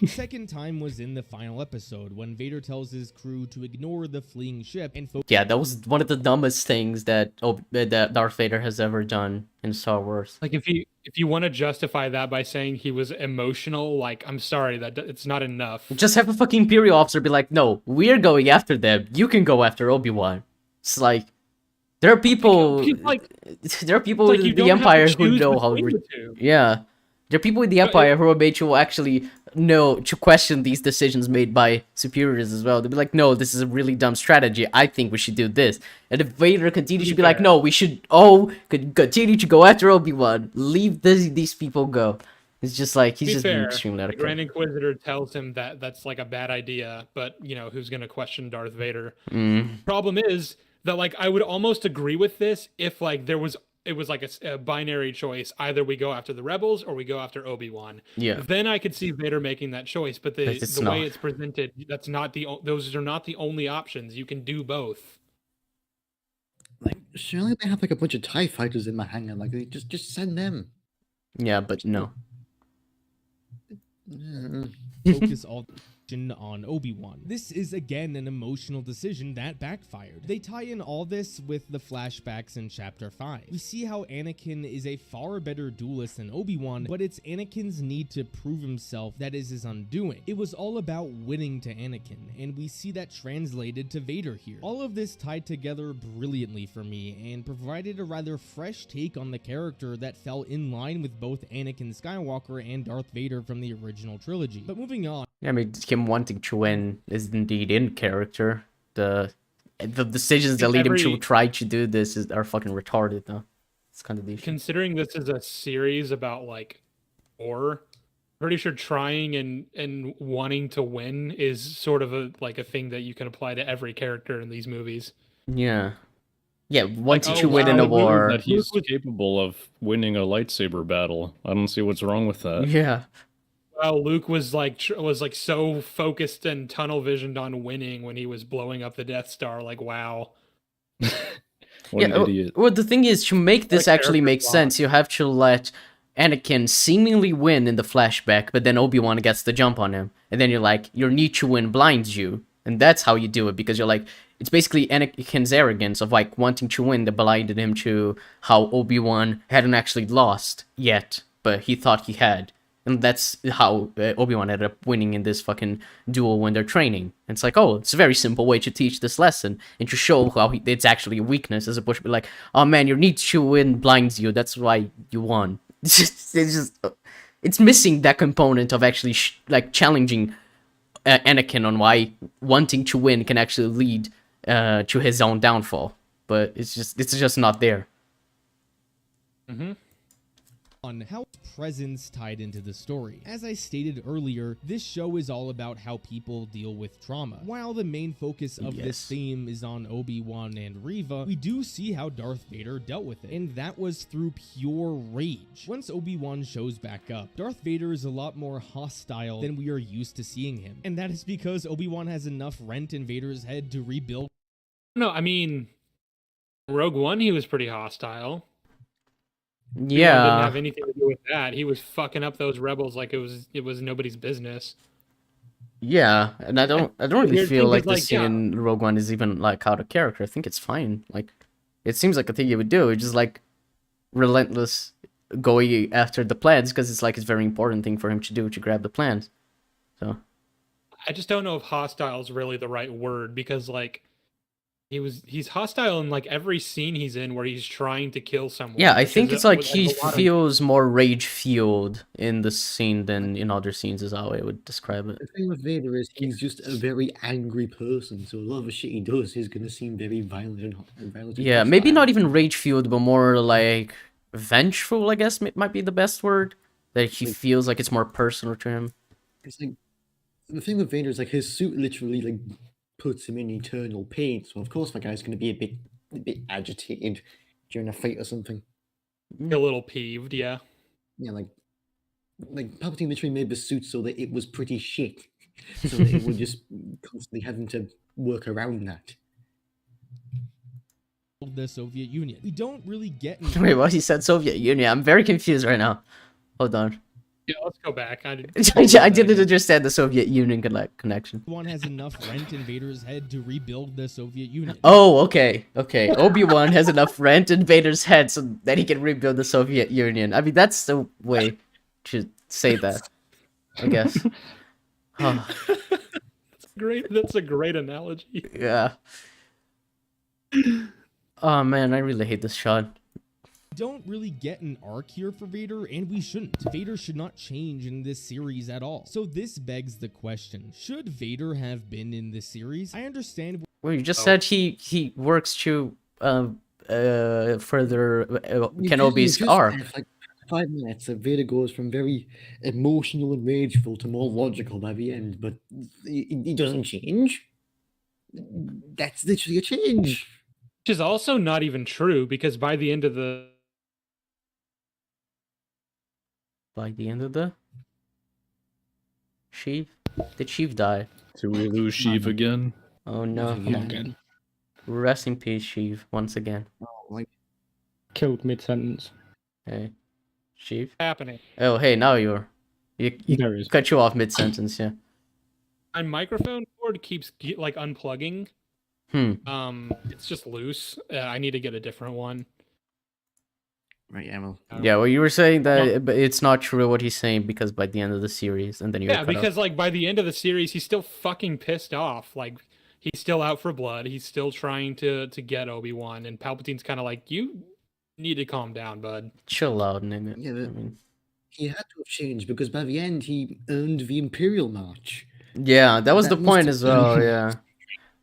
The second time was in the final episode when Vader tells his crew to ignore the fleeing ship and focus Yeah, that was one of the dumbest things that Darth Vader has ever done in Star Wars. Like if you want to justify that by saying he was emotional, like, I'm sorry, that it's not enough. Just have a fucking Imperial officer be like, no, we're going after them. You can go after Obi-Wan. It's like, There are people. It's like There are people like you in the don't have to Empire who choose know how. between the two. Yeah, there are people in the But Empire who are made to actually know to question these decisions made by superiors as well. They'll be like, "No, this is a really dumb strategy. I think we should do this." And if Vader continues to be like, fair. "No, we should continue to go after Obi-Wan. Leave these people go." It's just like he's To be just being fair, extremely out the of Grand character. Inquisitor tells him that that's like a bad idea, but who's gonna question Darth Vader? Mm. Problem is that like I would almost agree with this if like it was like a binary choice. Either we go after the rebels or we go after Obi-Wan. Yeah, Then I could see Vader making that choice. But but it's the way not. it's presented, those are not the only options. You can do both. Like, surely they have like a bunch of TIE fighters in my hangar. Like, they just send them. Yeah, but no. Mm. Focus all on Obi-Wan. This is again an emotional decision that backfired. They tie in all this with the flashbacks in Chapter 5. We see how Anakin is a far better duelist than Obi-Wan, but it's Anakin's need to prove himself that is his undoing. It was all about winning to Anakin, and we see that translated to Vader here. All of this tied together brilliantly for me, and provided a rather fresh take on the character that fell in line with both Anakin Skywalker and Darth Vader from the original trilogy. But moving on, Yeah, I mean, him wanting to win is indeed in character. The decisions that lead him to try to do this are fucking retarded, though. It's kind of the issue. Considering this is a series about like war, pretty sure trying and wanting to win is sort of a thing that you can apply to every character in these movies. Yeah. Yeah, wanting oh, to win in wow, a war. That he's capable of winning a lightsaber battle. I don't see what's wrong with that. Yeah. Well, Luke was like so focused and tunnel visioned on winning when he was blowing up the Death Star. Like, wow. What an idiot. Well, the thing is, to make this actually make sense, you have to let Anakin seemingly win in the flashback, but then Obi-Wan gets the jump on him. And then you're like, your need to win blinds you. And that's how you do it, because you're like, it's basically Anakin's arrogance of like wanting to win that blinded him to how Obi-Wan hadn't actually lost yet, but he thought he had. And that's how Obi-Wan ended up winning in this fucking duel when they're training. And it's like, oh, it's a very simple way to teach this lesson and to show how it's actually a weakness, as opposed to be like, oh man, your need to win blinds you. That's why you won. It's missing that component of actually like challenging Anakin on why wanting to win can actually lead to his own downfall. But it's just not there. Mm-hmm. on how presence tied into the story. As I stated earlier, this show is all about how people deal with trauma. While the main focus of this theme is on Obi-Wan and Reva, we do see how Darth Vader dealt with it, and that was through pure rage. Once Obi-Wan shows back up, Darth Vader is a lot more hostile than we are used to seeing him, and that is because Obi-Wan has enough rent in Vader's head to rebuild. No, I mean, Rogue One, he was pretty hostile. Obi-Wan didn't Yeah. have anything to do with that. He was fucking up those rebels like it was nobody's business. Yeah, and I don't really Weird feel thing like is, the like, scene yeah. in Rogue One is even like out of character. I think it's fine. Like, it seems like a thing you would do. It's just like relentless going after the plans because it's like it's a very important thing for him to do to grab the plans. So I just don't know if hostile is really the right word because like he's hostile in like every scene he's in where he's trying to kill someone. yeah, I which think is it's like a he lot of- feels more rage fueled in the scene than in other scenes. Is how I would describe it. The thing with Vader is he's just a very angry person, so a lot of the shit he does is gonna seem very violent and violent. and Yeah, maybe hostile. not even rage fueled, but more like vengeful. I guess might be the best word. That he Like- feels like it's more personal to him. It's like the thing with Vader is like his suit literally like puts him in eternal pain. So of course the guy's gonna be a bit agitated during a fight or something. a little peeved, yeah. Yeah, like Palpatine literally made the suit so that it was pretty shit, so that it would just constantly having to work around that. the Soviet Union. We don't really get into Wait, what? He said Soviet Union. I'm very confused right now. Hold on. Yeah, let's go back. I didn't understand the Soviet Union connection. Obi-Wan has enough rent in Vader's head to rebuild the Soviet Union. Oh, okay. Obi-Wan has enough rent in Vader's head so that he can rebuild the Soviet Union. I mean, that's the way to say that, I guess. Huh. Great. That's a great analogy. Yeah. Oh man, I really hate this shot. Don't really get an arc here for Vader, and we shouldn't. Vader should not change in this series at all. So this begs the question, should Vader have been in this series? I understand. Well, you just said he works to further Kenobi's just arc. have, like 5 minutes of Vader goes from very emotional and rageful to more logical by the end, but he doesn't change. That's literally a change. Which is also not even true because by the end of the Sheev? Did Sheev die? Do we lose Sheev again? Oh no. Come on, again. Rest in peace, Sheev, once again. Like, Killed mid-sentence. Hey. Sheev? happening. Oh, hey, now you There is. cut you off mid-sentence, yeah. My microphone cord keeps like unplugging. It's just loose. I need to get a different one. right, yeah, well, Yeah, well, you were saying that it's not true what he's saying because by the end of the series, and then you Yeah, cut off. because like by the end of the series, he's still fucking pissed off. Like he's still out for blood. He's still trying to get Obi-Wan, and Palpatine's kind of like, you need to calm down, bud. Chill out, nigga. yeah, I mean, he had to have changed because by the end he earned the Imperial March. yeah, that was That the must point have as well. been- Yeah,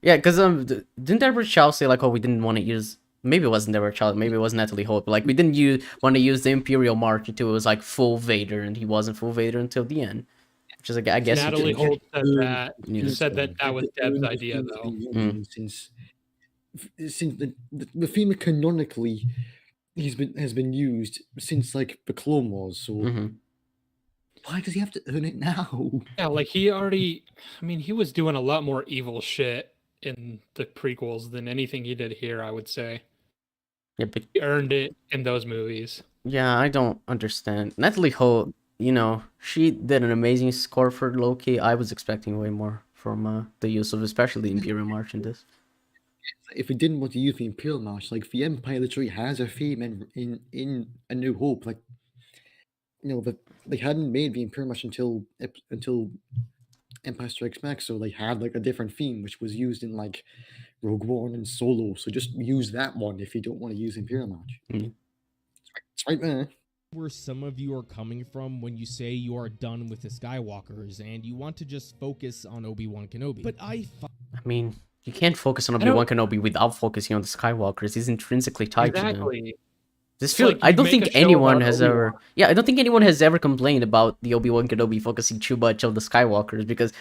yeah, because didn't Deborah Chow say like, oh, we didn't want to use. Maybe it wasn't Deborah Chow. Maybe it was Natalie Holt. But like, we didn't want to use the Imperial March until it was like full Vader, and he wasn't full Vader until the end. Which is like, I guess. Natalie you could- Holt said that. Yeah. Said that was Deb's Earned idea, the though. Union Since the theme canonically has been used since like the Clone Wars. So Mhm. why does he have to earn it now? Yeah, like he already. I mean, he was doing a lot more evil shit in the prequels than anything he did here. I would say Yeah, but he earned it in those movies. yeah, I don't understand. Natalie Holt, she did an amazing score for Loki. I was expecting way more from the use of especially the Imperial March in this. If we didn't want to use the Imperial March, like the Empire literally has a theme in A New Hope, like they hadn't made the Imperial March until Empire Strikes Back, so they had like a different theme which was used in like Rogue One and Solo. So just use that one if you don't want to use Imperial March. Mm. It's right there. Where some of you are coming from when you say you are done with the Skywalkers and you want to just focus on Obi-Wan Kenobi. But I mean, you can't focus on Obi-Wan Kenobi without focusing on the Skywalkers. He's intrinsically tied to them. Exactly. This It's feel, like I you don't make think a show anyone about has ever. Obi-Wan. Yeah, I don't think anyone has ever complained about the Obi-Wan Kenobi focusing too much on the Skywalkers because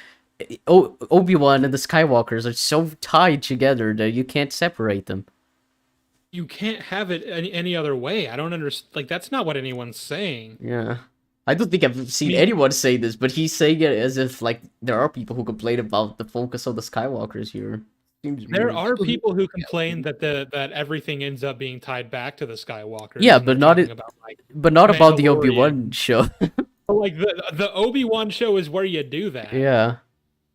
Obi-Wan and the Skywalkers are so tied together that you can't separate them. You can't have it any other way. I don't understand. Like that's not what anyone's saying. Yeah. I don't think I've seen mean- anyone say this, but he's saying it as if like there are people who complain about the focus of the Skywalkers here. Seems There weird. are people who complain that that everything ends up being tied back to the Skywalkers. Yeah, and but they're not talking it- about like but not about the Mandalorian. Obi-Wan show. like the Obi-Wan show is where you do that. Yeah.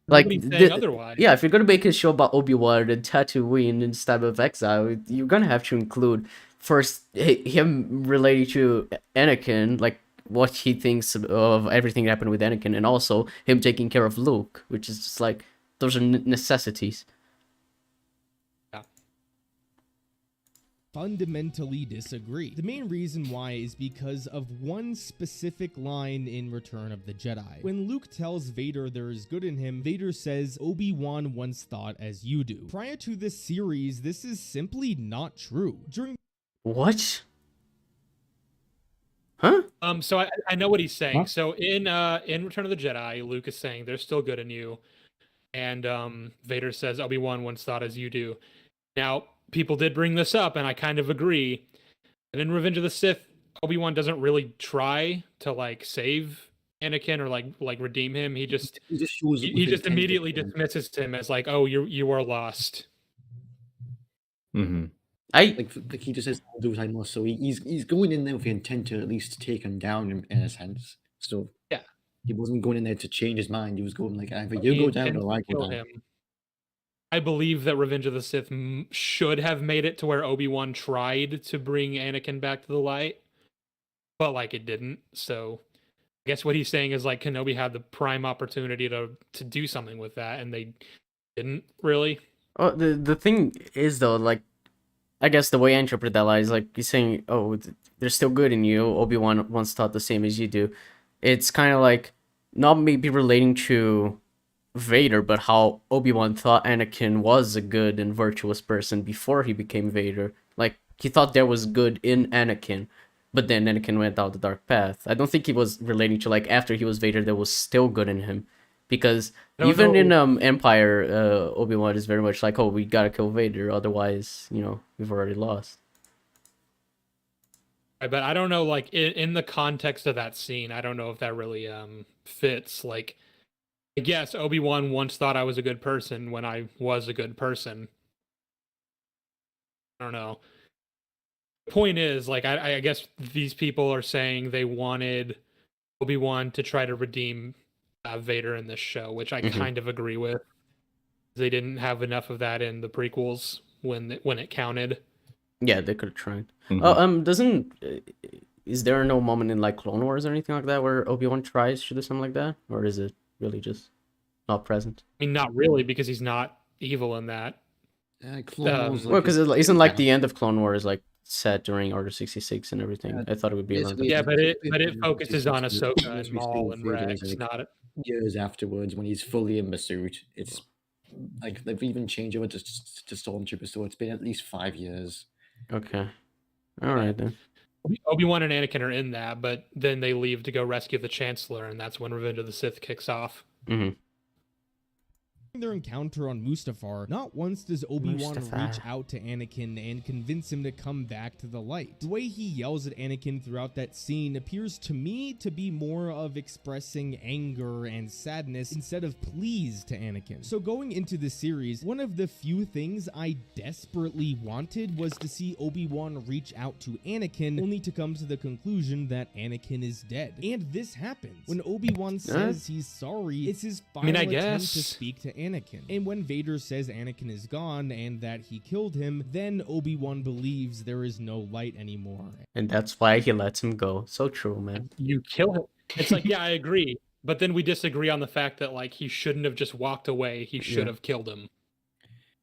Like Nobody's saying otherwise. yeah, if you're gonna make a show about Obi-Wan and Tatooine instead of Exile, you're gonna have to include first him related to Anakin, like what he thinks of everything that happened with Anakin, and also him taking care of Luke, which is just like those are necessities. fundamentally disagree. The main reason why is because of one specific line in Return of the Jedi. When Luke tells Vader there is good in him, Vader says, Obi-Wan once thought as you do. Prior to this series, this is simply not true. During What? Huh? So I know what he's saying. Huh? So in Return of the Jedi, Luke is saying there's still good in you, and Vader says Obi-Wan once thought as you do. Now people did bring this up, and I kind of agree. And in Revenge of the Sith, Obi-Wan doesn't really try to like save Anakin or like redeem him. He just shows up he with just intent immediately at the end. dismisses him as like, oh, you are lost. Mm-hmm. Like he just says, "I'll do what I must." So he's going in there with the intent to at least take him down in a sense. So Yeah. he wasn't going in there to change his mind. He was going like, either you He go down intends or I to go kill down. him. I believe that Revenge of the Sith should have made it to where Obi-Wan tried to bring Anakin back to the light, but like it didn't. So I guess what he's saying is like Kenobi had the prime opportunity to do something with that, and they didn't really. Oh, the thing is though, like I guess the way I interpret that line is like he's saying, "Oh, there's still good in you." Obi-Wan once thought the same as you do. It's kind of like not maybe relating to Vader, but how Obi-Wan thought Anakin was a good and virtuous person before he became Vader. Like he thought there was good in Anakin, but then Anakin went down the dark path. I don't think he was relating to like after he was Vader, there was still good in him, because I don't even in know. Empire, Obi-Wan is very much like, oh, we gotta kill Vader, otherwise, we've already lost. But I don't know, like in the context of that scene, I don't know if that really fits. Like, I guess Obi-Wan once thought I was a good person when I was a good person. I don't know. The point is, like, I guess these people are saying they wanted Obi-Wan to try to redeem Vader in this show, which I Mhm. kind of agree with. They didn't have enough of that in the prequels when it counted. Yeah, they could have tried. Mhm. Is there no moment in like Clone Wars or anything like that where Obi-Wan tries to do something like that, or is it really just not present? I mean, not really, because he's not evil in that. Clone Wars, Well, like, because is isn't like down. the end of Clone Wars like set during Order 66 and everything? I thought it would be around Basically, that Yeah, time. but it focuses on it's Ahsoka and basically Maul and Vader is, Rex, like, not years afterwards when he's fully in the suit. It's like they've even changed over to Stormtrooper, so it's been at least 5 years. Okay, all right then. Obi-Wan and Anakin are in that, but then they leave to go rescue the Chancellor, and that's when Revenge of the Sith kicks off. Mm-hmm. Their encounter on Mustafar, not once does Obi-Wan Mustafar. reach out to Anakin and convince him to come back to the light. The way he yells at Anakin throughout that scene appears to me to be more of expressing anger and sadness instead of pleas to Anakin. So going into the series, one of the few things I desperately wanted was to see Obi-Wan reach out to Anakin, only to come to the conclusion that Anakin is dead. And this happens. When Obi-Wan says he's sorry, it's his final I attempt to guess. speak to Anakin. And when Vader says Anakin is gone and that he killed him, then Obi-Wan believes there is no light anymore. And that's why he lets him go. So true, man. You kill him. It's like, yeah, I agree. But then we disagree on the fact that, like, he shouldn't have just walked away. He should have killed him.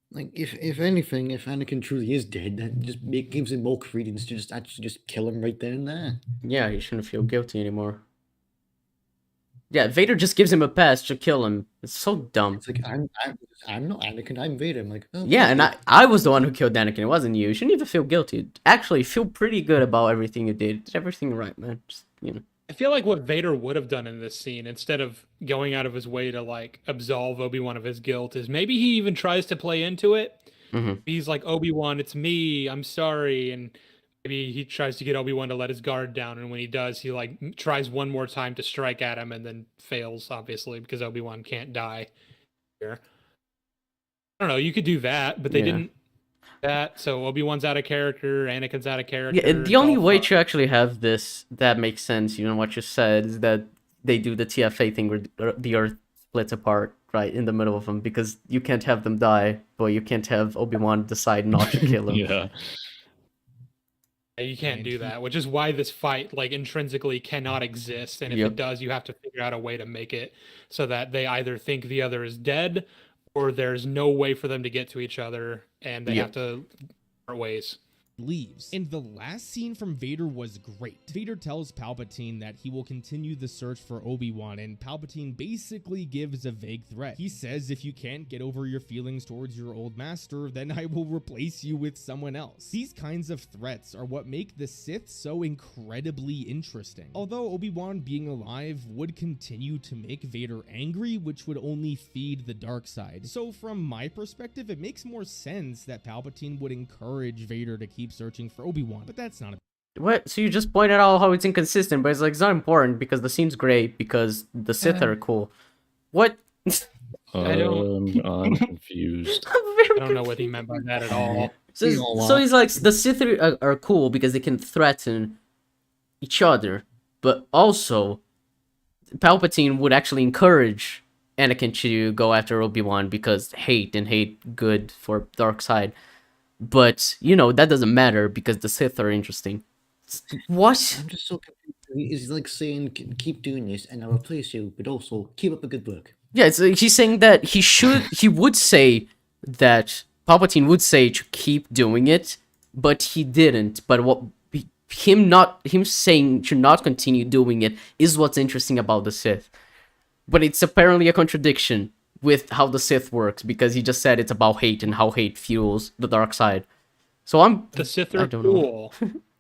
Like, if anything, if Anakin truly is dead, that just gives him more credence to just actually just kill him right then and there. Yeah, he shouldn't feel guilty anymore. Yeah, Vader just gives him a pass to kill him. It's so dumb. It's like I'm not Anakin, I'm Vader. I'm like, oh, Yeah, and okay. I was the one who killed Anakin. It wasn't you. You shouldn't even feel guilty. Actually, feel pretty good about everything you did. Did everything right, man. Just, I feel like what Vader would have done in this scene, instead of going out of his way to, like, absolve Obi-Wan of his guilt, is maybe he even tries to play into it. Mhm. He's like, Obi-Wan, it's me. I'm sorry. And maybe he tries to get Obi-Wan to let his guard down. And when he does, he, like, tries one more time to strike at him and then fails, obviously, because Obi-Wan can't die here. I don't know. You could do that, but they Yeah. didn't do that. So Obi-Wan's out of character. Anakin's out of character. Yeah, and the it's only all way fun. to actually have this that makes sense, what you said, is that they do the TFA thing where the Earth splits apart right in the middle of them, because you can't have them die, but you can't have Obi-Wan decide not to kill him. Yeah. You can't And do he- that, which is why this fight, like, intrinsically cannot exist. And if Yep. it does, you have to figure out a way to make it so that they either think the other is dead, or there's no way for them to get to each other, and they Yep. have to part ways. leaves. And the last scene from Vader was great. Vader tells Palpatine that he will continue the search for Obi-Wan, and Palpatine basically gives a vague threat. He says, if you can't get over your feelings towards your old master, then I will replace you with someone else. These kinds of threats are what make the Sith so incredibly interesting. Although Obi-Wan being alive would continue to make Vader angry, which would only feed the dark side. So from my perspective, it makes more sense that Palpatine would encourage Vader to keep searching for Obi-Wan, but that's not a What? So you just pointed out how it's inconsistent, but it's like it's not important because the scene's great because the Sith are cool. What? I don't- I'm confused. I don't know what he meant by that at all. So he's like, the Sith are cool because they can threaten each other, but also Palpatine would actually encourage Anakin to go after Obi-Wan because hate good for dark side. But, that doesn't matter because the Sith are interesting. What? I'm just so confused. He's like saying, keep doing this and I'll replace you, but also keep up the good work. Yeah, he's saying that he would say that Palpatine would say to keep doing it, but he didn't. But him saying to not continue doing it is what's interesting about the Sith. But it's apparently a contradiction with how the Sith works, because he just said it's about hate and how hate fuels the dark side. So The Sith I are don't know. cool.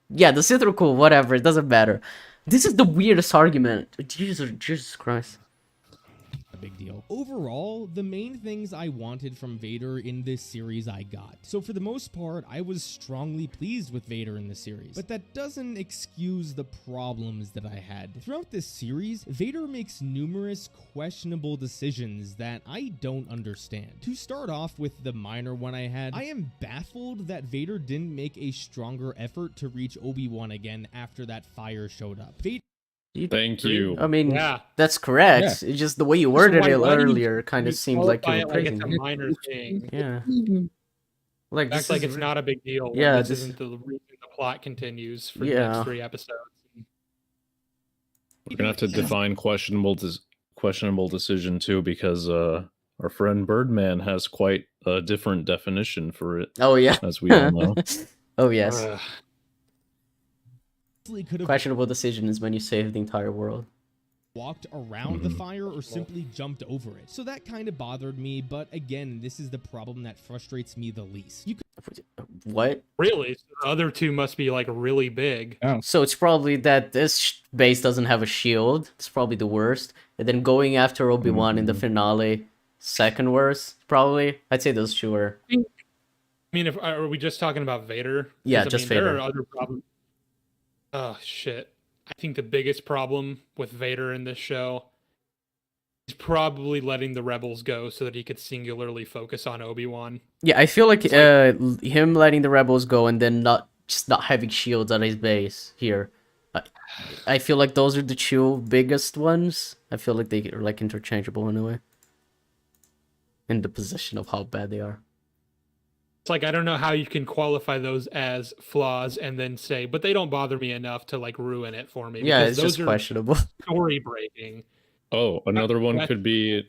Yeah, the Sith are cool, whatever, it doesn't matter. This is the weirdest argument. Jesus Christ. A big deal. Overall, the main things I wanted from Vader in this series I got. So for the most part, I was strongly pleased with Vader in the series. But that doesn't excuse the problems that I had. Throughout this series, Vader makes numerous questionable decisions that I don't understand. To start off with the minor one I had, I am baffled that Vader didn't make a stronger effort to reach Obi-Wan again after that fire showed up. Thank you. I mean, Yeah. that's correct. Yeah. It's just the way you worded it why do you- earlier kind You of seems like you qualify were it like praising it's a him. minor thing. Yeah. Like, Acts like it's not a big deal. When Yeah, this this- isn't the reason the plot continues for the Yeah. next 3 episodes. We're gonna have to define questionable decision too, because our friend Birdman has quite a different definition for it, Oh yeah. as we all know. Oh yes. Ugh. Could have Questionable decision is when you save the entire world. walked around the fire or simply jumped over it. So that kind of bothered me, but again, this is the problem that frustrates me the least. You could What? Really? So the other 2 must be like really big. So it's probably that this base doesn't have a shield. It's probably the worst. And then going after Obi-Wan in the finale, second worst, probably. I'd say those 2 are. I mean, are we just talking about Vader? 'Cause, Yeah, I just mean, Vader. There are other problems. Oh shit! I think the biggest problem with Vader in this show is probably letting the rebels go so that he could singularly focus on Obi-Wan. Yeah, I feel like, It's like- him letting the rebels go and then not having shields at his base here. I feel like those are the 2 biggest ones. I feel like they are like interchangeable in a way. In the position of how bad they are. It's like I don't know how you can qualify those as flaws and then say, but they don't bother me enough to like ruin it for me. Yeah, because it's those just are questionable. story breaking. Oh, another one That's- could be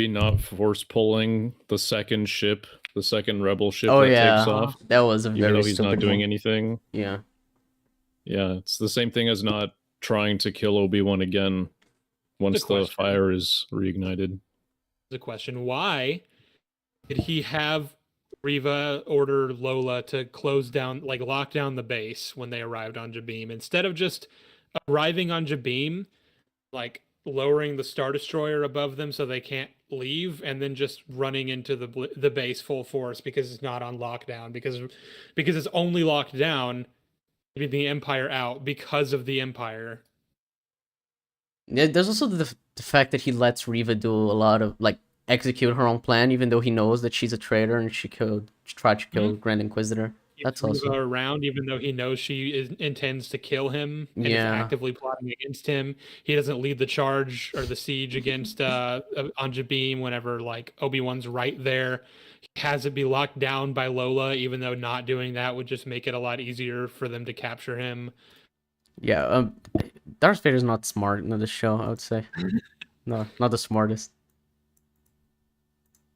not force pulling the second ship, the second rebel ship Oh that yeah, takes off, that was a even very though he's stupid not doing one. anything. Yeah. Yeah, it's the same thing as not trying to kill Obi-Wan again once the question. fire is reignited. The question: why did he have Riva order Lola to close down, like lock down the base when they arrived on Jabeam, instead of just arriving on Jabeam, like lowering the Star Destroyer above them so they can't leave, and then just running into the base full force because it's not on lockdown, because it's only locked down, keeping the Empire out because of the Empire. Yeah, there's also the fact that he lets Riva do a lot of, like, execute her own plan, even though he knows that she's a traitor and she tried to kill Grand Inquisitor. That's Keeps Riva also. around, even though he knows she intends to kill him and is Yeah. actively plotting against him. He doesn't lead the charge or the siege against on Jabeam whenever like Obi-Wan's right there. He has it be locked down by Lola, even though not doing that would just make it a lot easier for them to capture him. Yeah, Darth Vader's not smart in this show, I would say. No, not the smartest.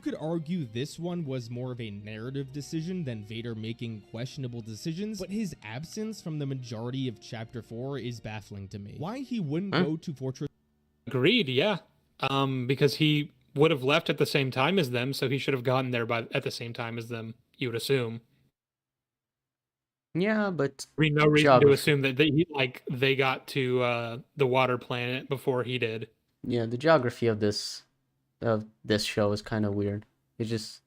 could argue this one was more of a narrative decision than Vader making questionable decisions, but his absence from the majority of Chapter 4 is baffling to me. Why he wouldn't go to Fortress Agreed, yeah. Because he would have left at the same time as them, so he should have gotten there at the same time as them, you would assume. Yeah, but No reason to Geography. assume that they got to the water planet before he did. yeah, the geography of this show is kind of weird. It's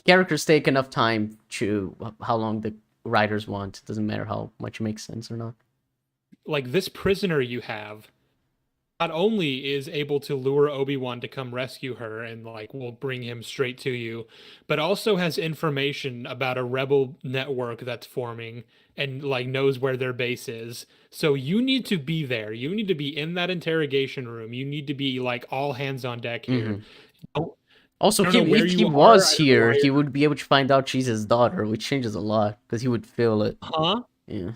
characters take enough time to how long the writers want. It doesn't matter how much it makes sense or not. Like this prisoner you have not only is able to lure Obi-Wan to come rescue her and like will bring him straight to you, but also has information about a rebel network that's forming and like knows where their base is. So you need to be there. You need to be in that interrogation room. You need to be like all hands on deck here. Don't- Also, I don't know where if you he are, was I don't know here, why he you're- would be able to find out she's his daughter, which changes a lot because he would feel it. Huh? Yeah.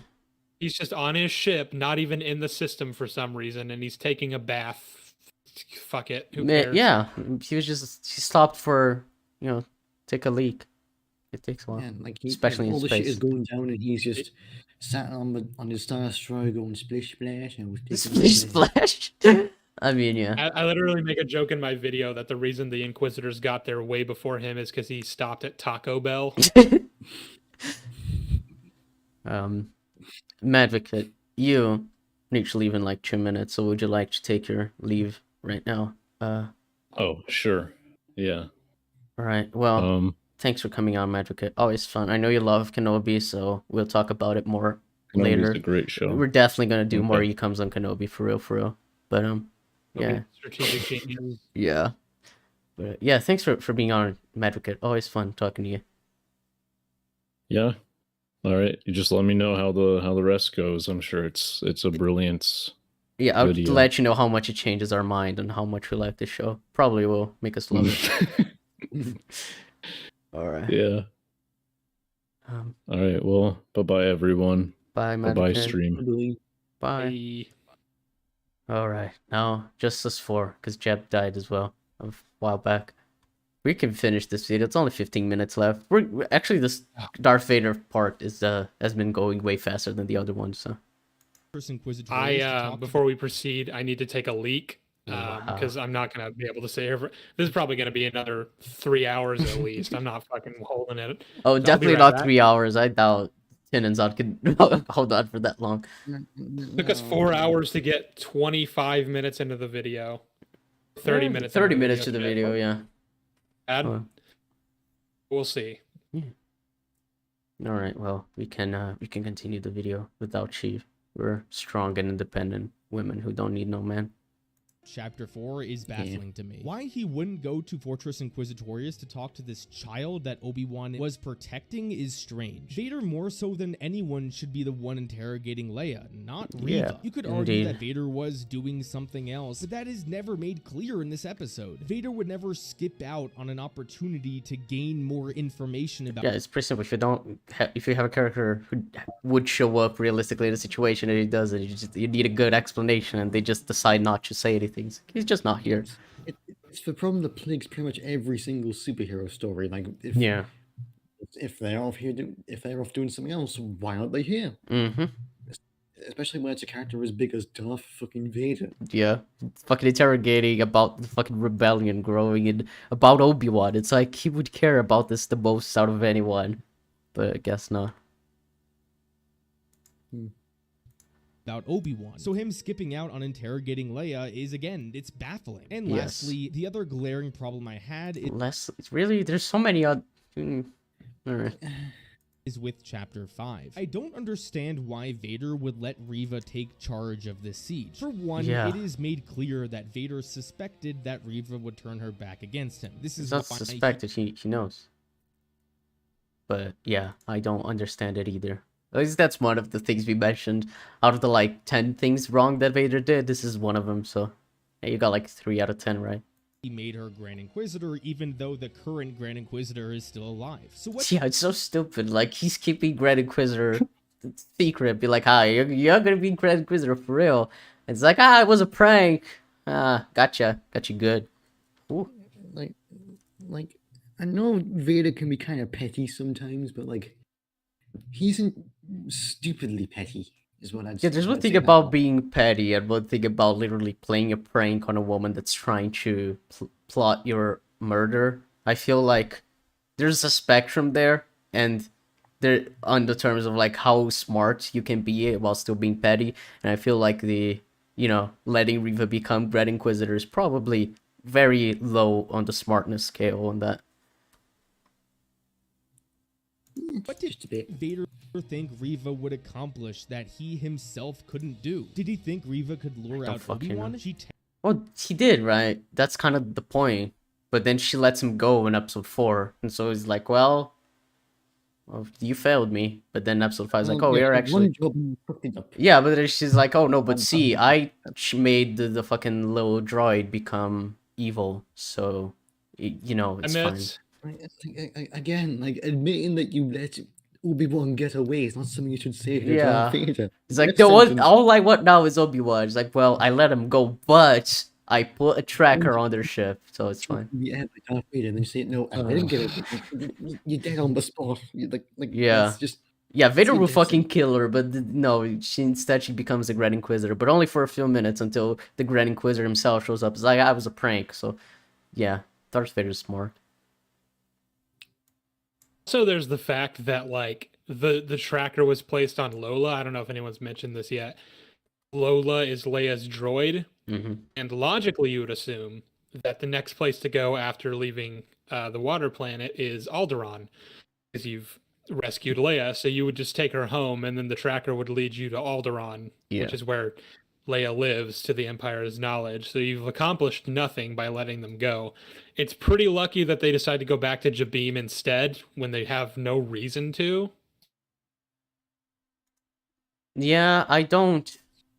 He's just on his ship, not even in the system for some reason, and he's taking a bath. Fuck it. Who cares? Yeah, he stopped for, take a leak. It takes a while. Yeah, like Especially in all the shit is space. going down, and he's just sat on his Star Destroyer going splish splash, and was Splish splash. I mean, yeah. I literally make a joke in my video that the reason the Inquisitors got there way before him is because he stopped at Taco Bell. Madvocate, you need to leave in like 2 minutes, so would you like to take your leave right now? Oh, sure. Yeah. All right. Well, thanks for coming on, Madvocate. Always fun. I know you love Kenobi, so we'll talk about it more Kenobi's later. a great show. We're definitely gonna do more Okay. ECUMs on Kenobi for real. But yeah, Strategic genius. yeah. But yeah, thanks for being on, Madvocate. Always fun talking to you. Yeah. All right. You just let me know how the rest goes. I'm sure it's a brilliant. Yeah, I'll Video. let you know how much it changes our mind and how much we like this show. Probably will make us love it. All right. Yeah. All right. Well, bye everyone. Bye, Bye bye Madvocate. stream. Bye. Hey. All right. Now, just us four, because Jeb died as well a while back. We can finish this video. It's only 15 minutes left. We're actually, this Darth Vader part is has been going way faster than the other ones. So Before we proceed, I need to take a leak Wow. because I'm not gonna be able to say every. This is probably gonna be another 3 hours at least. I'm not fucking holding it. oh, I'll be definitely right not back. 3 hours. I doubt Tinanzon can hold on for that long. It took us 4 hours to get 25 minutes into the video. 30 minutes. 30 into the minutes to the video. Yeah. Bad? Oh. We'll see. All right. Well, we can continue the video without Sheev. We're strong and independent women who don't need no man. Chapter 4 is baffling to me. Why he wouldn't go to Fortress Inquisitorius to talk to this child that Obi-Wan was protecting is strange. Vader, more so than anyone, should be the one interrogating Leia, not Reva. Yeah, You could argue indeed. that Vader was doing something else, but that is never made clear in this episode. Vader would never skip out on an opportunity to gain more information about Yeah, it's pretty simple. If you have a character who would show up realistically in a situation and he doesn't, you need a good explanation, and they just decide not to say anything. He's just not here. It's the problem that plagues pretty much every single superhero story. Like, if they're off doing something else, why aren't they here? Mm-hmm. Especially when it's a character as big as Darth fucking Vader. Yeah. Fucking interrogating about the fucking rebellion growing and about Obi-Wan. It's like he would care about this the most out of anyone. But I guess not. Obi-Wan. So him skipping out on interrogating Leia is, again, it's baffling. And Yes. lastly, the other glaring problem I had It's really, there's so many odd... Alright. is with Chapter 5. I don't understand why Vader would let Reva take charge of this siege. For one, Yeah. it is made clear that Vader suspected that Reva would turn her back against him. This is It's not why suspected, he knows. But yeah, I don't understand it either. At least that's one of the things we mentioned. Out of the like 10 things wrong that Vader did, this is one of them. So yeah, you got like 3 out of 10 right. he made her Grand Inquisitor, even though the current Grand Inquisitor is still alive. So what Yeah, it's so stupid. Like, he's keeping Grand Inquisitor secret. Be like, hi, you're gonna be Grand Inquisitor for real. It's like, it was a prank. Gotcha. Got you good. Ooh. Like, I know Vader can be kind of petty sometimes, but like, he isn't stupidly petty, is what I'd Yeah, there's one I'd thing say that about one. being petty and one thing about literally playing a prank on a woman that's trying to plot your murder. I feel like there's a spectrum there, and there on the terms of like how smart you can be while still being petty. And I feel like letting Reva become Grand Inquisitor is probably very low on the smartness scale on that. What did Just a bit. Vader think Reva would accomplish that he himself couldn't do? Did he think Reva could lure don't out fucking Obi-Wan? know. She Well, he did, right? That's kind of the point. But then she lets him go in episode 4. And so he's like, well, you failed me. But then episode 5 is like, Well, oh, yeah, you're one actually... job and fucked it up. Yeah, but then she's like, oh, no, but see, I made the fucking little droid become evil. So, it's fine. Again, like, admitting that you let Obi-Wan get away is not something you should say to Yeah. Darth Vader. It's like, That the one, sentence- all I want now is Obi-Wan. It's like, well, I let him go, but I put a tracker on their ship, so it's fine. Yeah, like Darth Vader, and then you say, no, I didn't get it. You're dead on the spot. You like Yeah. that's just Yeah, Vader See, will that's- fucking kill her, but no, she becomes the Grand Inquisitor, but only for a few minutes until the Grand Inquisitor himself shows up. It's like, I was a prank, so yeah, Darth Vader's smart. So there's the fact that like the tracker was placed on Lola. I don't know if anyone's mentioned this yet. Lola is Leia's droid, Mm-hmm. and logically you would assume that the next place to go after leaving the water planet is Alderaan, because you've rescued Leia. So you would just take her home, and then the tracker would lead you to Alderaan, Yeah. which is where Leia lives, to the Empire's knowledge. So you've accomplished nothing by letting them go. It's pretty lucky that they decide to go back to Jabim instead when they have no reason to. Yeah,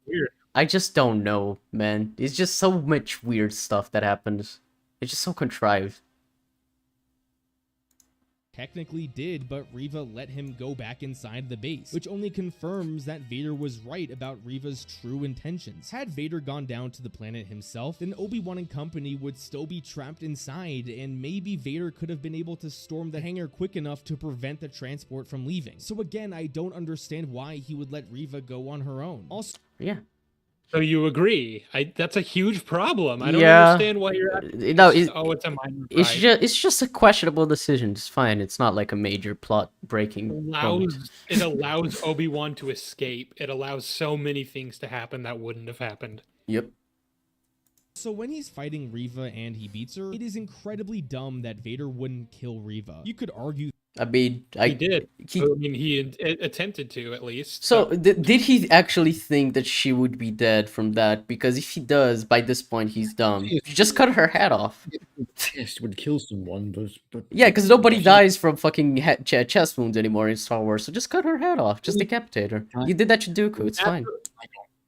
Weird. I just don't know, man. It's just so much weird stuff that happens. It's just so contrived. Technically did, but Reva let him go back inside the base, which only confirms that Vader was right about Reva's true intentions. Had Vader gone down to the planet himself, then Obi-Wan and company would still be trapped inside, and maybe Vader could have been able to storm the hangar quick enough to prevent the transport from leaving. So again, I don't understand why he would let Reva go on her own. Also, Yeah. So you agree? That's a huge problem. I don't Yeah. understand why you're. No, It's a minor gripe. it's just a questionable decision. It's fine. It's not like a major plot breaking moment. It allows Obi-Wan to escape. It allows so many things to happen that wouldn't have happened. Yep. So when he's fighting Reva and he beats her, it is incredibly dumb that Vader wouldn't kill Reva. You could argue I mean, He did. he- I mean, he attempted to, at least. So, did he actually think that she would be dead from that? Because if he does, by this point, he's dumb. You just cut her head off. test would kill someone, but Yeah, because nobody dies from fucking chest wounds anymore in Star Wars, so just cut her head off. Just decapitate her. You did that to Dooku, it's fine.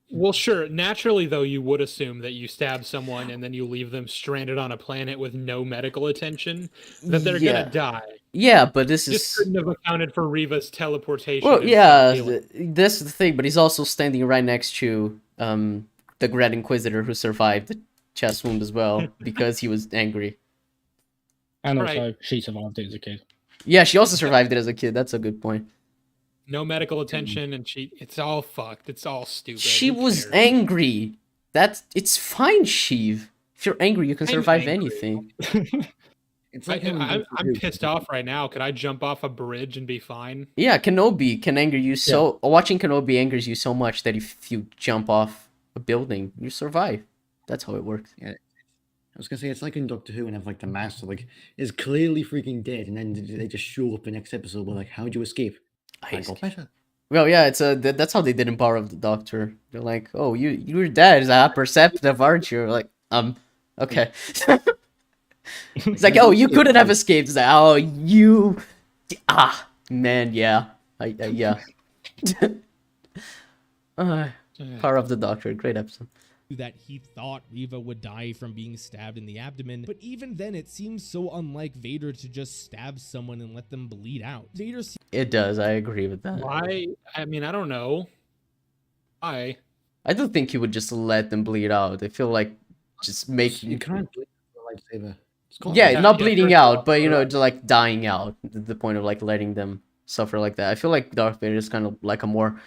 Well, sure. Naturally, though, you would assume that you stab someone and then you leave them stranded on a planet with no medical attention, that they're Yeah. gonna die. Yeah, but this Just is... couldn't have accounted for Reva's teleportation. Well, and yeah, healing. that's the thing, but he's also standing right next to the Grand Inquisitor who survived the chest wound as well, because he was angry. And Right. also, she survived it as a kid. Yeah, she also survived it as a kid, that's a good point. No medical attention, and it's all fucked. It's all stupid. She Who was cares? angry. It's fine, Sheev. If you're angry, you can I'm survive angry. anything. it's like having I'm Doctor Who. pissed off right now. Could I jump off a bridge and be fine? Yeah, Kenobi can anger you so... Watching Kenobi angers you so much that if you jump off a building, you survive. That's how it works. I was gonna say it's like in Doctor Who and have like the master is clearly freaking dead, and then they just show up in the next episode. We're like, how'd you escape? I got better. Well, yeah, it's that's how they did in Power of the Doctor. They're like, "Oh, you're dead. Perceptive, aren't you?" Like, okay. It's like, "Oh, you couldn't have escaped." It's like, "Oh, you, man, yeah, yeah." Power of the Doctor, great episode. that he thought Reva would die from being stabbed in the abdomen, but even then it seems so unlike Vader to just stab someone and let them bleed out. Vader It does, I agree with that. Why? I mean, I don't know. Why? I don't think he would just let them bleed out. I feel like just You making... can't bleed with a lightsaber. It's called Yeah, not yeah, bleeding first out, off, but you know, right. just like dying out. The point of like letting them suffer like that. I feel like Darth Vader is kind of like a more...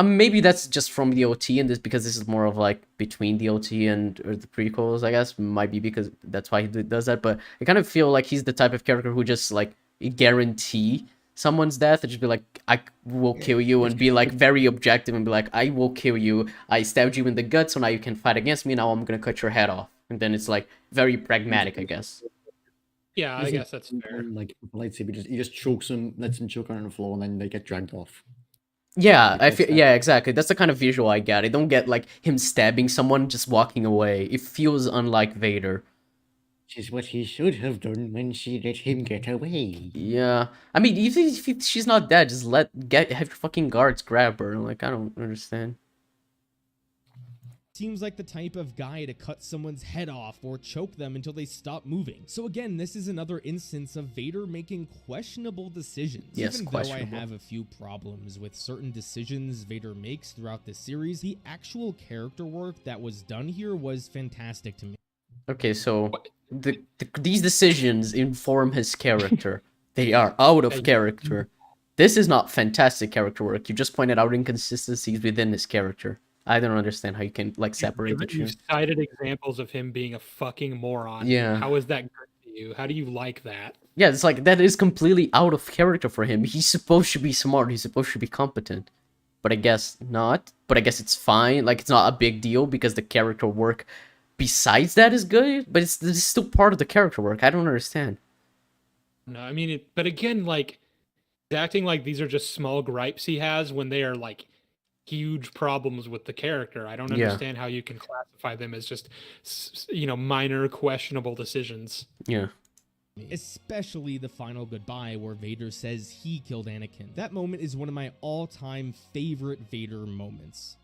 maybe that's just from the OT, and this because this is more of like between the OT and or the prequels, I guess. Might be because that's why he does that. But I kind of feel like he's the type of character who just like guarantee someone's death and just be like, I will kill you, and be like very objective and be like, I will kill you. I stabbed you in the gut, so now you can fight against me. Now I'm gonna cut your head off. And then it's like very pragmatic, I guess. Yeah, I Isn't guess that's fair. Like with a lightsaber, he just chokes them, lets them choke on the floor, and then they get dragged off. Yeah, I That's feel, that. yeah, exactly. That's the kind of visual I get. I don't get like him stabbing someone just walking away. It feels unlike Vader. Which is what he should have done when she let him get away. Yeah, I mean, even if she's not dead, just have your fucking guards grab her. Like, I don't understand. seems like the type of guy to cut someone's head off or choke them until they stop moving. So again, this is another instance of Vader making questionable decisions. Yes, Even though questionable. I have a few problems with certain decisions Vader makes throughout the series, the actual character work that was done here was fantastic to me. Okay, so these decisions inform his character. They are out of character. This is not fantastic character work. You just pointed out inconsistencies within his character. I don't understand how you can like separate the two. You've cited examples of him being a fucking moron. Yeah. How is that good to you? How do you like that? Yeah, it's like that is completely out of character for him. He's supposed to be smart. He's supposed to be competent. But I guess not. But I guess it's fine. Like, it's not a big deal because the character work besides that is good. But it's still part of the character work. I don't understand. No, I mean, but again, like, he's acting like these are just small gripes he has when they are like huge problems with the character. I don't Yeah. understand how you can classify them as just, minor questionable decisions. Yeah. Especially the final goodbye where Vader says he killed Anakin. That moment is one of my all-time favorite Vader moments.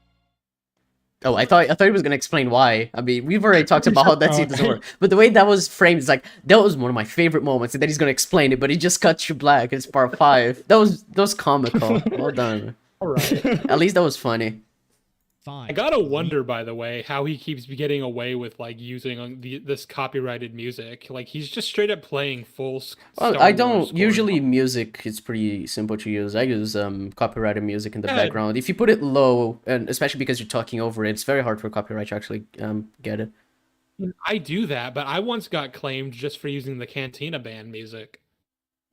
Oh, I thought he was gonna explain why. I mean, we've already talked about how that scene doesn't work. But the way that was framed is like that was one of my favorite moments, and then he's gonna explain it, but he just cuts you black. It's part 5. That was comical. Well done. All right. At least that was funny. Fine. I gotta wonder, by the way, how he keeps getting away with like using this copyrighted music. Like he's just straight up playing full. Well, Star I Wars don't score. usually music. It's pretty simple to use. I use copyrighted music in the Yeah. background. If you put it low, and especially because you're talking over it, it's very hard for copyright to actually get it. I do that, but I once got claimed just for using the Cantina band music.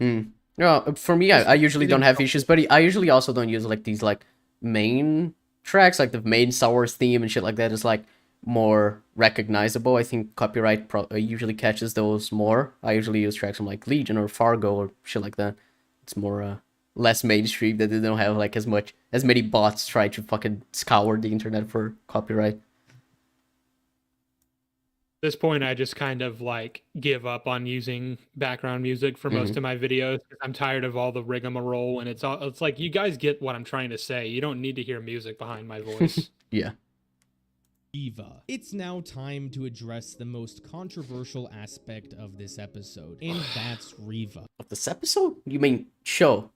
No, for me, I usually don't have issues, but I usually also don't use like these like main tracks, like the main Star Wars theme and shit like that is like more recognizable. I think copyright usually catches those more. I usually use tracks from like Legion or Fargo or shit like that. It's more less mainstream, that they don't have like as many bots try to fucking scour the internet for copyright. At this point, I just kind of like give up on using background music for most of my videos because I'm tired of all the rigmarole, and it's like you guys get what I'm trying to say. You don't need to hear music behind my voice. Yeah. Riva. It's now time to address the most controversial aspect of this episode, and that's Riva. Of this episode? You mean show?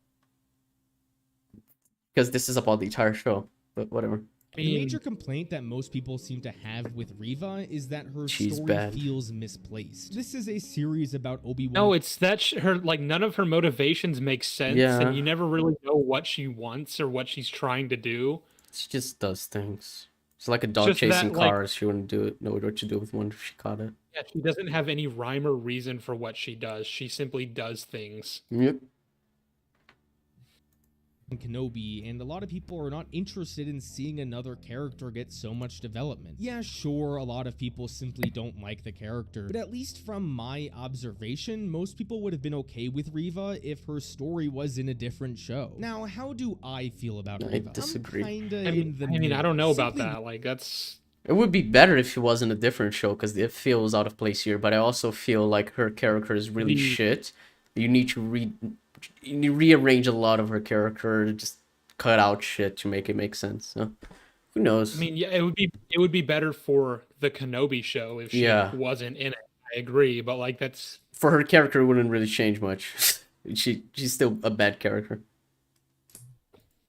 Because this is about the entire show, but whatever. The major complaint that most people seem to have with Riva is that her She's story bad. feels misplaced. This is a series about Obi-Wan. No, it's that her like none of her motivations make sense, Yeah. and you never really know what she wants or what she's trying to do. She just does things. It's like a dog Just that, chasing like- cars. She wouldn't know what to do with one if she caught it. Yeah, she doesn't have any rhyme or reason for what she does. She simply does things. Yep. Kenobi, and a lot of people are not interested in seeing another character get so much development. Yeah, sure, a lot of people simply don't like the character, but at least from my observation, most people would have been okay with Riva if her story was in a different show. Now, how do I feel about I Riva? disagree. I'm kinda I in mean, the I mean, I middle. don't know about Simply that. Like that's It would be better if she was in a different show because it feels out of place here. But I also feel like her character is really The- shit. You need to rearrange a lot of her character, just cut out shit to make it make sense. So, who knows? I mean, yeah, it would be better for the Kenobi show if she Yeah. wasn't in it. I agree, but like that's For her character, it wouldn't really change much. She's still a bad character.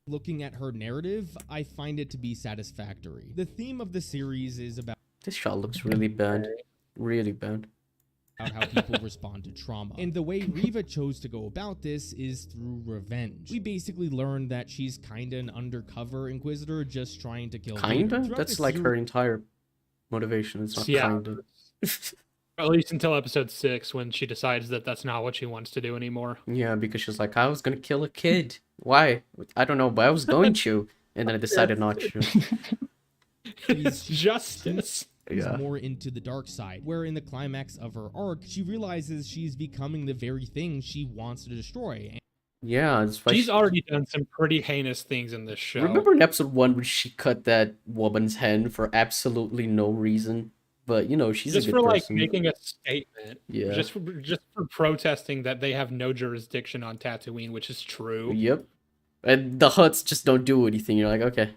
Looking at her narrative, I find it to be satisfactory. The theme of the series is about This shot looks really bad. Really bad. how people respond to trauma. And the way Riva chose to go about this is through revenge. We basically learned that she's kinda an undercover Inquisitor just trying to kill Vader. Kinda? Throughout That's the like series- her entire motivation. It's not Yeah. kinda. at least until episode 6 when she decides that that's not what she wants to do anymore. Yeah, because she's like, I was gonna kill a kid. Why? I don't know, but I was going to. And then I decided not to. It's justice. is Yeah. more into the dark side, where in the climax of her arc, she realizes she's becoming the very thing she wants to destroy. Yeah, it's why She's already done some pretty heinous things in this show. Remember in episode 1 when she cut that woman's hand for absolutely no reason? But, you know, she's just a for good like person. making a statement. Yeah. Just for protesting that they have no jurisdiction on Tatooine, which is true. Yep. And the Hutts just don't do anything. You're like, okay.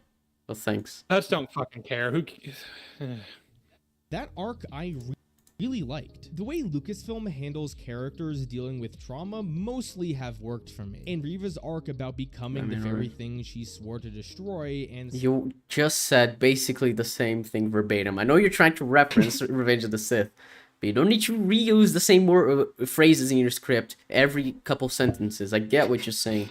Well, thanks. I just don't fucking care. Who? That arc I really liked. The way Lucasfilm handles characters dealing with trauma mostly have worked for me. And Reva's arc about becoming the very thing she swore to destroy and You just said basically the same thing verbatim. I know you're trying to reference Revenge of the Sith, but you don't need to reuse the same phrases in your script every couple sentences. I get what you're saying.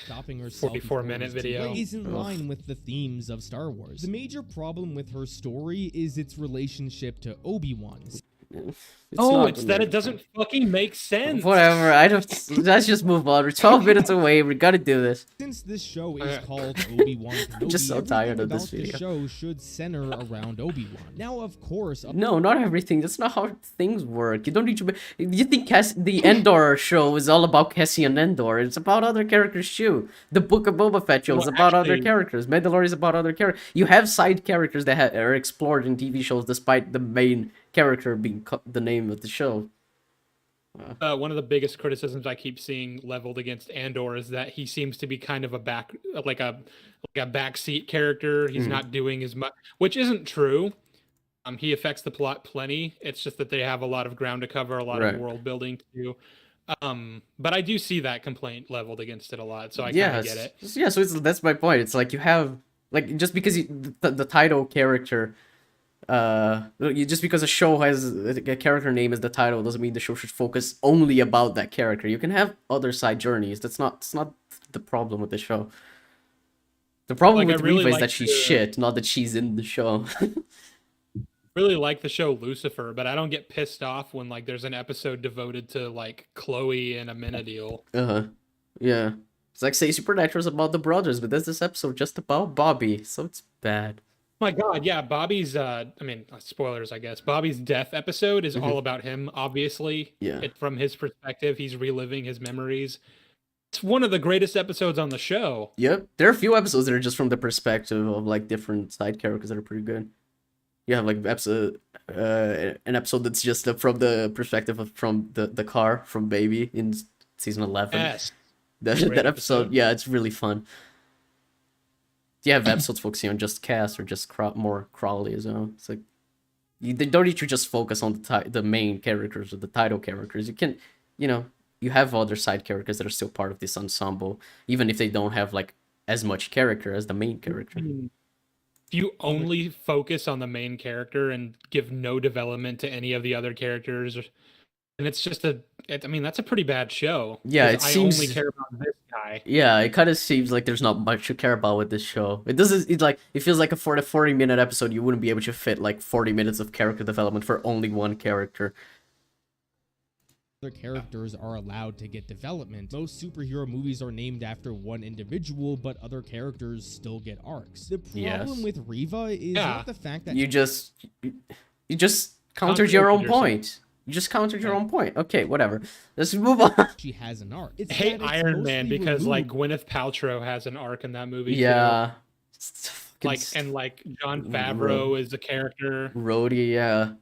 stopping herself 44-minute video. is in line with the themes of Star Wars. The major problem with her story is its relationship to Obi-Wan. It's that it doesn't fucking make sense. Whatever, I don't. Let's just move on. We're 12 minutes away. We gotta do this. Since this show is called Obi-Wan Kenobi, I'm just so tired of this everything video. about the show should center around Obi-Wan. Now, of course, No, not everything. That's not how things work. You don't need to. You think the Endor show is all about Cassian Endor? It's about other characters too. The Book of Boba Fett show is Well, about other actually- characters. Mandalorian is about other characters. You have side characters that are explored in TV shows, despite the main character being the name of the show. One of the biggest criticisms I keep seeing leveled against Andor is that he seems to be kind of a backseat character. He's not doing as much, which isn't true. He affects the plot plenty. It's just that they have a lot of ground to cover, a lot Right. of world building to do. But I do see that complaint leveled against it a lot, so I kind Yeah, of get it. yeah. So that's my point. It's like you have just because the title character. Just because a show has a character name as the title doesn't mean the show should focus only about that character. You can have other side journeys. It's not the problem with the show. The problem Like, with I really Reva is like that she's the- shit, not that she's in the show. Really like the show Lucifer, but I don't get pissed off when like there's an episode devoted to like Chloe and Amenadiel. Yeah. It's like say Supernatural's about the brothers, but there's this episode just about Bobby, so it's bad. My God, yeah, Bobby's. Spoilers, I guess. Bobby's death episode is all about him. Obviously, Yeah. From his perspective, he's reliving his memories. It's one of the greatest episodes on the show. Yep. There are a few episodes that are just from the perspective of like different side characters that are pretty good. You have like an episode that's just from the perspective of from the car from Baby in season 11. Yes, That great episode, episode. yeah, it's really fun. You have episodes focusing on just Cass or just more Crowley as well. It's like they don't need to just focus on the main characters or the title characters. You can, you have other side characters that are still part of this ensemble, even if they don't have like as much character as the main character. If you only focus on the main character and give no development to any of the other characters, and it's just that's a pretty bad show. Yeah, 'cause it seems- I only care about this guy. Yeah, it kind of seems like there's not much to care about with this show. It doesn't. It feels like a 40-minute episode. You wouldn't be able to fit like 40 minutes of character development for only one character. Other characters are allowed to get development. Most superhero movies are named after one individual, but other characters still get arcs. The problem Yes. with Reva is Yeah. not the fact that You just countered your own Contradicted yourself. point. You just countered your own point. Okay, whatever. Let's move on. she has an arc. It's I hate that it's Iron Man mostly because like removed. Gwyneth Paltrow has an arc in that movie. too. Yeah. Like John Favreau is the character. Rhodey, yeah.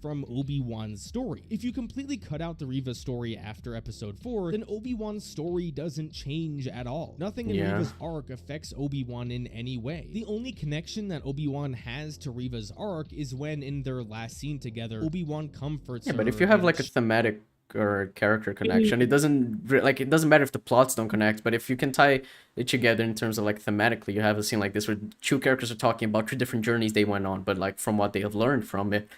From Obi-Wan's story. If you completely cut out the Reva story after episode 4, then Obi-Wan's story doesn't change at all. Nothing in Yeah. Reva's arc affects Obi-Wan in any way. The only connection that Obi-Wan has to Reva's arc is when in their last scene together, Obi-Wan comforts Yeah, her. but if you have and like a thematic or character connection, it doesn't matter if the plots don't connect, but if you can tie it together in terms of like thematically, you have a scene like this where two characters are talking about two different journeys they went on, but like from what they have learned from it,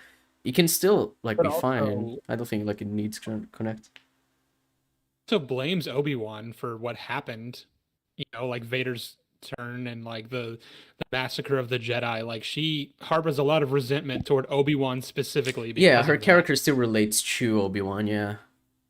you can still like But be fine. also- I don't think like it needs to connect. Also blames Obi-Wan for what happened. Like Vader's turn and like the massacre of the Jedi. Like she harbors a lot of resentment toward Obi-Wan specifically. Yeah, because her of that. character still relates to Obi-Wan, yeah.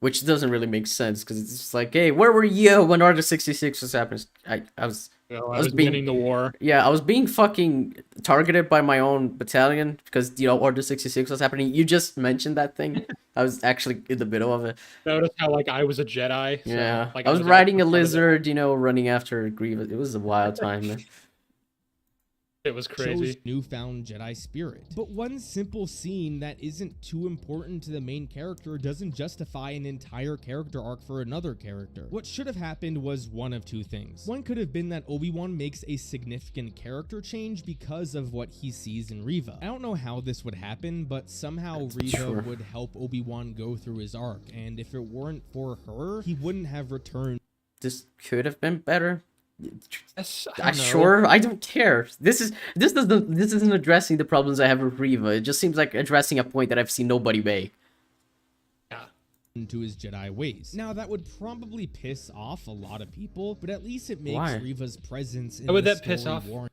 Which doesn't really make sense because it's just like, hey, where were you when Order 66 was happening? I was I was was being- winning the war. Yeah, I was being fucking targeted by my own battalion because, Order 66 was happening. You just mentioned that thing. I was actually in the middle of it. Notice how like I was a Jedi. So, Yeah. like I was also riding a part of it. lizard, running after Grievous. It was a wild time, man. It was crazy. shows newfound Jedi spirit. But one simple scene that isn't too important to the main character doesn't justify an entire character arc for another character. What should have happened was one of two things. One could have been that Obi-Wan makes a significant character change because of what he sees in Reva. I don't know how this would happen, but somehow Reva Sure. would help Obi-Wan go through his arc, and if it weren't for her, he wouldn't have returned. This could have been better. Yes, I don't know. sure, I don't care. This isn't addressing the problems I have with Reva. It just seems like addressing a point that I've seen nobody make. To his Jedi ways. Now, that would probably piss off a lot of people, but at least it makes Why? Reva's presence in Why would the that piss story off? warrant.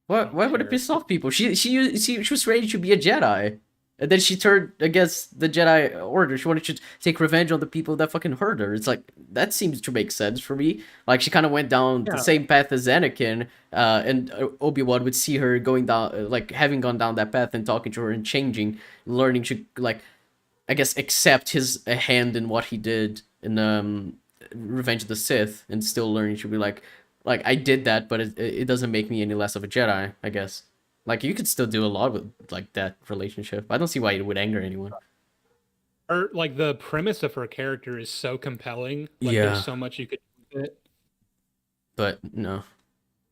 Why would it piss off people? She was ready to be a Jedi, and then she turned against the Jedi Order. She wanted to take revenge on the people that fucking hurt her. It's like that seems to make sense for me. Like she kind of went down the same path as Anakin, and Obi-Wan would see her going down, like having gone down that path and talking to her and changing, learning to like, I guess, accept his hand in what he did in Revenge of the Sith, and still learning to be like I did that, but it doesn't make me any less of a Jedi, I guess. Like you could still do a lot with like that relationship. I don't see why it would anger anyone. Or like the premise of her character is so compelling. Like Yeah. there's so much you could do with it. But no,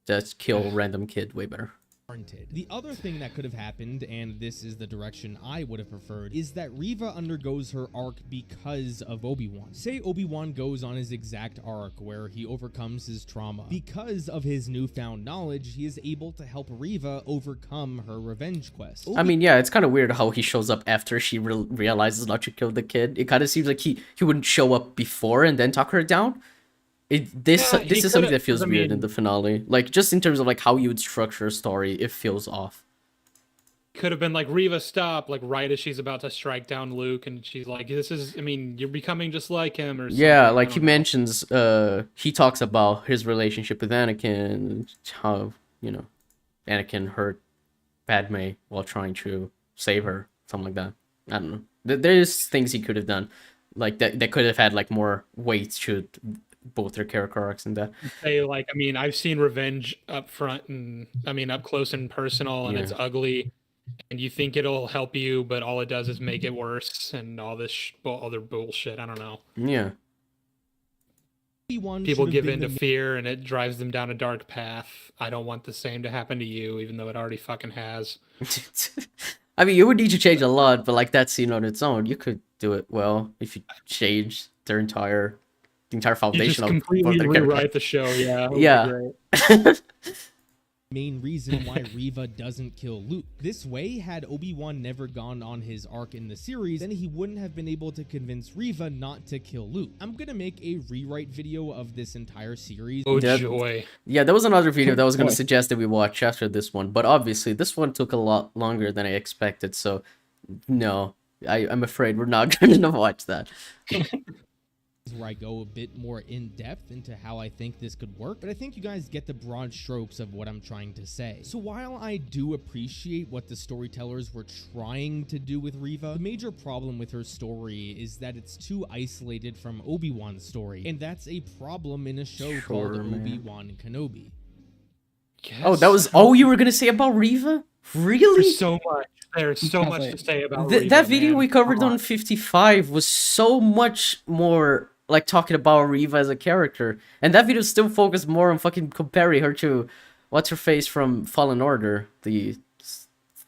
just kill random kid way better. warranted. The other thing that could have happened, and this is the direction I would have preferred, is that Reva undergoes her arc because of Obi-Wan. Say Obi-Wan goes on his exact arc where he overcomes his trauma. Because of his newfound knowledge, he is able to help Reva overcome her revenge quest. I mean, yeah, it's kind of weird how he shows up after she realizes not to kill the kid. It kind of seems like he wouldn't show up before and then talk her down. This Yeah, is he something that could've- feels I weird in mean- the finale. Like, just in terms of like how you would structure a story, it feels off. Could have been like, Reva, stop, like right as she's about to strike down Luke, and she's like, this is, I mean, you're becoming just like him, or something. Yeah, I like don't he know. mentions, he talks about his relationship with Anakin, and how, you know, Anakin hurt Padme while trying to save her, something like that. I don't know. There's things he could have done, like that could have had like more weight to both their character arcs and that. Say like, I mean, I've seen Revenge up front, and I mean up close and personal, and it's Yeah. ugly, and you think it'll help you, but all it does is make it worse, and all this other bullshit. I don't know. Yeah. Obi-Wan People should have give been in to the fear, and it drives them down a dark path. I don't want the same to happen to you, even though it already fucking has. I mean, you would need to change a lot, but like that scene on its own, you could do it well if you change the entire You foundation just of completely their character. rewrite the show. Yeah. it would be Yeah. great. main reason why Reva doesn't kill Luke. This way, had Obi-Wan never gone on his arc in the series, then he wouldn't have been able to convince Reva not to kill Luke. I'm gonna make a rewrite video of this entire series. Oh Yeah. joy. Yeah, there was another video that I was going to Boy. suggest that we watch after this one, but obviously this one took a lot longer than I expected, so no, I'm afraid we're not going to watch that. Where I go a bit more in depth into how I think this could work, but I think you guys get the broad strokes of what I'm trying to say. So while I do appreciate what the storytellers were trying to do with Reva, the major problem with her story is that it's too isolated from Obi-Wan's story, and that's a problem in a show called Sure, man. Obi-Wan Kenobi. Oh, that was all you were going to say about Reva? Really? There's so much. There's so much to say about Reva, That video man. we covered Come on 55 was so much more like talking about Reva as a character, and that video still focused more on fucking comparing her to what's her face from Fallen Order, the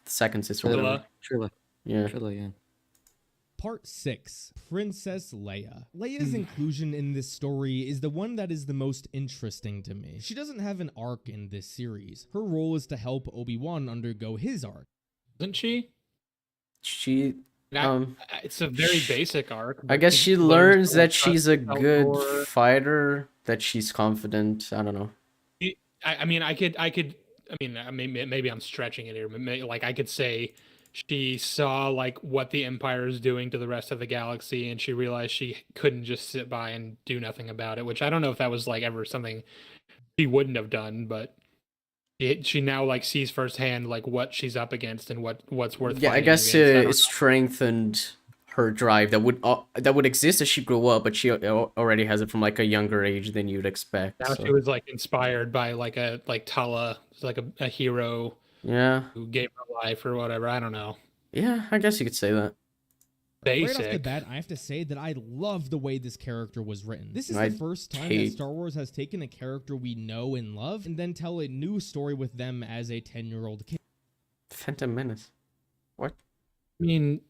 second sister. Trilla. whatever. Trilla. Yeah. Trilla, yeah. Part 6, Princess Leia. Leia's inclusion in this story is the one that is the most interesting to me. She doesn't have an arc in this series. Her role is to help Obi-Wan undergo his arc. Isn't she? She That- it's a very basic arc. I but guess she learns learns to that trust she's a Eldor. good fighter, that she's confident. I don't know. I mean, I mean, maybe I'm stretching it here, but like I could say she saw like what the Empire is doing to the rest of the galaxy, and she realized she couldn't just sit by and do nothing about it. Which I don't know if that was like ever something she wouldn't have done, but she now like sees firsthand like what she's up against and what's worth. Yeah, I fighting guess against. I don't it strengthened her drive that would exist as she grew up, but she already has it from like a younger age than you'd expect. Now so. she was like inspired by like Tala, like a hero Yeah. who gave her life or whatever. I don't know. Yeah, I guess you could say that. Basic. Right off the bat, I have to say that I love the way this character was written. This is I the first time that hate- Star Wars has taken a character we know and love and then tell a new story with them as a 10-year-old kid. Phantom Menace. What? I mean,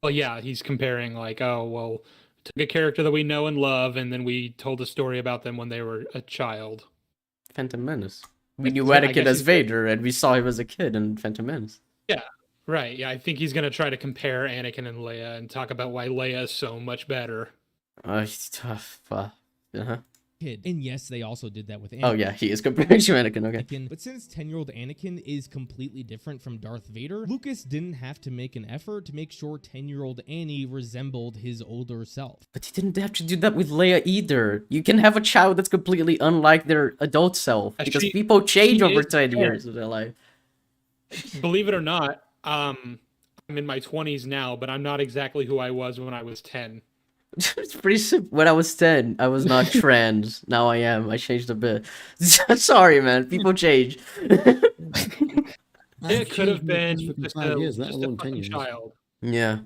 well, yeah, he's comparing like, oh, well, took a character that we know and love, and then we told a story about them when they were a child. Phantom Menace. We knew So I Anakin guess as he's- Vader, and we saw him as a kid in Phantom Menace. Right. Yeah, I think he's gonna try to compare Anakin and Leia and talk about why Leia is so much better. It's tough. Uh-huh. And yes, they also did that with Anakin. Oh, yeah, he is comparing to Anakin, okay. Anakin, but since 10-year-old Anakin is completely different from Darth Vader, Lucas didn't have to make an effort to make sure 10-year-old Annie resembled his older self. But he didn't have to do that with Leia either. You can have a child that's completely unlike their adult self, because people change she over is 10 dead. years of their life. Believe it or not, I'm in my 20s now, but I'm not exactly who I was when I was 10. It's pretty simple. When I was 10, I was not trans. Now I am. I changed a bit. Sorry, man. People change. It could have been just 5 years, let a alone 10 fucking years. child. Yeah.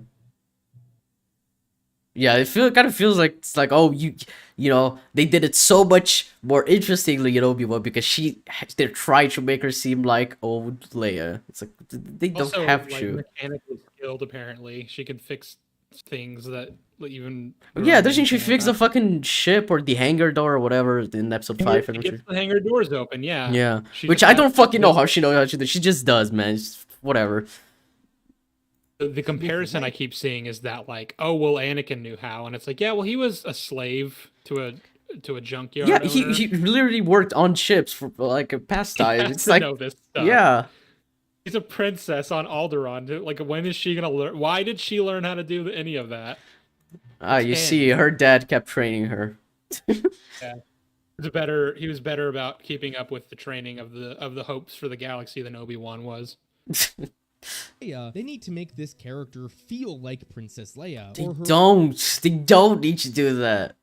Yeah, it kind of feels like it's like, oh, you know, they did it so much more interestingly in Obi-Wan because they tried to make her seem like old Leia. It's like they don't Also, have like, to. mechanically skilled, apparently. She could fix things that even... Yeah, doesn't she can't. fix the fucking ship or the hangar door or whatever in episode 5? She gets the hangar doors open, yeah. Yeah, She which just I don't has- fucking know how she knows how to do. She just does, man. It's whatever. The comparison I keep seeing is that, like, oh, well, Anakin knew how. And it's like, yeah, well, he was a slave to a junkyard Yeah, owner. he literally worked on ships for like a He pastime. has It's to like, know this stuff. yeah. He's a princess on Alderaan. Like, when is she gonna learn? Why did she learn how to do any of that? You 10. see, her dad kept training her. He was better about keeping up with the training of the hopes for the galaxy than Obi-Wan was. They need to make this character feel like Princess Leia. They or her don't need to do that.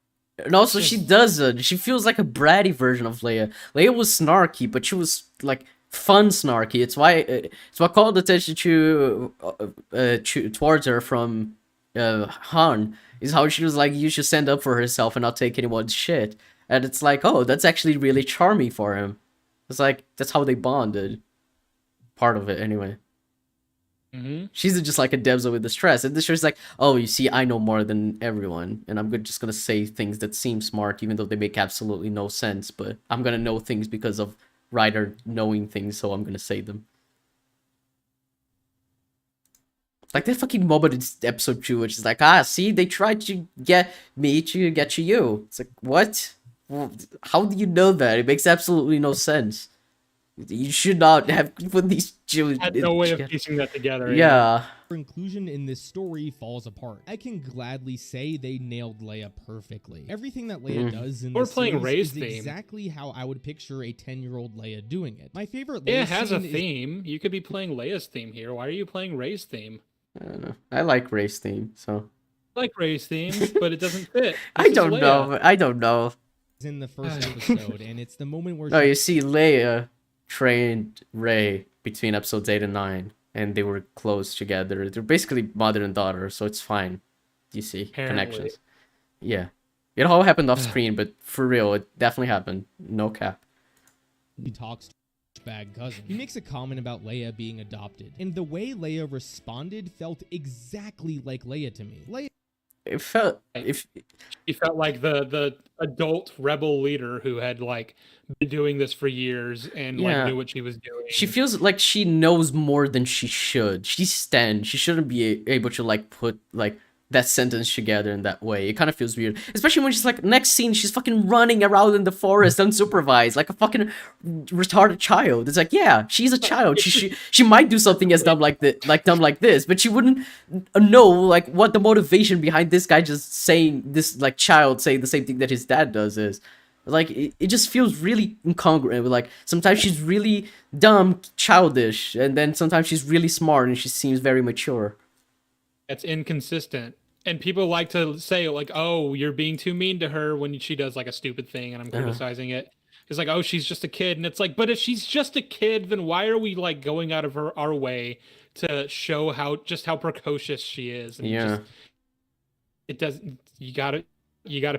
And also, she doesn't. She feels like a bratty version of Leia. Leia was snarky, but she was like fun snarky. It's why I called attention towards her from Han. Is how she was like, you should stand up for herself and not take anyone's shit. And it's like, oh, that's actually really charming for him. It's like that's how they bonded. Part of it, anyway. Mm-hmm. She's just like a damsel with distress, and this show's like, oh, you see, I know more than everyone, and I'm just gonna say things that seem smart, even though they make absolutely no sense. But I'm gonna know things because of writer knowing things, so I'm gonna say them. Like that fucking moment in episode 2, which is like, see, they tried to get me to get to you. It's like, what? Well, how do you know that? It makes absolutely no sense. You should not have put these Jews. Had no way of piecing that together. Yeah. inclusion in this story falls apart. I can gladly say they nailed Leia perfectly. Everything that Leia does in We're this playing series Rey's is theme. exactly how I would picture a 10-year-old Leia doing it. My favorite Yeah, Leia it has a scene is theme. You could be playing Leia's theme here. Why are you playing Rey's theme? I don't know. I like race theme, so I like Rey's theme, but it doesn't fit. I This is don't Leia. know. I don't know. in the first episode, and it's the moment where No, she you see, Leia trained Rey between episodes 8 and 9, and they were close together. They're basically mother and daughter, so it's fine. You see, Apparently. connections. Yeah. It all happened off screen, but for real, it definitely happened. No cap. he talks to her bag cousin. He makes a comment about Leia being adopted, and the way Leia responded felt exactly like Leia to me. Leia It felt if He felt like the adult rebel leader who had like been doing this for years and Yeah. like knew what she was doing. she feels like she knows more than she should. She's Stan. She shouldn't be able to like put like that sentence together in that way. It kind of feels weird, especially when she's like next scene she's fucking running around in the forest unsupervised like a fucking retarded child. It's like, yeah, she's a child. She might do something as dumb like this, but she wouldn't know like what the motivation behind this guy just saying this, like child saying the same thing that his dad does is. Like it just feels really incongruent. Like sometimes she's really dumb, childish, and then sometimes she's really smart and she seems very mature. That's inconsistent. And people like to say like, "Oh, you're being too mean to her" when she does like a stupid thing, and I'm criticizing it He's like, oh, she's just a kid, and it's like, but if she's just a kid, then why are we like going out of our way to show how precocious she is? And Yeah. it doesn't. You gotta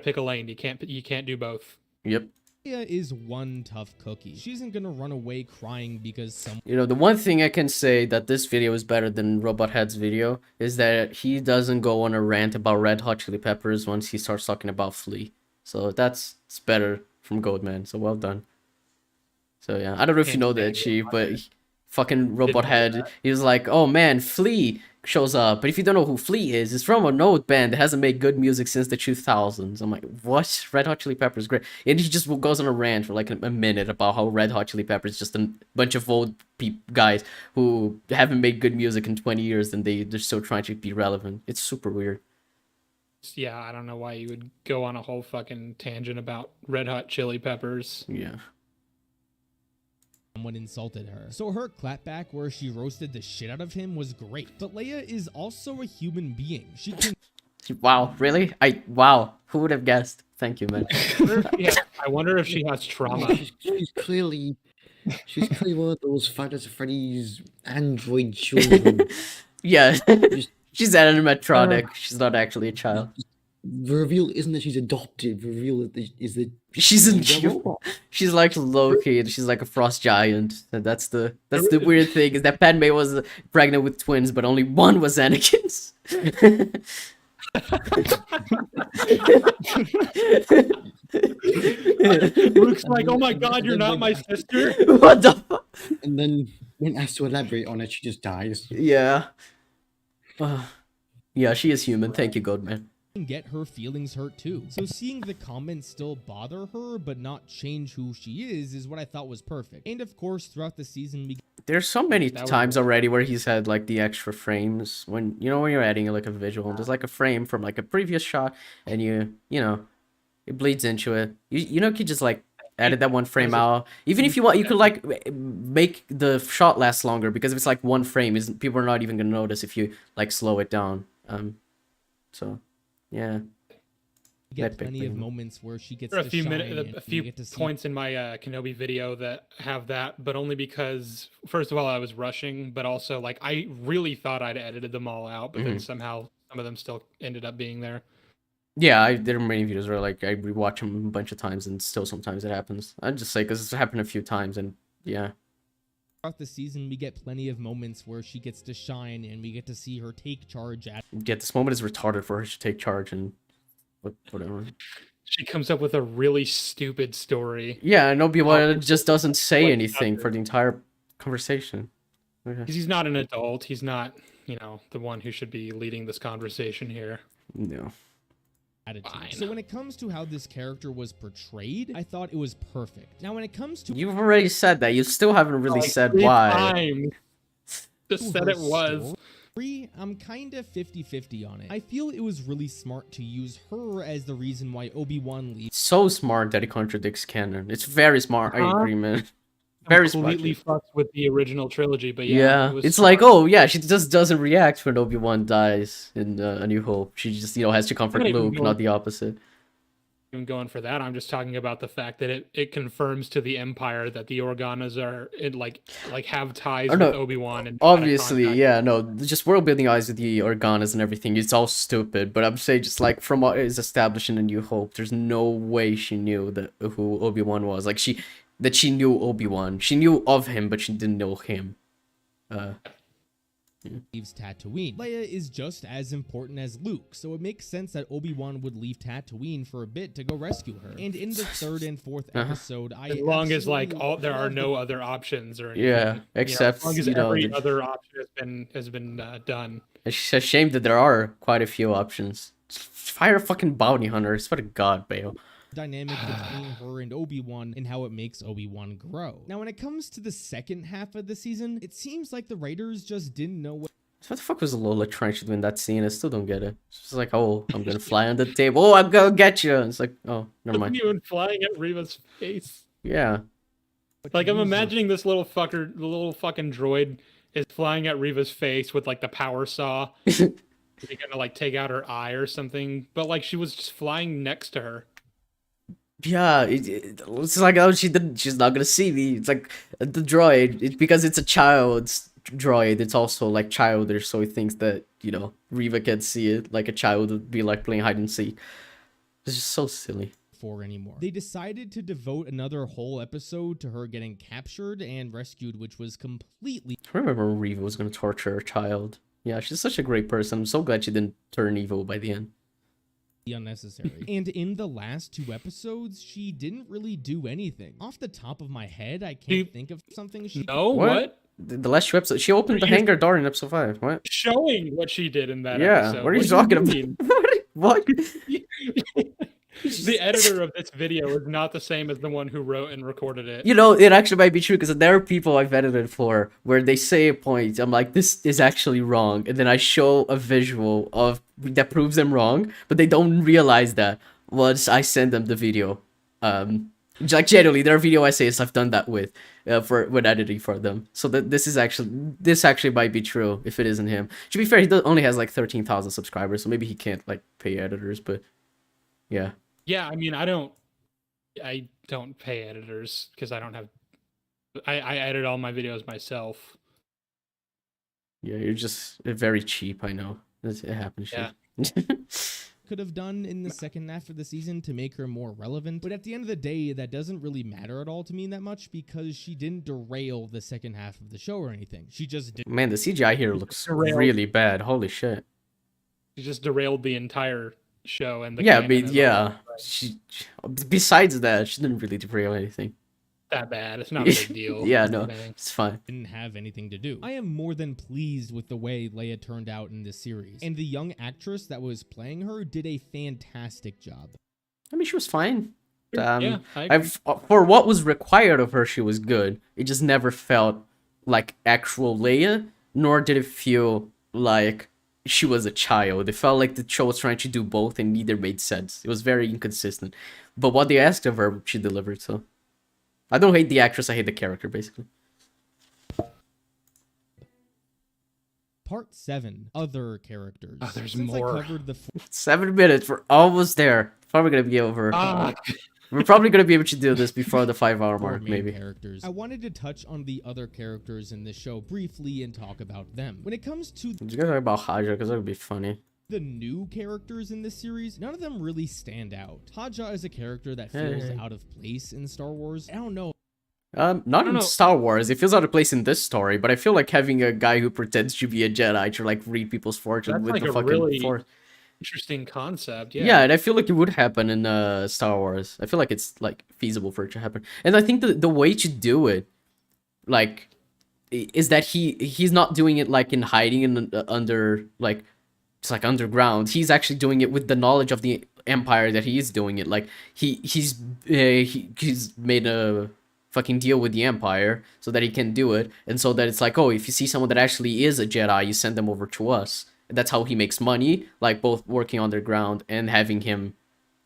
pick a lane. You can't do both. Yep. Leia is one tough cookie. She isn't gonna run away crying because someone You know, the one thing I can say that this video is better than Robot Head's video is that he doesn't go on a rant about Red Hot Chili Peppers once he starts talking about Flea. So it's better from Goldman. So well done. So yeah, I don't know if you know that, Sheev, but fucking Robot Head, he was like, oh man, Flea shows up. But if you don't know who Flea is, it's from an old band that hasn't made good music since the 2000s. I'm like, what? Red Hot Chili Peppers, great. And he just goes on a rant for like a minute about how Red Hot Chili Peppers is just a bunch of old guys who haven't made good music in 20 years and they're still trying to be relevant. It's super weird. Yeah, I don't know why you would go on a whole fucking tangent about Red Hot Chili Peppers. Yeah. insulted her. So her clapback where she roasted the shit out of him was great. But Leia is also a human being. She can Wow, really? Wow, who would have guessed? Thank you, man. Yeah, I wonder if she has trauma. She's clearly one of those Fighter Freddy's android children. Yeah, she's animatronic. She's not actually a child. The reveal isn't that she's adopted. The reveal is that She's a robot. she's like Loki. And she's like a frost giant. And that's the weird thing is that Padme was pregnant with twins, but only one was Anakin's. Luke's like, oh my god, you're not my sister. What the fuck? And then when asked to elaborate on it, she just dies. Yeah. Yeah, she is human. Thank you, Goldman. get her feelings hurt too. So seeing the comments still bother her but not change who she is what I thought was perfect. And of course, throughout the season we There's so many times already where he's had like the extra frames when when you're adding like a visual, there's like a frame from like a previous shot and you know it bleeds into it. You could just like edit that one frame out. Even if you want, you could like make the shot last longer because if it's like one frame, people are not even gonna notice if you like slow it down. So yeah. get plenty of moments where she gets There are to a few shine minutes, and a you few get to see points in my Kenobi video that have that, but only because first of all I was rushing, but also like I really thought I'd edited them all out, but then somehow some of them still ended up being there. Yeah, there are many videos where like I rewatch them a bunch of times and still sometimes it happens. I'd just say because it's happened a few times and yeah. throughout the season we get plenty of moments where she gets to shine and we get to see her take charge at Yeah, this moment is retarded for her to take charge and whatever. She comes up with a really stupid story. Yeah, and Obi-Wan just doesn't say anything for the entire conversation. Okay. Because he's not an adult. He's not, the one who should be leading this conversation here. No. attitude. Fine. So when it comes to how this character was portrayed, I thought it was perfect. Now when it comes to You've already said that. You still haven't really said Three why. times. Just said her it was. story, I'm kinda 50-50 on it. I feel it was really smart to use her as the reason why Obi-Wan leaves. So smart that it contradicts canon. It's very smart. I agree, man. Very smart. Completely fucks with the original trilogy, but yeah, Yeah, it was it's smart. like, oh yeah, she just doesn't react when Obi-Wan dies in A New Hope. She just, has to comfort not even Luke, going- not the opposite. Even going for that, I'm just talking about the fact that it confirms to the Empire that the Organas are have ties Oh, no. with Obi-Wan and Obviously, contact. yeah, no, just world building eyes with the Organas and everything, it's all stupid, but I'm saying just like from what is established in A New Hope, there's no way she knew who Obi-Wan was. Like she knew Obi-Wan. She knew of him, but she didn't know him. leaves Tatooine. Leia is just as important as Luke, so it makes sense that Obi-Wan would leave Tatooine for a bit to go rescue her. And in the third and fourth episode, As long as absolutely there are love no the other options or anything. Yeah, except, as long as you know, every the- other option has been done. It's a shame that there are quite a few options. Just fire a fucking bounty hunter, I swear to God, Bale. dynamic between her and Obi-Wan and how it makes Obi-Wan grow. Now, when it comes to the second half of the season, it seems like the writers just didn't know what What the fuck was Lola trying to do in that scene? I still don't get it. It's just like, oh, I'm gonna fly on the table. Oh, I'm gonna get you. It's like, oh, never mind. Even flying at Reva's face. Yeah. Like to I'm use imagining this little fucker, the little fucking droid is flying at Reva's face with like the power saw. Is he gonna like take out her eye or something? But like she was just flying next to her. Yeah, it's like, oh, she's not gonna see me. It's like the droid. It's because it's a child's droid. It's also like childish, so he thinks that Riva can't see it. Like a child would be like playing hide and seek. It's just so silly. For anymore. They decided to devote another whole episode to her getting captured and rescued, which was completely I remember Riva was gonna torture a child. Yeah, she's such a great person. I'm so glad she didn't turn evil by the end. unnecessary. And in the last 2 episodes, she didn't really do anything. Off the top of my head, I can't think of something she No, what? The last 2 episodes, she opened the hangar door in episode 5. What? Showing what she did in that Yeah, episode. what are you do talking about? mean? What? The editor of this video is not the same as the one who wrote and recorded it. It actually might be true because there are people I've edited for where they say a point. I'm like, this is actually wrong, and then I show a visual of that proves them wrong, but they don't realize that once I send them the video. Like generally, there are video essays I've done that with, when editing for them. So that this actually might be true if it isn't him. To be fair, he only has like 13,000 subscribers, so maybe he can't like pay editors, but yeah. Yeah, I mean, I don't pay editors because I don't have. I edit all my videos myself. Yeah, you're just very cheap. I know it happens. Yeah. could have done in the second half of the season to make her more relevant. But at the end of the day, that doesn't really matter at all to me that much because she didn't derail the second half of the show or anything. She just did. Man, the CGI here looks Derailed. really bad. Holy shit. She just derailed the entire show and the Yeah, I canon mean, as a yeah. whole. She, besides that, she didn't really derail anything. That bad. It's not a big deal. Yeah, no, Anything. it's fine. Didn't have anything to do. I am more than pleased with the way Leia turned out in this series, and the young actress that was playing her did a fantastic job. I mean, she was fine. Yeah, I agree. For what was required of her, she was good. It just never felt like actual Leia, nor did it feel like she was a child. It felt like the show was trying to do both, and neither made sense. It was very inconsistent. But what they asked of her, she delivered, so... I don't hate the actress, I hate the character, basically. Part 7, other characters. Oh, there's Since more. I covered the 7 minutes, we're almost there. Probably gonna be over. We're probably gonna be able to do this before the 5-hour 4 mark, main maybe. characters. I wanted to touch on the other characters in this show briefly and talk about them. When it comes to I'm just gonna talk about Haja, because that would be funny. the new characters in this series, none of them really stand out. Haja is a character that feels out of place in Star Wars. I don't know. Not in know. Star Wars. It feels out of place in this story, but I feel like having a guy who pretends to be a Jedi to like read people's fortune That's with like the a fucking really Force. Interesting concept. Yeah, and I feel like it would happen in Star Wars. I feel like it's like feasible for it to happen. And I think the way to do it, like, is that he's not doing it like in hiding in under like it's like underground. He's actually doing it with the knowledge of the Empire that he is doing it. Like he's made a fucking deal with the Empire so that he can do it, and so that it's like, oh, if you see someone that actually is a Jedi, you send them over to us. That's how he makes money, like both working underground and having him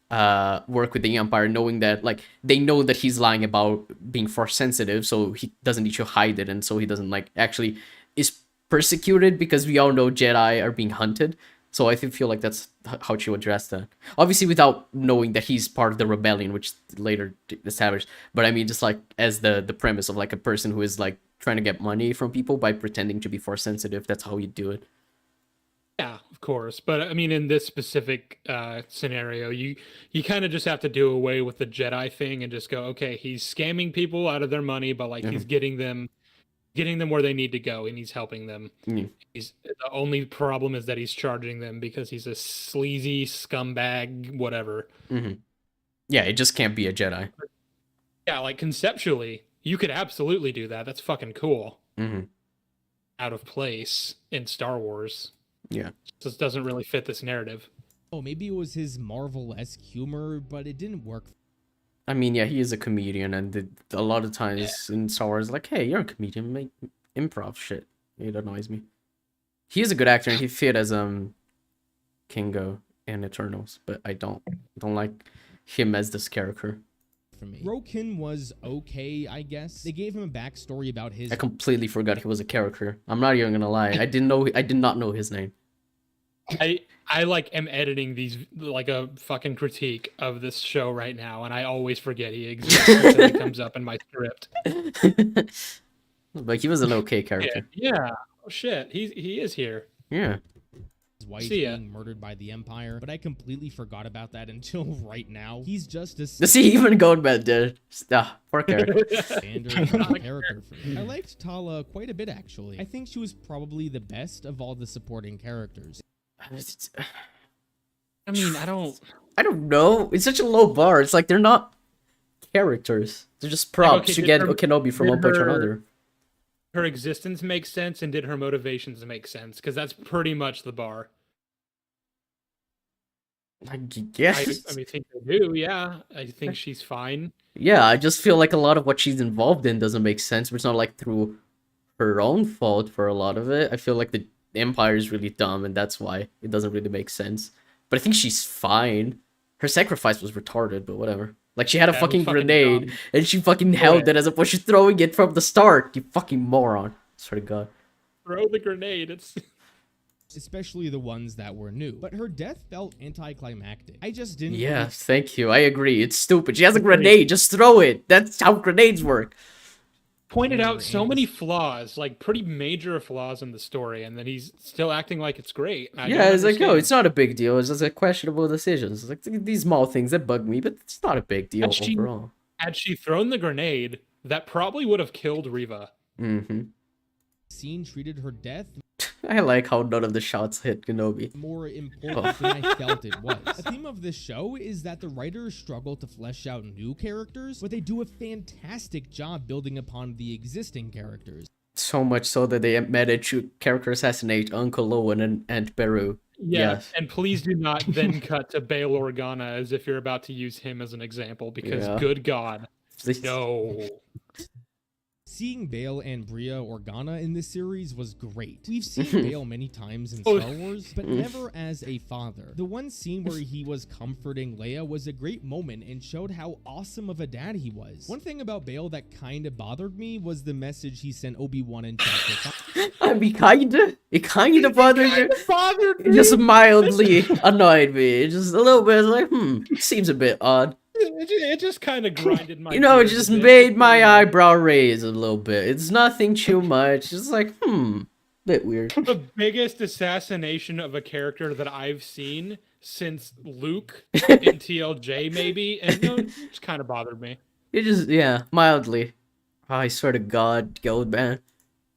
work with the Empire, knowing that like they know that he's lying about being Force sensitive, so he doesn't need to hide it, and so he doesn't like actually is persecuted, because we all know Jedi are being hunted. So I feel like that's how to address that. Obviously without knowing that he's part of the rebellion, which later established. But I mean, just like as the premise of like a person who is like trying to get money from people by pretending to be Force sensitive. That's how you do it. Yeah, of course. But I mean, in this specific scenario, you kind of just have to do away with the Jedi thing and just go, okay, he's scamming people out of their money, but like he's getting them where they need to go, and he's helping them. He's the only problem is that he's charging them because he's a sleazy scumbag, whatever. Yeah, it just can't be a Jedi. Yeah, like conceptually, you could absolutely do that. That's fucking cool. Out of place in Star Wars. Yeah. Just doesn't really fit this narrative. Oh, maybe it was his Marvel-esque humor, but it didn't work. I mean, yeah, he is a comedian, and a lot of times in Star Wars, like, hey, you're a comedian, make improv shit. It annoys me. He is a good actor, and he fit as Kingo in Eternals, but I don't like him as this character. For me. Rokin was okay, I guess. They gave him a backstory about his... I completely forgot he was a character. I'm not even gonna lie. I did not know his name. I like am editing these like a fucking critique of this show right now, and I always forget he exists until he comes up in my script. But he was an okay Yeah, character. yeah. Oh shit, he is here. Yeah. His wife See ya. being murdered by the Empire, but I completely forgot about that until right now. He's just a Does he even go to bed, dude? Ah, poor character. standard character for me. I liked Tala quite a bit, actually. I think she was probably the best of all the supporting characters. I mean, I don't know. It's such a low bar. It's like they're not characters. They're just props okay, to did get her- Kenobi from did one point to her- another. Her existence makes sense, and did her motivations make sense? Because that's pretty much the bar. I guess. I mean, I think they do. Yeah, I think she's fine. Yeah, I just feel like a lot of what she's involved in doesn't make sense, but it's not like through her own fault for a lot of it. I feel like the Empire is really dumb, and that's why it doesn't really make sense. But I think she's fine. Her sacrifice was retarded, but whatever. Like, she had a Yeah, it was fucking fucking grenade, dumb. and she fucking held Yeah. it as opposed to throwing it from the start. You fucking moron. Swear to God. Throw the grenade. It's Especially the ones that were new. But her death felt anticlimactic. I just didn't Yeah, really thank you. I agree. It's stupid. She has a grenade. Just throw it. That's how grenades work. pointed out so and- many flaws, like pretty major flaws in the story, and then he's still acting like it's great. I Yeah, don't it's like, yo, understand. it's not a big deal. It's just a questionable decisions. It's like these small things that bug me, but it's not a big deal Had she- overall. Had she thrown the grenade, that probably would have killed Reva. Mm-hmm. scene treated her death I like how none of the shots hit Kenobi. more important than I felt it was. The theme of this show is that the writers struggle to flesh out new characters, but they do a fantastic job building upon the existing characters. So much so that they managed to character assassinate Uncle Owen and Aunt Beru. Yeah, Yes. and please do not then cut to Bail Organa as if you're about to use him as an example, because Yeah. good God, Please. no. Seeing Bail and Bria Organa in this series was great. We've seen Bail many times in Oh. Star Wars, but never as a father. The one scene where he was comforting Leia was a great moment and showed how awesome of a dad he was. One thing about Bail that kinda bothered me was the message he sent Obi-Wan in Chapter 5. I mean, it kind of bothered me. Bothered It just mildly annoyed me. It just a little bit like, seems a bit odd. It just kind of grinded my. You know, it gears a just bit. made my eyebrow raise a little bit. It's nothing too much. It's like, bit weird. The biggest assassination of a character that I've seen since Luke in TLJ, maybe, and no, it just kind of bothered me. It just, yeah, mildly. Oh, I swear to God, Gold Man.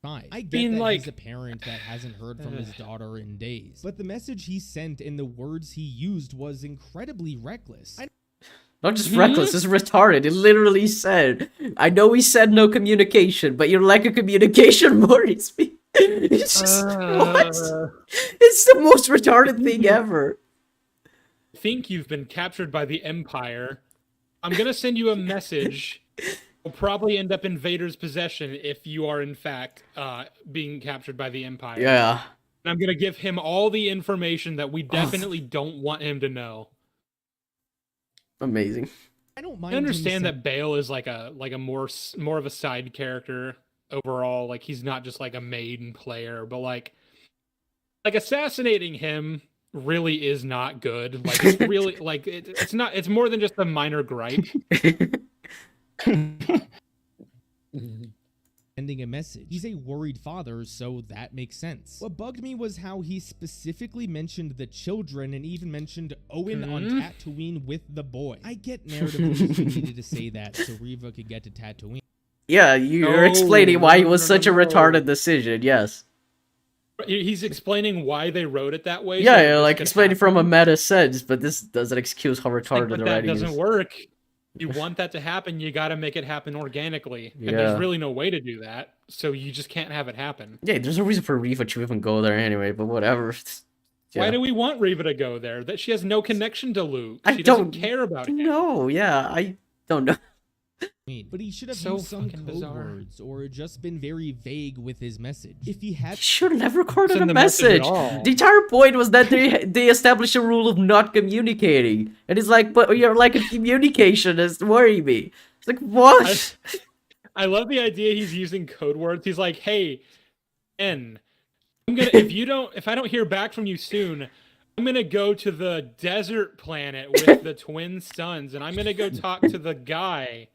I get Being that like- he's a parent that hasn't heard from his daughter in days, but the message he sent and the words he used was incredibly reckless. Not just reckless, it's retarded. It literally said, I know we said no communication, but your lack of communication worries me. It's just, what? It's the most retarded thing ever. Think you've been captured by the Empire. I'm gonna send you a message. Will probably end up in Vader's possession if you are in fact being captured by the Empire. Yeah. And I'm gonna give him all the information that we definitely don't want him to know. Amazing. I don't mind I him understand sen- that Bale is like a more of a side character overall. Like he's not just like a main player, but like assassinating him really is not good. Like it's really like it's not. It's more than just a minor gripe. sending a message. He's a worried father, so that makes sense. What bugged me was how he specifically mentioned the children and even mentioned Owen on Tatooine with the boy. I get narrative reasons he needed to say that so Reva could get to Tatooine. Yeah, you're No, explaining why it no, was no, such no, a no. retarded decision, yes. He's explaining why they wrote it that way. so Yeah, that yeah, this like could explaining happen. from a meta sense, but this doesn't excuse how Like, retarded but the that writing doesn't is. work. You want that to happen, you got to make it happen organically. And Yeah. there's really no way to do that. So you just can't have it happen. Yeah, there's no reason for Reva to even go there anyway, but whatever. Why Yeah. do we want Reva to go there? That she has no connection to Luke. I She don't doesn't care about him. No, yeah, I don't know. But he should have So used some fucking code bizarre. words or just been very vague with his message. If he had He should have recorded Send a the message at message. all. The entire point was that they established a rule of not communicating, and it's like, but your lack of communication is worrying me. It's like, what? I love the idea he's using code words. He's like, hey, N, if I don't hear back from you soon, I'm gonna go to the desert planet with the twin sons, and I'm gonna go talk to the guy.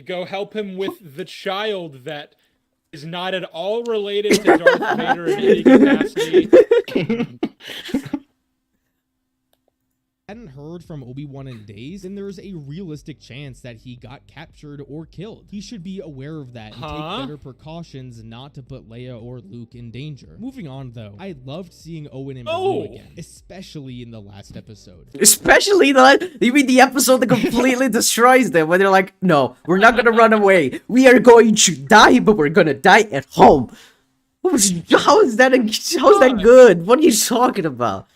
Go help him with the child that is not at all related to Darth Vader in any capacity. Hadn't heard from Obi-Wan in days, and there's a realistic chance that he got captured or killed. He should be aware of that and take better precautions not to put Leia or Luke in danger. Moving on, though, I loved seeing Owen and Beru again, especially in the last episode. Especially you mean the episode that completely destroys them, when they're like, no, we're not gonna run away. We are going to die, but we're gonna die at home. How is that good? What are you talking about?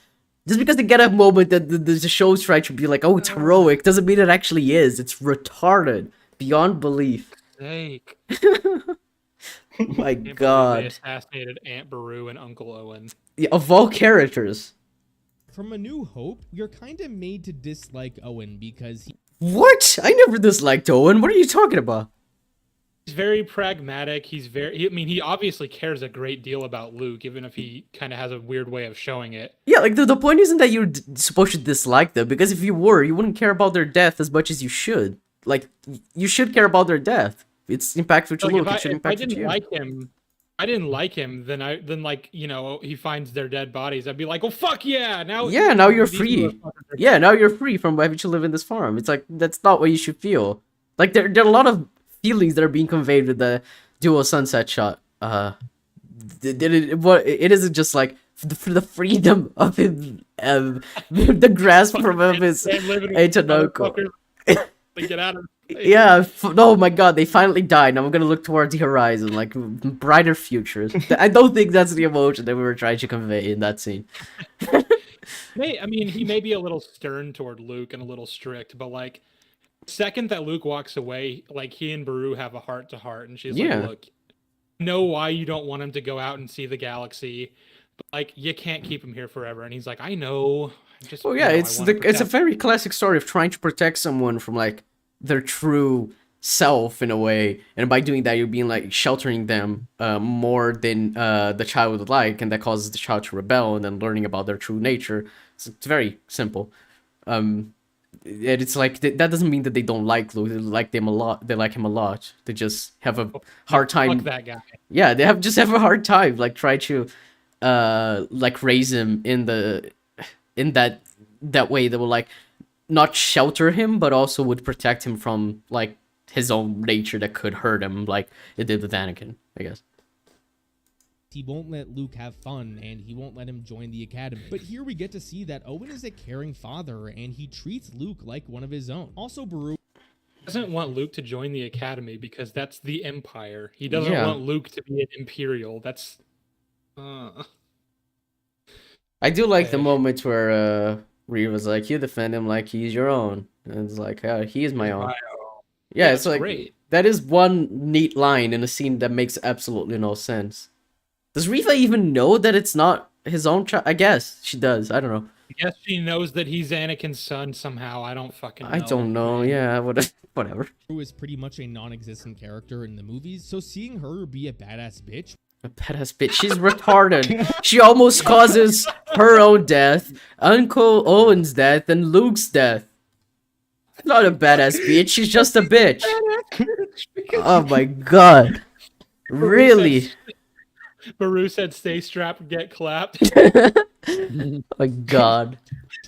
Just because they get a moment that the show's trying to be like, oh, it's heroic, doesn't mean it actually is. It's retarded beyond belief. Sake. My They God. assassinated Aunt Beru and Uncle Owen. Yeah, of all characters. From A New Hope, you're kind of made to dislike Owen because he What? I never disliked Owen. What are you talking about? He's very pragmatic. He obviously cares a great deal about Luke, even if he kind of has a weird way of showing it. Yeah, like the point isn't that you're supposed to dislike them, because if you were, you wouldn't care about their death as much as you should. Like, you should care about their death. It's impactful to Like, Luke. It if should I impact didn't you. like him, I didn't like him. Then like, you know, he finds their dead bodies. I'd be like, oh fuck yeah! Now You're these free. motherfuckers are Yeah, now you're free from having to live in this farm. It's like, that's not what you should feel. Like, there are a lot of feelings that are being conveyed with the dual sunset shot. It isn't just like the freedom of him, the grasp from his Damn living Antonoko. motherfuckers. Like, get out of Yeah, oh my God, they finally died. Now I'm gonna look towards the horizon, like brighter futures. I don't think that's the emotion that we were trying to convey in that scene. I mean, he may be a little stern toward Luke and a little strict, but like, second that Luke walks away, like he and Beru have a heart to heart, and she's Yeah. like, "Look, I know why you don't want him to go out and see the galaxy, but like, you can't keep him here forever." And he's like, "I know. I just, Oh yeah, you know, I it's wanna a protect very classic story of trying to protect someone from like their true self in a way, and by doing that you're being like sheltering them more than the child would like, and that causes the child to rebel and then learning about their true nature. It's very simple. And it's like that doesn't mean that they don't like Luke. They like them a lot. They like him a lot. They just have a hard time. Fuck that guy." Yeah, they have a hard time like try to like raise him in that way that will like not shelter him, but also would protect him from like his own nature that could hurt him, like it did with Anakin, I guess. he won't let Luke have fun and he won't let him join the academy. But here we get to see that Owen is a caring father and he treats Luke like one of his own. Also, Beru Doesn't want Luke to join the academy because that's the Empire. He doesn't Yeah. want Luke to be an Imperial. That's I do like the Okay. moment where Reva's like, you defend him like he's your own, and it's like, he is my own. Yeah, it's that's like great. that is one neat line in a scene that makes absolutely no sense. Does Reva even know that it's not his own child? I guess she does. I don't know. I guess she knows that he's Anakin's son somehow. I don't fucking know. I don't know. Yeah, whatever. is pretty much a non-existent character in the movies, so seeing her be a badass bitch A badass bitch. She's retarded. She almost causes her own death, Uncle Owen's death, and Luke's death. Not a badass bitch. She's just a bitch. Oh my god. Really? Beru said, "Stay strapped, get clapped." Oh my god.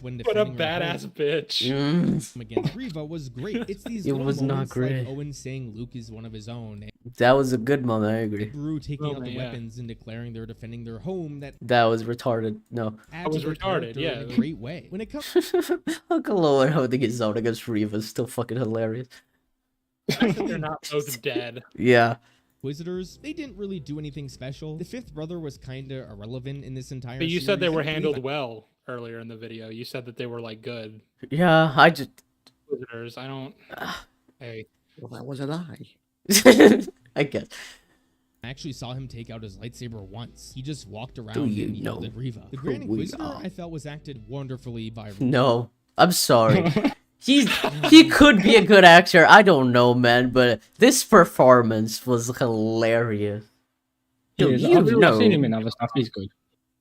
when What a defending her badass home bitch. against Reva was great. It's these It little was not moments great. like Owen saying Luke is one of his own, and That was a good moment, I agree. Beru taking out the Moment, yeah. weapons and declaring they're defending their home that That was retarded. No. adds was to their retarded, character in yeah. a great way. When it comes Uncle Owen holding his own against Reva is still fucking hilarious. The fact that they're not both dead. Yeah. Inquisitors, they didn't really do anything special. The fifth brother was kinda irrelevant in this entire But you said they series, were and handled Levi- well earlier in the video. You said that they were like good Yeah, I just... visitors. I don't. Hey, Well, that was a lie. I guess. I actually saw him take out his lightsaber once. He just walked around Do you and yelled know at Reva. The Grand who we Inquisitor, are? I felt, was acted wonderfully by No. I'm sorry. He could be a good actor. I don't know, man, but this performance was hilarious. Yo, I've you know seen him in other stuff. He's good.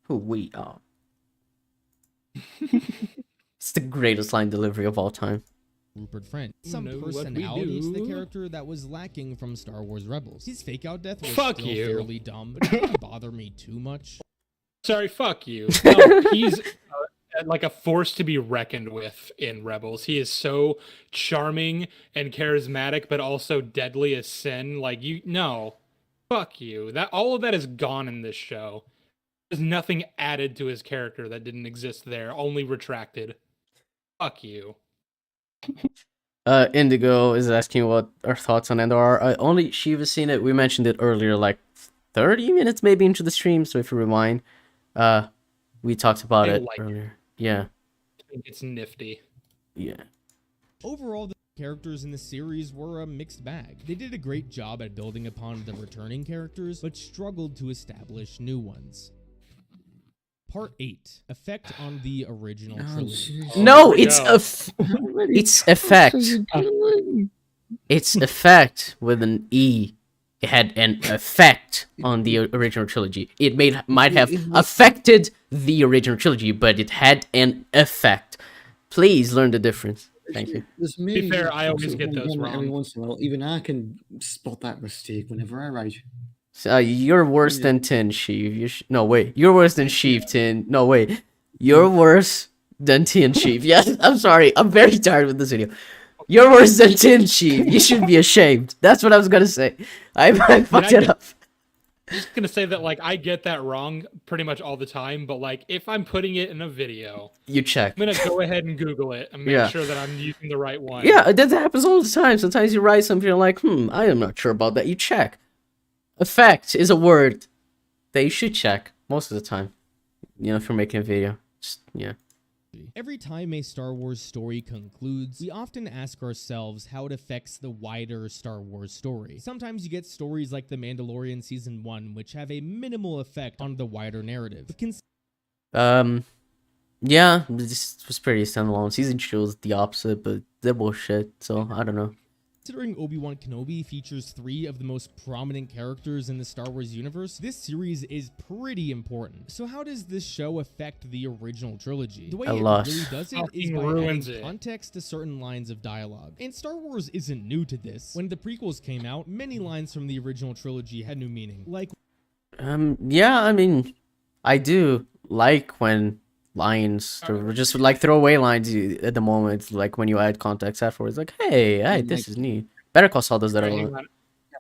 who we are. It's the greatest line delivery of all time. Rupert Friend. Some know what we personality to the do. character that was lacking from Star Wars Rebels. His fake out death was Fuck still you. fairly dumb, but it didn't bother me too much. Sorry, fuck you. No, he's like a force to be reckoned with in Rebels. He is so charming and charismatic, but also deadly as sin. Like fuck you. That all of that is gone in this show. There's nothing added to his character that didn't exist there, only retracted. Fuck you. Indigo is asking what our thoughts on Andor are. Only Sheev has seen it. We mentioned it earlier, like 30 minutes maybe into the stream. So if you rewind, we talked about I it like it. earlier. Yeah, I think it's nifty. yeah. Overall, the characters in the series were a mixed bag. They did a great job at building upon the returning characters, but struggled to establish new ones. Part 8. Effect on the original trilogy. No, here we it's go. it's effect. It's effect with an E. It had an effect on the original trilogy. It might have affected the original trilogy, but it had an effect. Please learn the difference. Thank you. There's be fair, I always get those Every wrong. once in a while, even I can spot that mistake whenever I write. You're worse than Tin, Sheev. No, wait. You're worse than Sheev, Tin. No, wait. You're worse than Tin, Sheev. Yes, I'm sorry. I'm very tired with this video. You're worse than Tin, Sheev. You should be ashamed. That's what I was gonna say. I fucked it up. I'm just gonna say that like I get that wrong pretty much all the time, but like if I'm putting it in a video, You check. I'm gonna go ahead and Google it and make Yeah. sure that I'm using the right one. Yeah, that happens all the time. Sometimes you write something, you're like, I am not sure about that. You check. Effect is a word that you should check most of the time. You know, if you're making a video. Just, yeah. Every time a Star Wars story concludes, we often ask ourselves how it affects the wider Star Wars story. Sometimes you get stories like The Mandalorian Season 1, which have a minimal effect on the wider narrative. Yeah, this was pretty standalone. Season 2 was the opposite, but they're bullshit, so I don't know. Considering Obi-Wan Kenobi features 3 of the most prominent characters in the Star Wars universe, this series is pretty important. So how does this show affect the original trilogy? The way A it lot. really does it is Fucking by ruins adding it. context to certain lines of dialogue. And Star Wars isn't new to this. When the prequels came out, many lines from the original trilogy had new meaning. Like, Yeah, I mean, I do like when lines, or just like throwaway lines at the moment, like when you add context afterwards, like, hey, this is neat. Better Call Saul does that a Hang lot. on.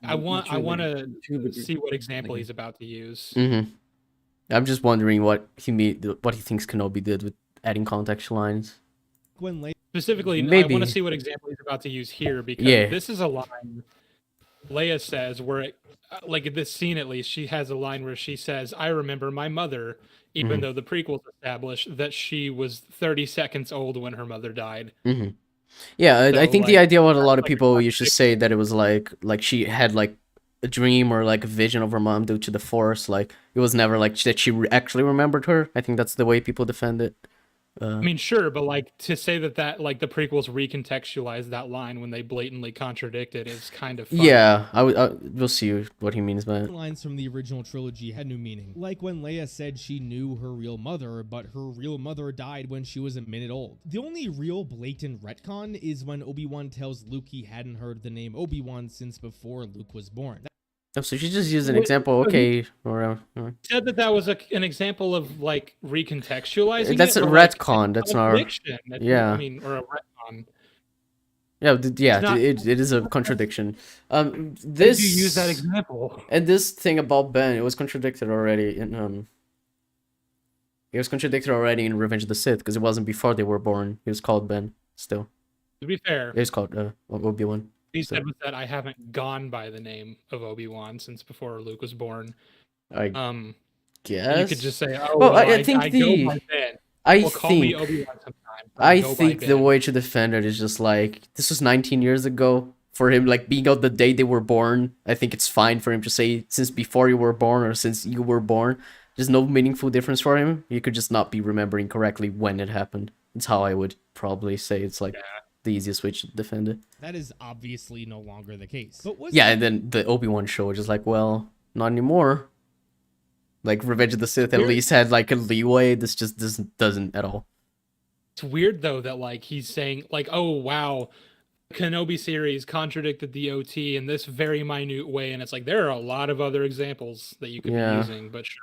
I want to see what example he's about to use. I'm just wondering what he thinks Kenobi did with adding context lines. when Leia Specifically, I Maybe. want to see what example he's about to use here because Yeah. this is a line Leia says where it, like in this scene at least, she has a line where she says, "I remember my mother," even though the prequels establish that she was 30 seconds old when her mother died. Yeah, I So, think the like, idea what a lot of like, people used to say that it was like she had like a dream or like a vision of her mom due to the Force. Like it was never like that she actually remembered her. I think that's the way people defend it. I mean, sure, but like to say that like the prequels recontextualize that line when they blatantly contradict it is kind of funny. Yeah, we'll see what he means by it. lines from the original trilogy had new meaning. Like when Leia said she knew her real mother, but her real mother died when she was a minute old. The only real blatant retcon is when Obi-Wan tells Luke he hadn't heard the name Obi-Wan since before Luke was born. Oh, so she just used an Wait, example. but Okay, or Said that was an example of like recontextualizing. That's it, a or, like, retcon, that's not- contradiction. yeah. I mean, or a retcon. yeah, not- it is a contradiction. Did This you use that example? and this thing about Ben, it was contradicted already in It was contradicted already in Revenge of the Sith because it wasn't before they were born. He was called Ben still. To be fair, It was called Obi-Wan. he said was that I haven't gone by the name of Obi-Wan since before Luke was born. I guess. You could just say, "Oh, Well, well, I think I the- go by Ben. I Well, call me think Obi-Wan sometime. I go by think the Ben." way to defend it is just like this was 19 years ago for him, like being out the day they were born. I think it's fine for him to say since before you were born or since you were born. There's no meaningful difference for him. You could just not be remembering correctly when it happened. That's how I would probably say it's like the easiest way to defend it. That is obviously no longer the case. But was Yeah, and then the Obi-Wan show was just like, well, not anymore. Like Revenge of the Sith at Weird. least had like a leeway. This just doesn't at all. It's weird though that like he's saying like, oh wow, Kenobi series contradicted the OT in this very minute way, and it's like there are a lot of other examples that you could Yeah. be using, but sure.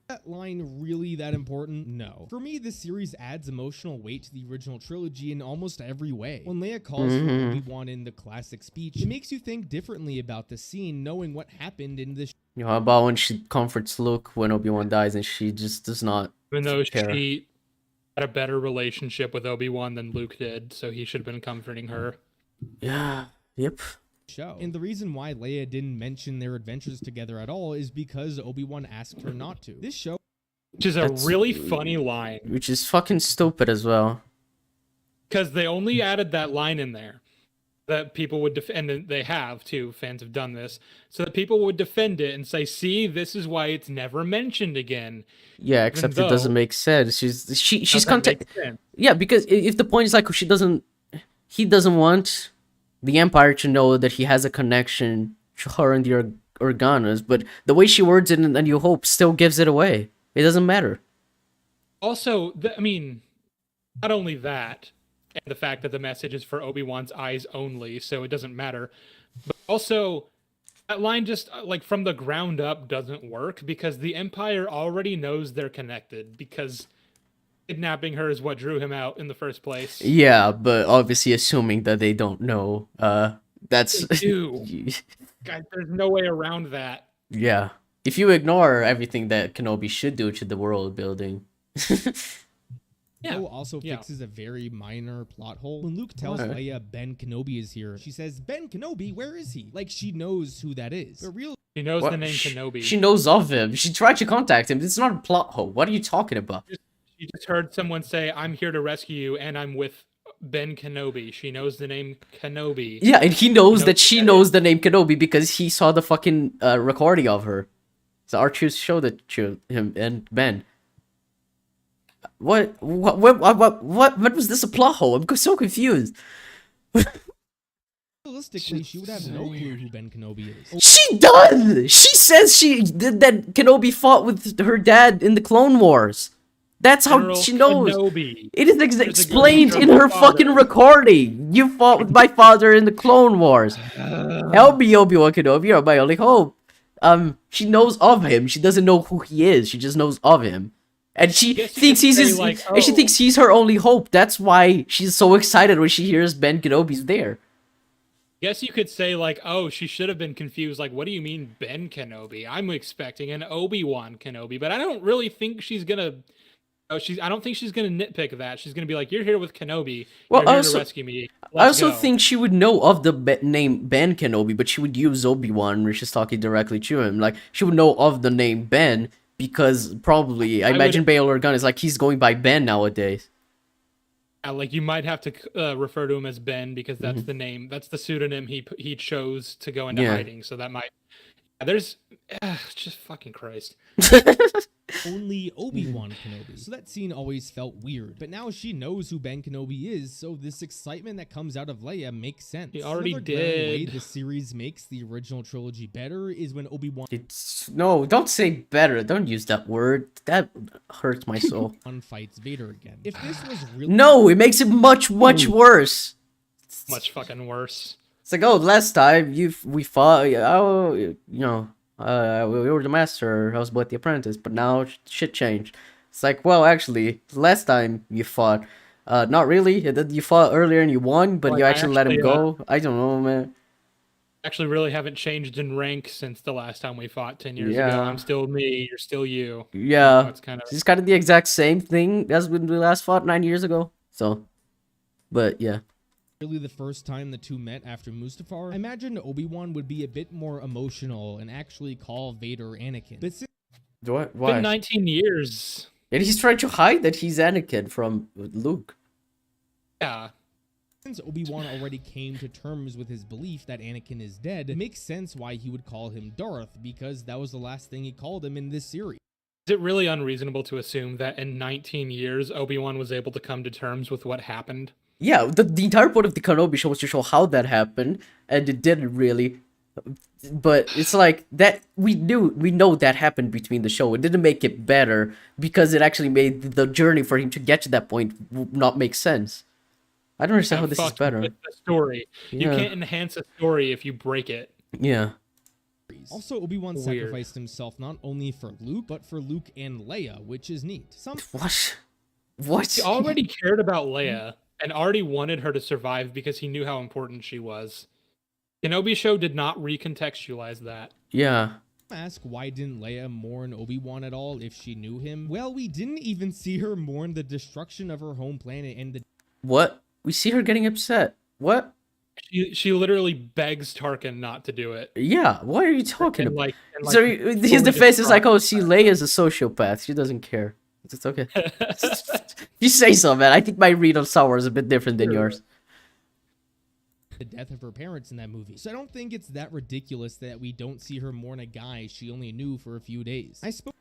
That line really that important? No. For me, this series adds emotional weight to the original trilogy in almost every way. When Leia calls for Obi-Wan in the classic speech, it makes you think differently about the scene, knowing what happened in this. You know, how about when she comforts Luke when Obi-Wan dies and she just does not Even though care. she had a better relationship with Obi-Wan than Luke did, so he should have been comforting her. Yeah. Yep. Show. And the reason why Leia didn't mention their adventures together at all is because Obi-Wan asked her not to. This show, Which is a That's- really funny line, Which is fucking stupid as well. because they only added that line in there that people would defend, and they have too, fans have done this, so that people would defend it and say, see, this is why it's never mentioned again. Yeah, except it doesn't though- make sense. She's Does that contact. make sense? Yeah, because if the point is like he doesn't want the Empire to know that he has a connection to her and the Organas, but the way she words it in A New Hope still gives it away. It doesn't matter. Also, I mean, not only that, and the fact that the message is for Obi-Wan's eyes only, so it doesn't matter, but also that line just like from the ground up doesn't work because the Empire already knows they're connected because kidnapping her is what drew him out in the first place. Yeah, but obviously assuming that they don't know, that's They do. Guys, there's no way around that. yeah. If you ignore everything that Kenobi should do to the world building, Yeah. show also yeah. fixes a very minor plot hole. When Luke tells What? Leia Ben Kenobi is here, she says, Ben Kenobi, where is he? Like she knows who that is. But real He knows what? the name Kenobi. She knows of him. She tried to contact him. It's not a plot hole. What are you talking about? She just heard someone say, I'm here to rescue you, and I'm with Ben Kenobi. She knows the name Kenobi. Yeah, and he knows knows that she that knows the name Kenobi because he saw the fucking recording of her. So R2 showed it to him and Ben. What was this a plot hole? I'm so confused. realistically, she would have no clue who Ben Kenobi is. She does. She says that Kenobi fought with her dad in the Clone Wars. That's how General she knows. Kenobi. It is There's a explained glimpse in of her her fucking father. recording. You fought with my father in the Clone Wars. Help me, Obi-Wan Kenobi. You're my only hope. She knows of him. She doesn't know who he is. She just knows of him. And she Guess you thinks could he's say, his, like, and she oh. thinks he's her only hope. That's why she's so excited when she hears Ben Kenobi's there. Guess you could say like, oh, she should have been confused. Like, what do you mean Ben Kenobi? I'm expecting an Obi-Wan Kenobi, but I don't really think she's gonna. I don't think she's gonna nitpick that. She's gonna be like, "You're here with Kenobi. Well, You're here also- to rescue me." I Let's also go." think she would know of the name Ben Kenobi, but she would use Obi-Wan when she's talking directly to him. Like, she would know of the name Ben because probably, I I imagine would- Bail Organa is like, he's going by Ben nowadays. Yeah, like you might have to refer to him as Ben because Mm-hmm. that's the name. That's the pseudonym he chose to go into Yeah. hiding. So that might. Yeah, there's. Just fucking Christ. Only Obi-Wan Kenobi. So that scene always felt weird. But now she knows who Ben Kenobi is, so this excitement that comes out of Leia makes sense. She already Another glaring way did. the series makes the original trilogy better is when Obi-Wan No, don't say better. Don't use that word. That hurts my soul. fights Vader again. If this was really No, it makes it much worse. Much fucking worse. It's like, oh, last time we fought, oh, you know, we were the master, I was but the apprentice, but now shit changed. It's like, well, actually, last time you fought, not really. You fought earlier and you won, but Like, you I actually let him actually, go. I don't know, man. Actually, really haven't changed in rank since the last time we fought 10 years ago. Yeah. I'm still me. You're still you. Yeah, It's kind of. it's kind of the exact same thing as when we last fought 9 years ago. So, but yeah. really the first time the two met after Mustafar, I imagine Obi-Wan would be a bit more emotional and actually call Vader Anakin. But since What? Been Why? 19 years. And he's trying to hide that he's Anakin from Luke. Yeah. Obi-Wan already came to terms with his belief that Anakin is dead, it makes sense why he would call him Darth, because that was the last thing he called him in this series. Is it really unreasonable to assume that in 19 years, Obi-Wan was able to come to terms with what happened? Yeah, the entire point of the Kenobi show was to show how that happened, and it didn't really. But it's like that we know that happened between the show. It didn't make it better because it actually made the journey for him to get to that point not make sense. I don't understand how this is fucked better. with the story. You Yeah. can't enhance a story if you break it. Yeah. Also, Obi-Wan Weird. sacrificed himself not only for Luke, but for Luke and Leia, which is neat. What? What? He already cared about Leia and already wanted her to survive because he knew how important she was. Kenobi show did not recontextualize that. Yeah. Ask why didn't Leia mourn Obi-Wan at all if she knew him? Well, we didn't even see her mourn the destruction of her home planet and the What? We see her getting upset. What? She literally begs Tarkin not to do it. Yeah. What are you talking And, about? like, So his fully defense is like, distraught. oh, see, Leia's a sociopath. She doesn't care. It's okay. You say so, man. I think my read on Star Wars is a bit different than Sure. yours. death of her parents in that movie. So I don't think it's that ridiculous that we don't see her mourn a guy she only knew for a few days. I suppose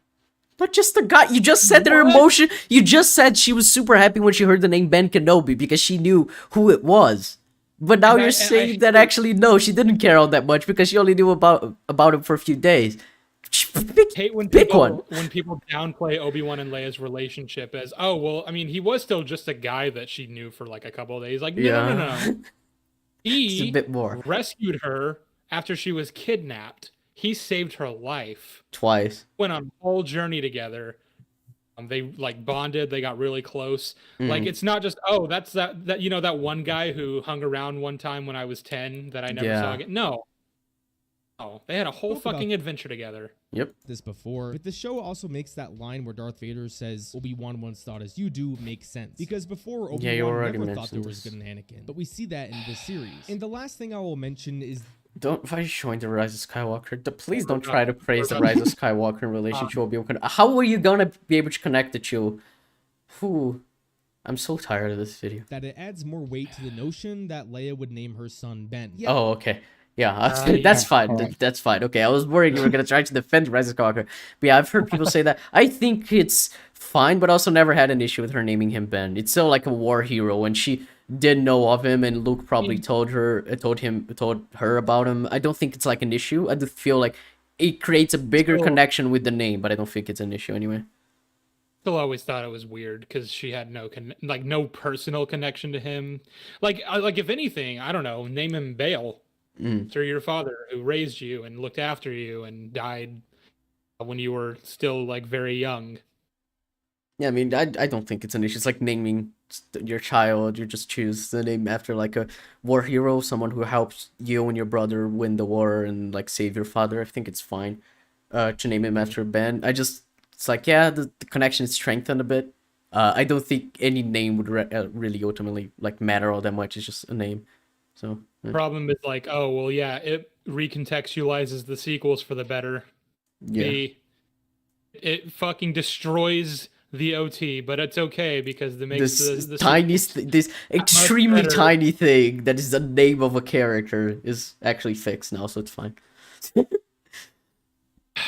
But just the guy. You just said that her What? emotion. You just said she was super happy when she heard the name Ben Kenobi because she knew who it was. But now And I- you're and I saying hate that it. actually no, she didn't care all that much because she only knew about him for a few days. Pick, Hate when pick people one. when people downplay Obi-Wan and Leia's relationship as, oh well, I mean, he was still just a guy that she knew for like a couple of days. Like, no. It's a He bit more. rescued her after she was kidnapped. He saved her life. Twice. Went on a whole journey together. They like bonded. They got really close. Like, it's not just, oh, that's that that one guy who hung around one time when I was 10 that I never saw Yeah. again. No, they had a whole Talk about- fucking adventure together. Yep. this before, but the show also makes that line where Darth Vader says Obi-Wan once thought as you do make sense. Because before, Yeah, you Obi-Wan already never thought there mentioned was this. good in Anakin. But we see that in this series. And the last thing I will mention is Don't why are you showing the Rise of Skywalker? Please don't We're try to not- praise the we're Rise of Skywalker in relation to Obi-Wan Kenobi. How are you gonna be able to connect the two? Whew. I'm so tired of this video. that it adds more weight to the notion that Leia would name her son Ben. Oh, okay. Yeah, yeah. that's fine. That's fine. Okay, I was worried you were gonna try to defend Rise of Skywalker. But yeah, I've heard people say that. I think it's fine, but also never had an issue with her naming him Ben. It's still like a war hero, and she did know of him, and Luke probably told her about him. I don't think it's like an issue. I just feel like it creates a bigger So- connection with the name, but I don't think it's an issue anyway. Still always thought it was weird because she had no personal connection to him. Like if anything, I don't know, name him Bale. After your father who raised you and looked after you and died when you were still like very young. Yeah, I mean, I don't think it's an issue. It's like naming your child. You just choose the name after like a war hero, someone who helps you and your brother win the war and like save your father. I think it's fine to name him after Ben. It's like, yeah, the connection is strengthened a bit. I don't think any name would really ultimately like matter all that much. It's just a name. So Problem is like, oh well, yeah, it recontextualizes the sequels for the better. yeah. It fucking destroys the OT, but it's okay because it makes the Tiny, this extremely better. tiny thing that is the name of a character is actually fixed now, so it's fine.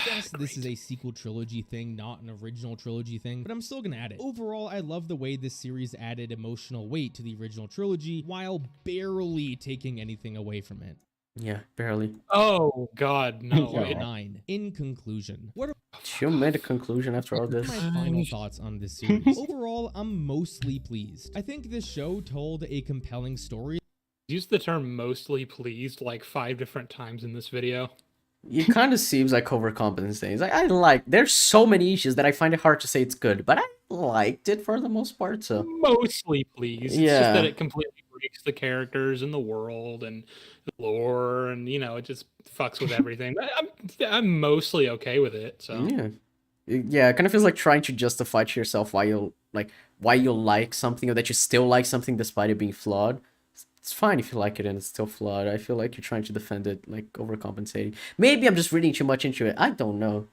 Yes, this is a sequel trilogy thing, not an original trilogy thing, but I'm still gonna add it. Overall, I love the way this series added emotional weight to the original trilogy while barely taking anything away from it. Yeah, barely. Oh god, no. Yeah. it- 9. In conclusion, what are You made a conclusion after all this. my final thoughts on this series? Overall, I'm mostly pleased. I think this show told a compelling story Used the term mostly pleased like 5 different times in this video. It kind of seems like overcompensating. It's like there's so many issues that I find it hard to say it's good, but I liked it for the most part. So Mostly pleased. It's just Yeah. that it completely breaks the characters and the world and the lore, and it just fucks with everything. I'm mostly okay with it. So yeah, it kind of feels like trying to justify to yourself why you like something or that you still like something despite it being flawed. It's fine if you like it and it's still flawed. I feel like you're trying to defend it, like overcompensating. Maybe I'm just reading too much into it. I don't know.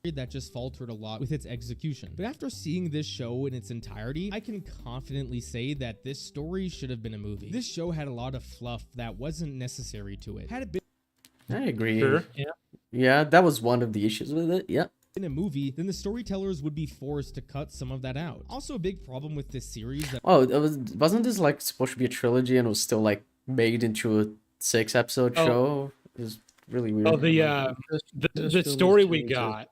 that just faltered a lot with its execution. But after seeing this show in its entirety, I can confidently say that this story should have been a movie. This show had a lot of fluff that wasn't necessary to it. Had it been I agree. sure, yeah. Yeah, that was one of the issues with it. Yeah. in a movie, then the storytellers would be forced to cut some of that out. Also, a big problem with this series that Oh, wasn't this like supposed to be a trilogy and was still like made into a 6-episode Oh. show? It was really weird. Oh, the First film story is we trying to- got.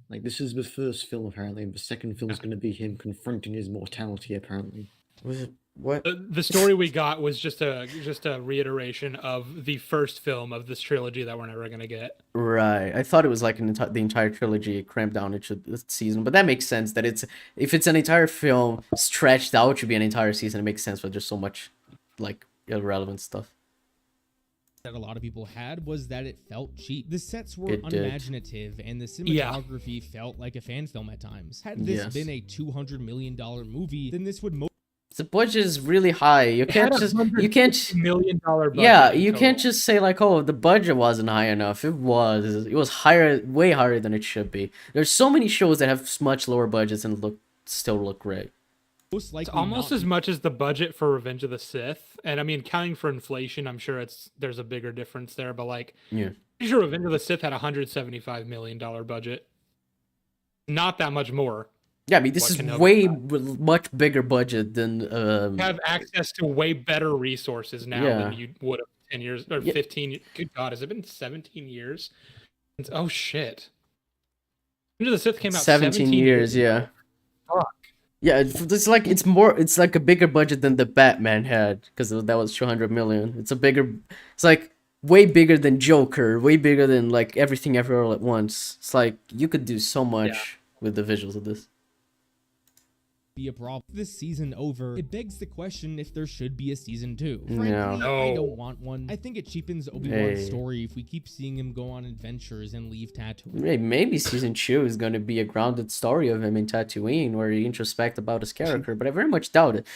Like, this is the first film, apparently, and the second film is going to be him confronting his mortality, apparently. Was it what? The story we got was just a reiteration of the first film of this trilogy that we're never gonna get. Right. I thought it was like the entire trilogy crammed down into this season, but that makes sense. That if it's an entire film stretched out, it should be an entire season. It makes sense, but there's so much like irrelevant stuff. That a lot of people had was that it felt cheap. The sets were It did. unimaginative, and the Yeah. cinematography felt like a fan film at times. Had this Yes. been a $200 million movie, then this would The budget is really high. You can't just $150 million budget. Yeah, in you can't total. just say like, oh, the budget wasn't high enough. It was higher, way higher than it should be. There's so many shows that have much lower budgets and still look great. most likely It's almost not as much as the budget for Revenge of the Sith, and I mean, counting for inflation, I'm sure there's a bigger difference there. But like, Yeah. I'm sure Revenge of the Sith had $175 million budget, not that much more. Yeah, I mean, this What is Kenobi way had. much bigger budget than Have access to way better resources now Yeah. than you would have 10 years or Yeah. 15. Good God, has it been 17 years? Oh shit! Revenge of the Sith came out 17 years. Yeah. Fuck. Yeah, it's like it's like a bigger budget than the Batman had because that was 200 million. It's like way bigger than Joker, way bigger than like Everything Everywhere All at Once. It's like you could do so much with the visuals of this. be a problem. This season over, it begs the question if there should be a season 2. No. Frankly, I No. don't want one. I think it cheapens Obi-Wan's Hey. story if we keep seeing him go on adventures and leave Tatooine. Maybe season 2 is going to be a grounded story of him in Tatooine where he introspect about his character, but I very much doubt it.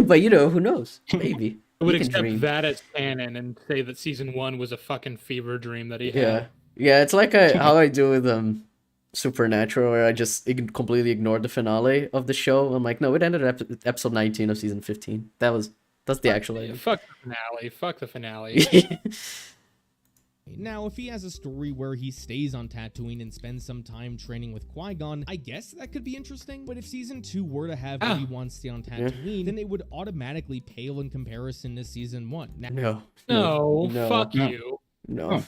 But you know, who knows? Maybe. I would You can accept dream. that as canon and say that season 1 was a fucking fever dream that he had. Yeah. Yeah, it's like how I do with Supernatural, where I just completely ignored the finale of the show. I'm like, no, it ended at episode 19 of season 15. That's the actual ending. Fuck the finale. Fuck the finale. Now, if he has a story where he stays on Tatooine and spends some time training with Qui-Gon, I guess that could be interesting. But if season 2 were to have Ah. Obi-Wan stay on Tatooine, then it would automatically pale in comparison to season 1. Now, No, No. fuck No. you. No.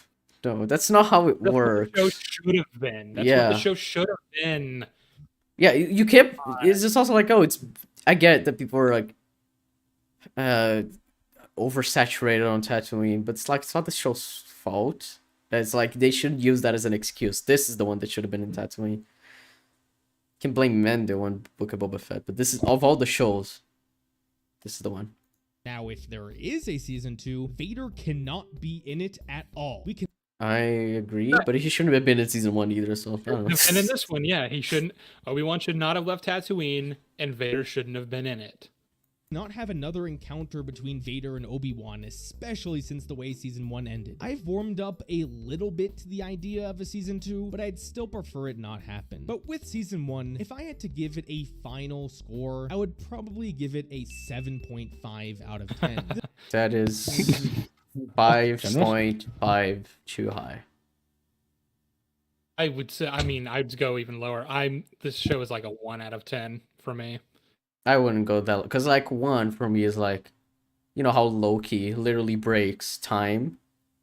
No, that's not how it That's what works. the show should have been. That's what Yeah. the show should have been. Yeah, you can't. It's just also like, oh, I get it that people are like, oversaturated on Tatooine, but it's like it's not the show's fault. It's like they shouldn't use that as an excuse. This is the one that should have been in Tatooine. Can blame Mando on Book of Boba Fett, but this is of all the shows, this is the one. now, if there is a season 2, Vader cannot be in it at all. We can I agree, but he shouldn't have been in season 1 either. So I don't know. And in this one, yeah, he shouldn't. Obi-Wan should not have left Tatooine, and Vader shouldn't have been in it. not have another encounter between Vader and Obi-Wan, especially since the way season 1 ended. I've warmed up a little bit to the idea of a season 2, but I'd still prefer it not happen. But with season 1, if I had to give it a final score, I would probably give it a 7.5 out of 10. That is 5.5 too high. I would say, I mean, I'd go even lower. This show is like a 1 out of 10 for me. I wouldn't go that, because like 1 for me is like, you know how Loki literally breaks time,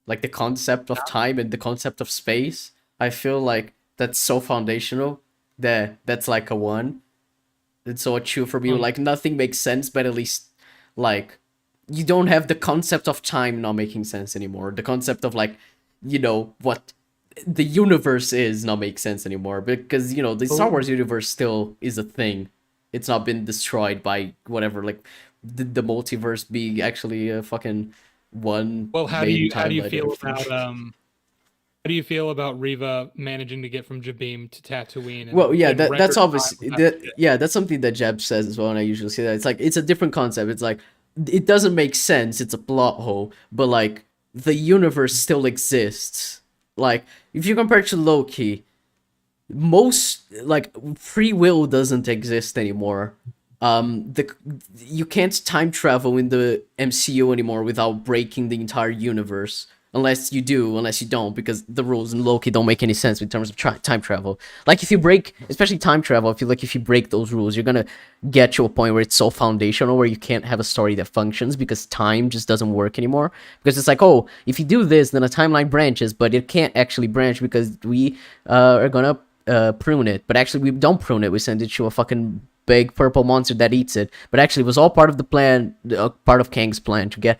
like the concept of time and the concept of space. I feel like that's so foundational that that's like a 1. And so a 2 for me, like nothing makes sense, but at least like you don't have the concept of time not making sense anymore. The concept of like, you know, what the universe is not make sense anymore, because you know the Star Wars universe still is a thing. It's not been destroyed by whatever, like the multiverse being actually a fucking one. Well, how do you timeline feel and everything. about how do you feel about Reva managing to get from Jabeam to Tatooine? And, Well, yeah, in that's record obviously time without- yeah, that's something that Jeb says as well, and I usually say that. It's like it's a different concept. It's like it doesn't make sense. It's a plot hole, but like the universe still exists. Like if you compare it to Loki, most like free will doesn't exist anymore. You can't time travel in the MCU anymore without breaking the entire universe. unless you do, unless you don't, because the rules in Loki don't make any sense in terms of time travel. Like if you break, especially time travel, I feel like if you break those rules, you're gonna get to a point where it's so foundational where you can't have a story that functions because time just doesn't work anymore. Because it's like, oh, if you do this, then a timeline branches, but it can't actually branch because we are gonna prune it. But actually, we don't prune it. We send it to a fucking big purple monster that eats it. But actually, it was all part of the plan, part of Kang's plan to get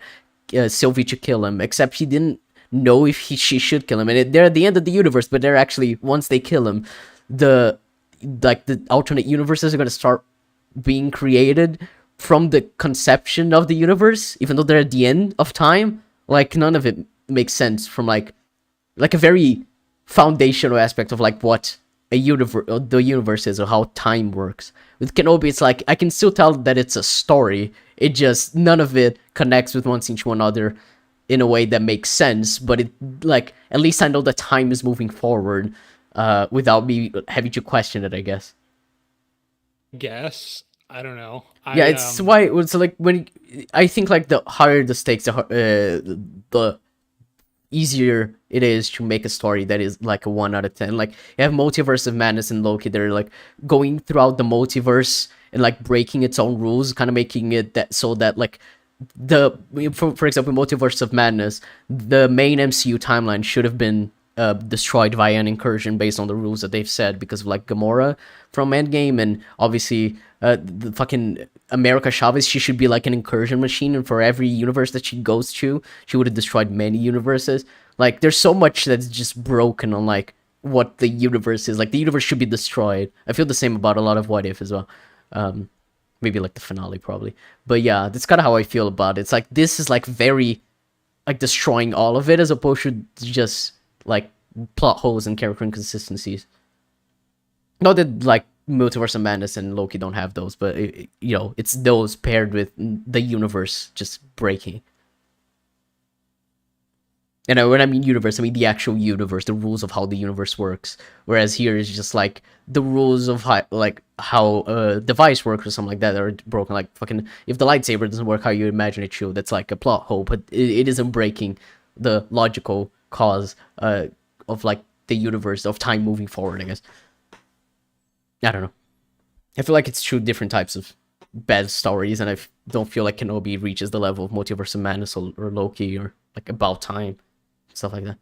Sylvie to kill him, except he didn't know if she should kill him, and they're at the end of the universe, but they're actually, once they kill him, the alternate universes are going to start being created from the conception of the universe, even though they're at the end of time. Like, none of it makes sense from like a very foundational aspect of like what a universe, the universe is, or how time works. With Kenobi, it's like I can still tell that it's a story. It just, none of it connects with one scene to another in a way that makes sense, but it, like, at least I know that time is moving forward without me having to question it, I guess. I don't know. Yeah, it's why it's like when I think like the higher the stakes, the easier it is to make a story that is like a 1 out of 10. Like, you have Multiverse of Madness and Loki, they're like going throughout the multiverse and like breaking its own rules, kind of making it that so that like for example, Multiverse of Madness, the main MCU timeline should have been destroyed via an incursion based on the rules that they've said, because of like Gamora from Endgame, and obviously the fucking America Chavez, she should be like an incursion machine, and for every universe that she goes to, she would have destroyed many universes. Like, there's so much that's just broken on like what the universe is. Like, the universe should be destroyed. I feel the same about a lot of What If as well. Maybe like the finale probably, but yeah, that's kind of how I feel about it. It's like, this is like very like destroying all of it, as opposed to just like plot holes and character inconsistencies. Not that like Multiverse of Madness and Loki don't have those, but you know, it's those paired with the universe just breaking. And when I mean universe, I mean the actual universe, the rules of how the universe works. Whereas here is just like the rules of how device works or something like that are broken. Like, fucking, if the lightsaber doesn't work how you imagine it should, that's like a plot hole, but it isn't breaking the logical cause of like the universe of time moving forward, I guess. I don't know. I feel like it's two different types of bad stories, and I don't feel like Kenobi reaches the level of Multiverse of Madness or Loki, or like About Time, stuff like that.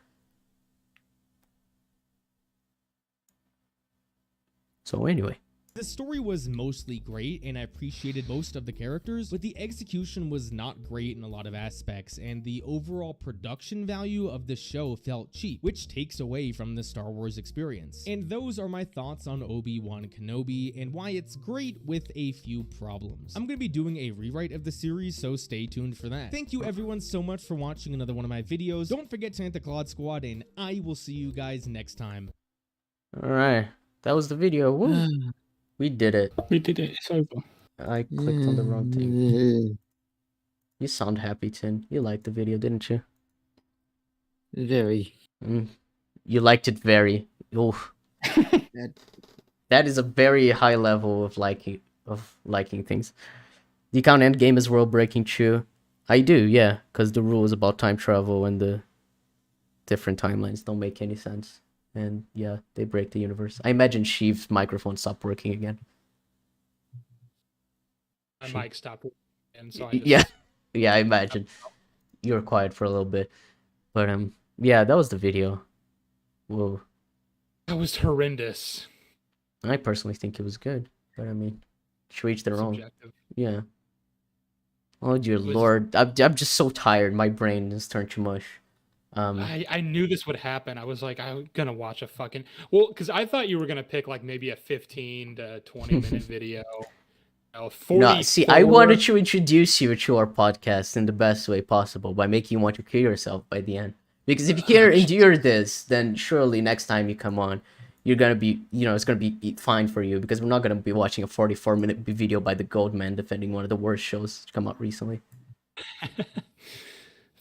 So anyway. The story was mostly great, and I appreciated most of the characters, but the execution was not great in a lot of aspects, and the overall production value of the show felt cheap, which takes away from the Star Wars experience. And those are my thoughts on Obi-Wan Kenobi, and why it's great with a few problems. I'm going to be doing a rewrite of the series, so stay tuned for that. Thank you everyone so much for watching another one of my videos. Don't forget to hit the Claude Squad, and I will see you guys next time. Alright, that was the video. Woo. We did it. We did it. It's over. I clicked on the wrong thing. You sound happy, Tin. You liked the video, didn't you? Very. You liked it very. Oof. That is a very high level of liking things. Do you count Endgame as world-breaking? True. I do, yeah, because the rules about time travel and the different timelines don't make any sense. And yeah, they break the universe. I imagine Sheev's microphone stopped working again. My mic stopped, and so I just... yeah, I imagine you were quiet for a little bit, but yeah, that was the video. Whoa, that was horrendous. I personally think it was good, but I mean, to each their own. Subjective. Yeah. Oh dear Lord, I'm just so tired. My brain has turned to mush. I knew this would happen. I was like, I'm gonna watch a fucking because I thought you were gonna pick like maybe a 15 to 20 minute video. No, see, I wanted to introduce you to our podcast in the best way possible by making you want to kill yourself by the end. Because if you can't endure this, then surely next time you come on, you're gonna be, it's gonna be fine for you, because we're not gonna be watching a 44-minute video by the Goldman defending one of the worst shows to come out recently.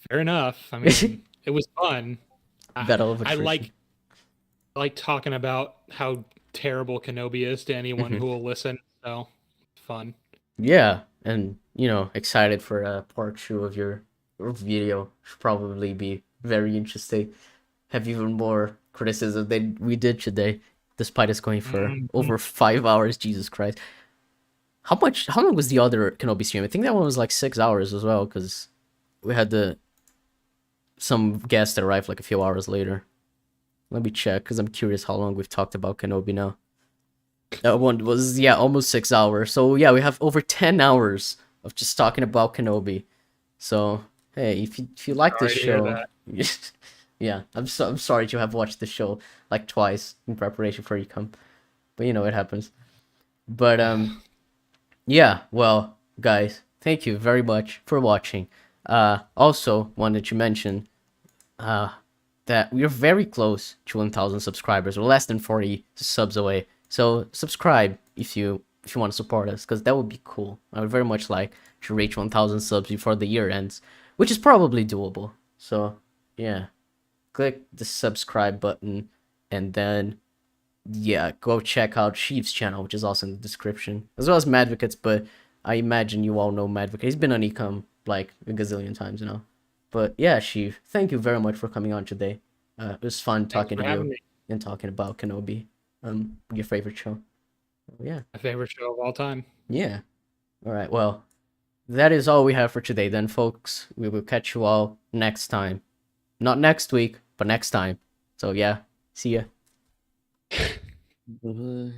Fair enough. I mean. It was fun. Battle of I attrition. like talking about how terrible Kenobi is to anyone who will listen. So fun. Yeah, and excited for part 2 of your video. Should probably be very interesting. Have even more criticism than we did today, despite us going for over 5 hours. Jesus Christ. How long was the other Kenobi stream? I think that one was like 6 hours as well, because we had some guest that arrived like a few hours later. Let me check, because I'm curious how long we've talked about Kenobi now. That one was, yeah, almost 6 hours. So yeah, we have over 10 hours of just talking about Kenobi. So hey, if you like this Sorry to hear show, yeah, I'm sorry to have watched the show like twice in preparation for ECUM, but you know it happens. But yeah, well, guys, thank you very much for watching. Also wanted to mention that we're very close to 1,000 subscribers. We're less than 40 subs away. So subscribe if you want to support us, because that would be cool. I would very much like to reach 1,000 subs before the year ends, which is probably doable. So yeah, click the subscribe button, and then yeah, go check out Sheev's channel, which is also in the description, as well as Madvocate's. But I imagine you all know Madvocate. He's been on ECUM like a gazillion times, you know. But yeah, Sheev, thank you very much for coming on today. It was fun talking for to having you me. and talking about Kenobi, your favorite show. Yeah, My favorite show of all time. yeah. All right, well, that is all we have for today then, folks. We will catch you all next time. Not next week, but next time. So yeah, see ya. Bye-bye.